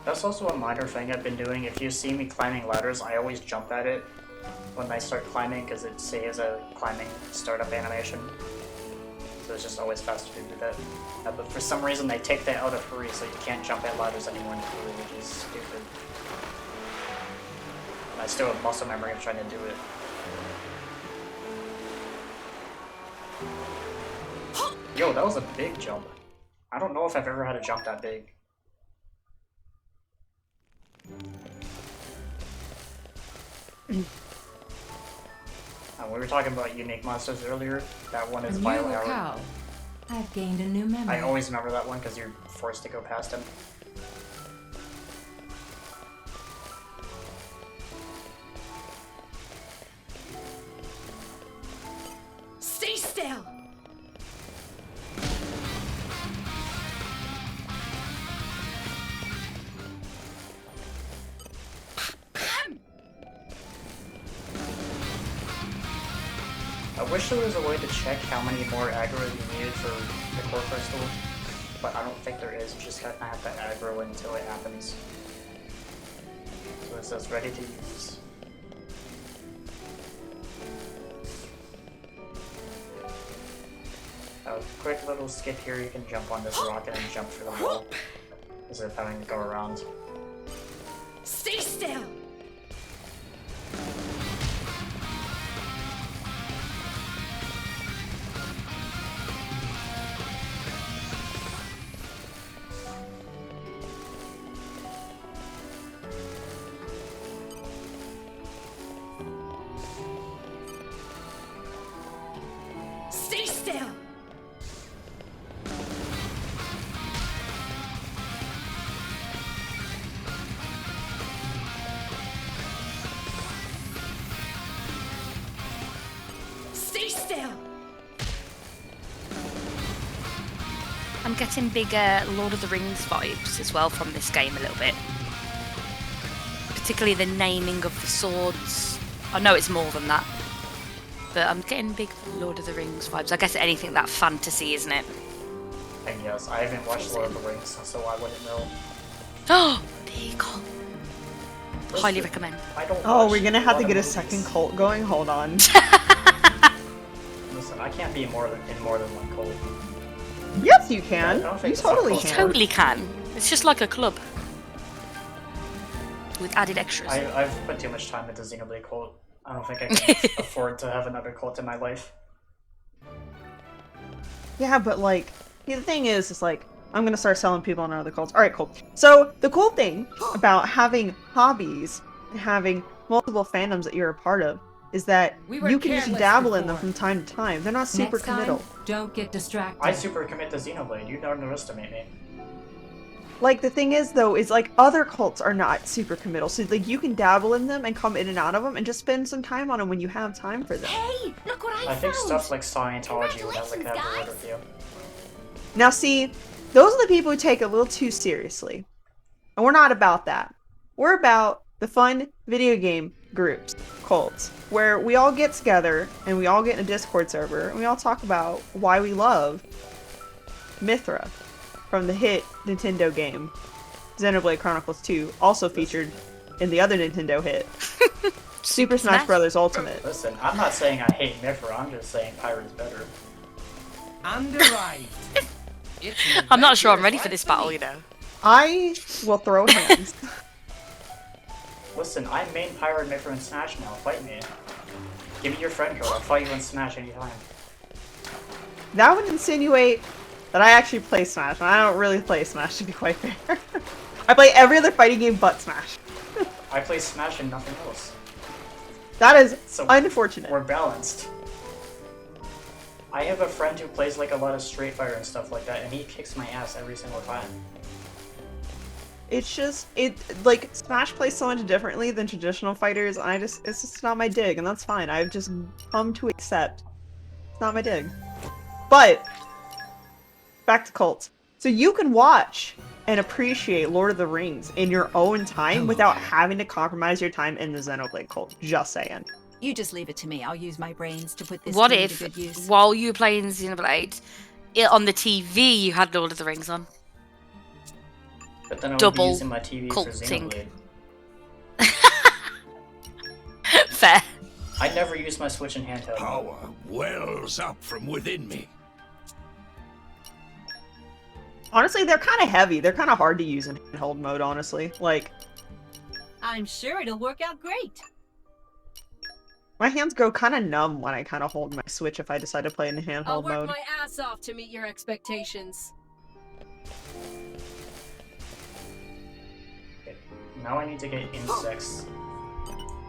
That's also a minor thing I've been doing. If you see me climbing ladders, I always jump at it when I start climbing because it saves a climbing startup animation. So it's just always faster to do that. But for some reason they take that out of hurry so you can't jump at ladders anymore in hurry, which is stupid. And I still have muscle memory of trying to do it. Yo, that was a big jump. I don't know if I've ever had a jump that big. We were talking about unique monsters earlier. That one is Bio Arrow. I've gained a new memory. I always remember that one because you're forced to go past him. Stay still! I wish there was a way to check how many more aggro you needed for the core crystal, but I don't think there is. You just kind of have to aggro until it happens. So it says ready to use. A quick little skip here, you can jump on this rocket and jump through the wall instead of having to go around. Stay still! Stay still! Stay still! I'm getting big Lord of the Rings vibes as well from this game a little bit. Particularly the naming of the swords. I know it's more than that. But I'm getting big Lord of the Rings vibes. I guess anything that fantasy, isn't it? And yes, I haven't watched Lord of the Rings, so I wouldn't know. Oh, Pcol. Highly recommend. Oh, we're gonna have to get a second cult going. Hold on. Listen, I can't be in more than one cult. Yes, you can. You totally You can. totally can. It's just like a club. With added extras. I've put too much time into Xenoblade cult. I don't think I can afford to have another cult in my life. Yeah, but like, the thing is like, I'm gonna start selling people on other cults. Alright, cool. So, the cool thing about having hobbies and having multiple fandoms that you're a part of is that you can just dabble in them from time to time. They're not super Next time, committal. don't get distracted. I super commit to Xenoblade. You don't underestimate me. Like, the thing is, though, is like, other cults are not super committal. So, like, you can dabble in them and come in and out of them and just spend some time on them when you have time for them. Hey, look what I think stuff like Scientology would have like have a word with you. Now, see, those are the people who take it a little too seriously. And we're not about that. We're about the fun video game groups, cults, where we all get together and we all get in a Discord server and we all talk about why we love Mithra from the hit Nintendo game Xenoblade Chronicles 2, also featured in the other Nintendo hit Super Smash Bros. Ultimate. Listen, I'm not saying I hate Mithra, I'm just saying Pyro's better. And arrived. I'm not sure I'm ready for this battle, you know. I will throw hands. Listen, I'm main Pyro Micro in Smash now. Fight me. Give me your friend code. I'll fight you in Smash anytime. That would insinuate that I actually play Smash, and I don't really play Smash, to be quite fair. I play every other fighting game but Smash. I play Smash and nothing else. That is So unfortunate. We're balanced. I have a friend who plays like a lot of Street Fighter and stuff like that, and he kicks my ass every single time. It's just, like, Smash plays so much differently than traditional fighters, and it's just not my dig, and that's fine. I've just come to accept it's not my dig. But, back to Cult. So you can watch and appreciate Lord of the Rings in your own time without having to compromise your time in the Xenoblade Cult. Just saying. You just leave it to me. I'll use my brains to put this What game if, to good use. while you were playing Xenoblade, on the TV you had Lord of the Rings on? But then I would Double be using my TV for culting. Xenoblade. Fair. I never use my Switch in handheld. Power wells up from within me. Honestly, they're kind of heavy. They're kind of hard to use in handheld mode, honestly. Like, I'm sure it'll work out great. my hands go kind of numb when I kind of hold my Switch if I decide to play in handheld I'll work mode. my ass off to meet your expectations. Okay, now I need to get insects.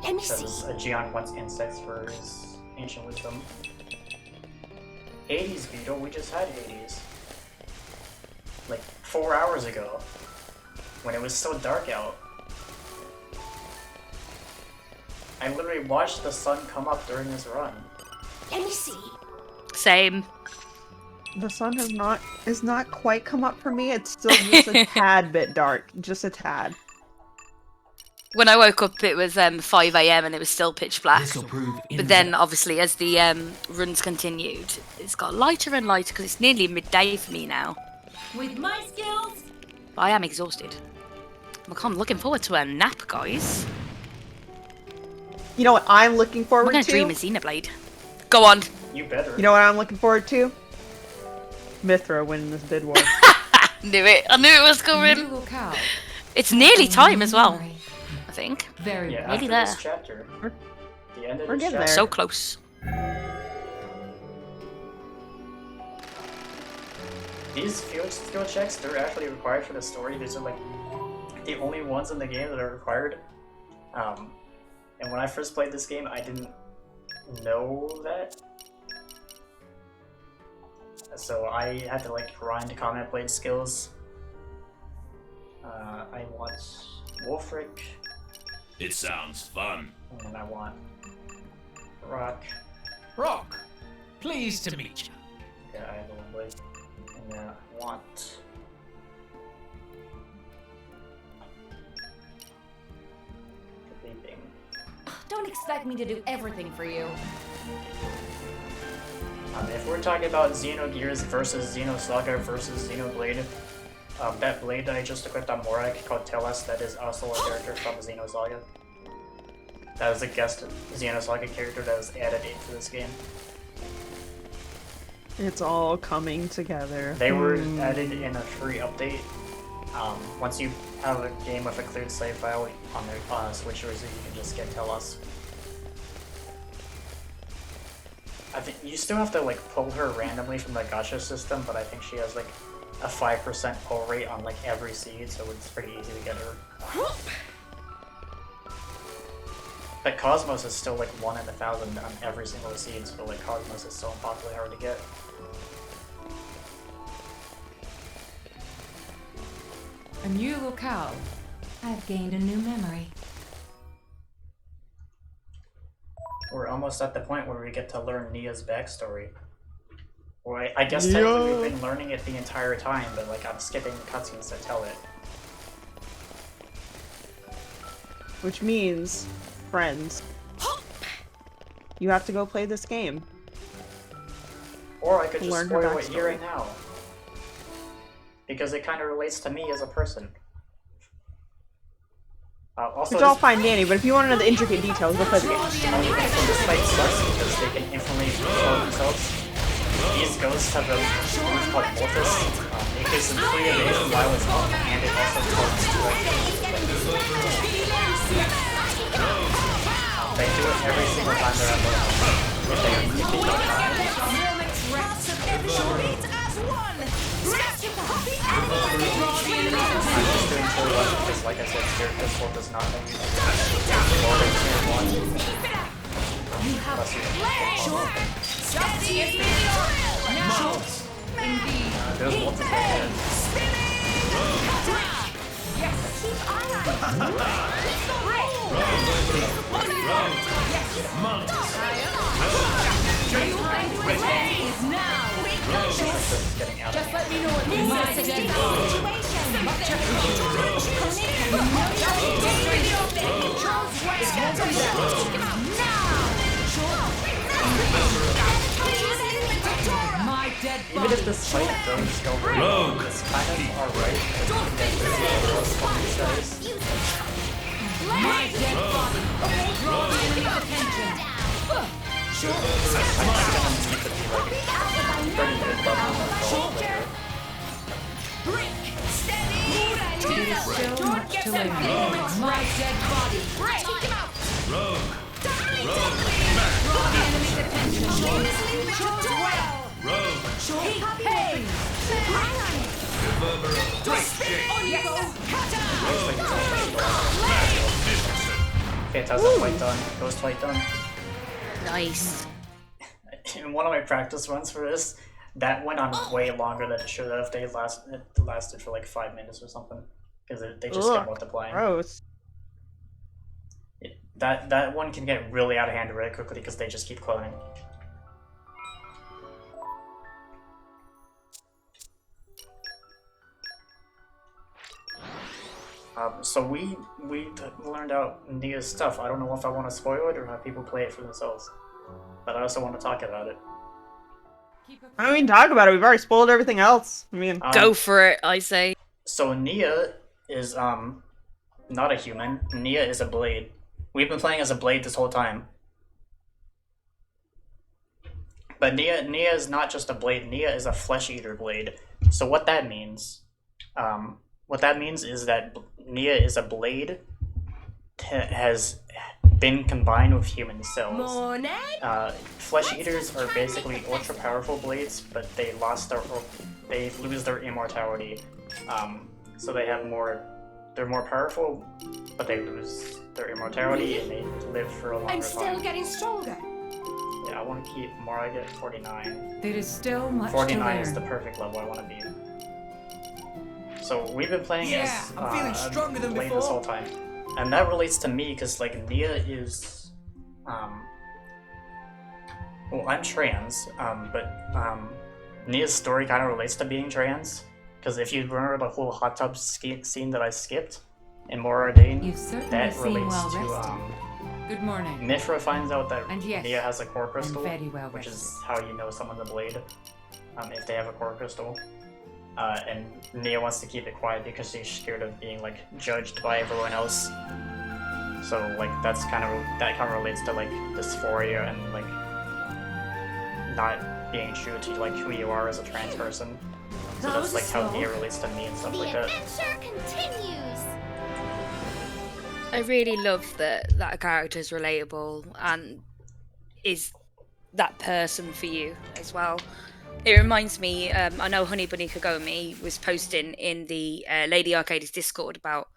Let me see. Because Gian wants insects for his ancient wisdom. Hades, Beetle, we just had Hades. Like 4 hours ago. When it was so dark out. I literally watched the sun come up during this run. Let me see. Same. The sun is not quite come up for me. It's still just a tad bit dark. Just a tad. When I woke up, it was 5 AM and it was still pitch black. This'll prove But then, obviously, as the runs continued, it's got lighter and lighter because it's nearly midday for me now. With my skills, But I am exhausted. I'm looking forward to a nap, guys. You know what I'm looking We're forward gonna to? dream of Xenoblade. Go on. You better. You know what I'm looking forward to? Mithra winning this bid war. Knew it. I knew it was coming. Locale. It's nearly time as well, I think. Very Yeah, Nearly after there. this chapter. The end of We're this getting chapter. there. So close. These field skill checks, they're actually required for the story. These are like the only ones in the game that are required. And when I first played this game, I didn't know that. So I had to like grind combat blade skills. I want Wolfric, It sounds fun. and then I want Rock. Rock, pleased to meet you. Yeah, I have the one blade. And then I want Sleeping. Don't expect me to do everything for you. If we're talking about Xenogears versus Xenosaga versus Xenoblade, that blade that I just equipped on Morak called Teles, that is also a character from Xenosaga. That is a guest Xenosaga character that was added into this game. It's all coming together. They were added in a free update. Once you have a game with a cleared save file on their Switch version, you can just get Teles. I think you still have to like pull her randomly from the gacha system, but I think she has like a 5% pull rate on like every seed, so it's pretty easy to get her. But Cosmos is still like 1 in 1,000 on every single seed, so like Cosmos is so impossibly hard to get. A new locale. I've gained a new memory. We're almost at the point where we get to learn Nia's backstory. Or I guess technically we've been learning it the entire time, but like I'm skipping the cutscenes that tell it. Which means, friends, you have to go play this game. Or I could just Learn her spoil it here backstory. and now. Because it kind of relates to me as a person. Also, Which I'll find Danny, but if you want to know the intricate details, go play the game. this fight sucks because they can instantly control themselves. These ghosts have a move called Morphus. It gives them 3 days while it's up, and it also talks to like every single time they're at low health. If they don't try. I'm just doing full one because, like I said, Spirit Pistol does not know you. More than tier 1. Unless you there's multiple here. Getting out of Just let me know what you want to do. My dead body. Even if this fight doesn't go very well, it's kind of alright because you can get this close from these guys. My dead body. Draw the enemy's attention. I'm just gonna keep it be like 30 minute button and go later. There is still much to learn. My dead body. Rogue. Draw the enemy's attention. Rogue. Hey! Fantastic fight done. Ghost fight done. Nice. In one of my practice runs for this, that went on way longer than it should have. It lasted for like 5 minutes or something. Because they just kept multiplying. Gross. That one can get really out of hand really quickly because they just keep cloning. So we learned out Nia's stuff. I don't know if I want to spoil it or have people play it for themselves. But I also want to talk about it. I mean, talk about it. We've already spoiled everything else. I mean, go for it, I say. So Nia is not a human. Nia is a blade. We've been playing as a blade this whole time. But Nia is not just a blade. Nia is a flesh eater blade. So what that means, is that Nia is a blade has been combined with human cells. Flesh eaters are basically ultra powerful blades, but they lose their immortality. So they're more powerful, but they lose their immortality and they live for a longer time. I'm still getting stronger. Yeah, I want to keep more. I get 49. There is still much 49 to is the learn. perfect level I want to be. So we've been playing as I'm feeling stronger than blade before. this whole time, and that relates to me because like Nia is, well, I'm trans, but Nia's story kind of relates to being trans. Because if you remember the whole hot tub scene that I skipped in Moradane, You've certainly that seem relates well to rested. Good morning. Mithra finds out that And yes, Nia has a core crystal, very well which is rested. how you know someone's a blade, if they have a core crystal. And Nia wants to keep it quiet because she's scared of being like judged by everyone else. So like that kind of relates to like dysphoria and like not being true to like who you are as a trans person. So that's like how Nia relates to me and stuff like that. The adventure continues. I really love that that character's relatable and is that person for you as well. It reminds me, I know Honey Bunny Kagome was posting in the Lady Arcades Discord about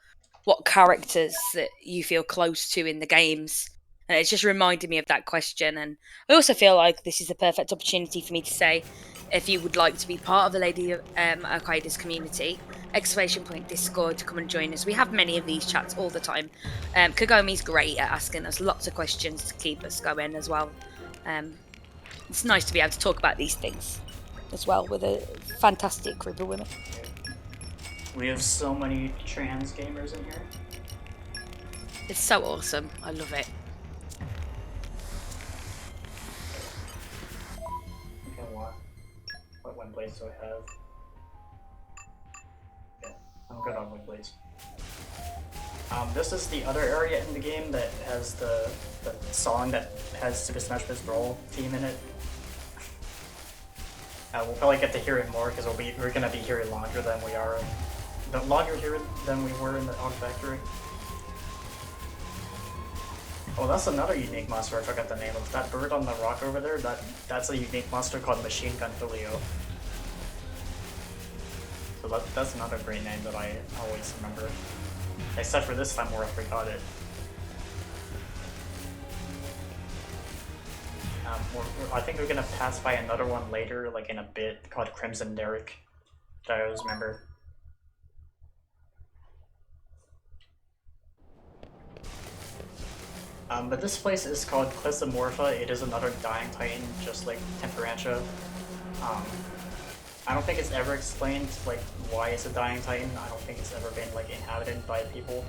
what characters that you feel close to in the games. And it's just reminded me of that question. And I also feel like this is the perfect opportunity for me to say, if you would like to be part of the Lady Arcades community, !Discord to come and join us. We have many of these chats all the time. Kagome's great at asking us lots of questions to keep us going as well. It's nice to be able to talk about these things as well with a fantastic group of women. We have so many trans gamers in here. It's so awesome. I love it. Okay, what wind blades do I have? Okay, I'm good on wind blades. This is the other area in the game that has the song that has Super Smash Bros. Brawl theme in it. We'll probably get to hear it more because we're gonna be here longer than we are. Longer here than we were in the Odd Factory. Oh, that's another unique monster I forgot the name of. That bird on the rock over there, that's a unique monster called Machine Gun Julio. So that's another great name that I always remember. Except for this time where I forgot it. I think we're gonna pass by another one later, like in a bit, called Crimson Derrick, that I always remember. But this place is called Clysomorpha. It is another dying titan, just like Temperantia. I don't think it's ever explained like why it's a dying titan. I don't think it's ever been like inhabited by people,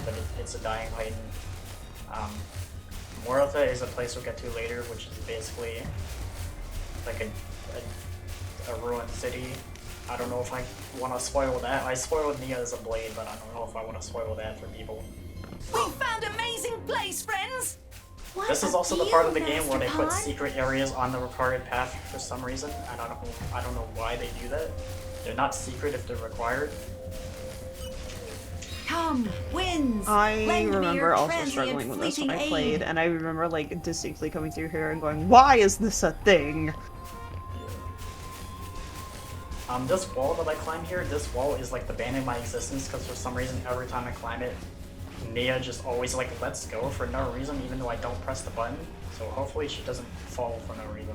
but it's a dying titan. Morotha is a place we'll get to later, which is basically like a ruined city. I don't know if I want to spoil that. I spoiled Nia as a blade, but I don't know if I want to spoil that for people. We found amazing place, friends! This is also the part of the game where they put secret areas on the required path for some reason. I don't know why they do that. They're not secret if they're required. Come, winds! I remember also struggling with this when I played, and I remember like distinctly coming through here and going, why is this a thing? This wall that I climb here, this wall is like the bane of my existence, because for some reason every time I climb it, Nia just always like lets go for no reason, even though I don't press the button. So hopefully she doesn't fall for no reason.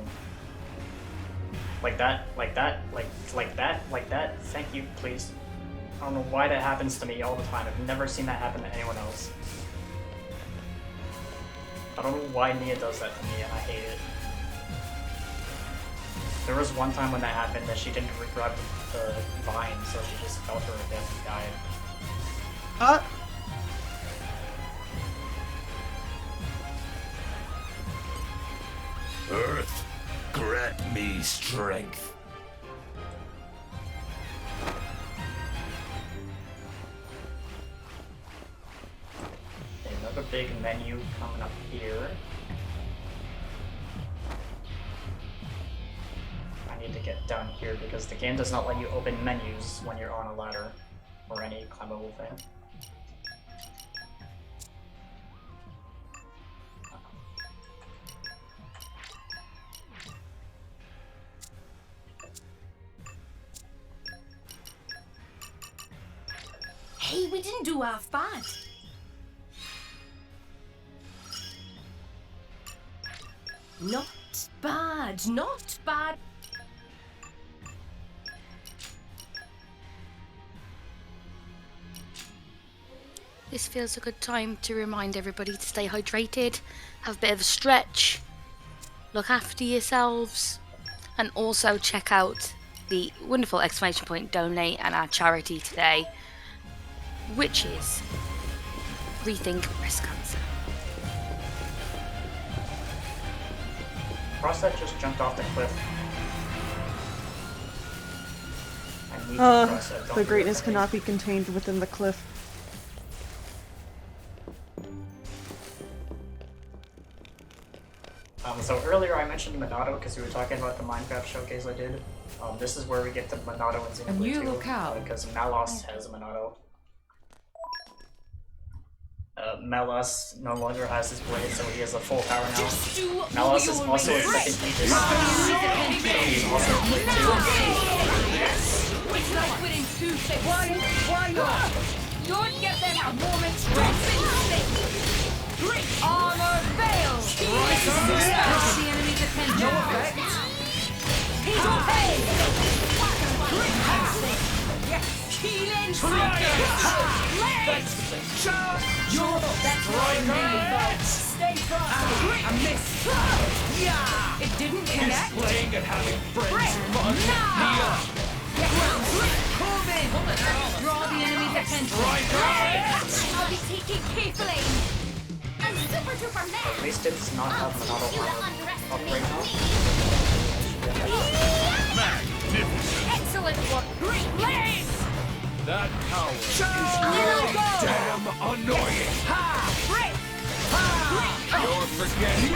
Like that, like that, like that. Thank you, please. I don't know why that happens to me all the time. I've never seen that happen to anyone else. I don't know why Nia does that to me, and I hate it. There was one time when that happened that she didn't grab the vine, so she just fell to her death and died. Earth, grant me strength. Another big menu coming up here. I need to get down here because the game does not let you open menus when you're on a ladder or any climbable thing. Hey, we didn't do half bad. Not bad, not bad. This feels a good time to remind everybody to stay hydrated, have a bit of a stretch, look after yourselves, and also check out the wonderful ! Donate and our charity today, which is Rethink Breast Cancer. Crossset just jumped off the cliff. The greatness cannot be contained within the cliff. So earlier I mentioned Monado because we were talking about the Minecraft showcase I did. This is where we get the Monado and Xenoblade 2, because Malos has a Monado. Malos no longer has his blade, so he has a full power now. Malos is also a second Aegis, so he's also a blade too. It's like winning 2 6. Why not? Don't get them a moment's rest. Great armor veil. Push the enemy's attention. No effect. He's okay. Healing trigger. Legs. That's right. Stay front. I missed. Yeah. It didn't connect. Playing and having friends fun. Corbin. Draw the enemy's attention. I'll be taking careful aim. I'm super duper mad. At least it does not have Monado armor up right now. Magnificent. Excellent work. Great legs. That power is damn annoying. You're forgetting.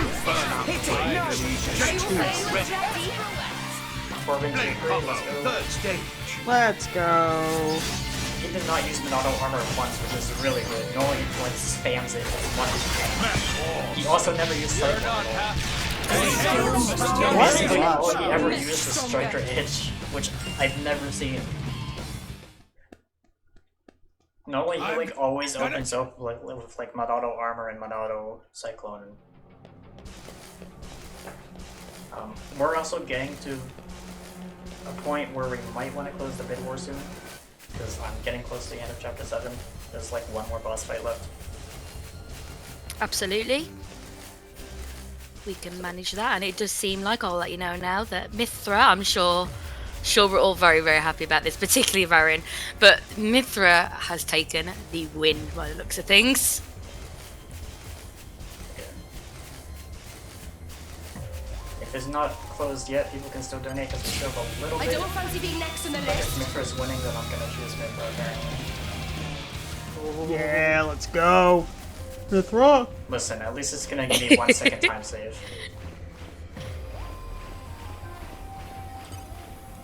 Corbin, Blade combo, third stage. Let's go. He he did not use Monado armor once, which is really good. Normally he like spams it as much as he can. He also never used Cyclone. Basically, all he ever used was Striker Itch, which I've never seen. Normally he like always opens up like with like Monado armor and Monado Cyclone. We're also getting to a point where we might want to close the bid war soon, because I'm getting close to the end of chapter 7. There's like one more boss fight left. Absolutely. We can manage that, and it does seem like, I'll let you know now, that Mithra, I'm sure we're all very, very happy about this, particularly Varin, but Mithra has taken the win by the looks of things. If it's not closed yet, people can still donate because we still have a little bit. I don't fancy being next in the But if list. Mithra's winning, then I'm gonna choose Mithra apparently. Yeah, let's go. Mithra. Listen, at least it's gonna give me 1 second time save.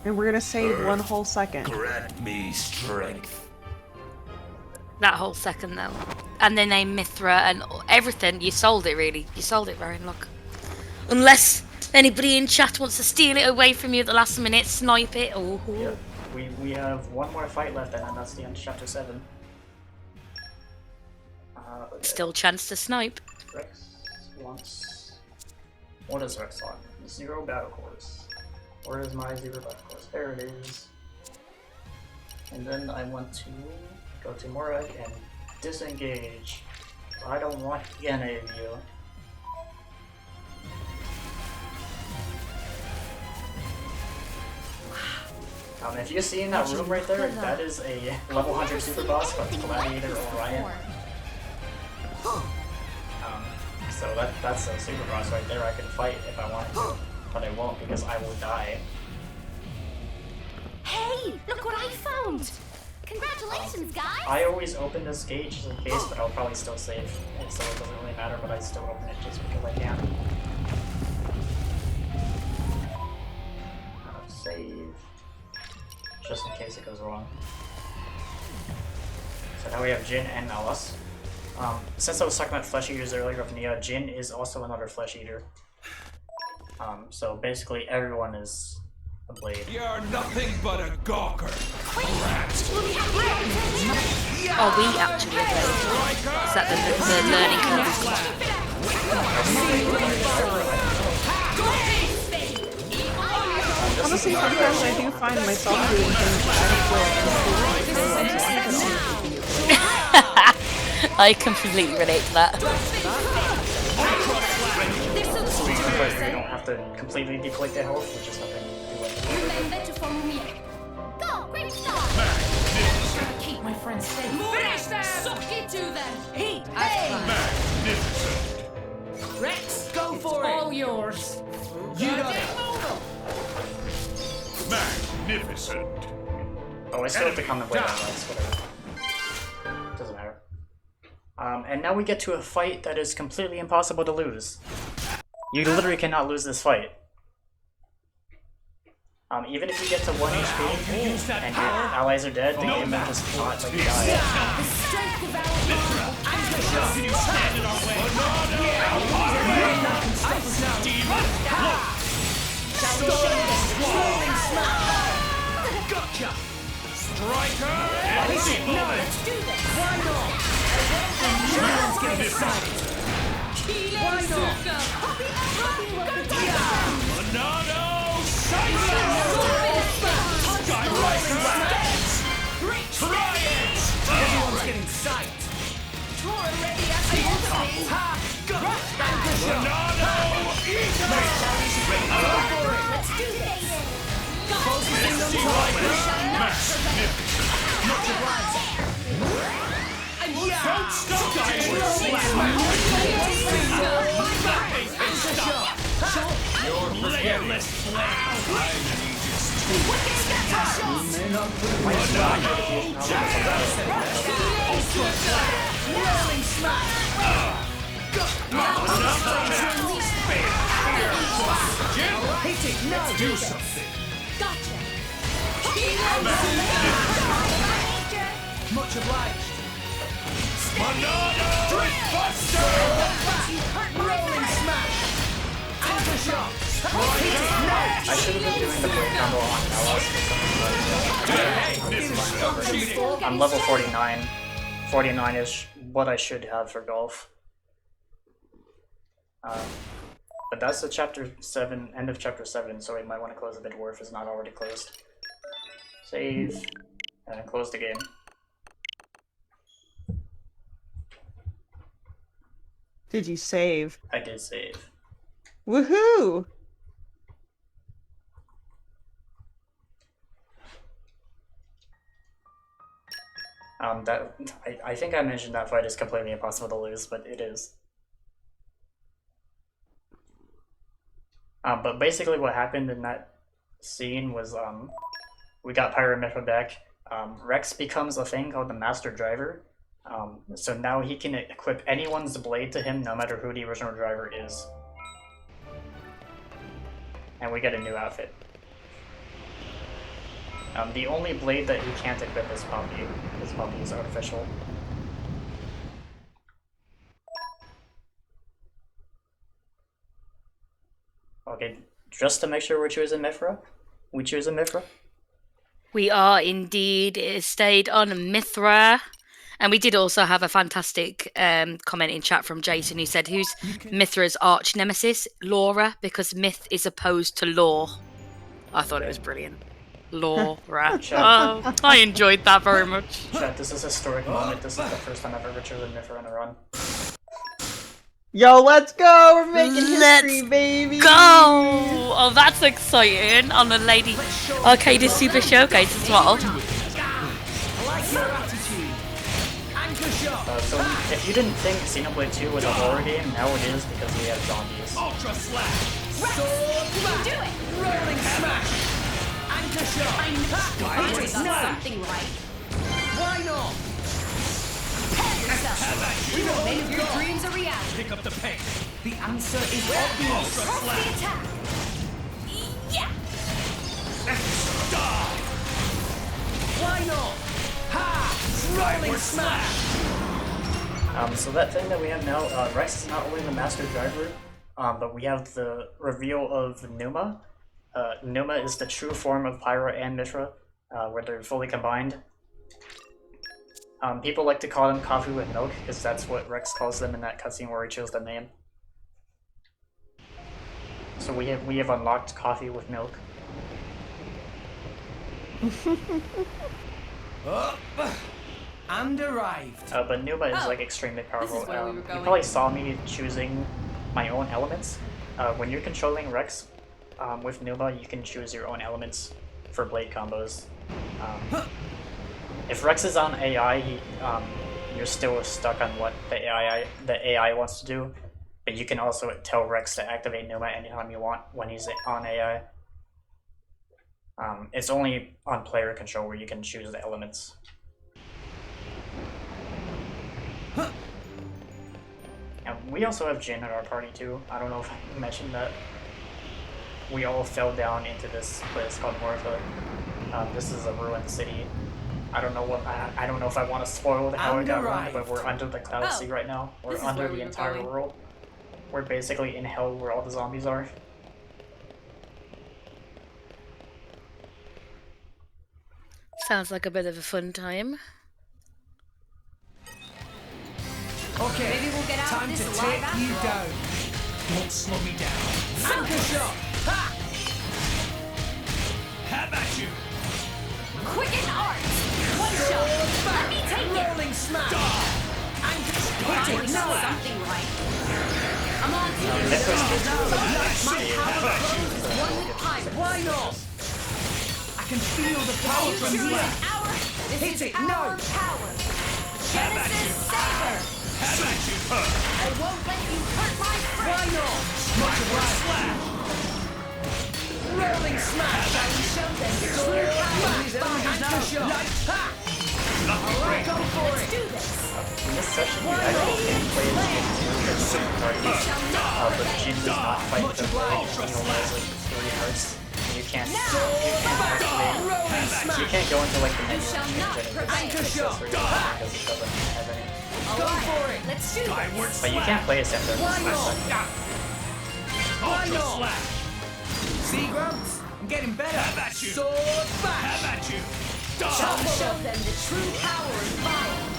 And we're gonna save 1 whole second. Grant me strength. That whole second though. And the name Mithra and everything, you sold it really. You sold it, Varin, look. Unless anybody in chat wants to steal it away from you at the last minute, snipe it. Oh. Yeah. We have one more fight left, and then that's the end of chapter 7. Okay. Still chance to snipe. Rex wants... What is Rex on? 0 battle cores. Where is my 0 battle cores? There it is. And then I want to go to Morag and disengage. I don't want any of you. If you see in that room right there, that is a level 100 super boss called Gladiator Orion. So that's a super boss right there I can fight if I want to, but I won't because I will die. Hey, look what I found! Congratulations, guys! I always open this gate just in case, but I'll probably still save, and so it doesn't really matter, but I still open it just because I can. Save. Just in case it goes wrong. So now we have Jin and Alice. Since I was talking about flesh eaters earlier of Nia, Jin is also another flesh eater. So basically everyone is a blade. You're nothing but a gawker. Are we actually a blade? Is that the learning curve? Honestly, sometimes I do find myself doing things I completely relate to that. You don't have to completely deplete their health, which is nothing to do. Go, great job! Keep my friends safe. Finish them! Suck it to them! Hey! Magnificent. Rex, go for it! All yours. You got it. Magnificent. Oh, I still have to come and wait on Rex, whatever. Doesn't matter. And now we get to a fight that is completely impossible to lose. You literally cannot lose this fight. Even if you get to 1 HP and your allies are dead, the game will just not let you die. Can you stand in our way? Gotcha! Striker! Let's do this! Why not? Everyone's getting excited! Why not? Monado! Skyrider! Try it! Everyone's getting psyched! Draw ready as you want to be! Monado! Eat me! Let's do this! Focusing on much obliged! Don't stop! You're blameless Let's do something. Gotcha! Much obliged. Monado! Rolling smash! Anchor shot! I should have been doing the blade combo on Ella. I'm level 49. 49 is what I should have for golf. But that's the chapter 7, end of chapter 7, so we might want to close the video if it's not already closed. Save, and close the game. Did you save? I did save. Woohoo! I think I mentioned that fight is completely impossible to lose, but it is. But basically what happened in that scene was, we got Pyro Mithra back. Rex becomes a thing called the Master Driver. So now he can equip anyone's blade to him, no matter who the original driver is. And we get a new outfit. The only blade that he can't equip is Poppy. Because Poppy is artificial. Okay, just to make sure we're choosing Mithra? We choose a Mithra? We are indeed. It stayed on Mithra. And we did also have a fantastic comment in chat from Jason who said, who's Mithra's arch nemesis? Laura, because myth is opposed to law. I thought it was brilliant. Laura. Oh, I enjoyed that very much. Chat, this is a historic moment. This is the first time I've ever chosen Mithra in a run. Yo, let's go! We're making history, baby! Go! Oh, that's exciting. On the Lady Arcadis Super Showcase as well. So, if you didn't think Xenoblade 2 was a horror game, now it is because we have zombies. Ultra slash! Sword slash! Do it! Rolling smash! Anchor shot! I know something right. Why not? We will make your dreams a reality. Pick up the pace. The answer is obvious. Ultra slash! attack. Yeah! Die! Why not? Ha! Rolling smash! So that thing that we have now, Rex is not only the Master Driver, but we have the reveal of Numa. Numa is the true form of Pyro and Mithra, where they're fully combined. People like to call them coffee with milk, because that's what Rex calls them in that cutscene where he chose the name. So we have unlocked coffee with milk. And arrived. But Numa is like extremely powerful. This is where we were You going. probably saw me choosing my own elements. When you're controlling Rex with Numa, you can choose your own elements for blade combos. If Rex is on AI, you're still stuck on what the AI wants to do. But you can also tell Rex to activate Numa anytime you want when he's on AI. It's only on player control where you can choose the elements. And we also have Jin in our party too. I don't know if I mentioned that. We all fell down into this place called Mortha. This is a ruined city. I don't know if I want to spoil how it got ruined, but we're under the Cloud Sea right now. We're under the entire world. We're basically in hell where all the zombies are. Sounds like a bit of a fun time. Okay, Maybe we'll get out time of to this take alive you after all. down. Don't slow me down. Anchor shot! Ha! Have at you! Quicken arts. One shot. Let me take it. Rolling smash! Anchor I shot! know something right. I'm on to you. Mithra's My power flows as one with Pyro. Why not? I can feel the power You from choose here. our. This Hit is it, our no. power. Genesis Saber. Have at you! I won't let you hurt my Why friend. not? Much obliged. Rolling smash! Show them your true power. Anchor shot! Ha! Alright, go for Let's it! do this. In this session, you actually can play this game too as a party, but Jin does not fight the blade, he only has like 3 hearts. you can't go into like the menu and change any accessories because it doesn't have any. Go for it! Let's do this! But you can't play as Scepter. Ultra slash! See, Grumps? I'm getting better. Have at you! Sword bash! Have at you! Shall we show them the true power of fire?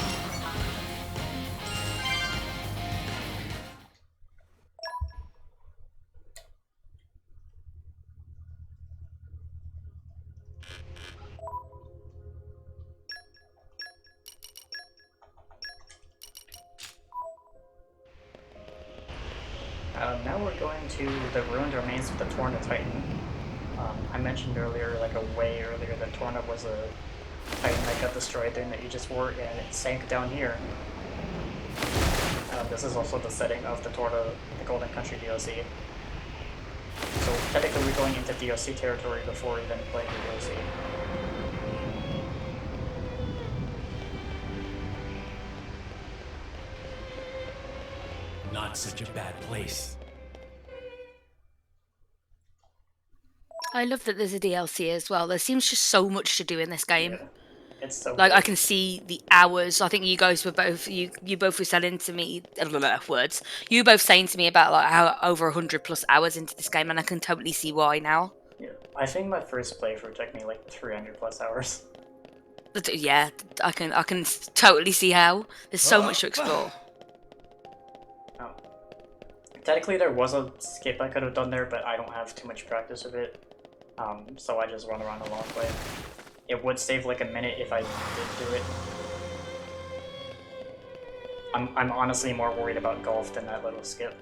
Now we're going to the ruined remains of the Torna Titan. I mentioned earlier, like way earlier, that Torna was a Titan that got destroyed during the Aegis War, and it sank down here. This is also the setting of the Torna, the Golden Country DLC. So technically we're going into DLC territory before even playing the DLC. Not such a bad place. I love that there's a DLC as well. There seems just so much to do in this game. Yeah. It's so like good. I can see the hours. I think you guys were both you both were saying to me words. You both saying to me about like how over 100+ hours into this game, and I can totally see why now. Yeah, I think my first playthrough took me like 300+ hours. But yeah, I can totally see how. There's so much to explore. Technically there was a skip I could have done there, but I don't have too much practice with it. So I just run around a long way. It would save like a minute if I did do it. I'm honestly more worried about golf than that little skip.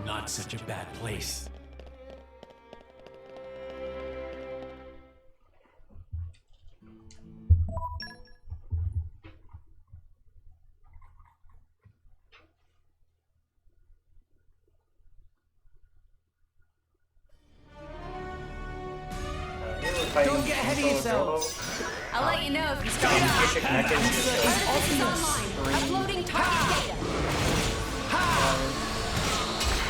Not such a bad place. Don't get ahead of yourselves. I'll let you know if you start uploading target data.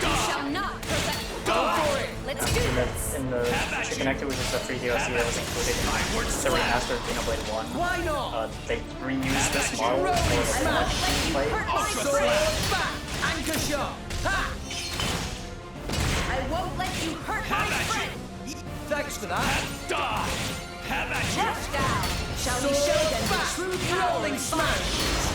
You shall not prevent. Go for it. Let's do this. In the Future Connector, which is the free DLC that was included in the remaster of Xenoblade 1. Why not? They reused this model for the fight. Anchor shot. Ha! I won't let you hurt my friend. Thanks for that. Die! Have at you! Rush down. Shall we show them the true power Rolling of smash.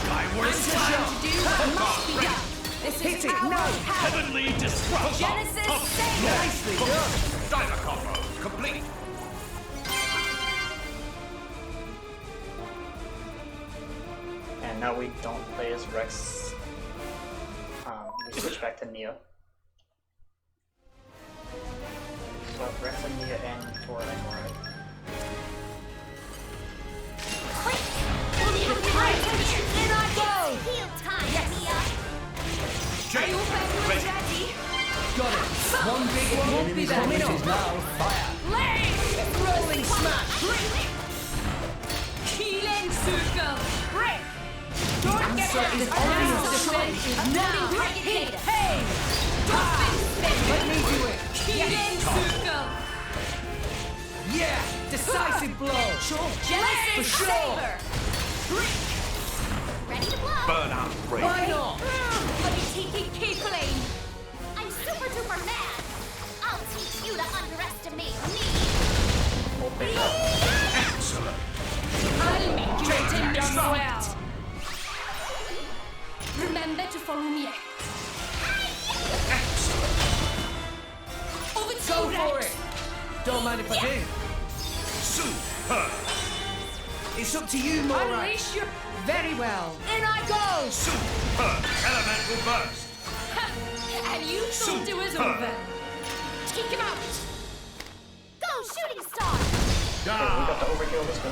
Skyward Time slash! to do what must be done. This Hit is it, our no. power. Heavenly disruptor! Genesis Saber. Nicely done. Dino combo complete! And now we don't play as Rex. We switch back to Nia. So Rex and Nia and Tora and Mora. In I go. Heal time, Mia. Are you ready? Got it. One big one won't be there. Coming up. Fire. Rolling smash. Healing circle. Break. Don't get hurt. Is obvious. Now. Hit. Hey. Let me do it. Healing circle. Yeah. Decisive blow. Sure. Genesis For sure. Saber. Ready to blow. Burn out break! Why not? Let me take it carefully. I'm super duper mad. I'll teach you to underestimate me. Excellent! I'll make you Take tender that sweat. Remember to follow me. Over to Go you, for Rex. it. Don't mind if I do. Super! It's up to you, Mora. Unleash your... Very well. In I go. Super! Elemental burst! And you thought it was over. Take him out. Go, shooting star. Okay, we got the overkill, let's go.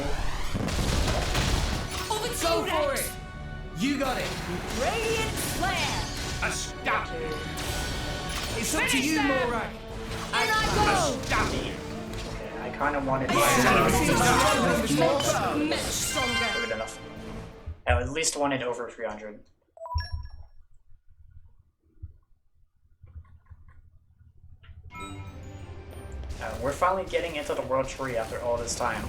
Over to Go you, for Rex. it. You got it. Radiant flare. Astounding! It's up to you, Morag. Stab you. Okay, I kind of wanted Much stronger. Good enough. I at least wanted over 300. We're finally getting into the World Tree after all this time.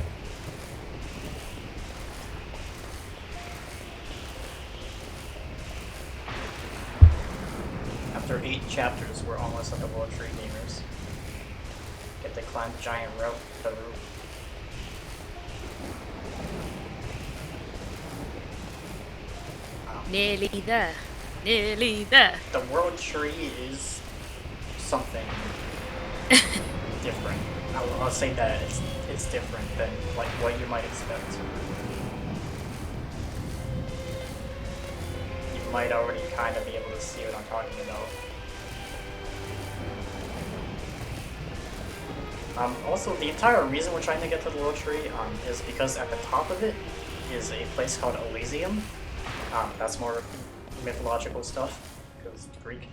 After 8 chapters, we're almost at the World Tree gamers. Get to climb the giant rope, the roof. Nearly there. Nearly there. The World Tree is something different. I'll say that it's different than like what you might expect. You might already kind of be able to see what I'm talking about. Also, the entire reason we're trying to get to the World Tree is because at the top of it is a place called Elysium. That's more mythological stuff, because it's Greek.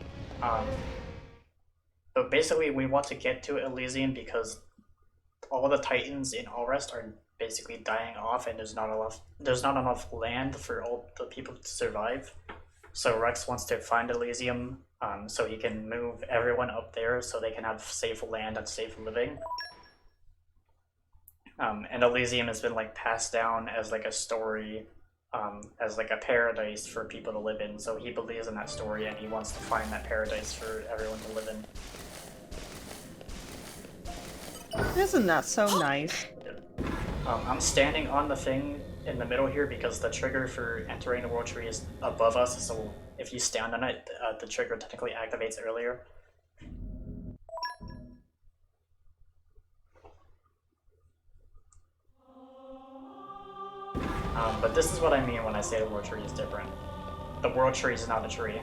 But basically, we want to get to Elysium because all the Titans in Allrest are basically dying off, and there's not enough land for all the people to survive. So Rex wants to find Elysium, so he can move everyone up there, so they can have safe land and safe living. And Elysium has been like passed down as like a story, as like a paradise for people to live in. So he believes in that story, and he wants to find that paradise for everyone to live in. Isn't that so nice? I'm standing on the thing in the middle here because the trigger for entering the World Tree is above us, so if you stand on it, the trigger technically activates earlier. But this is what I mean when I say the World Tree is different. The World Tree is not a tree.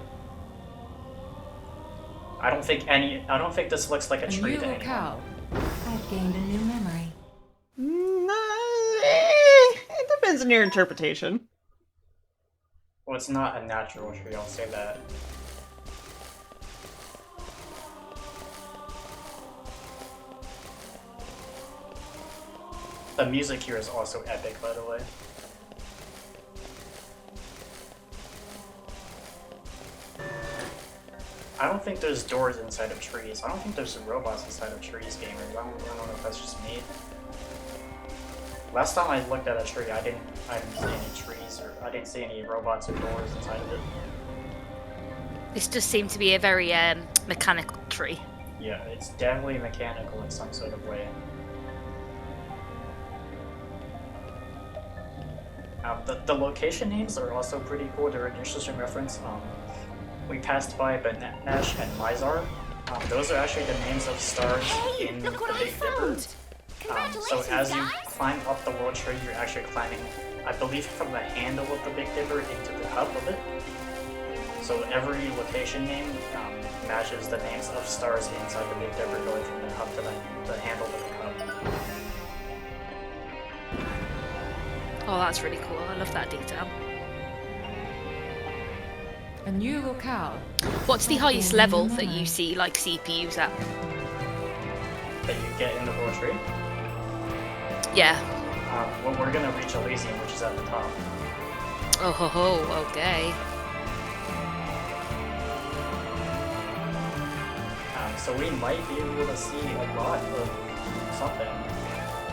I don't think this looks like a tree to anyone. I've gained a new memory. It depends on your interpretation. Well, it's not a natural tree, I'll say that. The music here is also epic, by the way. I don't think there's doors inside of trees. I don't think there's robots inside of trees, gamers. I don't know if that's just me. Last time I looked at a tree, I didn't see any trees, or I didn't see any robots or doors inside of it. This does seem to be a very mechanical tree. Yeah, it's definitely mechanical in some sort of way. The location names are also pretty cool. They're an interesting reference. We passed by Benesh and Mizar. Those are actually the names of stars in the Big Dipper. So as you climb up the World Tree, you're actually climbing, I believe, from the handle of the Big Dipper into the hub of it. So every location name matches the names of stars inside the Big Dipper, going from the hub to the handle of the hub. Oh, that's really cool. I love that detail. A new locale. What's the highest level that you see, like, CPUs at? That you get in the World Tree? Yeah. Well, we're gonna reach Elysium, which is at the top. Oh ho ho, okay. So we might be able to see a lot of something.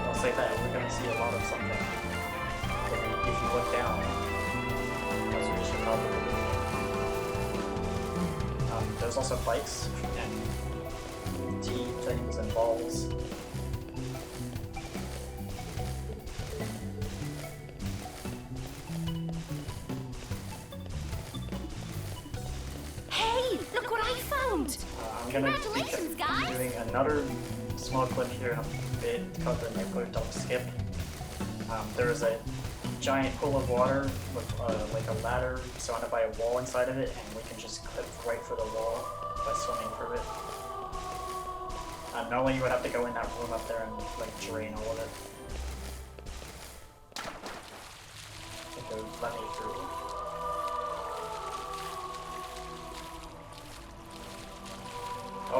I'll say that, we're gonna see a lot of something. If you look down, as we should probably. There's also bikes and tea things and balls. Hey, look what I found! I'm gonna be doing another small clip here in a bit called the nuclear dump skip. There's a giant pool of water with like a ladder surrounded by a wall inside of it, and we can just clip right for the wall by swimming through it. Normally you would have to go in that room up there and like drain all of it. If it would let me through.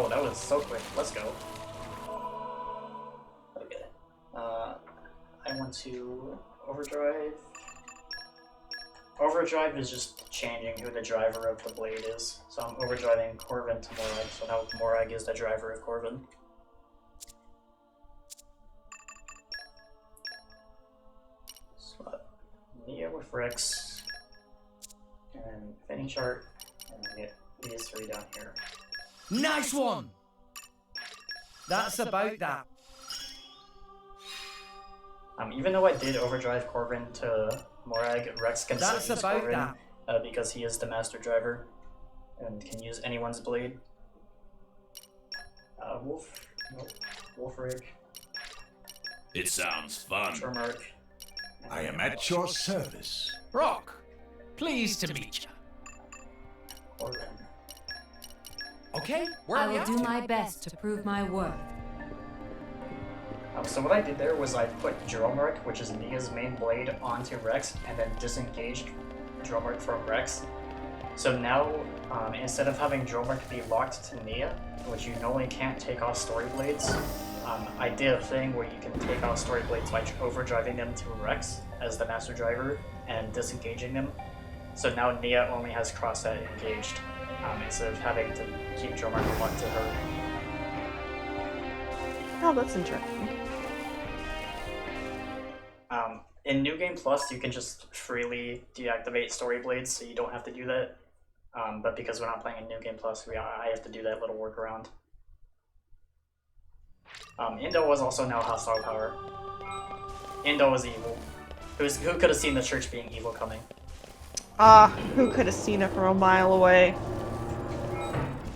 Oh, that was so quick. Let's go. Okay. I want to overdrive. Overdrive is just changing who the driver of the blade is. So I'm overdriving Corvin to Morag, so now Morag is the driver of Corvin. Slot Nia with Rex, and then Finny chart, and then get these three down here. Nice one! That's about that. Even though I did overdrive Corvin to Morag, Rex can still That's use about Corvin because he is the master driver and can use anyone's blade. Wolf, nope. Wolfric. It sounds fun. Shermark. I am at your service. Brock, pleased to meet you. Corvin. Okay, where I are we will at? do my best to prove my worth. So what I did there was I put Dromark, which is Nia's main blade, onto Rex, and then disengaged Dromark from Rex. So now, instead of having Dromark be locked to Nia, which you normally can't take off story blades, I did a thing where you can take off story blades by overdriving them to Rex as the master driver and disengaging them. So now Nia only has crossset engaged, instead of having to keep Dromark locked to her. Oh, that's interesting. In New Game Plus, you can just freely deactivate story blades, so you don't have to do that. But because we're not playing in New Game Plus, I have to do that little workaround. Indo was also now hostile power. Indo was evil. Who could have seen the church being evil coming? Who could have seen it from a mile away?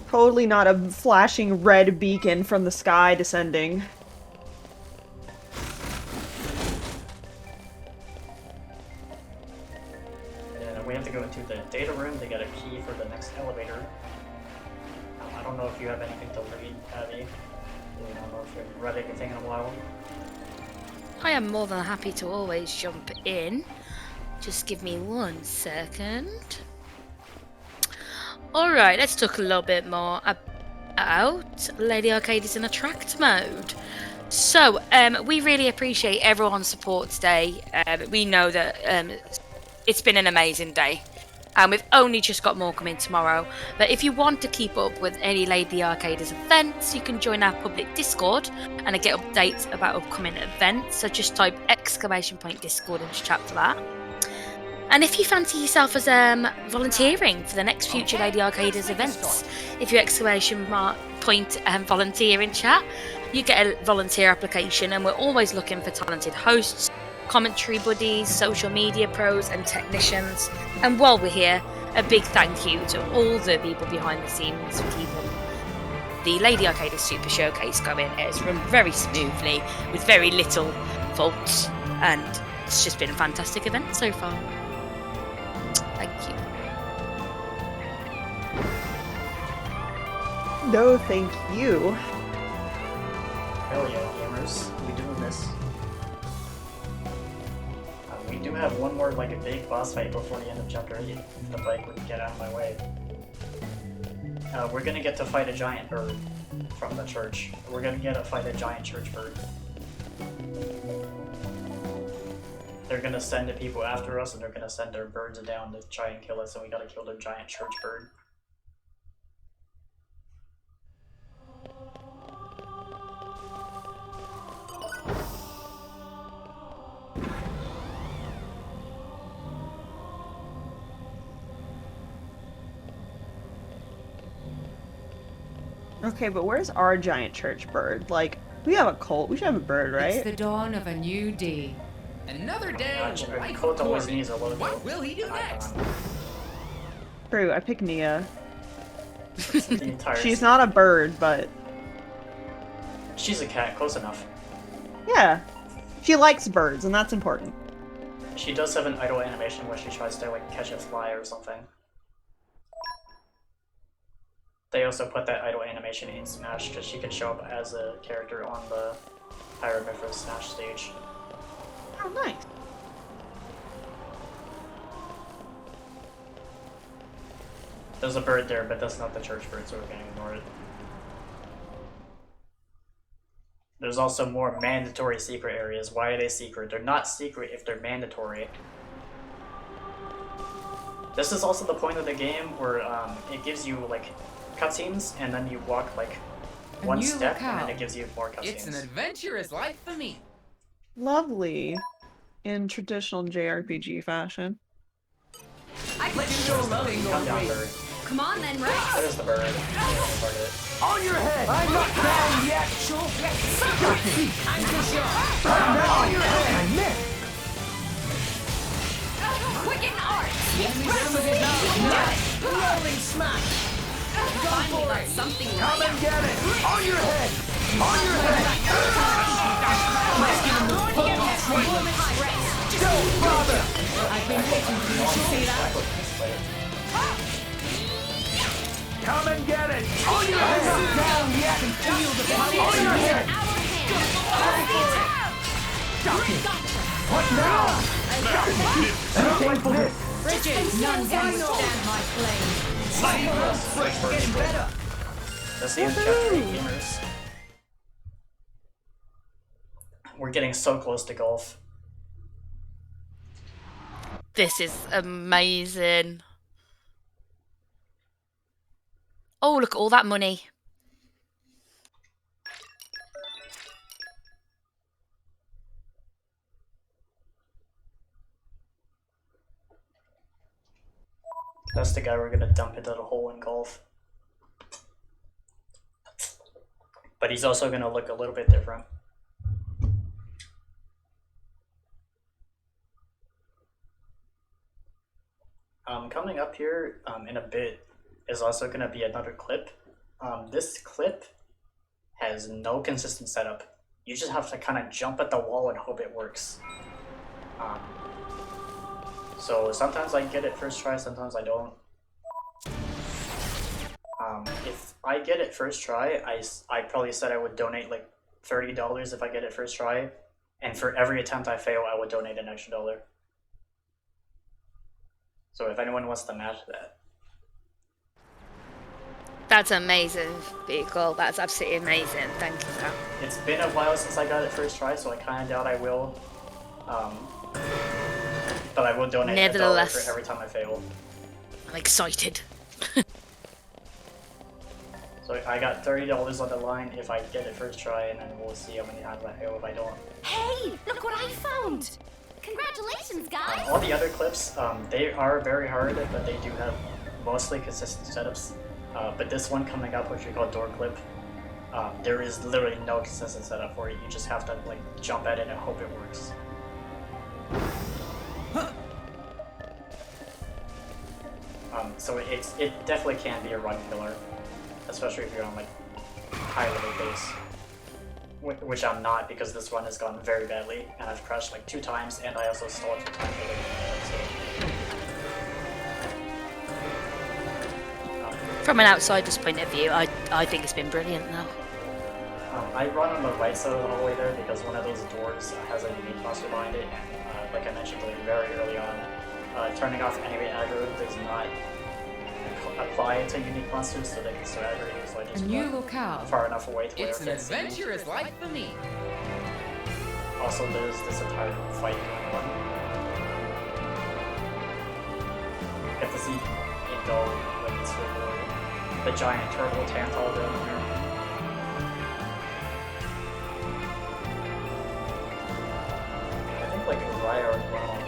Totally not a flashing red beacon from the sky descending. We have to go into the data room to get a key for the next elevator. I don't know if you have anything to read, Abby. I don't know if you've read anything in a while. I am more than happy to always jump in. Just give me 1 second. Alright, let's talk a little bit more about Lady Arcadies in Attract mode. So, we really appreciate everyone's support today. We know that it's been an amazing day. And we've only just got more coming tomorrow. But if you want to keep up with any Lady Arcadies events, you can join our public Discord and get updates about upcoming events. So just type !Discord and chat for that. And if you fancy yourself as volunteering for the next future Lady Arcadies events, if you volunteer in chat, you get a volunteer application, and we're always looking for talented hosts, commentary buddies, social media pros and technicians. And while we're here, a big thank you to all the people behind the scenes for keeping the Lady Arcadies Super Showcase going. It's run very smoothly with very little faults, and it's just been a fantastic event so far. Thank you. No, thank you. Hell yeah, gamers. We doing this. We do have one more, like, a big boss fight before the end of Chapter 8, if the bike would get out of my way. We're gonna get to fight a giant bird from the church. We're gonna get to fight a giant church bird. They're gonna send the people after us, and they're gonna send their birds down to try and kill us, and we gotta kill the giant church bird. Okay, but where's our giant church bird? Like, we have a cult. We should have a bird, right? It's the dawn of a new day. Another day in the life Cult of always Corbin. needs a logo. What will he do next? True, I pick Nia. The entire She's not a bird, but She's a cat, close enough. yeah. She likes birds, and that's important. She does have an idle animation where she tries to, like, catch a fly or something. They also put that idle animation in Smash because she can show up as a character on the Hieroglyphos Smash stage. Oh, nice. There's a bird there, but that's not the church bird, so we're gonna ignore it. there's also more mandatory secret areas. Why are they secret? They're not secret if they're mandatory. This is also the point of the game where it gives you like cutscenes, and then you walk like one step, and then it gives you more cutscenes. It's an adventurous life for me. Lovely. In traditional JRPG fashion. I can do nothing Come down, bird. Come on then, Rex. There's the bird. Target. On your head! I'm not down yet! Anchor shot! On your head! I missed! Quicken arts. Rolling smash! Finally got something right. Come and get it! On your head! On your head! Don't bother! I've been waiting for you to see that. Come and get it! On your head! Not down yet! Feel the power! On your head! What now? Like this! Bridges, none can withstand my flame. Getting better! That's the end of chapter 8, gamers. We're getting so close to golf. This is amazing. Oh, look at all that money. That's the guy we're gonna dump into the hole in golf. But he's also gonna look a little bit different. Coming up here in a bit is also going to be another clip. This clip has no consistent setup. You just have to kind of jump at the wall and hope it works. So sometimes I get it first try, sometimes I don't. If I get it first try, I probably said I would donate like $30 if I get it first try. And for every attempt I fail, I would donate an extra $1. So if anyone wants to match that. That's amazing, Pcol. That's absolutely amazing. Thank you, Sam. It's been a while since I got it first try, so I kind of doubt I will. But I will donate $1 for every time I fail. I'm excited. So I got $30 on the line if I get it first try, and then we'll see how many times I fail if I don't. Hey, look what I found! Congratulations, guys! All the other clips, they are very hard, but they do have mostly consistent setups. But this one coming up, which we call door clip, there is literally no consistent setup for it. You just have to like jump at it and hope it works. So it definitely can be a run killer, especially if you're on like high level base. Which I'm not, because this run has gone very badly, and I've crashed like 2 times, and I also stalled 2 times for From an outsider's point of view, I think it's been brilliant though. I run on the right side of the hallway there because one of those doors has a unique monster behind it, and like I mentioned very early on, turning off enemy aggro does not apply to unique monsters, so they can still aggro you, so I just run far enough away to where It's an adventurous life for me. Also, there's this entire fight going on. Get to see it go like it's the giant turtle Tantal down here. I think like Raya or Ronald,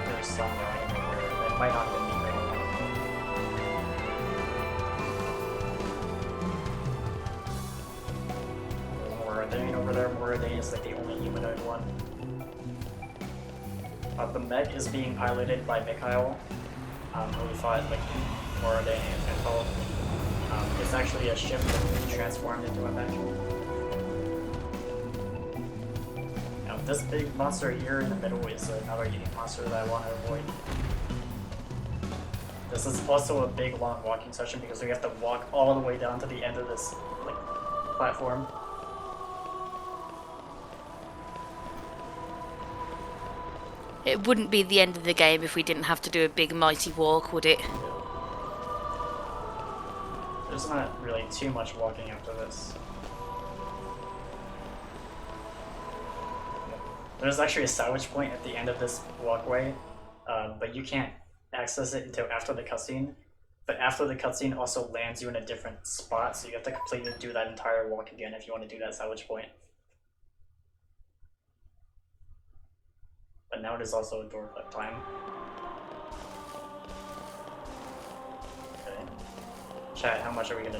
there's somewhere I don't know where. It might not be me right now. Moradane over there. Moradane is like the only humanoid one. The mech is being piloted by Mikhail, who we fought like Moradane and Pcol. It's actually a ship that we transformed into a mech. Now, this big monster here in the middle is another unique monster that I want to avoid. This is also a big long walking session because we have to walk all the way down to the end of this like platform. It wouldn't be the end of the game if we didn't have to do a big mighty walk, would it? There's not really too much walking after this. There's actually a salvage point at the end of this walkway, but you can't access it until after the cutscene. But after the cutscene also lands you in a different spot, so you have to completely do that entire walk again if you want to do that salvage point. But now it is also a door flip time. Okay. Chat, how much am I gonna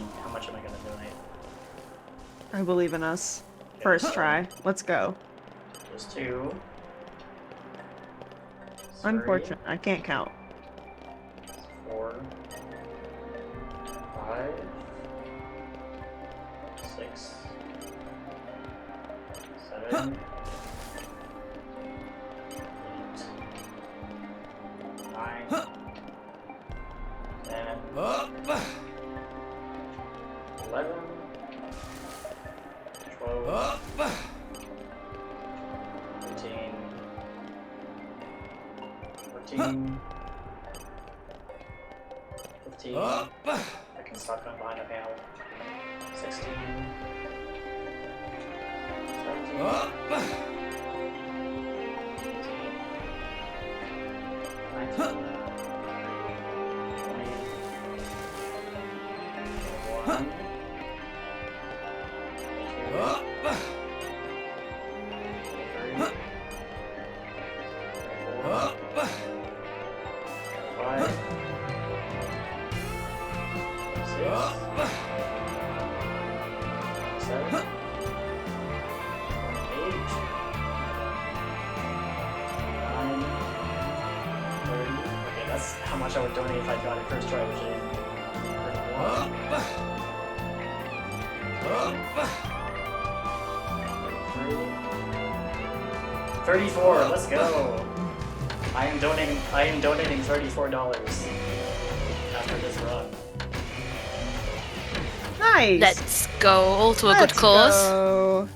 donate? I believe in us. First try. Let's go. There's 2. Unfortunate. I can't count. 4. 5. 6. 7. 8. 9. 10. 11. 12. 13. 14. 15. I can stop going behind a panel. 16. 17. 18. 19. 20. how much I would donate if I got it first try, which is 34. Let's go. I am donating $34 after this run. Nice. Let's go. All to a good cause. Go.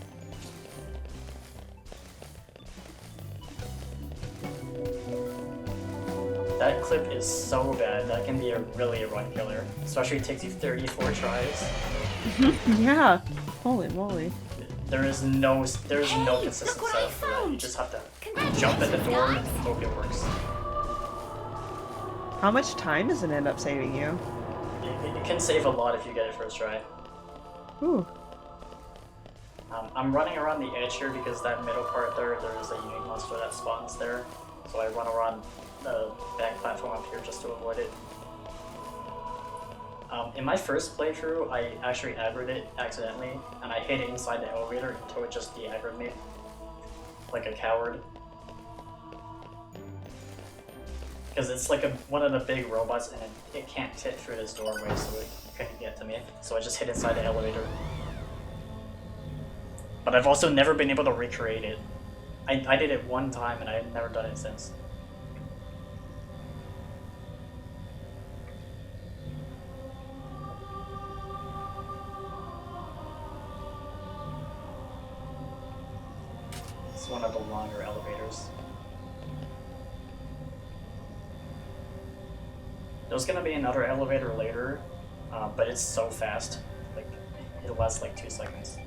That clip is so bad. That can be really a run killer. Especially it takes you 34 tries. Yeah. Holy moly. There's no consistent setup for that. You just have to jump at the door and hope it works. How much time does it end up saving you? It can save a lot if you get it first try. Ooh. I'm running around the edge here because that middle part there is a unique monster that spawns there. So I run around the back platform up here just to avoid it. In my first playthrough, I actually aggroed it accidentally, and I hid inside the elevator until it just de-aggroed me. Like a coward. Because it's like one of the big robots, and it can't fit through this doorway, so it couldn't get to me. So I just hid inside the elevator. But I've also never been able to recreate it. I did it one time, and I've never done it since. It's one of the longer elevators. There's gonna be another elevator later, but it's so fast. Like, it lasts like 2 seconds.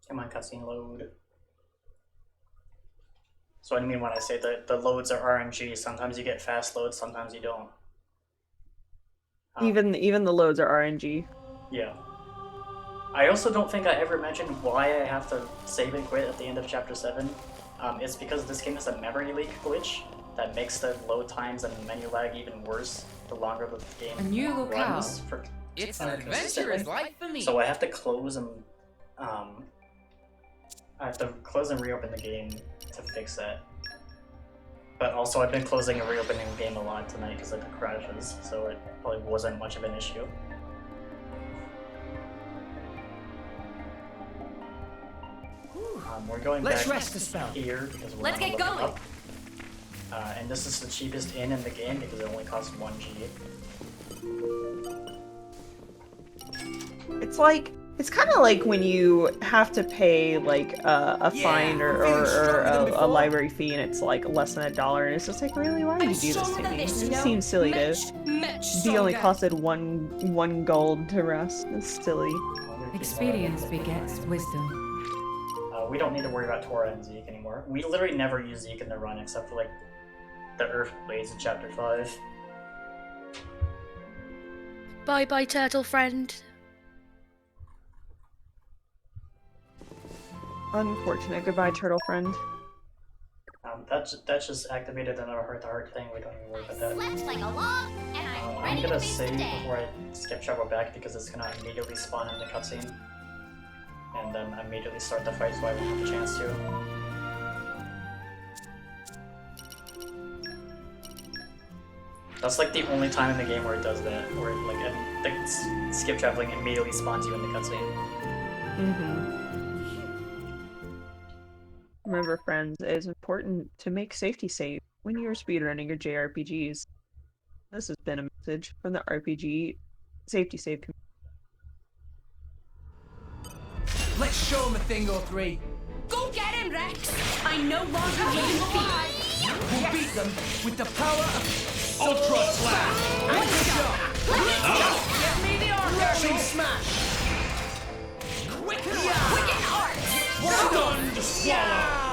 Come on, cutscene load. So what I mean when I say that the loads are RNG, sometimes you get fast loads, sometimes you don't. Even the loads are RNG. Yeah. I also don't think I ever mentioned why I have to save and quit at the end of Chapter 7. It's because this game has a memory leak glitch that makes the load times and menu lag even worse the longer the game A new locale. runs. It's an adventurous life for me. So I have to close and reopen the game to fix that. But also I've been closing and reopening the game a lot tonight because of the crashes, so it probably wasn't much of an issue. We're going Let's back rest a spell. here because we're Let's on a get level going. up. And this is the cheapest inn in the game because it only costs 1G. It's kind of like when you have to pay like a fine or a library fee and it's like less than $1 and it's just like, really, why would you do this to me? It seems silly to be only costed one gold to rest. It's silly. Experience begets wisdom. We don't need to worry about Tora and Zeke anymore. We literally never use Zeke in the run except for like the Earth Blades in Chapter 5. Bye bye, turtle friend. Unfortunate. Goodbye, turtle friend. That's just activated another heart-to-heart thing. We don't even worry about that. Slept like a log, and I'm ready I'm gonna to face save the day. before I skip travel back because it's gonna immediately spawn in the cutscene. And then immediately start the fight so I won't have a chance to. That's like the only time in the game where it does that, where like the skip traveling immediately spawns you in the cutscene. Remember, friends, it is important to make safety safe when you're speedrunning your JRPGs. This has been a message from the RPG Safety Save community. Let's show him a thing or three. Go get him, Rex! I no longer will defeat. We'll beat them with the power of Ultra Slash. Anchor shot. Get me the arm, Rushing smash. Quicken art! Stunned swallow.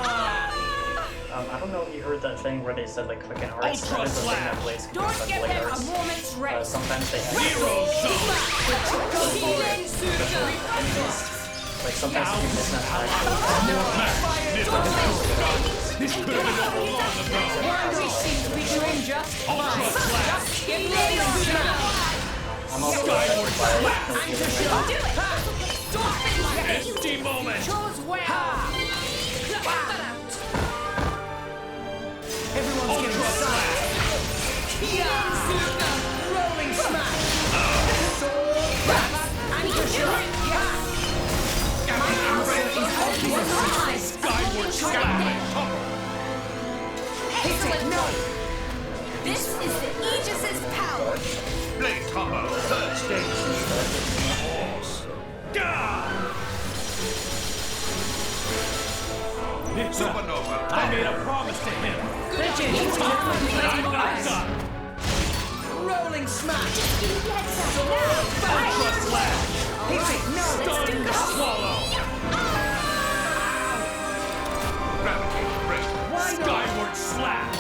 I don't know if you heard that thing where they said like quicken arts. Ultra That is the thing that Slash. Blaze can do, Don't but give Blade him a arts. moment's rest. Sometimes they have Zero zone. like sometimes you miss that time. This could have been over long ago. We seem to be doing just Ultra fine. Slash. Just give me the smash. I'm also Skyward affected by Anchor shot. Do it. Don't be like Empty moment. chose well. Everyone's getting Ultra slapped. Rolling smash. Anchor shot. Skyward slash. Excellent. No. This is the Aegis's power. Blade combo, third stage. Supernova. I made a promise to him. I'm not done. Rolling smash. Ultra slash. Stunned swallow. Gravity break. Skyward slash.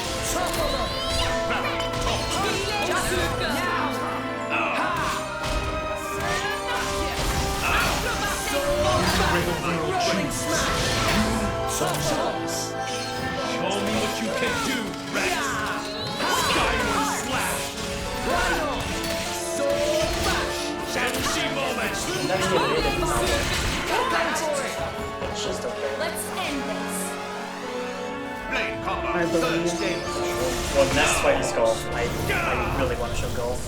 Rolling smash. Show me what you can do, Rex. Skyward slash. Empty moment. Never get rid of It's just okay. Let's end this. Blade combo, I believe. third stage. Well, the next fight is golf. I really want to show golf.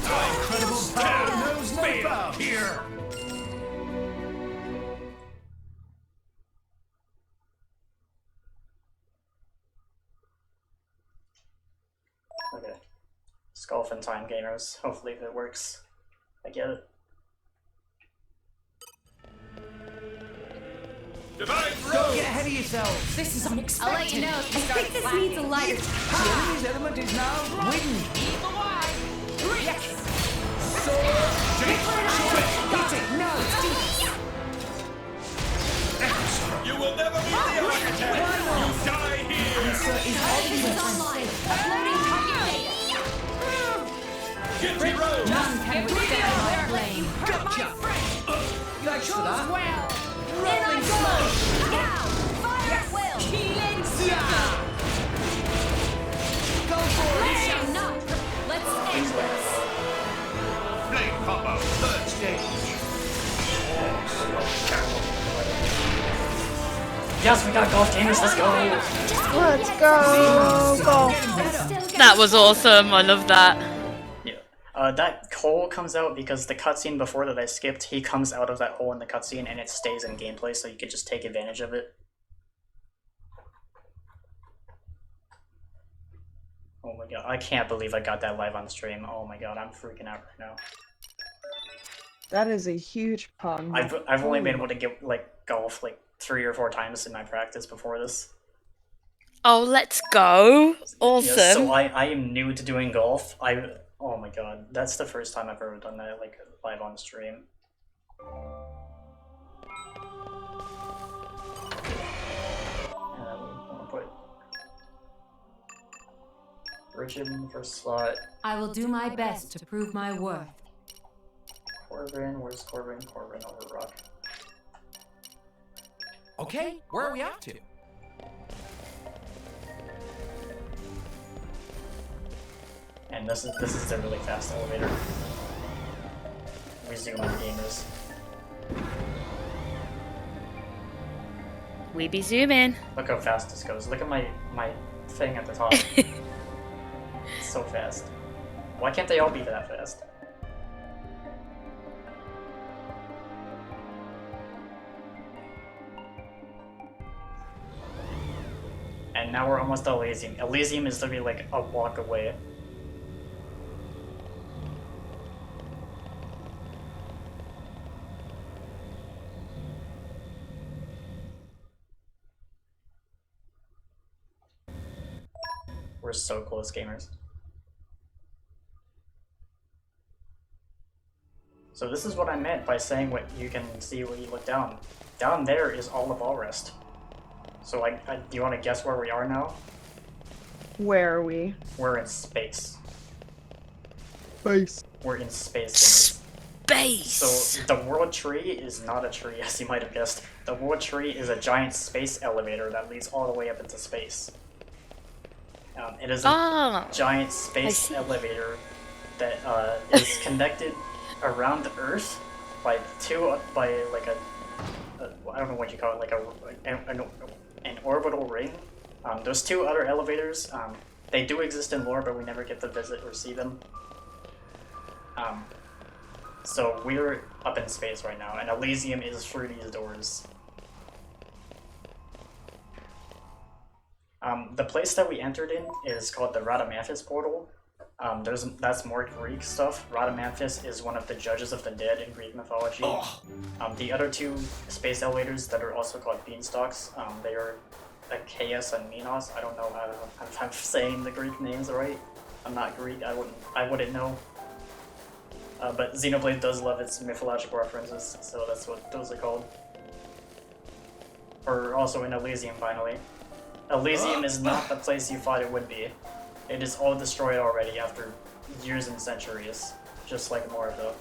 Incredible power knows no Fail bounds. here. Okay. It's golf and time gamers. Hopefully if it works. I get it. Divine Don't get ahead of yourselves. This is unexpected. I'll let you know if you start slacking. a lighter. The enemy's element is now wind. Yes. Hit it. No. You will never be the architect. You die here. Answer is obvious. Online. Uploading Commentator. Get me road. None can withstand my flame. Gotcha. Thanks for that. Well. Rolling smash. Now. Fire at will. Go for We it. shall not. Let's end this. Blade combo, third stage. Yes, we got golf gamers. Let's go. Let's go! Golf. That was awesome. I love that. Yeah. That hole comes out because the cutscene before that I skipped, he comes out of that hole in the cutscene and it stays in gameplay, so you can just take advantage of it. Oh my god, I can't believe I got that live on stream. Oh my god, I'm freaking out right now. That is a huge pun. I've only been able to get like golf like 3 or 4 times in my practice before this. Oh, let's go! Awesome. Yeah, so I am new to doing golf. Oh my god, that's the first time I've ever done that like live on stream. And I'm gonna put Richard in the first slot. I will do my best to prove my worth. Corbin, where's Corbin? Corbin over Rock. Okay, where are we off to? And this is the really fast elevator. We zoom on gamers. We be zooming. Look how fast this goes. Look at my thing at the top. It's so fast. Why can't they all be that fast? And now we're almost at Elysium. Elysium is literally like a walk away. We're so close, gamers. So this is what I meant by saying what you can see when you look down. Down there is all of Allrest. So do you want to guess where we are now? Where are we? We're in space. Space. We're in space, gamers. So the world tree is not a tree, as you might have guessed. The world tree is a giant space elevator that leads all the way up into space. It is a giant space elevator that is connected around the Earth by like I don't know what you call it, like an orbital ring. Those 2 other elevators, they do exist in lore, but we never get to visit or see them. So we're up in space right now, and Elysium is through these doors. The place that we entered in is called the Rhadamanthus portal. That's more Greek stuff. Rhadamanthus is one of the judges of the dead in Greek mythology. The other 2 space elevators that are also called beanstalks, they are Achaeus and Minos. I don't know if I'm saying the Greek names right. I'm not Greek. I wouldn't know. But Xenoblade does love its mythological references, so that's what those are called. Or also in Elysium, finally. Elysium is not the place you thought it would be. It is all destroyed already after years and centuries, just like Morpho.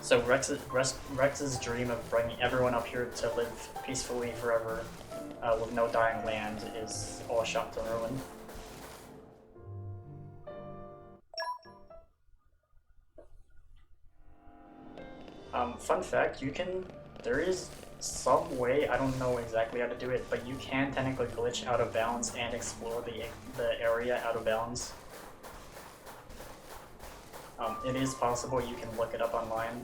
So Rex's dream of bringing everyone up here to live peacefully forever with no dying land is all shot to ruin. Fun fact, there is some way, I don't know exactly how to do it, but you can technically glitch out of bounds and explore the area out of bounds. It is possible, you can look it up online.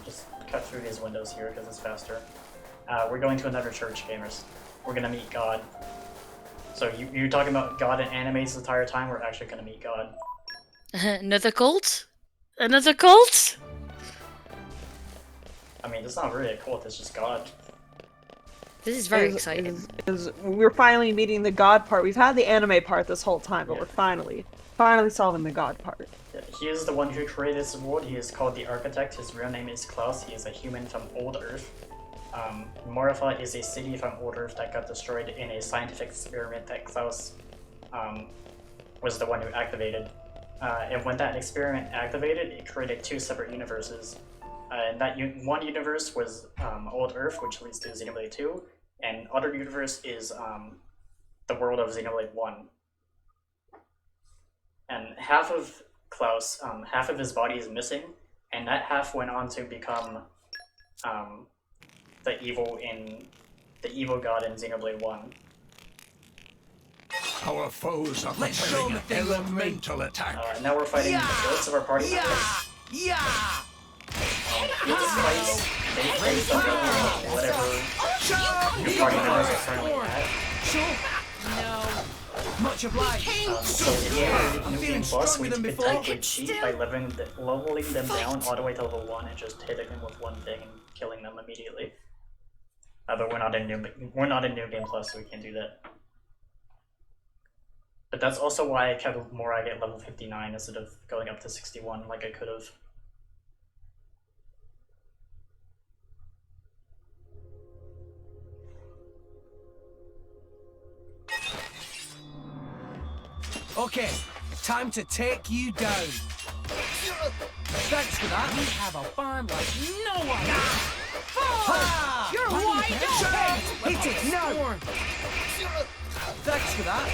Just cut through these windows here because it's faster. We're going to another church, gamers. We're gonna meet God. So you're talking about God in animes the entire time, we're actually gonna meet God. Another cult? Another cult? I mean, it's not really a cult, it's just God. This is very exciting. We're finally meeting the God part. We've had the anime part this whole time, but we're finally solving the God part. Yeah, he is the one who created this world. He is called the Architect. His real name is Klaus. He is a human from Old Earth. Morpha is a city from Old Earth that got destroyed in a scientific experiment that Klaus was the one who activated. And when that experiment activated, it created 2 separate universes. And that one universe was Old Earth, which leads to Xenoblade 2, and other universe is the world of Xenoblade 1. And half of Klaus, half of his body is missing, and that half went on to become the evil god in Xenoblade 1. Our foes are Let's show preparing them an they love me. elemental attack. Now we're fighting the ghosts of our party members. Yeah! These fights, they face the whatever your party members are currently at. Much obliged. So in the I'm New feeling Game Plus, we stronger than could before. technically cheat by leveling them down all the way to level 1 and just hitting them with one thing and killing them immediately. But we're not in New Game Plus, so we can't do that. But that's also why I kept more I get level 59 instead of going up to 61 like I could have. Okay, time to take you down. Thanks for that. We have a farm like no one. Ha! You're wide open. Hit it now. Thanks for that.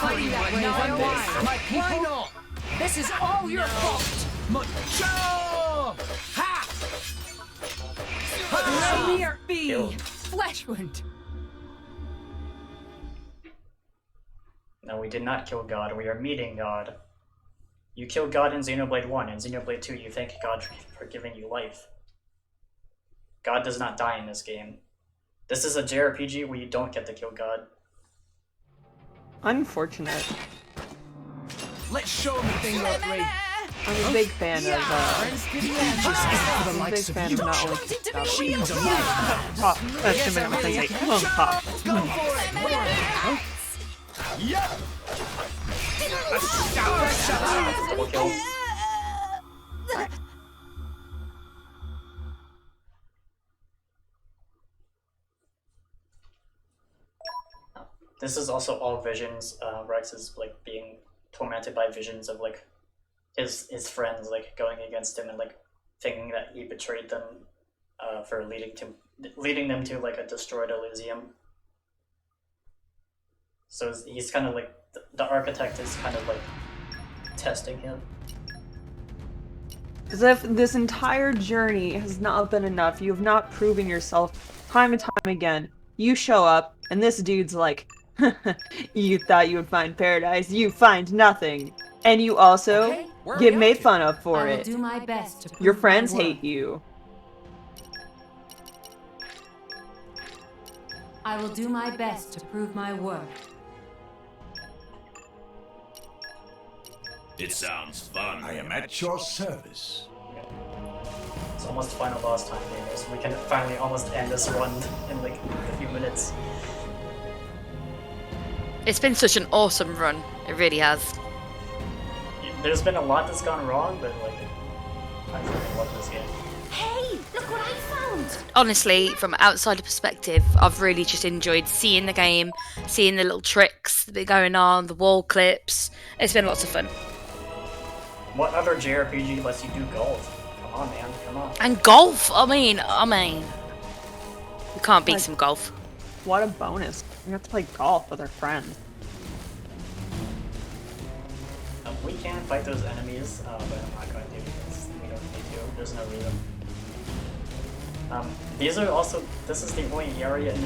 Fighting that way is unwise. My people. Why not? This is all your fault. Macho! Ha! Let me be Kill. flesh wound. No, we did not kill God. We are meeting God. You killed God in Xenoblade 1. In Xenoblade 2, you thank God for giving you life. God does not die in this game. This is a JRPG where you don't get to kill God. Unfortunate. Let's show them the thing you're afraid. I'm a big fan of, I'm a big fan of not only pop. That's the minute I say, pop. Yeah! Double kill. This is also all visions. Rex is like being tormented by visions of like his friends like going against him and like thinking that he betrayed them for leading them to like a destroyed Elysium. So he's kind of like the architect is kind of like testing him. As if this entire journey has not been enough. You have not proven yourself time and time again. You show up, and this dude's like, you thought you would find paradise, you find nothing. And you also get made fun of for I will it. do my best to prove Your my friends worth. hate you. I will do my best to prove my worth. It sounds fun. I am at your service. It's almost final boss time, gamers. We can finally almost end this run in like a few minutes. It's been such an awesome run. It really has. There's been a lot that's gone wrong, but like I freaking love this game. Hey, look what I found! Honestly, from an outsider perspective, I've really just enjoyed seeing the game, seeing the little tricks that are going on, the wall clips. It's been lots of fun. What other JRPG lets you do golf? Come on, man, come on. And golf. I mean, you can't beat Like- some golf. What a bonus. We have to play golf with our friends. We can fight those enemies, but I'm not going to because we don't need to. There's no reason. This is the only area in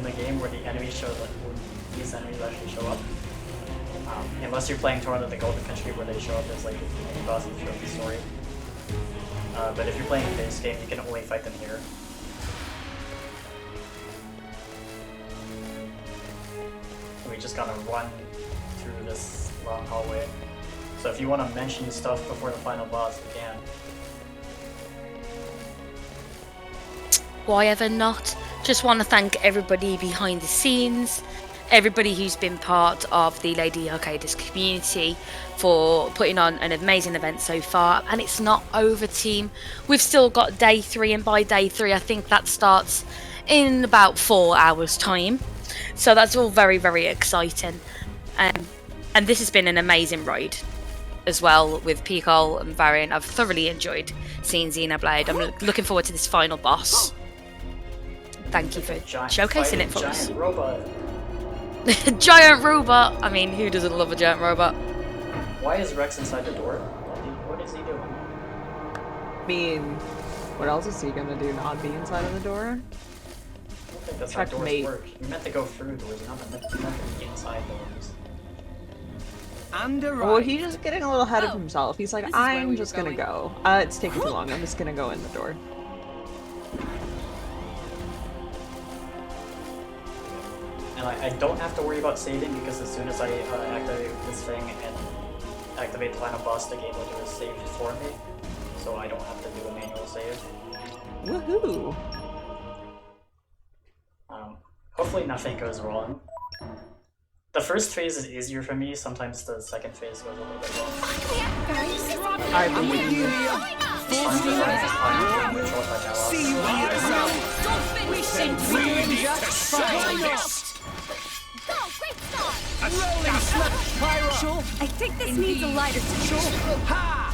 the game where the enemies show up, where these enemies actually show up. Unless you're playing Torn of the Golden Country where they show up as like mini bosses throughout the story. But if you're playing a base game, you can only fight them here. We just gotta run through this long hallway. So if you want to mention stuff before the final boss, you can. Why ever not? Just want to thank everybody behind the scenes, everybody who's been part of the Lady Arcadis community for putting on an amazing event so far. And it's not over, team. We've still got day 3, and by day 3 I think that starts in about 4 hours time. So that's all very, very exciting. And this has been an amazing ride as well with Pcol and Varin. I've thoroughly enjoyed seeing Xenoblade. I'm looking forward to this final boss. Thank you for showcasing it for us. Giant robot. Giant robot! I mean, who doesn't love a giant robot? Why is Rex inside the door? What is he doing? I mean, what else is he gonna do? Not be inside of the door? Okay. think that's how doors Checkmate. work. You're meant to go through doors, you're not meant to be inside doors. Well, he's just getting a little ahead of himself. He's like, This is where we I'm were just gonna going. go. It's taking too long. I'm just gonna go in the door. And I don't have to worry about saving because as soon as I activate this thing and activate the final boss, the game will do a save for me. So I don't have to do a manual save. Woohoo! Hopefully nothing goes wrong. The first phase is easier for me, sometimes the second phase goes a little bit wrong. I'm with you here. Full steam ahead. See you on the other side. We send Ranger. Why not? Go, great start! Rolling slap, Pyro. I think this needs a lighter touch. Ha!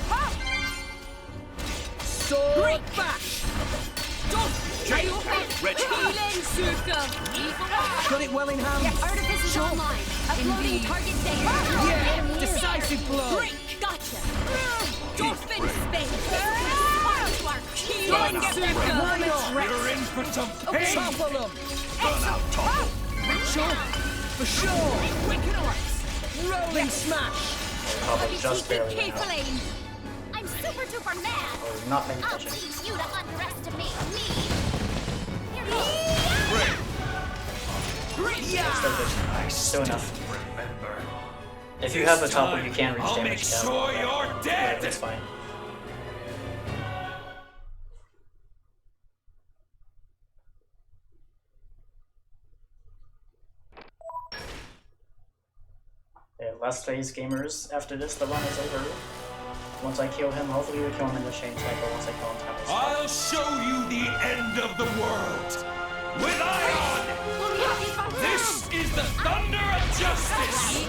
Sword bash. Got it well in hand. Artifice is online. Uploading target data. Yeah, decisive blow. Gotcha. Dolphin space! Why not? You're in for some pain! Topple them. Burn out, topple! Sure. For sure. Rolling smash. Probably just barely Keep enough. playing. I'm super duper mad! Or not paying I'll attention. teach you to underestimate me! Here goes. Still enough. If you have a topple, you can't reach I'll damage make down. sure you're dead! That's fine. Yeah, last phase gamers, after this, the run is over. Once I kill him, hopefully we kill him in the chain cycle once I kill him twice. I'll show you the end of the world! With Ion! This is the thunder of justice!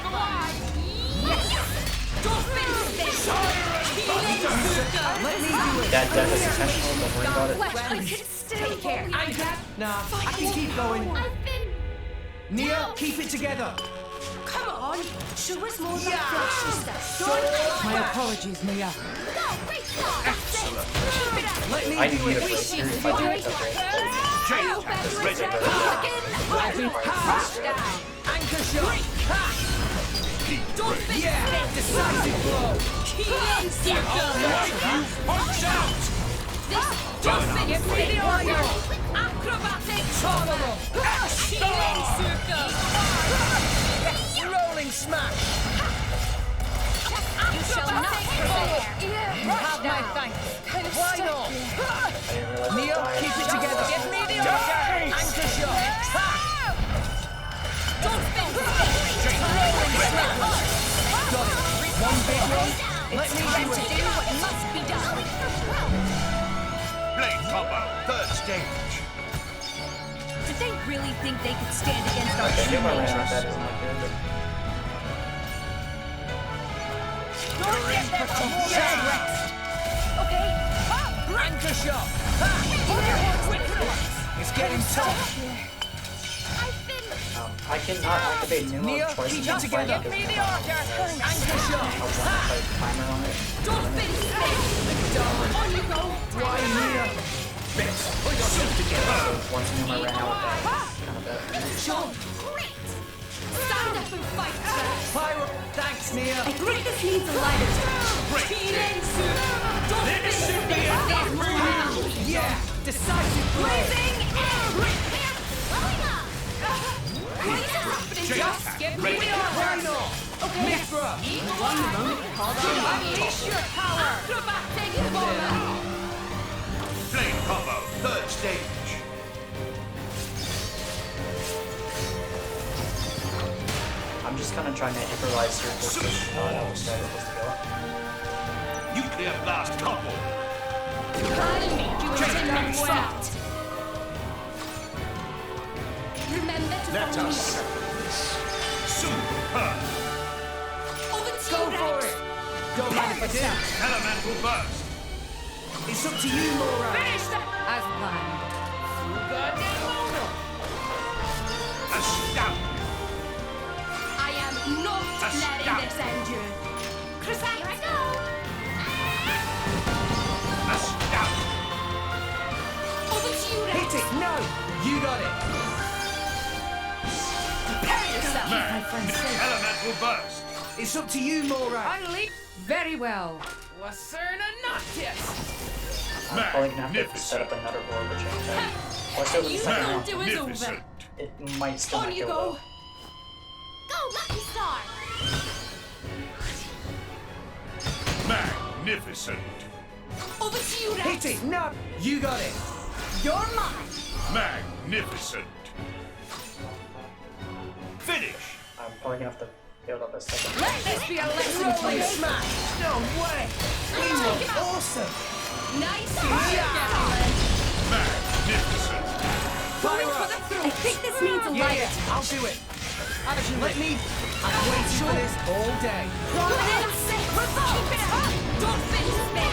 That death is intentional, don't worry about it. Take care. Anchor. Nah, I can keep going. Nia, keep it together. Come on. Show us more of that flashy stuff. My apologies, Nia. Let me I do need a it. breakthrough if I do it, okay. Anchor shot. Ha! Yeah, decisive blow. Punch out! Give me the order. Topple them. Rolling smash. You shall not prevail! You have my thanks. Why not? I didn't realize Nia, I keep it together. Give me the order. Anchor shot. Ha! Rolling smash. Got it. One big one. Let me do it. Do what must be done! Blade combo, third stage. Did they really think they could stand against our Okay, give my teenagers? ran that isn't good. You're in for some rest. Okay. Anchor shot. Ha! It's getting tough. I cannot activate Numa Nia, twice keep in it one fight together. because Anchor shot. I was on the timer on it. Why, Nia? So once Numa ran out of that, kind of bad. Stand up and fight. Pyro. Thanks, Nia. I think this needs a lighter touch. This should be enough for you! Yeah, decisive blow. Just Give me the order. Okay. Mithra. One moment, call them. Unleash your power. Blade combo, third stage. I'm just kind of trying to improvise circles because how was that supposed to go. Nuclear blast combo. I'll make you attend the well. Remember to Let follow us me. settle this. Super. Over to Go you, for Rex. it. Don't mind if I do. Elemental burst. It's up to you, Laura. As planned. Astounding. I am not letting this end you. Chris, here I go. Astounding. Over to you, Rex. Hit it. No. You got it. yourself. My friend safe. Elemental burst. It's up to you, Mora. Unleash. Very well. Wacerna Noctis. Probably gonna have to set up another roll of a chain attack. Or still the second round. Magnificent. It might still On not you kill go. though. Go, Lucky Star! Magnificent. Over to you, Hit Rex! it! No! You got it! You're mine! Magnificent. Finish. I'm probably gonna have to build up a second. Let this be a lesson to Rolling you. smash! No way! We were awesome! Nice. Magnificent. Fire up! I think this needs a light. Yeah, I'll do it. Let me. I've waited for this all day. Providence. Keep it up. Don't finish me.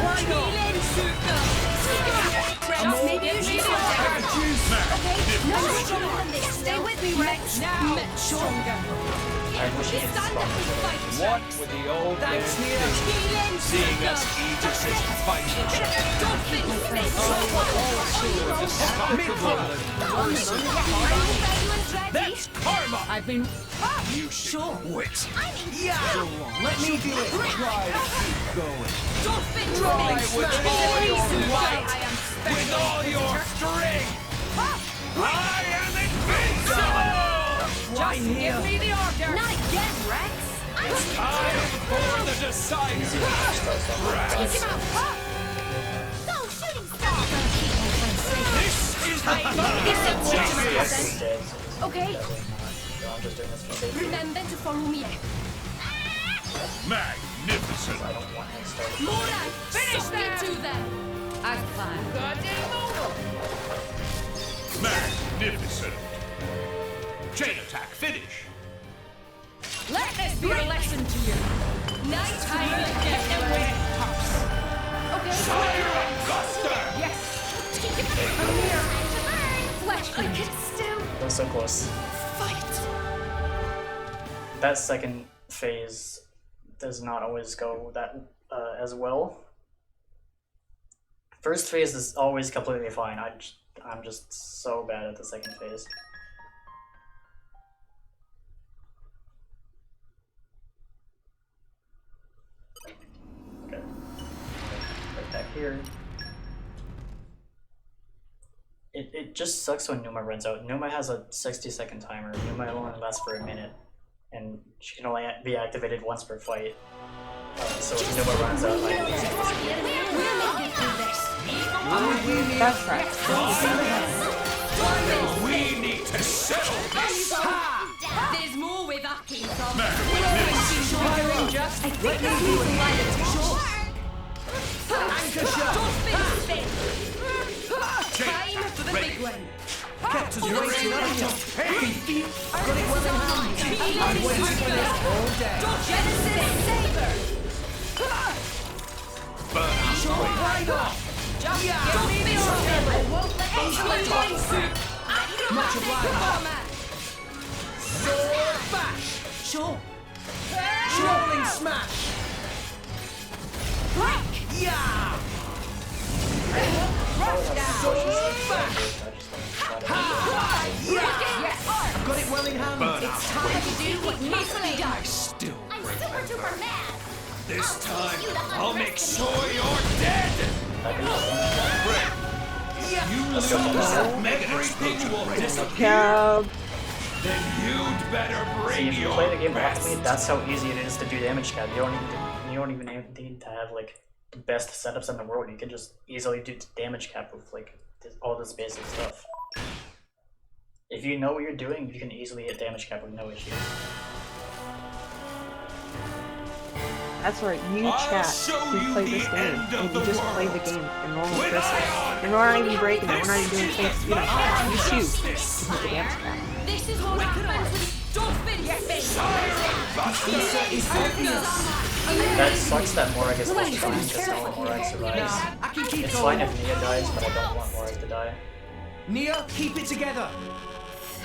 Why not? Maybe you should Magnificent. no stronger than this. Stay with me, Rex. Now. Stronger. I wish it was stronger. What would the old Thanks, Nia. Seeing us Aegis's fight each other. Don't finish me. That's karma. I've been. You should quit. Yeah! Let me do it. Try to keep going. Don't finish Try me. with all your might. I am special. With all your strength. I am invincible. Right Give here. me the order. Not again, Rex. Time for the decider. Take him out. Go, Shooting Star! This is the thunder of justice. Dead. Okay, So I'm just doing this for safety. remember to follow me. Magnificent. I don't want him started. Mora, finish them. To them. As planned. Magnificent. Chain attack finish. Let this be a lesson to you. Night time to get away. Okay. Fire Augusta. Yes. Flesh, I can still That was so close. fight. That second phase does not always go that as well. First phase is always completely fine. I'm just so bad at the second phase. Okay. Right back here. It just sucks when Numa runs out. Numa has a 60-second timer. Numa only lasts for a minute, and she can only be activated once per fight. So if Numa runs out, like, We're making it through this. That's right. We need to settle this. There's more where that came from. Magnificent. I think this needs a light. Anchor shot. Don't finish me. Chain Time attack for the ready. big one. Kept us You're waiting on you. pain. Got it well in hand. I've waited for this all day. Genesis Saber. Burn out. Why not? Just give me the order. I won't let anyone win, Sue. Much obliged. Come on. Sword bash. Sure. Rolling smash. Yeah. Sword bash. Yeah. Got it well in hand. Burn It's out. time. To do what must be done. Still I'm bring super them duper back. mad! This time, I'll make sure you're dead. You lose, everything will disappear. Yeah. Then you'd better See, bring if you your play the game best. properly, that's how easy it is to do damage cap. You don't even need to have like the best setups in the world. You can just easily do damage cap with like all this basic stuff. If you know what you're doing, you can easily hit damage cap with no issues. That's right, you I'll chat show who you play the this game, end of and you the just play the world. game in normal With person. Ion, And we're not even breaking it, we're not even doing this things, is you know, the you choose to justice. hit the dance back. This is what happens when you don't finish me. That sucks that Morag is left behind because only Morag survives. I can keep It's going. fine if Nia dies, but I don't want Morag to die. Nia, keep it together.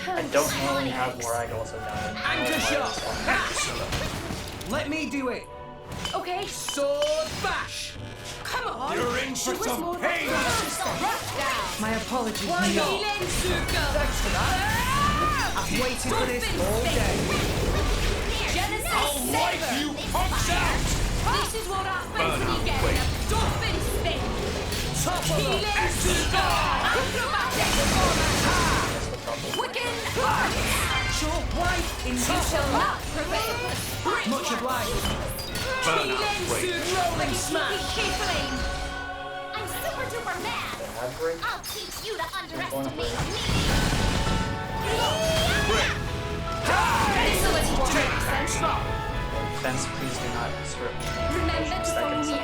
I don't normally have Morag also die. Anchor shot. Ha! Let me do it. Okay, Sword bash. Come on. You're in for some pain. Rush down. My apologies, Why Neo. not? Healing Suka. Thanks for that. I've waited for this all day. I'll wipe you punks out! This is what happens when you get in a dolphin spin. Top of the Acrobatic performance. Quicken heart. short white in You shall not prevail. Much obliged. Rolling smash. Keep flame. I'm super duper mad. I'll teach you to underestimate me. Stop! Fence, please do not strip. Remember to follow me.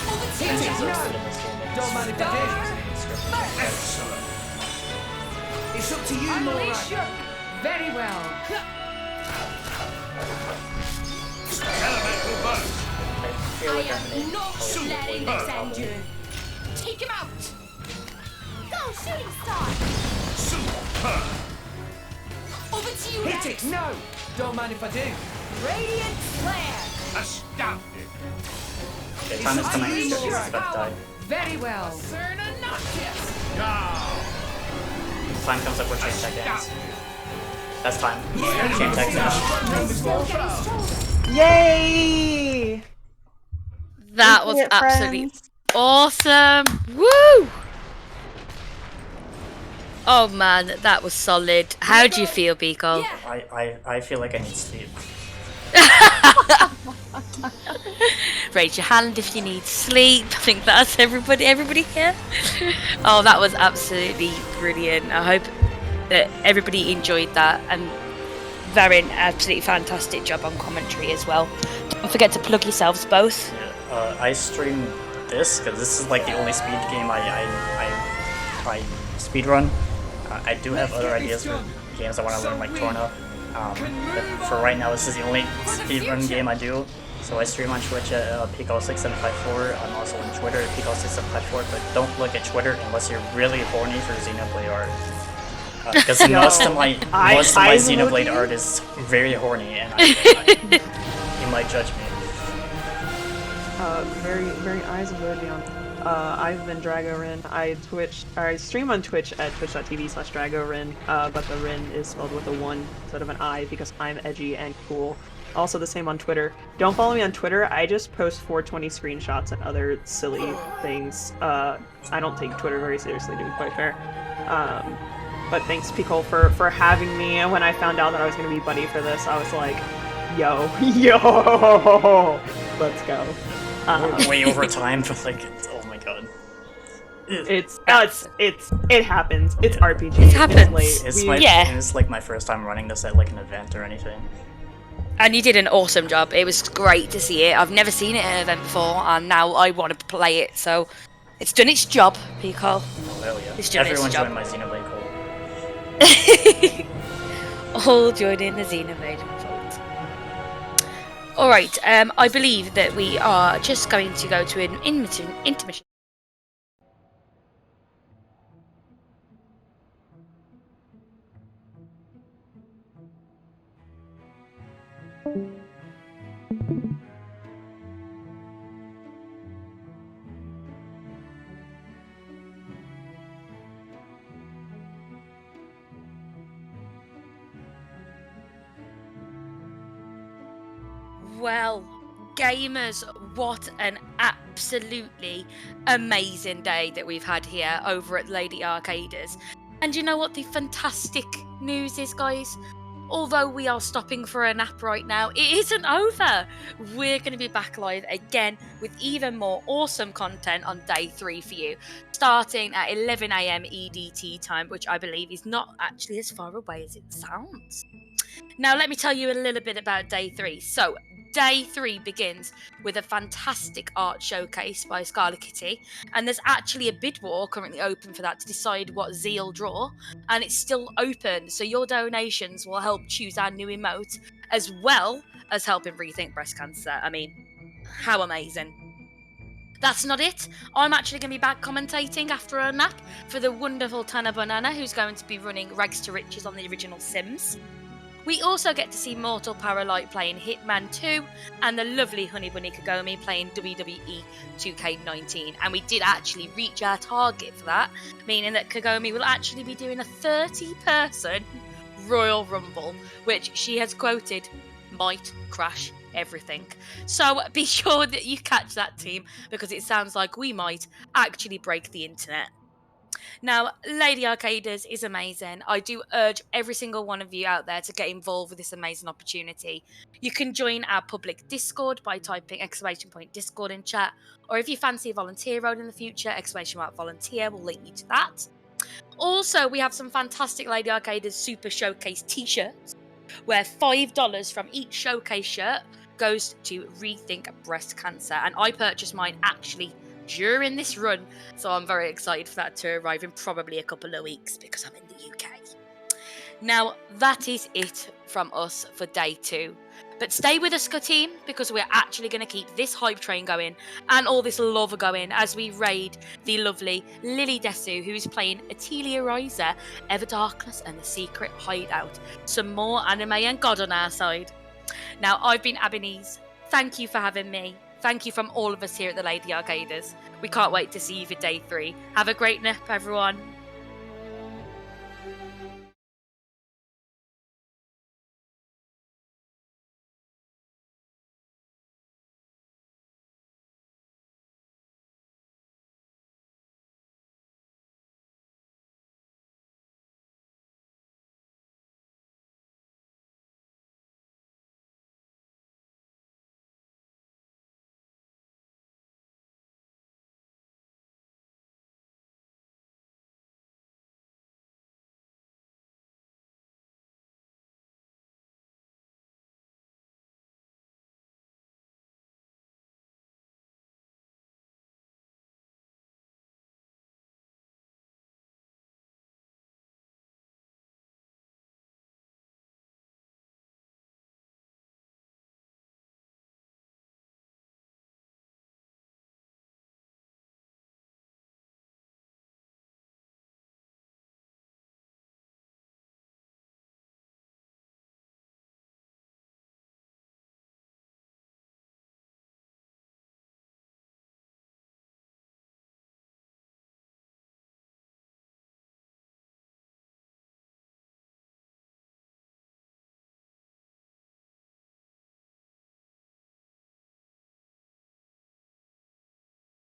Over to Fence you. is roasted in this game. Don't mind if I Excellent. do. It's up to you, Unleash Laura. your... Very well. Elemental burst. I feel like I I'm am in not letting this end you. Take him out. Go, shooting star. Super. Over to you, Hit Rex. it. No. Don't mind if I do. Radiant flare. Astounding. Okay, time is coming. This is about to die. Very well. Time comes up with chain tech ends. That's time. Chain tech ends. Yay! That We was did it, absolutely friends. awesome. Woo! Oh man, that was solid. How do you feel, Pcol? I feel like I need sleep. Raise your hand if you need sleep. I think that's everybody here. Oh, that was absolutely brilliant. I hope that everybody enjoyed that, and Varin, absolutely fantastic job on commentary as well. Don't forget to plug yourselves both. I stream this because this is like the only speed game I speed run. I do have other ideas for games I want to learn, like Torna. But for right now, this is the only speedrun game I do. So I stream on Twitch at Pcol6754. I'm also on Twitter at Pcol6754. But don't look at Twitter unless you're really horny for Xenoblade art. Because most of my Xenoblade art is very horny, and you might judge me. Very eyes emoji on. I've been Dragorin. I stream on Twitch at twitch.tv/Dragorin, but the Rin is spelled with a 1 instead of an I because I'm edgy and cool. Also the same on Twitter. Don't follow me on Twitter. I just post 420 screenshots and other silly things. I don't take Twitter very seriously, to be quite fair. But thanks, Pcol, for having me. And when I found out that I was going to be buddy for this, I was like, yo, let's go. We're way over time, but like, oh my god. It happens. It's RPG. It happens. It's like my first time running this at like an event or anything. And you did an awesome job. It was great to see it. I've never seen it at an event before, and now I want to play it. So it's done its job, Pcol. Oh hell yeah! It's done Everyone its job. join my Xenoblade call. All joining the Xenoblade fold. Alright, I believe that we are just going to go to an intermission. Well, gamers, what an absolutely amazing day that we've had here over at Lady Arcaders. And you know what the fantastic news is, guys? Although we are stopping for a nap right now, it isn't over. We're going to be back live again with even more awesome content on day 3 for you, starting at 11 AM EDT time, which I believe is not actually as far away as it sounds. Now, let me tell you a little bit about day 3. So, day 3 begins with a fantastic art showcase by Scarlet Kitty, and there's actually a bid war currently open for that to decide what Zeal draw, and it's still open, so your donations will help choose our new emote, as well as helping Rethink Breast Cancer. I mean, how amazing. That's not it. I'm actually going to be back commentating after a nap for the wonderful Tana Banana, who's going to be running Rags to Riches on the original Sims. We also get to see Mortal Paralight playing Hitman 2 and the lovely Honey Bunny Kagome playing WWE 2K19. And we did actually reach our target for that, meaning that Kagome will actually be doing a 30-person Royal Rumble, which she has quoted might crash everything. So be sure that you catch that, team, because it sounds like we might actually break the internet. Now, Lady Arcaders is amazing. I do urge every single one of you out there to get involved with this amazing opportunity. You can join our public Discord by typing !Discord in chat, or if you fancy a volunteer role in the future, !volunteer will link you to that. Also, we have some fantastic Lady Arcaders Super Showcase t-shirts, where $5 from each showcase shirt goes to Rethink Breast Cancer, and I purchased mine actually during this run, so I'm very excited for that to arrive in probably a couple of weeks because I'm in the UK. Now, that is it from us for day 2. But stay with us, team, because we're actually going to keep this hype train going and all this love going as we raid the lovely Lily Desu, who is playing Atelia Riser, Ever Darkness and the Secret Hideout. Some more anime and God on our side. Now, I've been Abbienies. Thank you for having me. Thank you from all of us here at the Lady Arcaders. We can't wait to see you for day 3. Have a great nap, everyone.